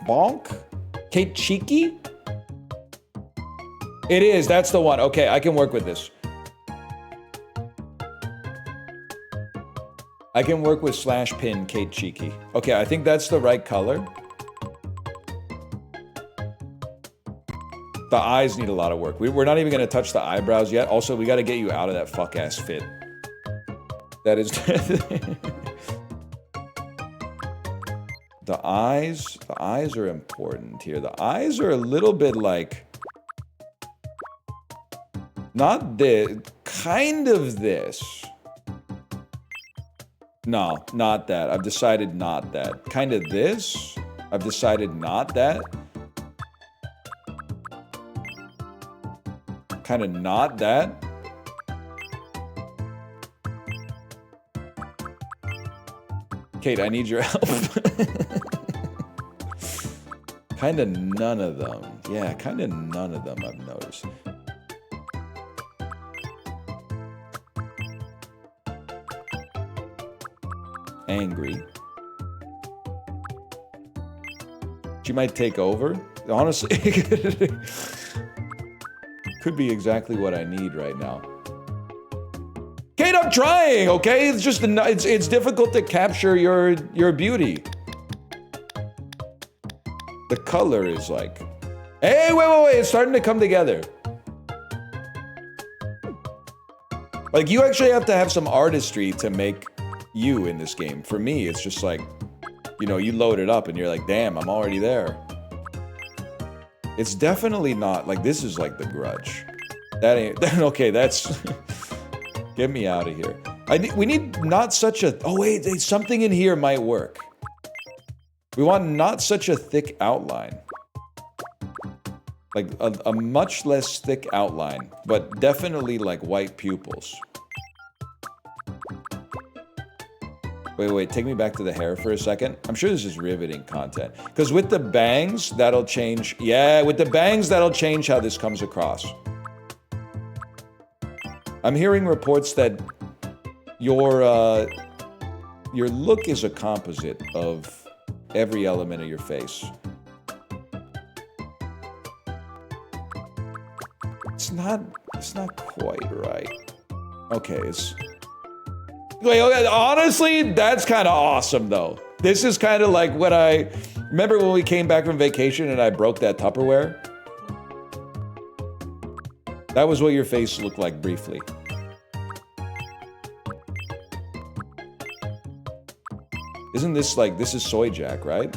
Bonk? Kate Cheeky? It is, that's the one. Okay, I can work with this. I can work with /pin Kate Cheeky. Okay, I think that's the right color. The eyes need a lot of work. We're not even gonna touch the eyebrows yet. Also, we gotta get you out of that fuck-ass fit. That is... The eyes are important here. The eyes are a little bit like... Not this, kind of this. No, not that. I've decided not that. Kind of this. I've decided not that. Kind of not that. Kate, I need your help. Kind of none of them. Yeah, kind of none of them I've noticed. angry. She might take over. Honestly, could be exactly what I need right now. Kate, I'm trying, okay? It's just it's difficult to capture your beauty. The color is like, hey, wait, it's starting to come together. Like, you actually have to have some artistry to make you in this game. For me, it's just like, you know, you load it up and you're like, damn, I'm already there. It's definitely not, like, this is like The Grudge. That ain't, okay, that's, get me out of here. We need not such a, oh wait, something in here might work. We want not such a thick outline. Like, a much less thick outline, but definitely like white pupils. Wait, take me back to the hair for a second. I'm sure this is riveting content. Because with the bangs, that'll change, yeah, with the bangs, that'll change how this comes across. I'm hearing reports that your look is a composite of every element of your face. It's not quite right. Okay, wait, okay, honestly, that's kind of awesome though. This is kind of like what I remember when we came back from vacation and I broke that Tupperware. That was what your face looked like briefly. Isn't this like, this is Soy Jack, right?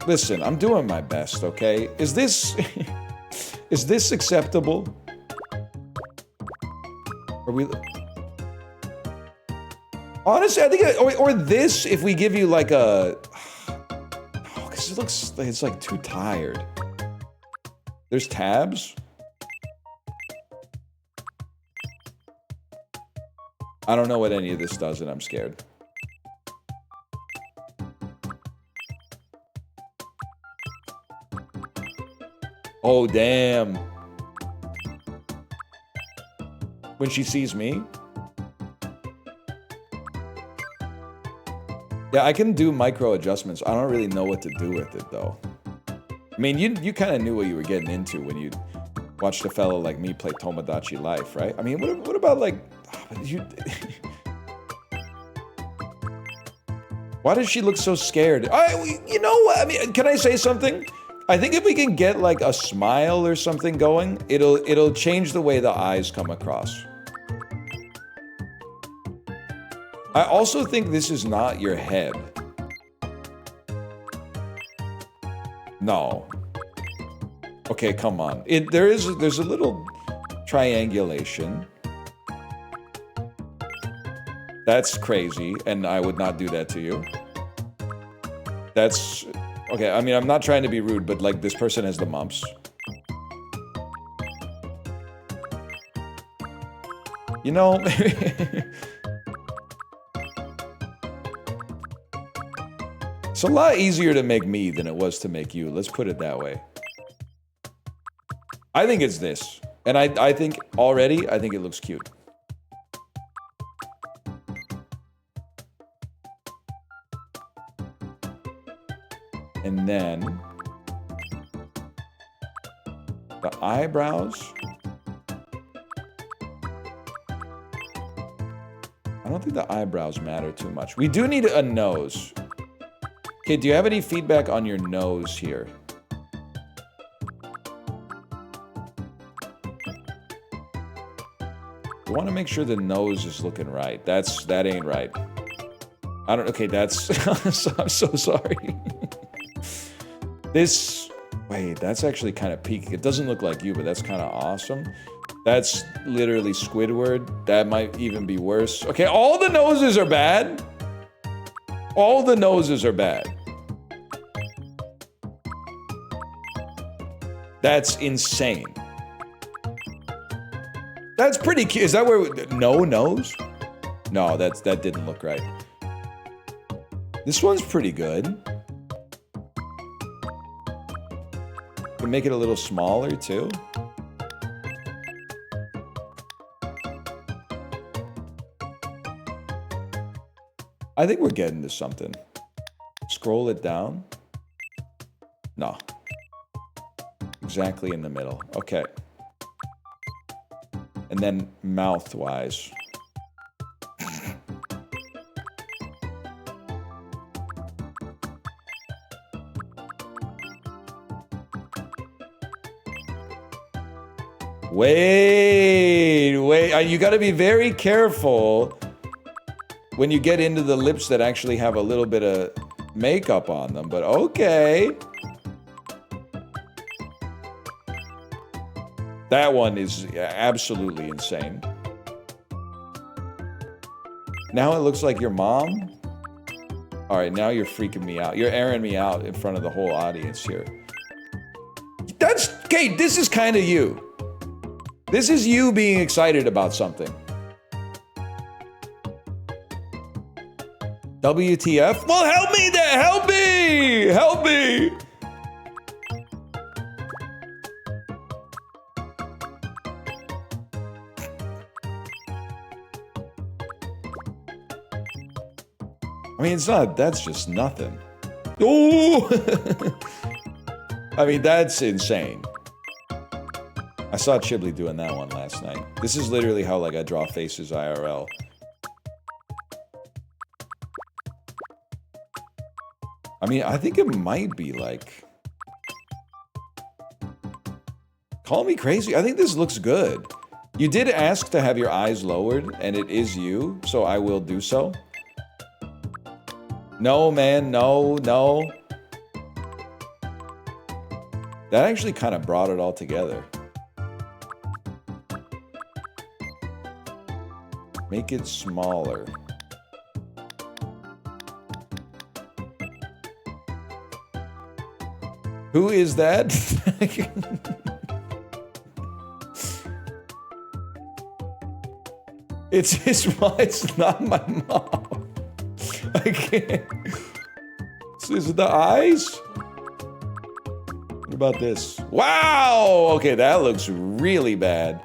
Listen, I'm doing my best, okay? Is this acceptable? Are we? Honestly, I think, or this, if we give you like a, oh, because it looks like it's like too tired. There's tabs. I don't know what any of this does, and I'm scared. Oh, damn. When she sees me? Yeah, I can do micro adjustments. I don't really know what to do with it, though. I mean, you kind of knew what you were getting into when you watched a fellow like me play Tomodachi Life, right? I mean, what about, like... Why does she look so scared? You know what? I mean, can I say something? I think if we can get like a smile or something going, it'll change the way the eyes come across. I also think this is not your head. No. Okay, come on. There's a little triangulation. That's crazy, and I would not do that to you. That's... Okay, I mean, I'm not trying to be rude, but, like, this person has the mumps. You know... It's a lot easier to make me than it was to make you. Let's put it that way. I think it's this. And I think, already, I think it looks cute. And then the eyebrows. I don't think the eyebrows matter too much. We do need a nose. Okay, do you have any feedback on your nose here? We want to make sure the nose is looking right. That ain't right. I don't, okay, that's, I'm so sorry. This, wait, that's actually kind of peak. It doesn't look like you, but that's kind of awesome. That's literally Squidward. That might even be worse. Okay, all the noses are bad. All the noses are bad. That's insane. That's pretty cute. Is that where, no nose? No, that didn't look right. This one's pretty good. Can make it a little smaller too. I think we're getting to something. Scroll it down. No. Exactly in the middle. Okay. And then mouth-wise. Wait. You gotta be very careful when you get into the lips that actually have a little bit of makeup on them, but okay. That one is absolutely insane. Now it looks like your mom. All right, now you're freaking me out. You're airing me out in front of the whole audience here. That's, Kate, this is kind of you. This is you being excited about something. WTF? Well, help me there! Help me! Help me! I mean, it's not, that's just nothing. Oh! I mean, that's insane. I saw Chiblee doing that one last night. This is literally how, like, I draw faces IRL. I mean, I think it might be, like... Call me crazy. I think this looks good. You did ask to have your eyes lowered, and it is you, so I will do so. No, man, no. That actually kind of brought it all together. Make it smaller. Who is that? It's not my mom. I can't. Is it the eyes? What about this? Wow! Okay, that looks really bad.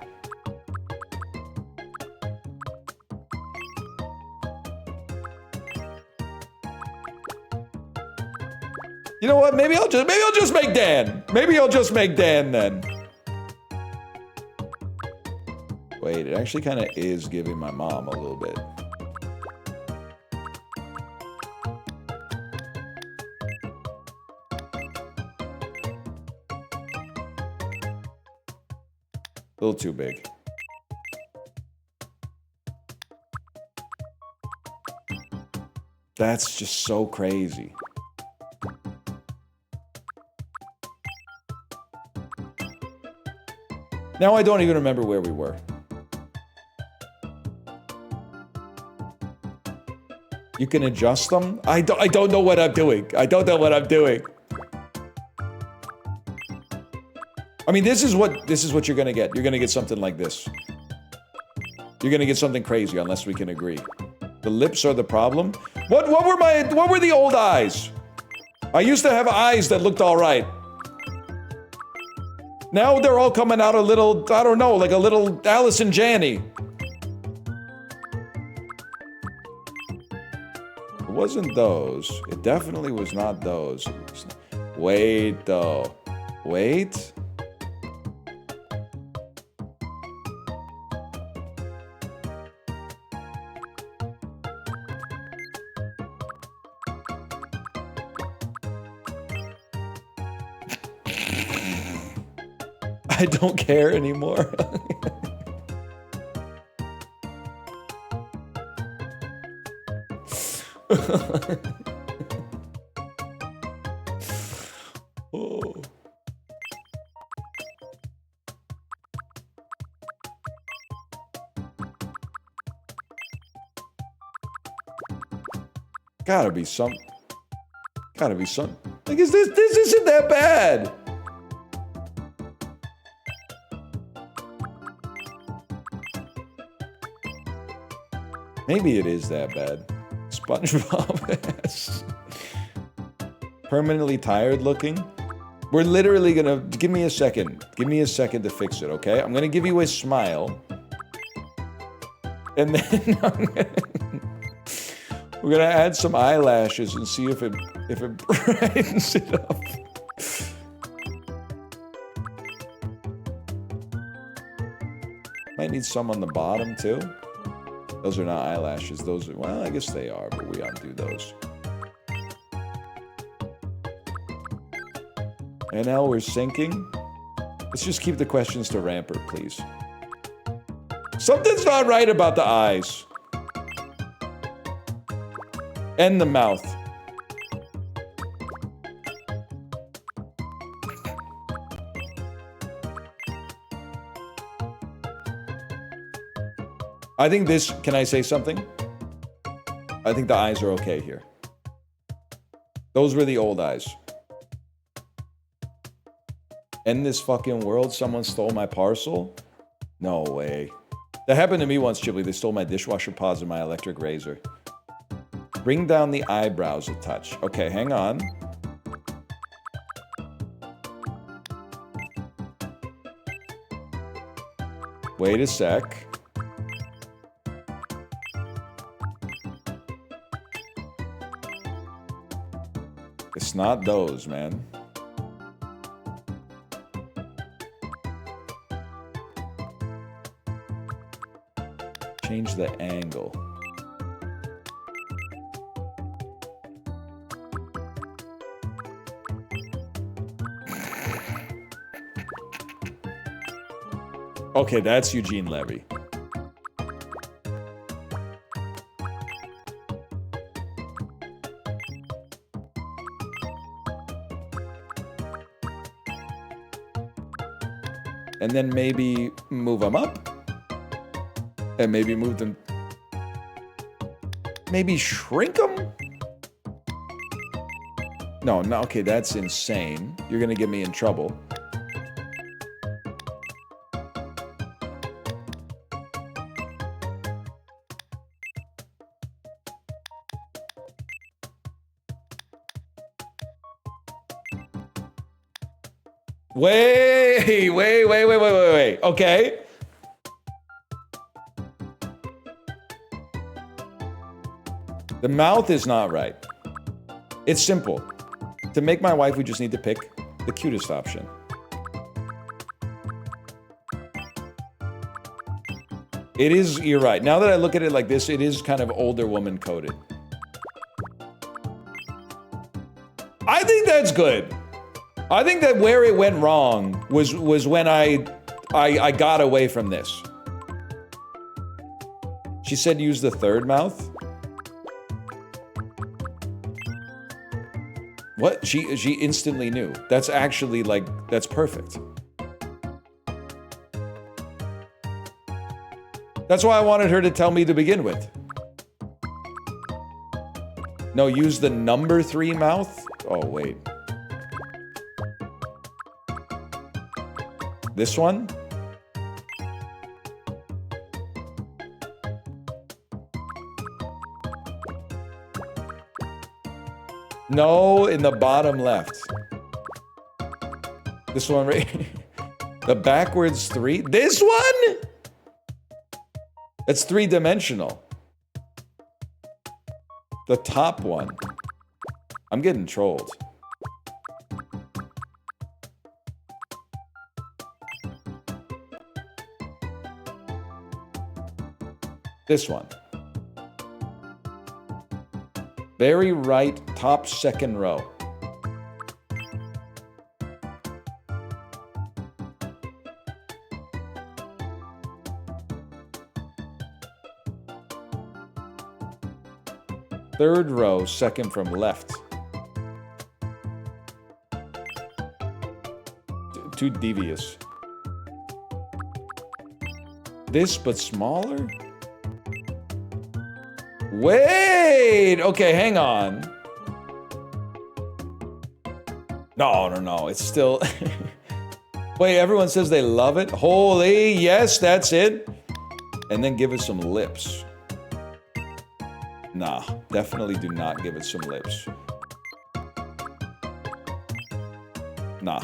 You know what? Maybe I'll just make Dan. Maybe I'll just make Dan then. Wait, it actually kind of is giving my mom a little bit. A little too big. That's just so crazy. Now I don't even remember where we were. You can adjust them? I don't know what I'm doing. I don't know what I'm doing. I mean, this is what you're gonna get. You're gonna get something like this. You're gonna get something crazy unless we can agree. The lips are the problem. What were the old eyes? I used to have eyes that looked all right. Now they're all coming out a little, I don't know, like a little Allison Janney. It wasn't those. It definitely was not those. Wait, though. Wait. I don't care anymore. Oh. Gotta be some. Like, this isn't that bad. Maybe it is that bad. SpongeBob ass. Permanently tired looking? We're literally gonna... Give me a second. Give me a second to fix it, okay? I'm gonna give you a smile. And then we're We're gonna add some eyelashes and see if it brightens it up. Might need some on the bottom too. Those are not eyelashes. Those are, well, I guess they are, but we undo those. And now we're syncing. Let's just keep the questions to Rampart, please. Something's not right about the eyes. And the mouth. I think this, can I say something? I think the eyes are okay here. Those were the old eyes. In this fucking world, someone stole my parcel? No way. That happened to me once, Ghibli. They stole my dishwasher pods and my electric razor. Bring down the eyebrows a touch. Okay, hang on. Wait a sec. It's not those, man. Change the angle. Okay, that's Eugene Levy. And then maybe move them up. And maybe move them. Maybe shrink them? No, okay, that's insane. You're gonna get me in trouble. Wait. Okay. The mouth is not right. It's simple. To make my wife, we just need to pick the cutest option. It is, you're right. Now that I look at it like this, it is kind of older woman coded. I think that's good. I think that where it went wrong was when I got away from this. She said use the third mouth. What? She instantly knew. That's actually like, that's perfect. That's why I wanted her to tell me to begin with. No, use the number 3 mouth? Oh, wait. This one? No, in the bottom left. This one right. The backwards 3. This one? It's 3-dimensional. The top one. I'm getting trolled. This one. Very right, top second row. Third row, second from left. Too devious. This, but smaller? Wait! Okay, hang on. No. It's still... Wait, everyone says they love it? Holy, yes, that's it. And then give it some lips. Nah, definitely do not give it some lips. Nah.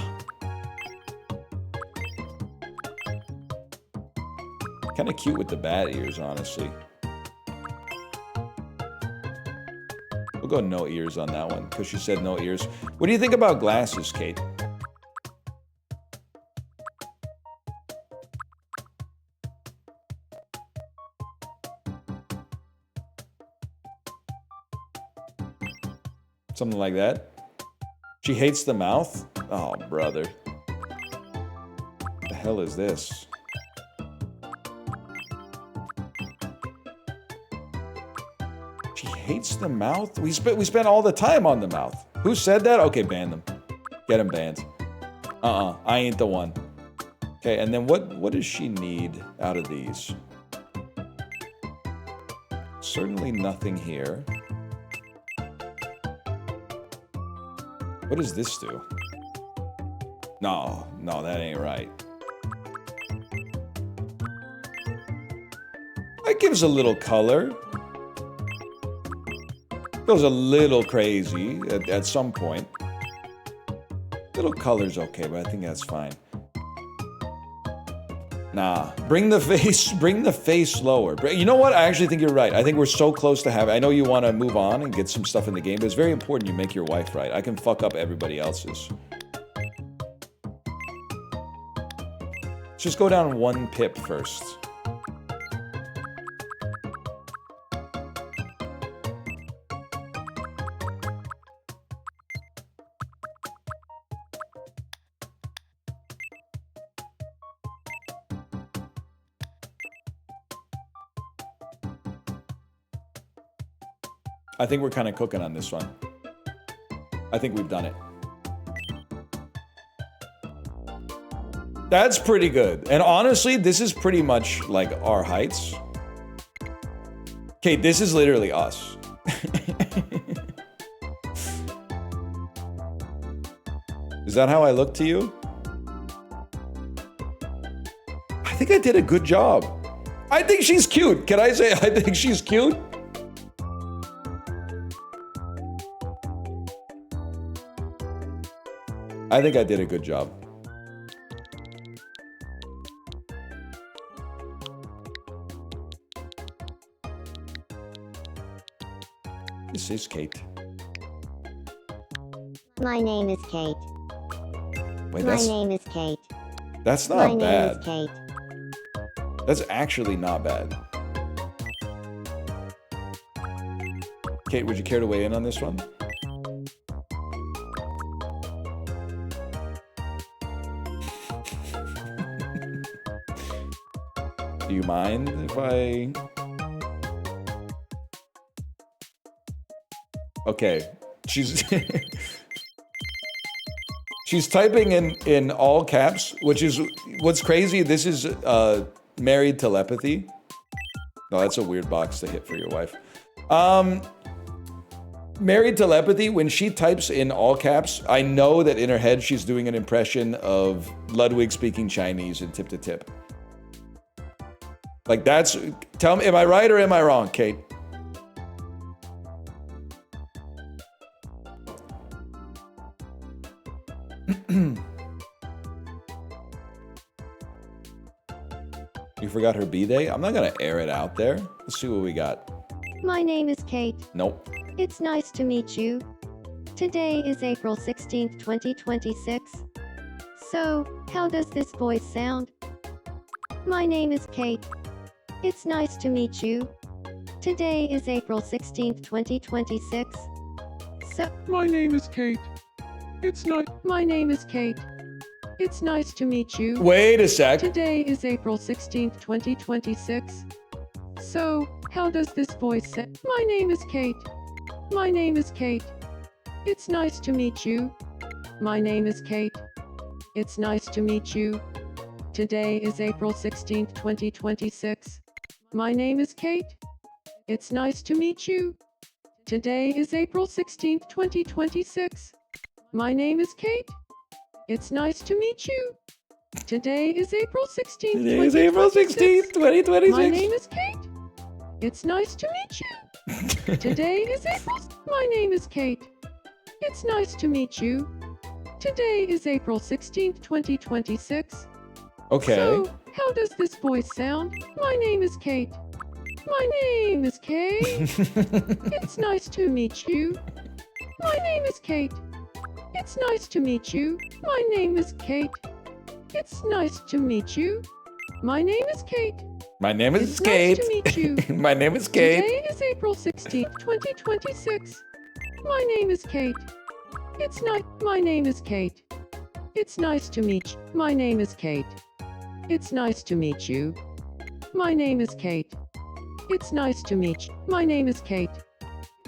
Kind of cute with the bat ears, honestly. We'll go no ears on that one because she said no ears. What do you think about glasses, Kate? Something like that. She hates the mouth? Oh, brother. The hell is this? She hates the mouth? We spent all the time on the mouth. Who said that? Okay, ban them. Get them banned. I ain't the one. Okay, and then what does she need out of these? Certainly nothing here. What does this do? No, that ain't right. That gives a little color. Goes a little crazy at some point. Little color's okay, but I think that's fine. Nah, bring the face lower. You know what? I actually think you're right. I think we're so close to having. I know you want to move on and get some stuff in the game, but it's very important you make your wife right. I can fuck up everybody else's. Let's just go down 1 pip first. I think we're kind of cooking on this one. I think we've done it. That's pretty good. And honestly, this is pretty much like our heights. Okay, this is literally us. Is that how I look to you? I think I did a good job. I think she's cute. Can I say I think she's cute? I think I did a good job. This is Kate. My name is Kate. Wait, My name is Kate. that's My not name bad. is Kate. That's actually not bad. Kate, would you care to weigh in on this one? Do you mind if I... Okay, she's... She's typing in all caps, which is... What's crazy, this is married telepathy. No, that's a weird box to hit for your wife. Married telepathy, when she types in all caps, I know that in her head she's doing an impression of Ludwig speaking Chinese in Tip to Tip. Like that's, tell me, am I right or am I wrong, Kate? You forgot her B-Day? I'm not gonna air it out there. Let's see what we got. My name is Kate. Nope. It's nice to meet you. Today is April 16th, 2026. So, how does this voice sound? My name is Kate. It's nice to meet you. Today is April 16th, 2026. So, My name is Kate. It's not. My name is Kate. It's nice to meet you. Wait a sec. Today is April 16th, 2026. So, how does this voice sound? My name is Kate. My name is Kate. It's nice to meet you. My name is Kate. It's nice to meet you. Today is April 16th, 2026. My name is Kate. It's nice to meet you. Today is April 16th, 2026. My name is Kate. It's nice to meet you. Today is April 16th, Today is April 16th, 2026. My name is Kate. It's nice to meet you. Today is April. My name is Kate. It's nice to meet you. Today is April 16th, 2026. Okay. So, how does this voice sound? My name is Kate. My name is Kate. It's nice to meet you. My name is Kate. It's nice to meet you. My name is Kate. It's nice to meet you. My name is Kate. My name is It's Kate. nice to meet you. My name is Kate. Today is April 16th, 2026. My name is Kate. It's nice. My name is Kate. It's nice to meet you. My name is Kate. It's nice to meet you. My name is Kate. It's nice to meet you. My name is Kate.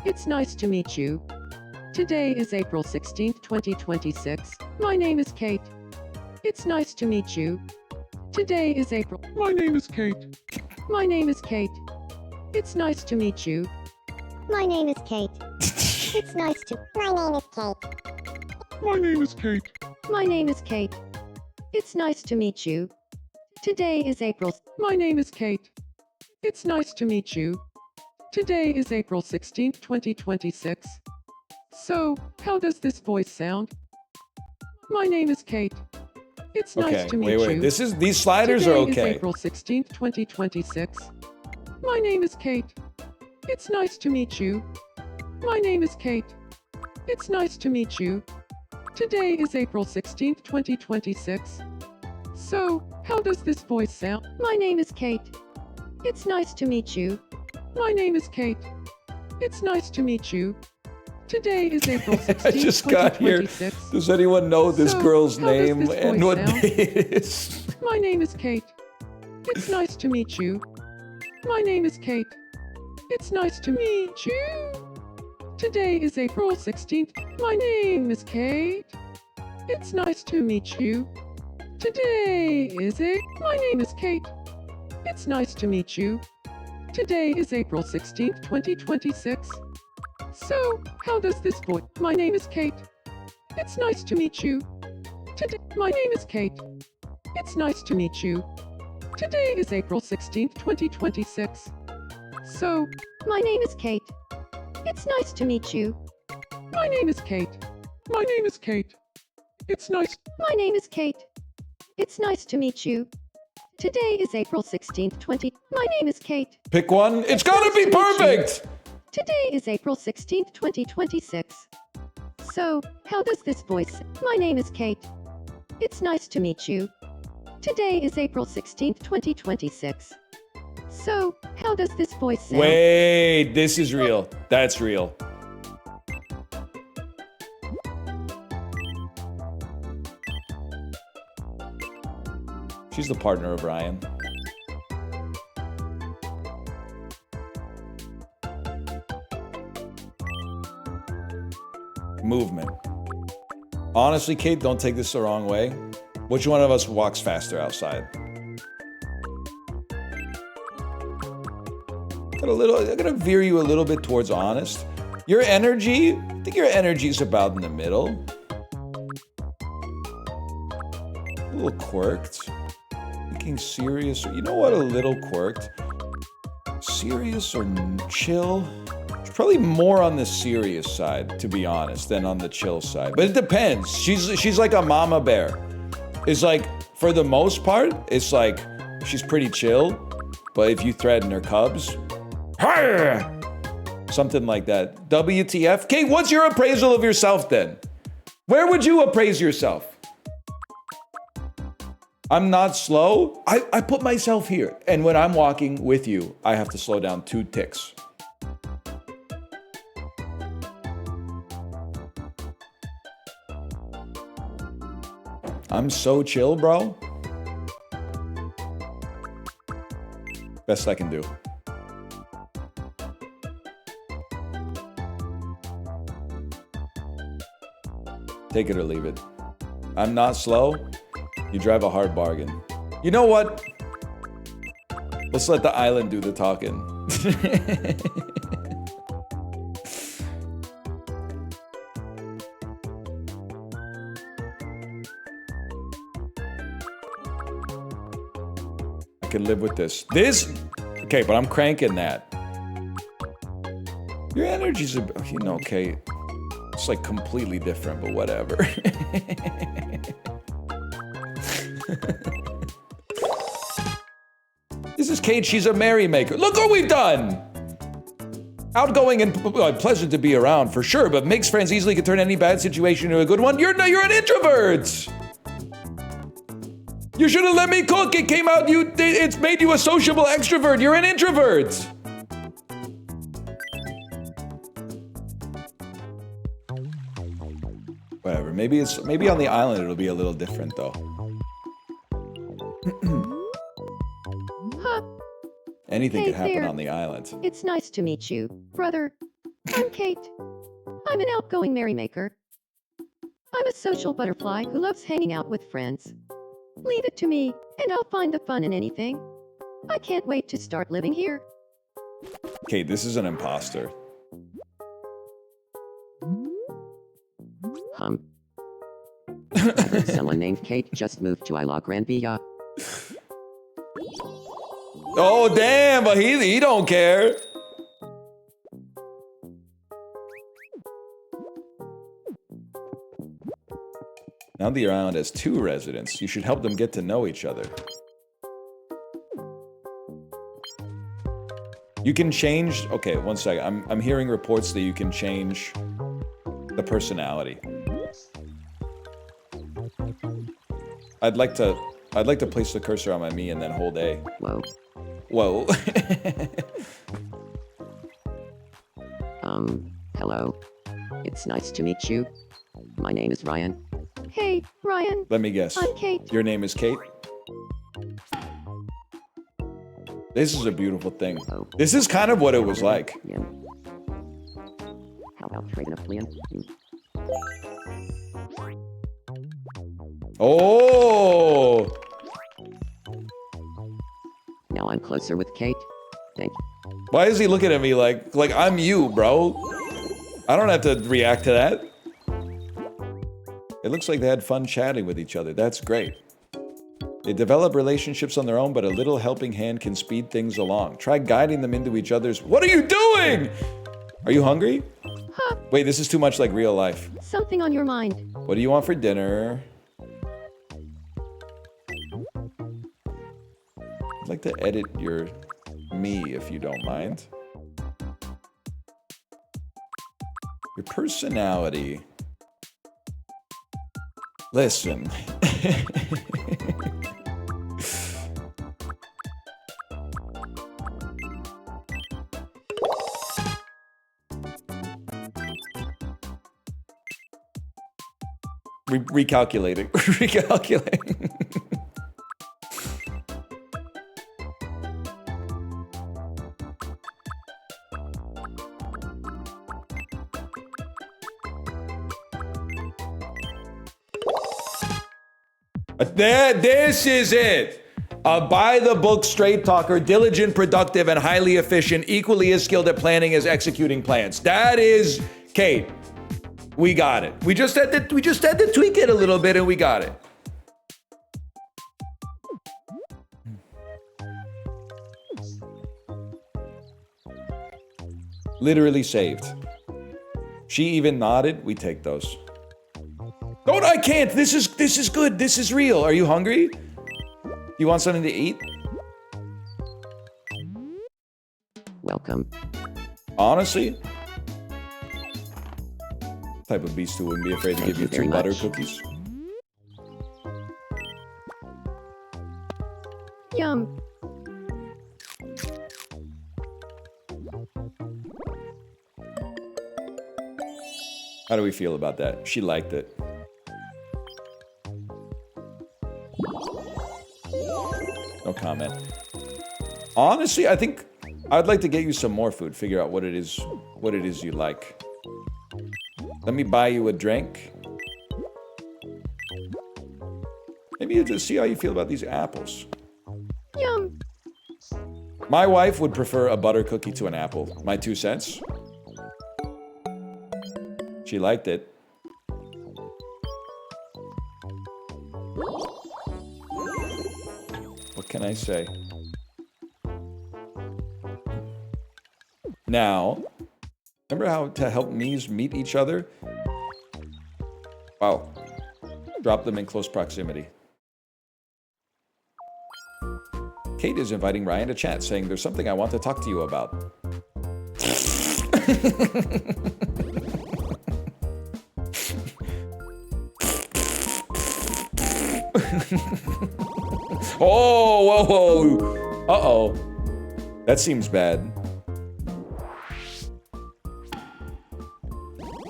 It's nice to meet you. Today is April 16th, 2026. My name is Kate. It's nice to meet you. Today is April. My name is Kate. My name is Kate. It's nice to meet you. My name is Kate. It's nice to. My name is Kate. My name is Kate. My name is Kate. It's nice to meet you. Today is April. My name is Kate. It's nice to meet you. Today is April 16th, 2026. So, how does this voice sound? My name is Kate. It's nice Okay, to meet wait. you. These sliders Today are is okay. April 16th, 2026. My name is Kate. It's nice to meet you. My name is Kate. It's nice to meet you. Today is April 16th, 2026. So, how does this voice sound? My name is Kate. It's nice to meet you. My name is Kate. It's nice to meet you. Today is April 16th, I just got here. 2026. Does anyone know this So, girl's how does name this and voice what sound? day it is? My name is Kate. It's nice to meet you. My name is Kate. It's nice to meet you. Today is April 16th. My name is Kate. It's nice to meet you. Today is it? My name is Kate. It's nice to meet you. Today is April 16th, 2026. So, how does this voice? My name is Kate. It's nice to meet you. Today, my name is Kate. It's nice to meet you. Today is April 16th, 2026. So, my name is Kate. It's nice to meet you. My name is Kate. My name is Kate. It's nice. My name is Kate. It's nice to meet you. Today is April 16th, 20. My name is Kate. Pick one. It's gotta be nice to meet you. perfect. Today is April 16th, 2026. So, how does this voice? My name is Kate. It's nice to meet you. Today is April 16th, 2026. So, how does this voice sound? Wait, this is real. That's real. She's the partner of Ryan. Movement. Honestly, Kate, don't take this the wrong way. Which one of us walks faster outside? I'm gonna veer you a little bit towards honest. Your energy, I think your energy is about in the middle. A little quirked. Thinking serious, or you know what? A little quirked. Serious or chill? It's probably more on the serious side, to be honest, than on the chill side. But it depends. She's like a mama bear. It's like, for the most part, it's like she's pretty chill. But if you threaten her cubs, something like that. WTF? Kate, what's your appraisal of yourself then? Where would you appraise yourself? I'm not slow. I put myself here. And when I'm walking with you, I have to slow down 2 ticks. I'm so chill, bro. Best I can do. Take it or leave it. I'm not slow. You drive a hard bargain. You know what? Let's let the island do the talking. I can live with this. Okay, but I'm cranking that. Your energy's okay. It's like completely different, but whatever. This is Kate. She's a merrymaker. Look what we've done. Outgoing and pleasant to be around for sure, but makes friends easily, can turn any bad situation into a good one. You're an introvert. You should have let me cook. It came out. It's made you a sociable extrovert. You're an introvert. Whatever. Maybe on the island it'll be a little different though. Huh. Anything Hey could happen there. on the island. It's nice to meet you, brother. I'm Kate. I'm an outgoing merrymaker. I'm a social butterfly who loves hanging out with friends. Leave it to me, and I'll find the fun in anything. I can't wait to start living here. Kate, this is an imposter. I heard someone named Kate just moved to Isla Grandvilla. Oh damn, but he don't care. Now the island has 2 residents. You should help them get to know each other. You can change. Okay, one second. I'm hearing reports that you can change the personality. I'd like to place the cursor on my me and then hold A. Whoa. Whoa. Hello. It's nice to meet you. My name is Ryan. Hey, Ryan. Let me guess. I'm Kate. Your name is Kate? This is a beautiful thing. Oh. This is kind of what it was like. Yeah. How about trading a plan? Oh! Now I'm closer with Kate. Thank you. Why is he looking at me like I'm you, bro? I don't have to react to that. It looks like they had fun chatting with each other. That's great. They develop relationships on their own, but a little helping hand can speed things along. Try guiding them into each other's... What are you doing? Are you hungry? Huh. Wait, this is too much like real life. Something on your mind. What do you want for dinner? I'd like to edit your me if you don't mind. Your personality. Listen. Recalculating. Recalculating. This is it. A by-the-book straight talker, diligent, productive, and highly efficient, equally as skilled at planning as executing plans. That is Kate. We got it. We just had to tweak it a little bit, and we got it. Literally saved. She even nodded. We take those. Oh, I can't. This is good. This is real. Are you hungry? You want something to eat? Welcome. Honestly, type of beast who wouldn't be afraid to Thank give you you very 2 butter much. cookies. Yum. How do we feel about that? She liked it. No comment. Honestly, I think I'd like to get you some more food. Figure out what it is you like. Let me buy you a drink. Maybe you just see how you feel about these apples. Yum. My wife would prefer a butter cookie to an apple. My 2 cents. She liked it. What can I say? Now, remember how to help me's meet each other? Wow. Drop them in close proximity. Kate is inviting Ryan to chat, saying there's something I want to talk to you about. Oh, whoa, whoa. Uh-oh. That seems bad.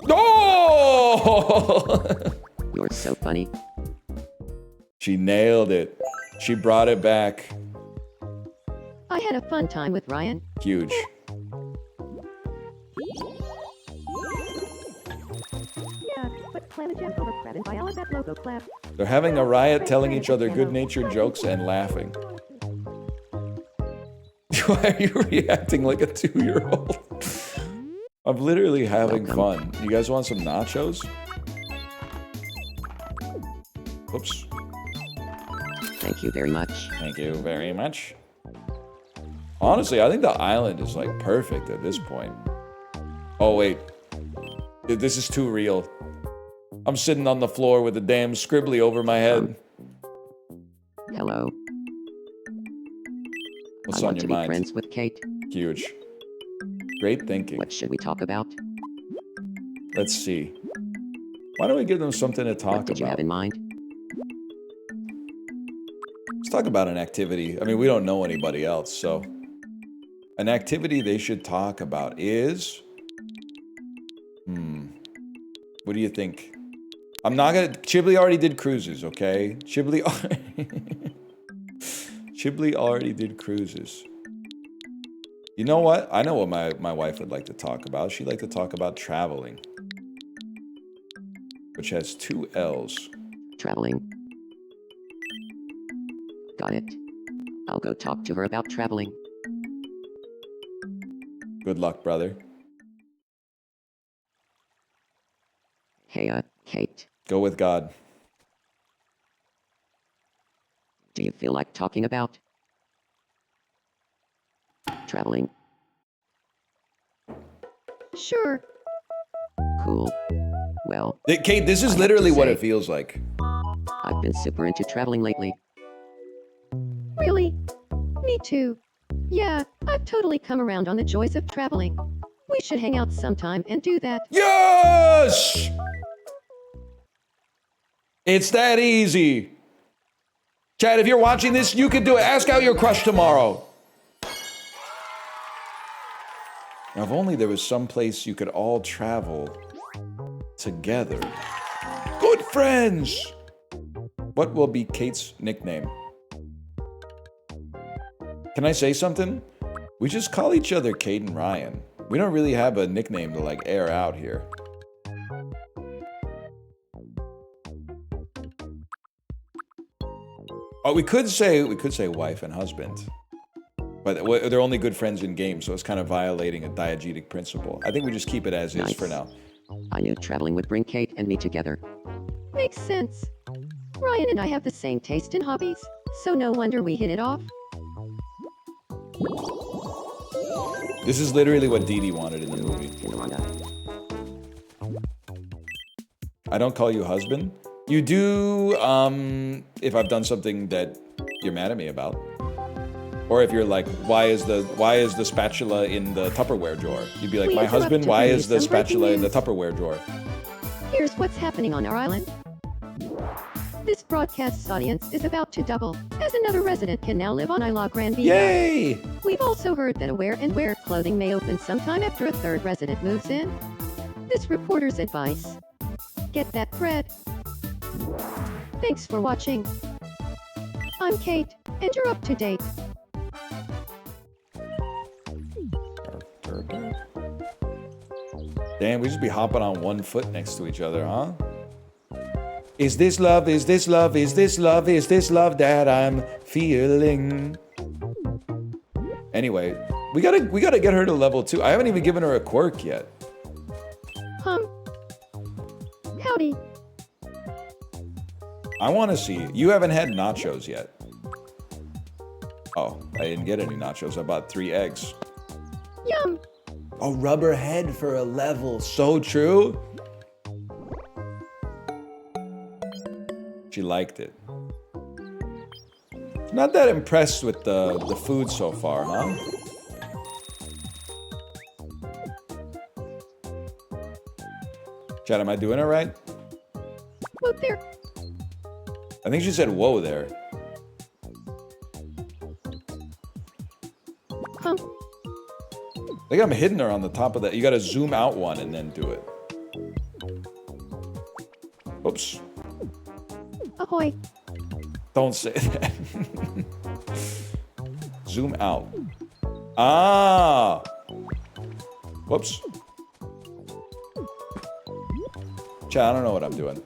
Oh! You're so funny. She nailed it. She brought it back. I had a fun time with Ryan. Huge. Yeah, but Clam and Jam over Crab and Viola that logo clap. They're having a riot, telling each other good-natured jokes and laughing. Why are you reacting like a 2-year-old? I'm literally having fun. You guys want some nachos? Oops. Thank you very much. Thank you very much. Honestly, I think the island is like perfect at this point. Oh wait. This is too real. I'm sitting on the floor with a damn scribbly over my head. Hello. What's I on want to your be mind? friends with Kate. Huge. Great thinking. What should we talk about? Let's see. Why don't we give them something to talk What did you have about? in mind? Let's talk about an activity. I mean, we don't know anybody else, so... An activity they should talk about is... What do you think? I'm not gonna... Chibli already did cruises, okay? Chibli already did cruises. You know what? I know what my wife would like to talk about. She'd like to talk about traveling. Which has 2 L's. Traveling. Got it. I'll go talk to her about traveling. Good luck, brother. Hey, Kate. Go with God. Do you feel like talking about traveling? Sure. Cool. Well, Kate, this is I have literally to what say- it feels like. I've been super into traveling lately. Really? Me too. Yeah, I've totally come around on the joys of traveling. We should hang out sometime and do that. Yes! It's that easy. Chad, if you're watching this, you can do it. Ask out your crush tomorrow. Now, if only there was some place you could all travel together. Good friends! What will be Kate's nickname? Can I say something? We just call each other Kate and Ryan. We don't really have a nickname to like air out here. Oh, we could say wife and husband. But they're only good friends in game, so it's kind of violating a diegetic principle. I think we just keep it as is for now. I knew traveling would bring Kate and me together. Makes sense. Ryan and I have the same taste in hobbies, so no wonder we hit it off. This is literally what Dee Dee wanted in the movie. I don't call you husband. You do, if I've done something that you're mad at me about. Or if you're like, why is the spatula in the Tupperware drawer? You'd be like, We my interrupt husband, to why bring you is the some breaking spatula in the news. Tupperware drawer? Here's what's happening on our island. This broadcast's audience is about to double, as another resident can now live on Isla Grande. Yay! We've also heard that a wear clothing may open sometime after a third resident moves in. This reporter's advice: get that bread. Thanks for watching. I'm Kate, and you're up to date. Damn, we just be hopping on one foot next to each other, huh? Is this love? Is this love? Is this love? Is this love that I'm feeling? Anyway, we gotta get her to level 2. I haven't even given her a quirk yet. Howdy. I want to see. You haven't had nachos yet. Oh, I didn't get any nachos. I bought 3 eggs. Yum. A rubber head for a level. So true. She liked it. Not that impressed with the food so far, huh? Chad, am I doing it right? Look there. I think she said whoa there. Huh. I think I'm hitting her on the top of that. You gotta zoom out one and then do it. Oops. Ahoy. Don't say that. Zoom out. Ah! Whoops. Chad, I don't know what I'm doing.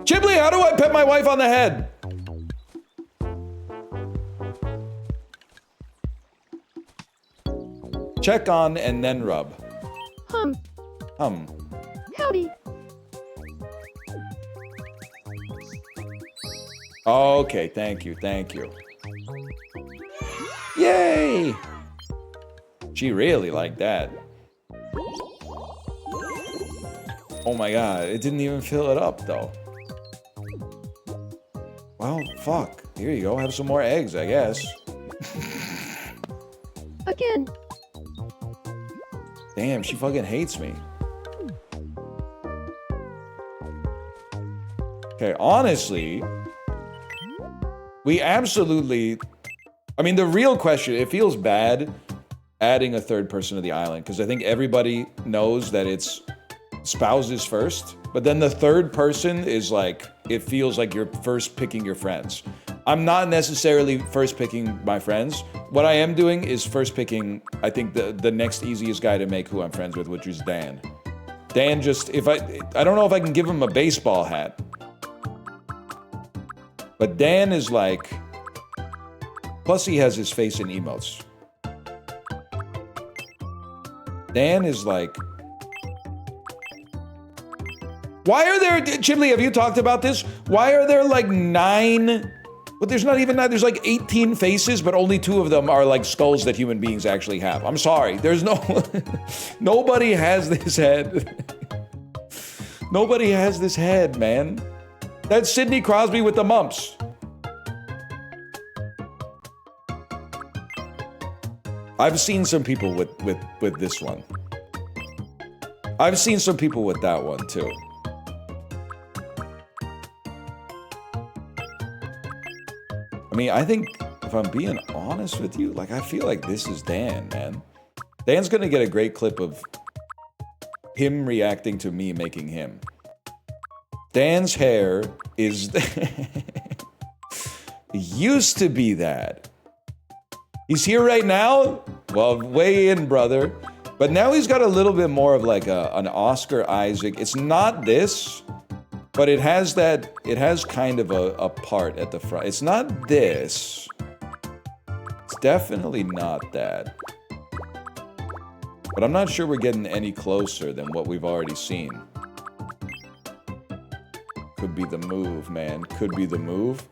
Chiblee, how do I pet my wife on the head? Check on and then rub. Hum. Howdy. Okay, thank you, thank you. Yay! She really liked that. Oh my god, it didn't even fill it up though. Well, fuck. Here you go, have some more eggs, I guess. Again. Damn, she fucking hates me. Okay, honestly, we absolutely... I mean, the real question, it feels bad adding a third person to the island, because I think everybody knows that it's spouses first, but then the third person is like, it feels like you're first picking your friends. I'm not necessarily first picking my friends. What I am doing is first picking, I think, the next easiest guy to make who I'm friends with, which is Dan. Dan just, I don't know if I can give him a baseball hat. But Dan is like, plus he has his face in emotes. Dan is like, why are there, Chiblee, have you talked about this? Why are there like 9, but there's not even 9, there's like 18 faces, but only 2 of them are like skulls that human beings actually have. I'm sorry, there's no, nobody has this head. Nobody has this head, man. That's Sidney Crosby with the mumps. I've seen some people with this one. I've seen some people with that one too. I mean, I think if I'm being honest with you, like I feel like this is Dan, man. Dan's gonna get a great clip of him reacting to me making him. Dan's hair is used to be that. He's here right now? Well, weigh in, brother. But now he's got a little bit more of like an Oscar Isaac. It's not this, but it has that, it has kind of a part at the front. It's not this. It's definitely not that. But I'm not sure we're getting any closer than what we've already seen. Could be the move, man. Could be the move.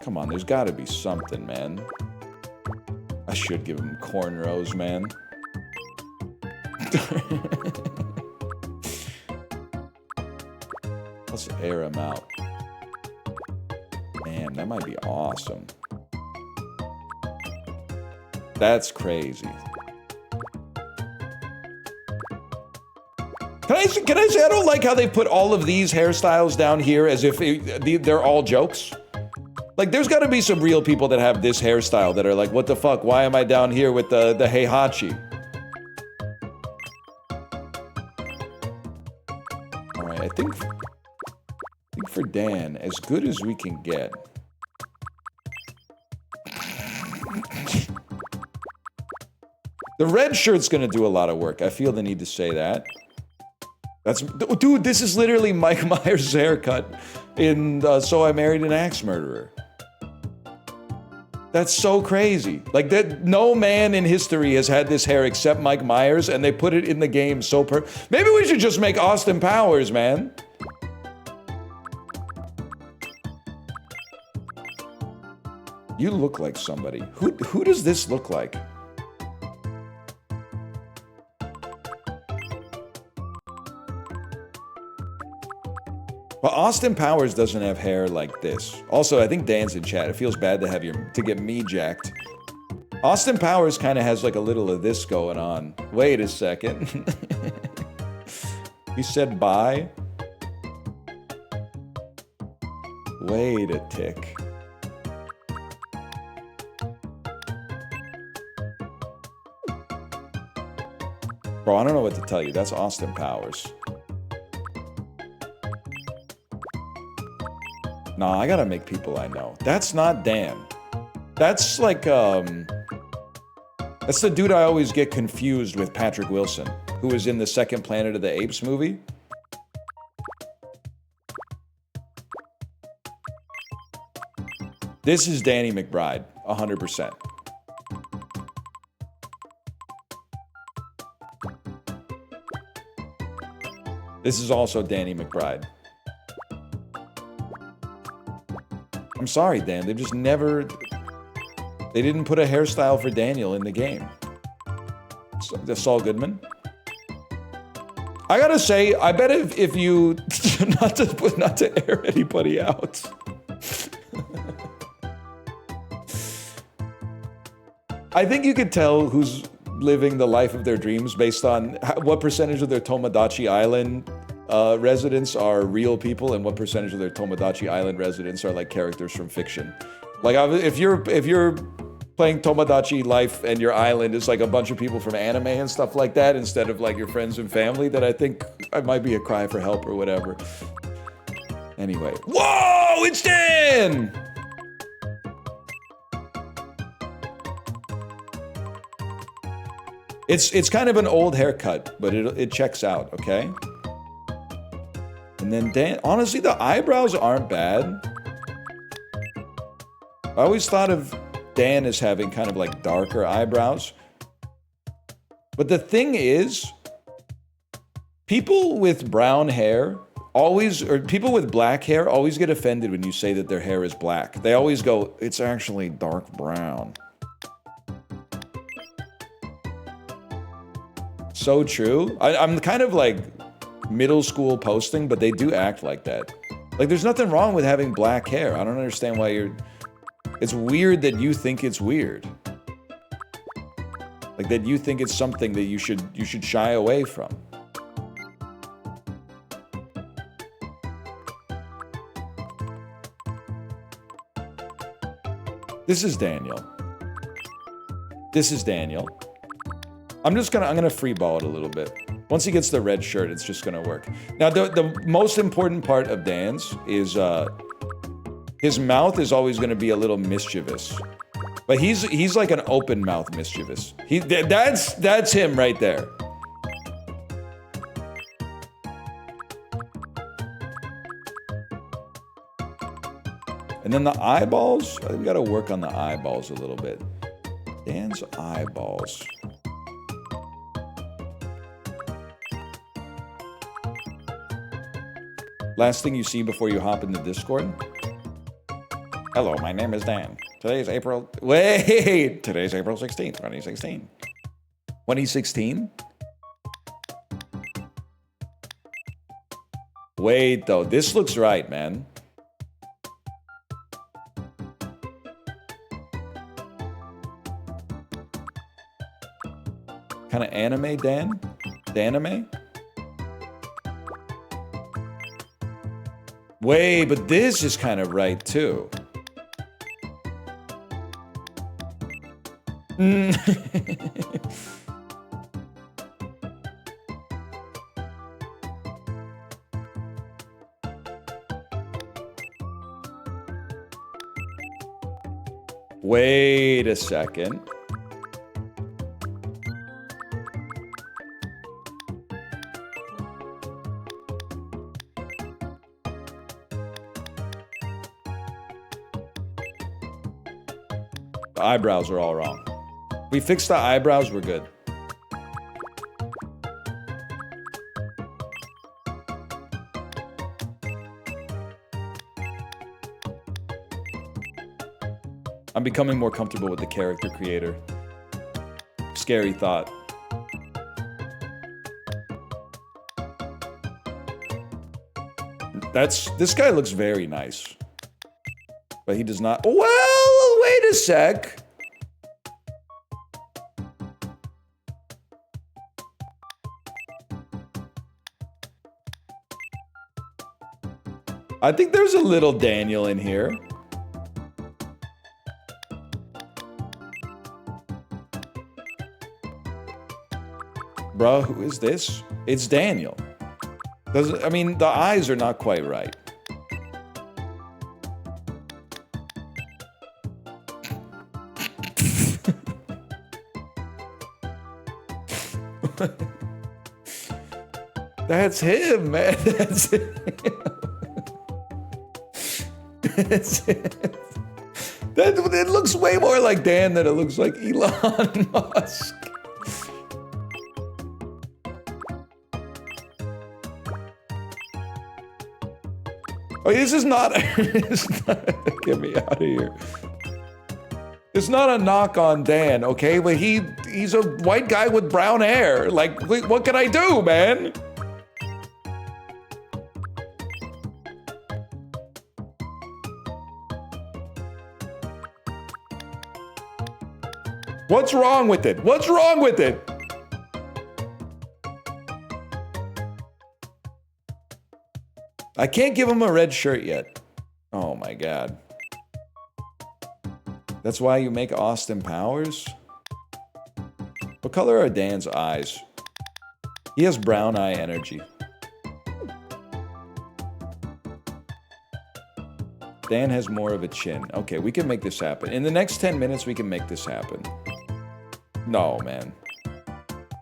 Come on, there's gotta be something, man. I should give him cornrows, man. Let's air him out. Man, that might be awesome. That's crazy. Can I say I don't like how they put all of these hairstyles down here as if they're all jokes? Like, there's got to be some real people that have this hairstyle that are like, what the fuck? Why am I down here with the Heihachi? All right, I think for Dan, as good as we can get. The red shirt's gonna do a lot of work. I feel the need to say that. Dude, this is literally Mike Myers' haircut in So I Married an Axe Murderer. That's so crazy. Like, that, no man in history has had this hair except Mike Myers, and they put it in the game so Maybe we should just make Austin Powers, man. You look like somebody. Who does this look like? Well, Austin Powers doesn't have hair like this. Also, I think Dan's in chat. It feels bad to have to get me jacked. Austin Powers kind of has like a little of this going on. Wait a second. You said bye? Wait a tick. Bro, I don't know what to tell you. That's Austin Powers. Nah, I gotta make people I know. That's not Dan. That's like, that's the dude I always get confused with, Patrick Wilson, who was in the second Planet of the Apes movie. This is Danny McBride, 100%. This is also Danny McBride. I'm sorry, Dan. They just never... They didn't put a hairstyle for Daniel in the game. Saul Goodman. I gotta say, I bet if you... not to air anybody out. I think you could tell who's living the life of their dreams based on what percentage of their Tomodachi Island residents are real people and what percentage of their Tomodachi Island residents are like characters from fiction. Like if you're playing Tomodachi Life and your island is like a bunch of people from anime and stuff like that instead of like your friends and family, then I think I might be a cry for help or whatever. Anyway. Whoa! It's Dan! It's kind of an old haircut, but it checks out, okay? And then Dan, honestly, the eyebrows aren't bad. I always thought of Dan as having kind of like darker eyebrows. But the thing is, people with brown hair or people with black hair always get offended when you say that their hair is black. They always go, it's actually dark brown. So true. I'm kind of like middle school posting, but they do act like that. Like, there's nothing wrong with having black hair. I don't understand why you're... It's weird that you think it's weird. Like, that you think it's something that you should shy away from. This is Daniel. This is Daniel. I'm gonna freeball it a little bit. Once he gets the red shirt, it's just gonna work. Now, the most important part of Dan's is his mouth is always gonna be a little mischievous, but he's like an open mouth mischievous. That's him right there. And then the eyeballs, we gotta work on the eyeballs a little bit. Dan's eyeballs. Last thing you see before you hop into Discord? Hello, my name is Dan. Today's April 16th, 2016. 2016? Wait, though. This looks right, man. Kind of anime, Dan? Danime? Wait, but this is kind of right, too. Wait a second. The eyebrows are all wrong. We fixed the eyebrows, we're good. I'm becoming more comfortable with the character creator. Scary thought. this guy looks very nice. But he does not. Well, wait a sec. I think there's a little Daniel in here. Bro, who is this? It's Daniel. I mean, the eyes are not quite right. That's him, man. That's him. That's him. It looks way more like Dan than it looks like Elon Musk. Oh, this is not, get me out of here. It's not a knock on Dan, okay? But he's a white guy with brown hair. Like, what can I do, man? What's wrong with it? What's wrong with it? I can't give him a red shirt yet. Oh my god. That's why you make Austin Powers? What color are Dan's eyes? He has brown eye energy. Dan has more of a chin. Okay, we can make this happen. In the next 10 minutes, we can make this happen. No, man.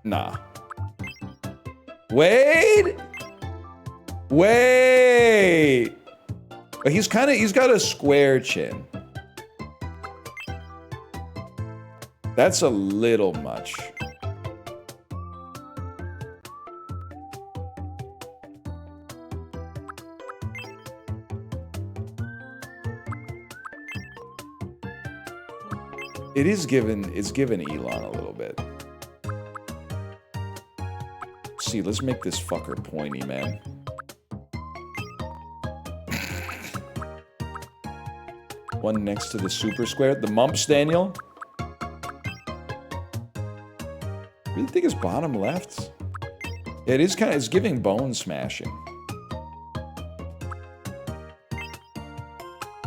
Nah. Wait! Wait! He's got a square chin. That's a little much. It's given Elon a little bit. See, let's make this fucker pointy, man. One next to the super square. The mumps, Daniel. Really think it's bottom left? Yeah, it is it's giving bone smashing.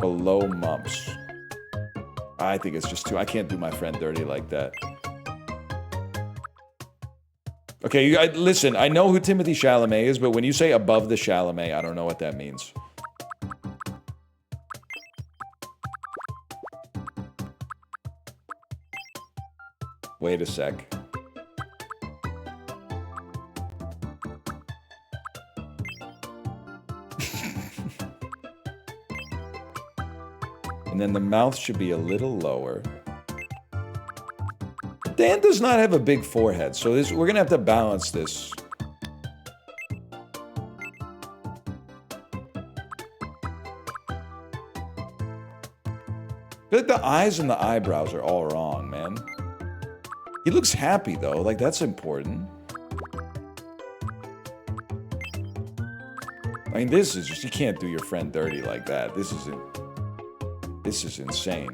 Below mumps. I think it's just too... I can't do my friend dirty like that. Okay, you guys, listen, I know who Timothy Chalamet is, but when you say above the Chalamet, I don't know what that means. Wait a sec. And then the mouth should be a little lower. Dan does not have a big forehead, so we're gonna have to balance this. I feel like the eyes and the eyebrows are all wrong, man. He looks happy, though. Like, that's important. I mean, this is just... You can't do your friend dirty like that. This is insane.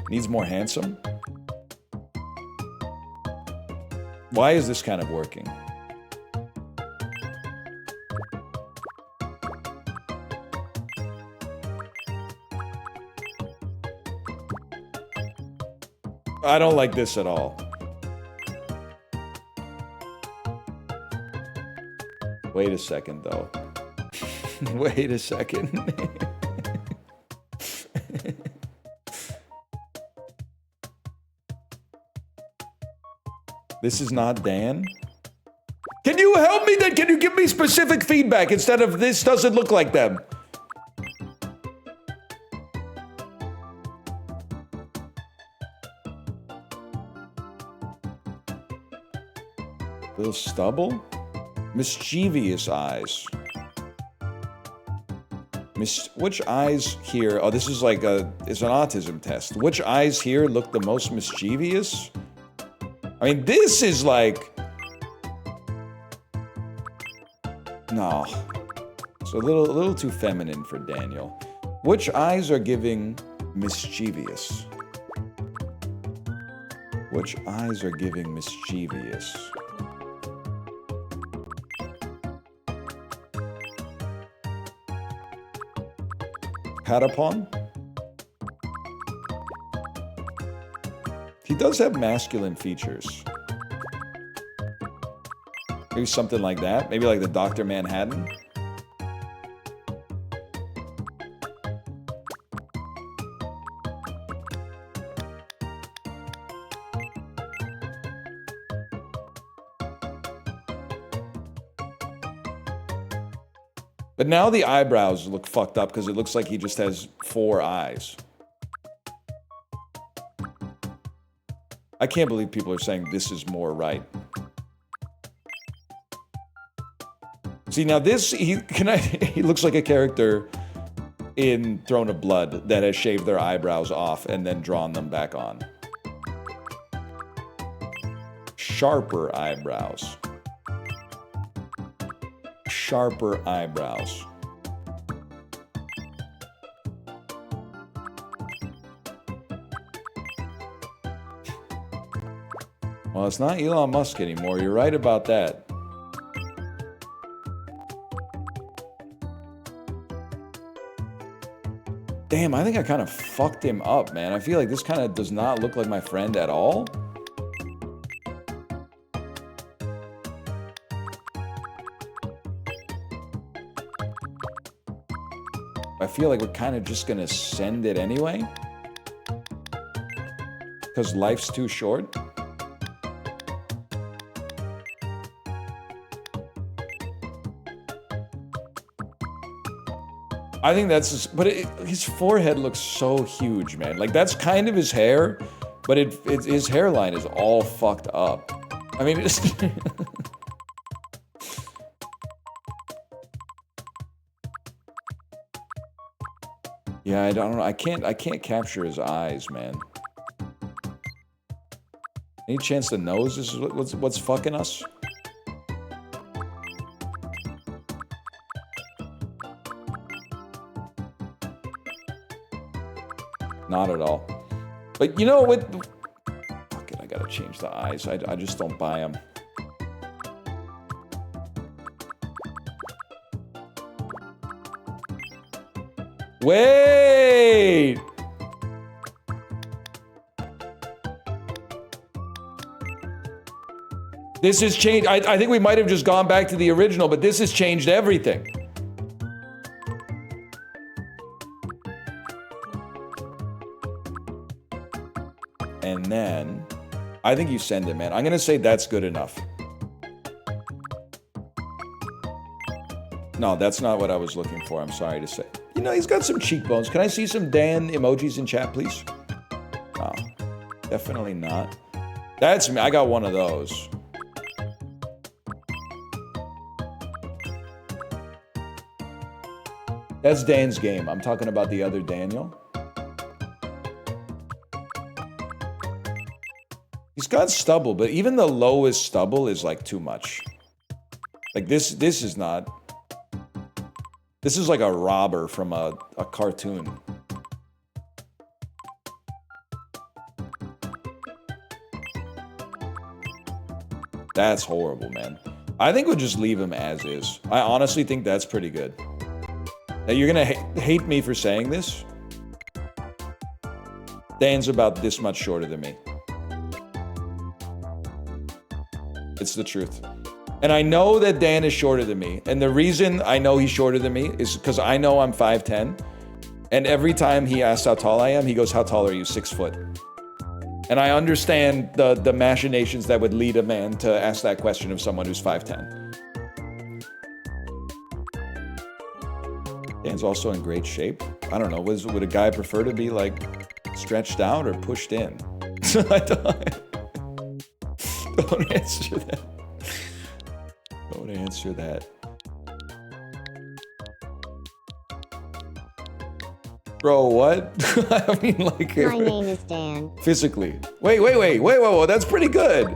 Needs more handsome? Why is this kind of working? I don't like this at all. Wait a second, though. Wait a second. This is not Dan? Can you help me then? Can you give me specific feedback instead of this doesn't look like them? Little stubble? Mischievous eyes. Which eyes here? Oh, this is like it's an autism test. Which eyes here look the most mischievous? I mean, this is like... No. It's a little too feminine for Daniel. Which eyes are giving mischievous? Which eyes are giving mischievous? Patapon? He does have masculine features. Maybe something like that. Maybe like the Dr. Manhattan. But now the eyebrows look fucked up because it looks like he just has 4 eyes. I can't believe people are saying this is more right. See, now this, he looks like a character in Throne of Blood that has shaved their eyebrows off and then drawn them back on. Sharper eyebrows. Sharper eyebrows. Well, it's not Elon Musk anymore. You're right about that. Damn, I think I kind of fucked him up, man. I feel like this kind of does not look like my friend at all. I feel like we're kind of just gonna send it anyway. Because life's too short. I think that's just, but his forehead looks so huge, man. Like that's kind of his hair, but his hairline is all fucked up. I mean, it's yeah, I don't know. I can't capture his eyes, man. Any chance the nose is what's fucking us? Not at all. But you know what? Fuck it, I gotta change the eyes. I just don't buy them. Wait! This has changed. I think we might have just gone back to the original, but this has changed everything. And then, I think you send it, man. I'm gonna say that's good enough. No, that's not what I was looking for. I'm sorry to say. You know, he's got some cheekbones. Can I see some Dan emojis in chat, please? No, definitely not. That's me. I got one of those. That's Dan's game. I'm talking about the other Daniel. He's got stubble, but even the lowest stubble is like too much. Like this is not. This is like a robber from a cartoon. That's horrible, man. I think we'll just leave him as is. I honestly think that's pretty good. Now you're gonna hate me for saying this. Dan's about this much shorter than me. It's the truth. And I know that Dan is shorter than me. And the reason I know he's shorter than me is because I know I'm 5'10". And every time he asks how tall I am, he goes, how tall are you? 6 foot. And I understand the machinations that would lead a man to ask that question of someone who's 5'10". Dan's also in great shape. I don't know, would a guy prefer to be like stretched out or pushed in? I don't answer that. Don't answer that. Bro, what? I mean, like... My name is Dan. Physically. Wait, that's pretty good.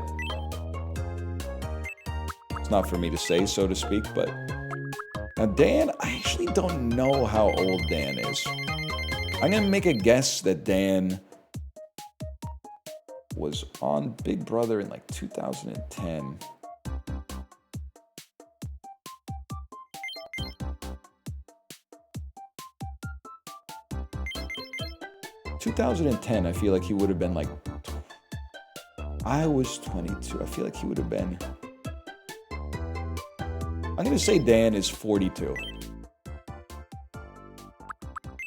It's not for me to say, so to speak, but... Now, Dan, I actually don't know how old Dan is. I'm gonna make a guess that Dan was on Big Brother in like 2010. I feel like he would have been like, I was 22. I feel like he would have been, I'm gonna say Dan is 42.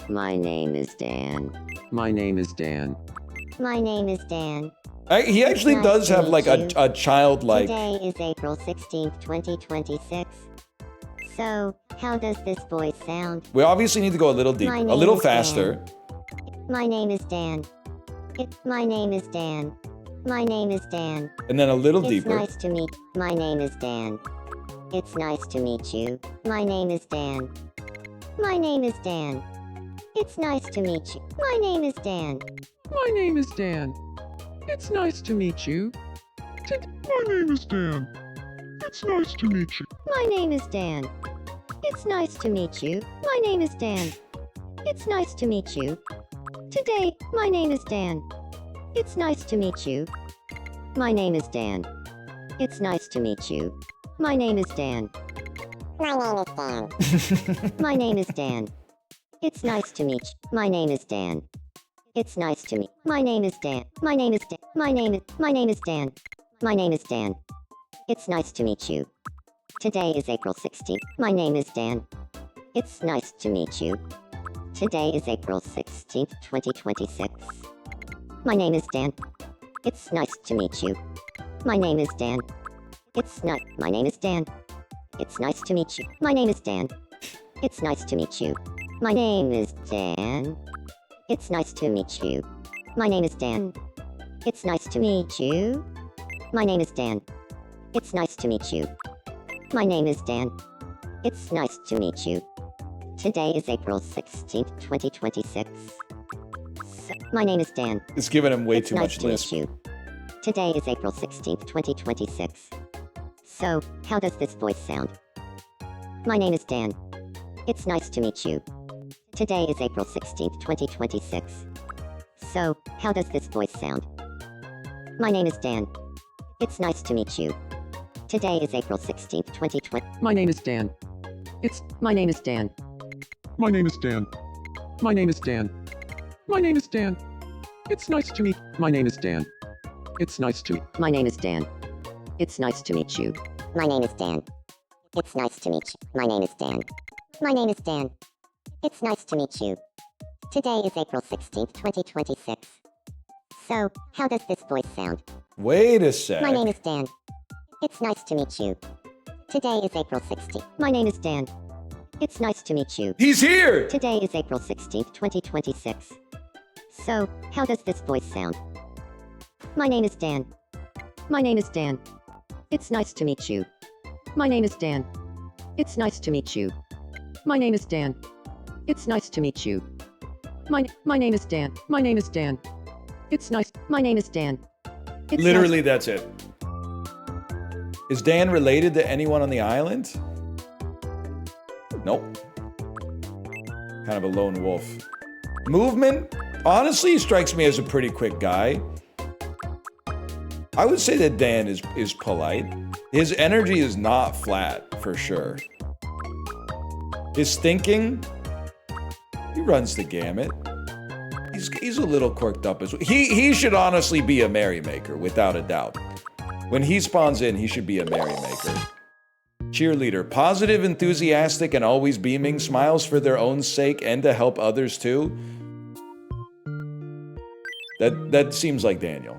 My name is Dan. My name is Dan. My name is Dan. He actually Nice does to have meet like you. a childlike. Today is April 16th, 2026. So, how does this voice sound? We obviously need to go a little deeper, My a name little is faster. My name is Dan. My name is Dan. My name is Dan. And then a little It's deeper. nice to meet. My name is Dan. It's nice to meet you. My name is Dan. My name is Dan. It's nice to meet you. My name is Dan. My name is Dan. It's nice to meet you. My name is Dan. It's nice to meet you. My name is Dan. It's nice to meet you. My name is Dan. It's nice to meet you. Today, my name is Dan. It's nice to meet you. My name is Dan. It's nice to meet you. My name is Dan. My name is Dan. My name is Dan. It's nice to meet you. My name is Dan. It's nice to meet. My name is Dan. My name is Dan. My name is Dan. My name is Dan. It's nice to meet you. Today is April 16th. My name is Dan. It's nice to meet you. Today is April 16th, 2026. My name is Dan. It's nice to meet you. My name is Dan. It's not. My name is Dan. It's nice to meet you. My name is Dan. It's nice to meet you. My name is Dan. It's nice to meet you. My name is Dan. It's nice to meet you. My name is Dan. It's nice to meet you. My name is Dan. It's nice to meet you. Today is April 16th, 2026. My name is Dan. It's giving him way It's too nice much to lisp. meet you. Today is April 16th, 2026. So, how does this voice sound? My name is Dan. It's nice to meet you. Today is April 16th, 2026. So, how does this voice sound? My name is Dan. It's nice to meet you. Today is April 16th, 2020. My name is Dan. My name is Dan. My name is Dan. My name is Dan. My name is Dan. It's nice to meet. My name is Dan. It's nice to. My name is Dan. It's nice to meet you. My name is Dan. It's nice to meet you. My name is Dan. My name is Dan. It's nice to meet you. Today is April 16th, 2026. So, how does this voice sound? Wait a sec. My name is Dan. It's nice to meet you. Today is April 16th. My name is Dan. It's nice to meet you. He's here! Today is April 16th, 2026. So, how does this voice sound? My name is Dan. My name is Dan. It's nice to meet you. My name is Dan. It's nice to meet you. My name is Dan. It's nice to meet you. My name is Dan. My name is Dan. It's nice. My name is Dan. It's Literally, that's it. Is Dan related to anyone on the island? Nope. Kind of a lone wolf. Movement? Honestly, he strikes me as a pretty quick guy. I would say that Dan is polite. His energy is not flat, for sure. His thinking, he runs the gamut. He's a little quirked up as well. He should honestly be a merrymaker, without a doubt. When he spawns in, he should be a merrymaker. Cheerleader, positive, enthusiastic, and always beaming, smiles for their own sake and to help others too. That seems like Daniel.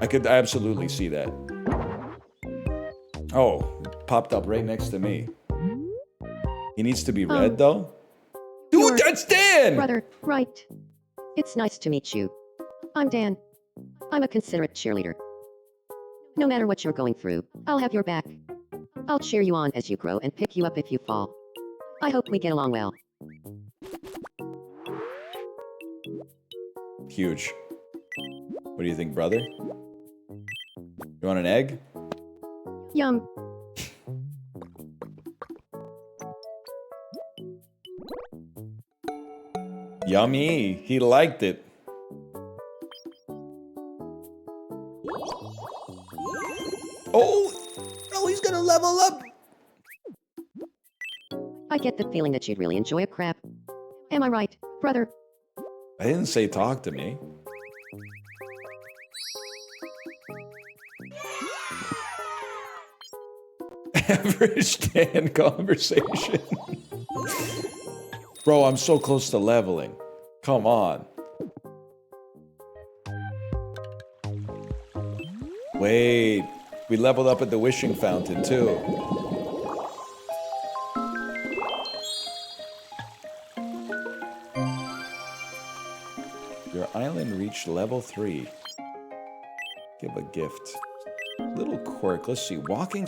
I could absolutely see that. Oh, it popped up right next to me. He needs to be red though. Dude, you're- that's Dan! Brother, right. It's nice to meet you. I'm Dan. I'm a considerate cheerleader. No matter what you're going through, I'll have your back. I'll cheer you on as you grow and pick you up if you fall. I hope we get along well. Huge. What do you think, brother? You want an egg? Yum. Yummy. He liked it. Oh, he's gonna level up. I get the feeling that you'd really enjoy a crab. Am I right, brother? I didn't say talk to me. Average Dan conversation. Bro, I'm so close to leveling. Come on. Wait, we leveled up at the wishing fountain too. Your island reached level 3. Give a gift. Little quirk. Let's see. Walking.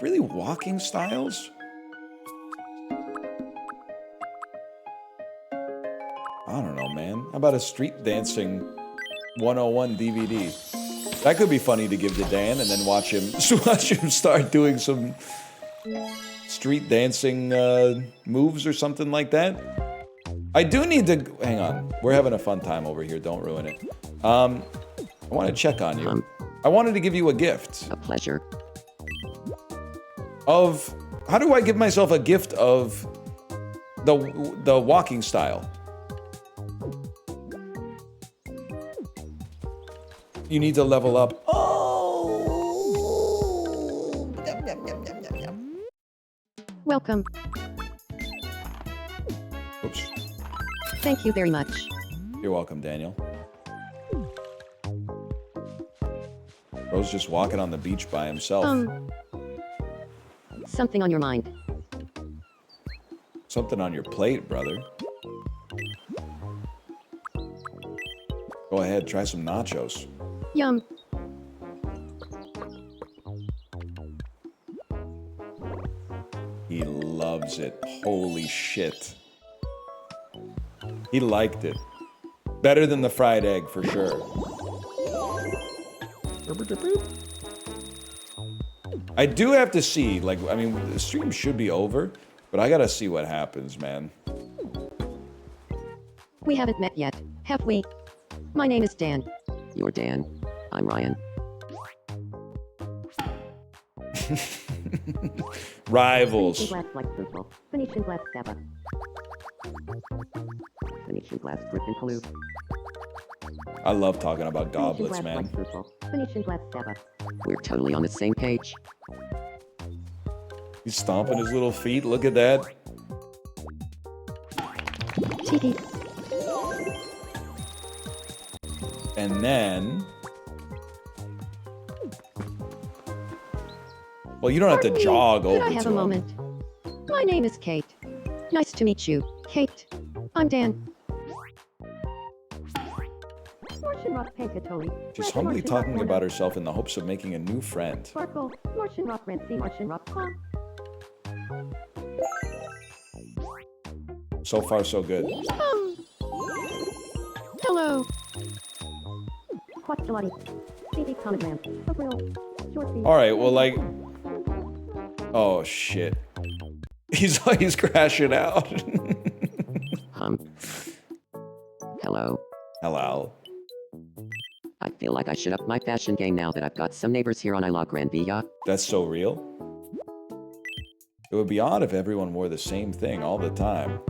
Really walking styles? I don't know, man. How about a street dancing 101 DVD? That could be funny to give to Dan and then watch him start doing some street dancing moves or something like that. I do need to hang on. We're having a fun time over here. Don't ruin it. I want to check on you. I wanted to give you a gift. A pleasure. Of how do I give myself a gift of the walking style? You need to level up. Oh. Welcome. Oops. Thank you very much. You're welcome, Daniel. Bro's just walking on the beach by himself. Something on your mind. Something on your plate, brother. Go ahead, try some nachos. Yum. He loves it. Holy shit. He liked it. Better than the fried egg, for sure. I do have to see, like, I mean, the stream should be over, but I gotta see what happens, man. We haven't met yet, have we? My name is Dan. You're Dan. I'm Ryan. Rivals. Glass like purple. Venetian glass Saba. Venetian glass Griffin Kaloo. I love talking about goblets, Venetian glass man. like purple. Venetian glass Saba. We're totally on the same page. He's stomping his little feet. Look at that. Tiki. And then... Well, you don't have to jog over Could I to have a him. moment? My name is Kate. Nice to meet you, Kate. I'm Dan. Martian Rock Pankatoli. She's humbly talking about herself in the hopes of making a new friend. Sparkle. Martian Rock Rancy. Martian Rock Pop. So far, so good. Hello. Quatsalati. CD Conogram. April. Short All right, well, like... Oh, shit. He's crashing out. Hello. Hello. I feel like I should up my fashion game now that I've got some neighbors here on Isla Granvilla. That's so real. It would be odd if everyone wore the same thing all the time.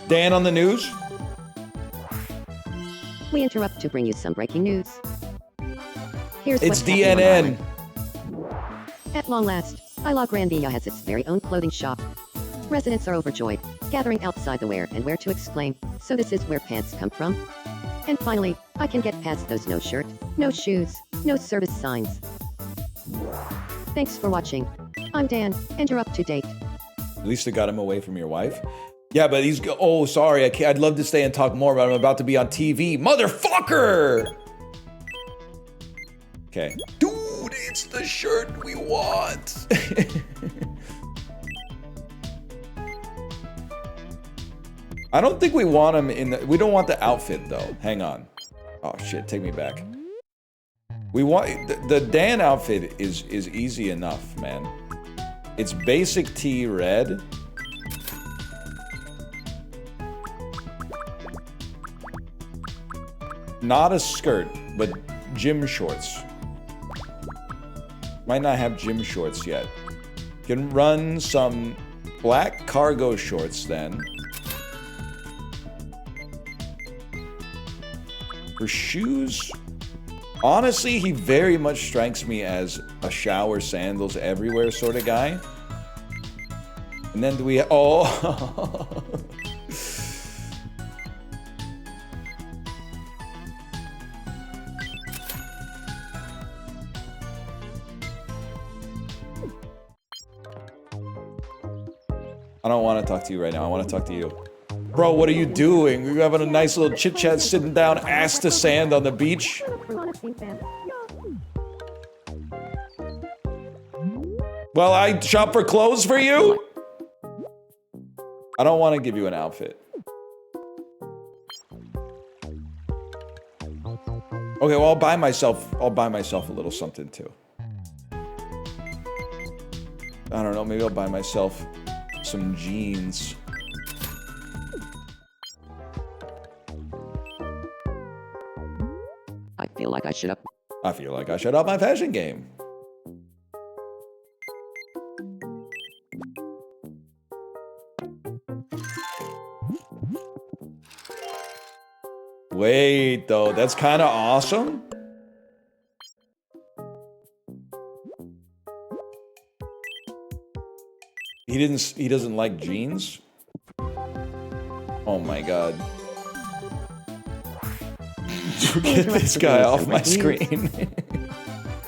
Dan on the news? We interrupt to bring you some breaking news. Here's It's what's happening on the DNN. island. At long last, Isla Granvilla has its very own clothing shop. Residents are overjoyed, gathering outside the wear and where to exclaim, so this is where pants come from? And finally, I can get past those no shirt, no shoes, no service signs. Thanks for watching. I'm Dan, and you're up to date. At least it got him away from your wife. Yeah, but he's... Oh, sorry. I'd love to stay and talk more, but I'm about to be on TV. Motherfucker! Okay. Dude, it's the shirt we want. I don't think we want him in the... We don't want the outfit, though. Hang on. Oh, shit. Take me back. We want... The Dan outfit is easy enough, man. It's basic tee red. Not a skirt, but gym shorts. Might not have gym shorts yet. Can run some black cargo shorts then. For shoes, honestly, he very much strikes me as a shower sandals everywhere sort of guy. And then do we, oh. I don't want to talk to you right now. I want to talk to you. Bro, what are you doing? We're having a nice little chit chat sitting down, ass to sand on the beach. Well, I shop for clothes for you? I don't want to give you an outfit. Okay, well, I'll buy myself a little something too. I don't know, maybe I'll buy myself some jeans. I feel like I should up. I feel like I should up my fashion game. Wait, though, that's kind of awesome. He doesn't like jeans? Oh my god. Get this guy off my screen.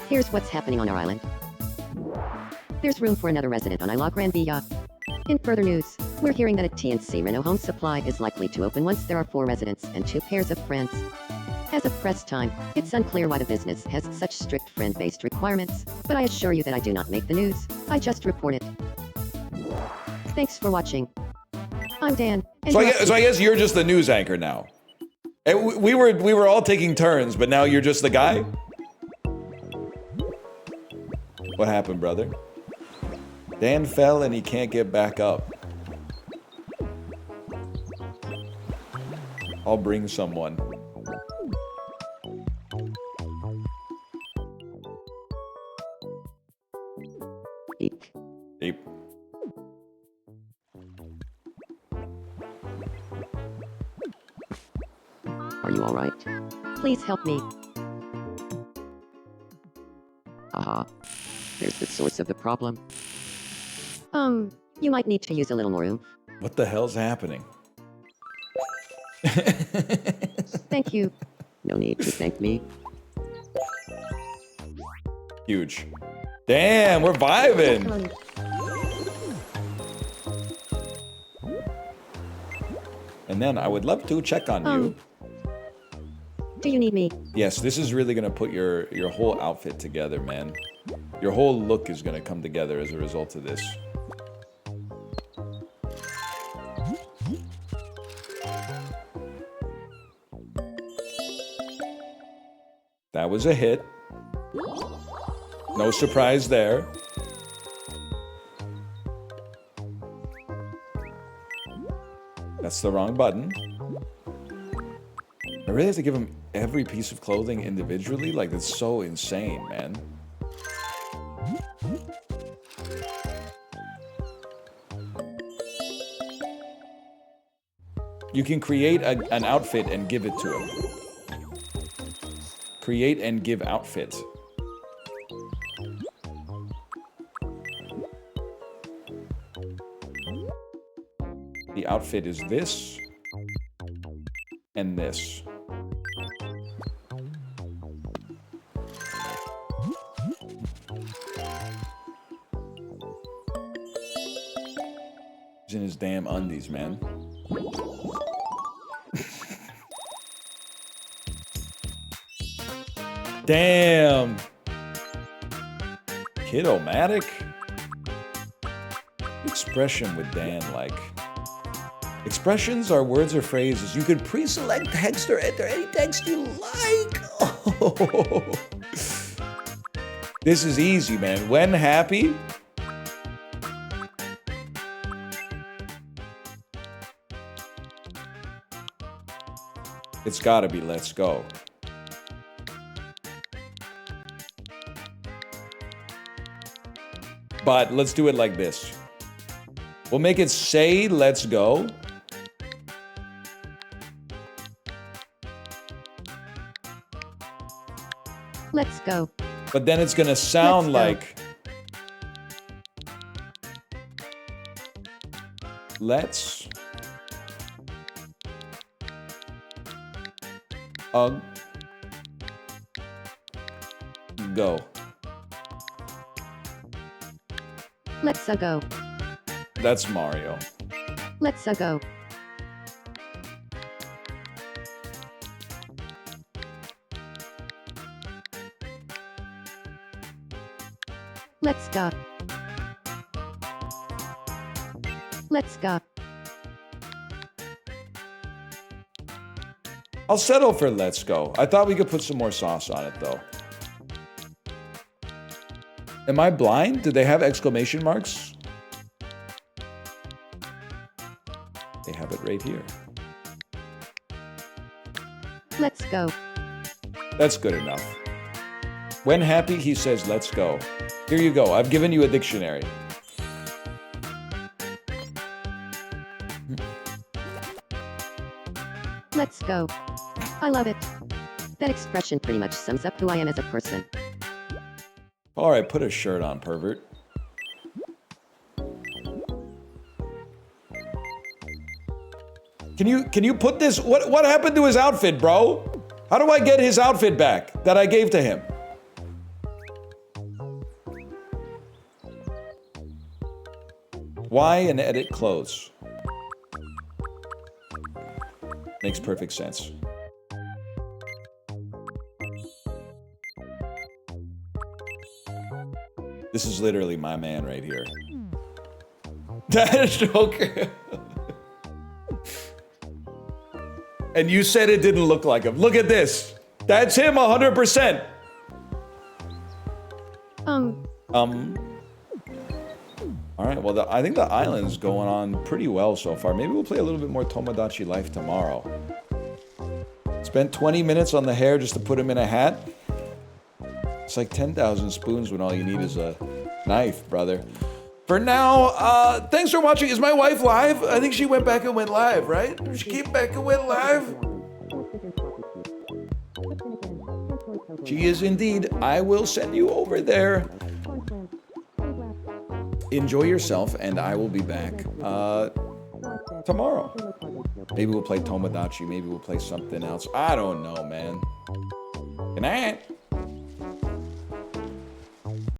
Here's what's happening on our island. There's room for another resident on Isla Gran Villa. In further news, we're hearing that a TNC Renault Home Supply is likely to open once there are 4 residents and 2 pairs of friends. As of press time, it's unclear why the business has such strict friend-based requirements, but I assure you that I do not make the news, I just report it. Thanks for watching. I'm Dan. And So I guess you're just the news anchor now. And we were all taking turns, but now you're just the guy? What happened, brother? Dan fell and he can't get back up. I'll bring someone. Eek. Ape. Are you alright? Please help me. Aha. There's the source of the problem. You might need to use a little more oomph. What the hell's happening? Thank you. No need to thank me. Huge. Damn, we're vibing. And then I would love to check on you. Do you need me? Yes, this is really gonna put your whole outfit together, man. Your whole look is gonna come together as a result of this. That was a hit. No surprise there. That's the wrong button. I really have to give him every piece of clothing individually? Like, that's so insane, man. You can create an outfit and give it to him. Create and give outfit. The outfit is this and this. He's in his damn undies, man. Damn. Kid-o-matic? Expression with Dan, like. Expressions are words or phrases. You can pre-select text or enter any text you like. Oh. This is easy, man. When happy, It's gotta be let's go. But let's do it like this. We'll make it say let's go. Let's go. But then it's gonna sound Let's go. like let's go. Let's go. That's Mario. Let's go. Let's go. Let's go. I'll settle for let's go. I thought we could put some more sauce on it though. Am I blind? Did they have exclamation marks? They have it right here. Let's go. That's good enough. When happy, he says, let's go. Here you go. I've given you a dictionary. Let's go. I love it. That expression pretty much sums up who I am as a person. All right, put a shirt on, pervert. Can you put this? What happened to his outfit, bro? How do I get his outfit back that I gave to him? Why and edit clothes? Makes perfect sense. This is literally my man right here. That is Joker. And you said it didn't look like him. Look at this. That's him 100%. All right, well, I think the island's going on pretty well so far. Maybe we'll play a little bit more Tomodachi Life tomorrow. Spent 20 minutes on the hair just to put him in a hat. It's like 10,000 spoons when all you need is a knife, brother. For now, thanks for watching. Is my wife live? I think she went back and went live, right? She came back and went live. She is indeed. I will send you over there. Enjoy yourself, and I will be back tomorrow. Maybe we'll play Tomodachi. Maybe we'll play something else. I don't know, man. Good night.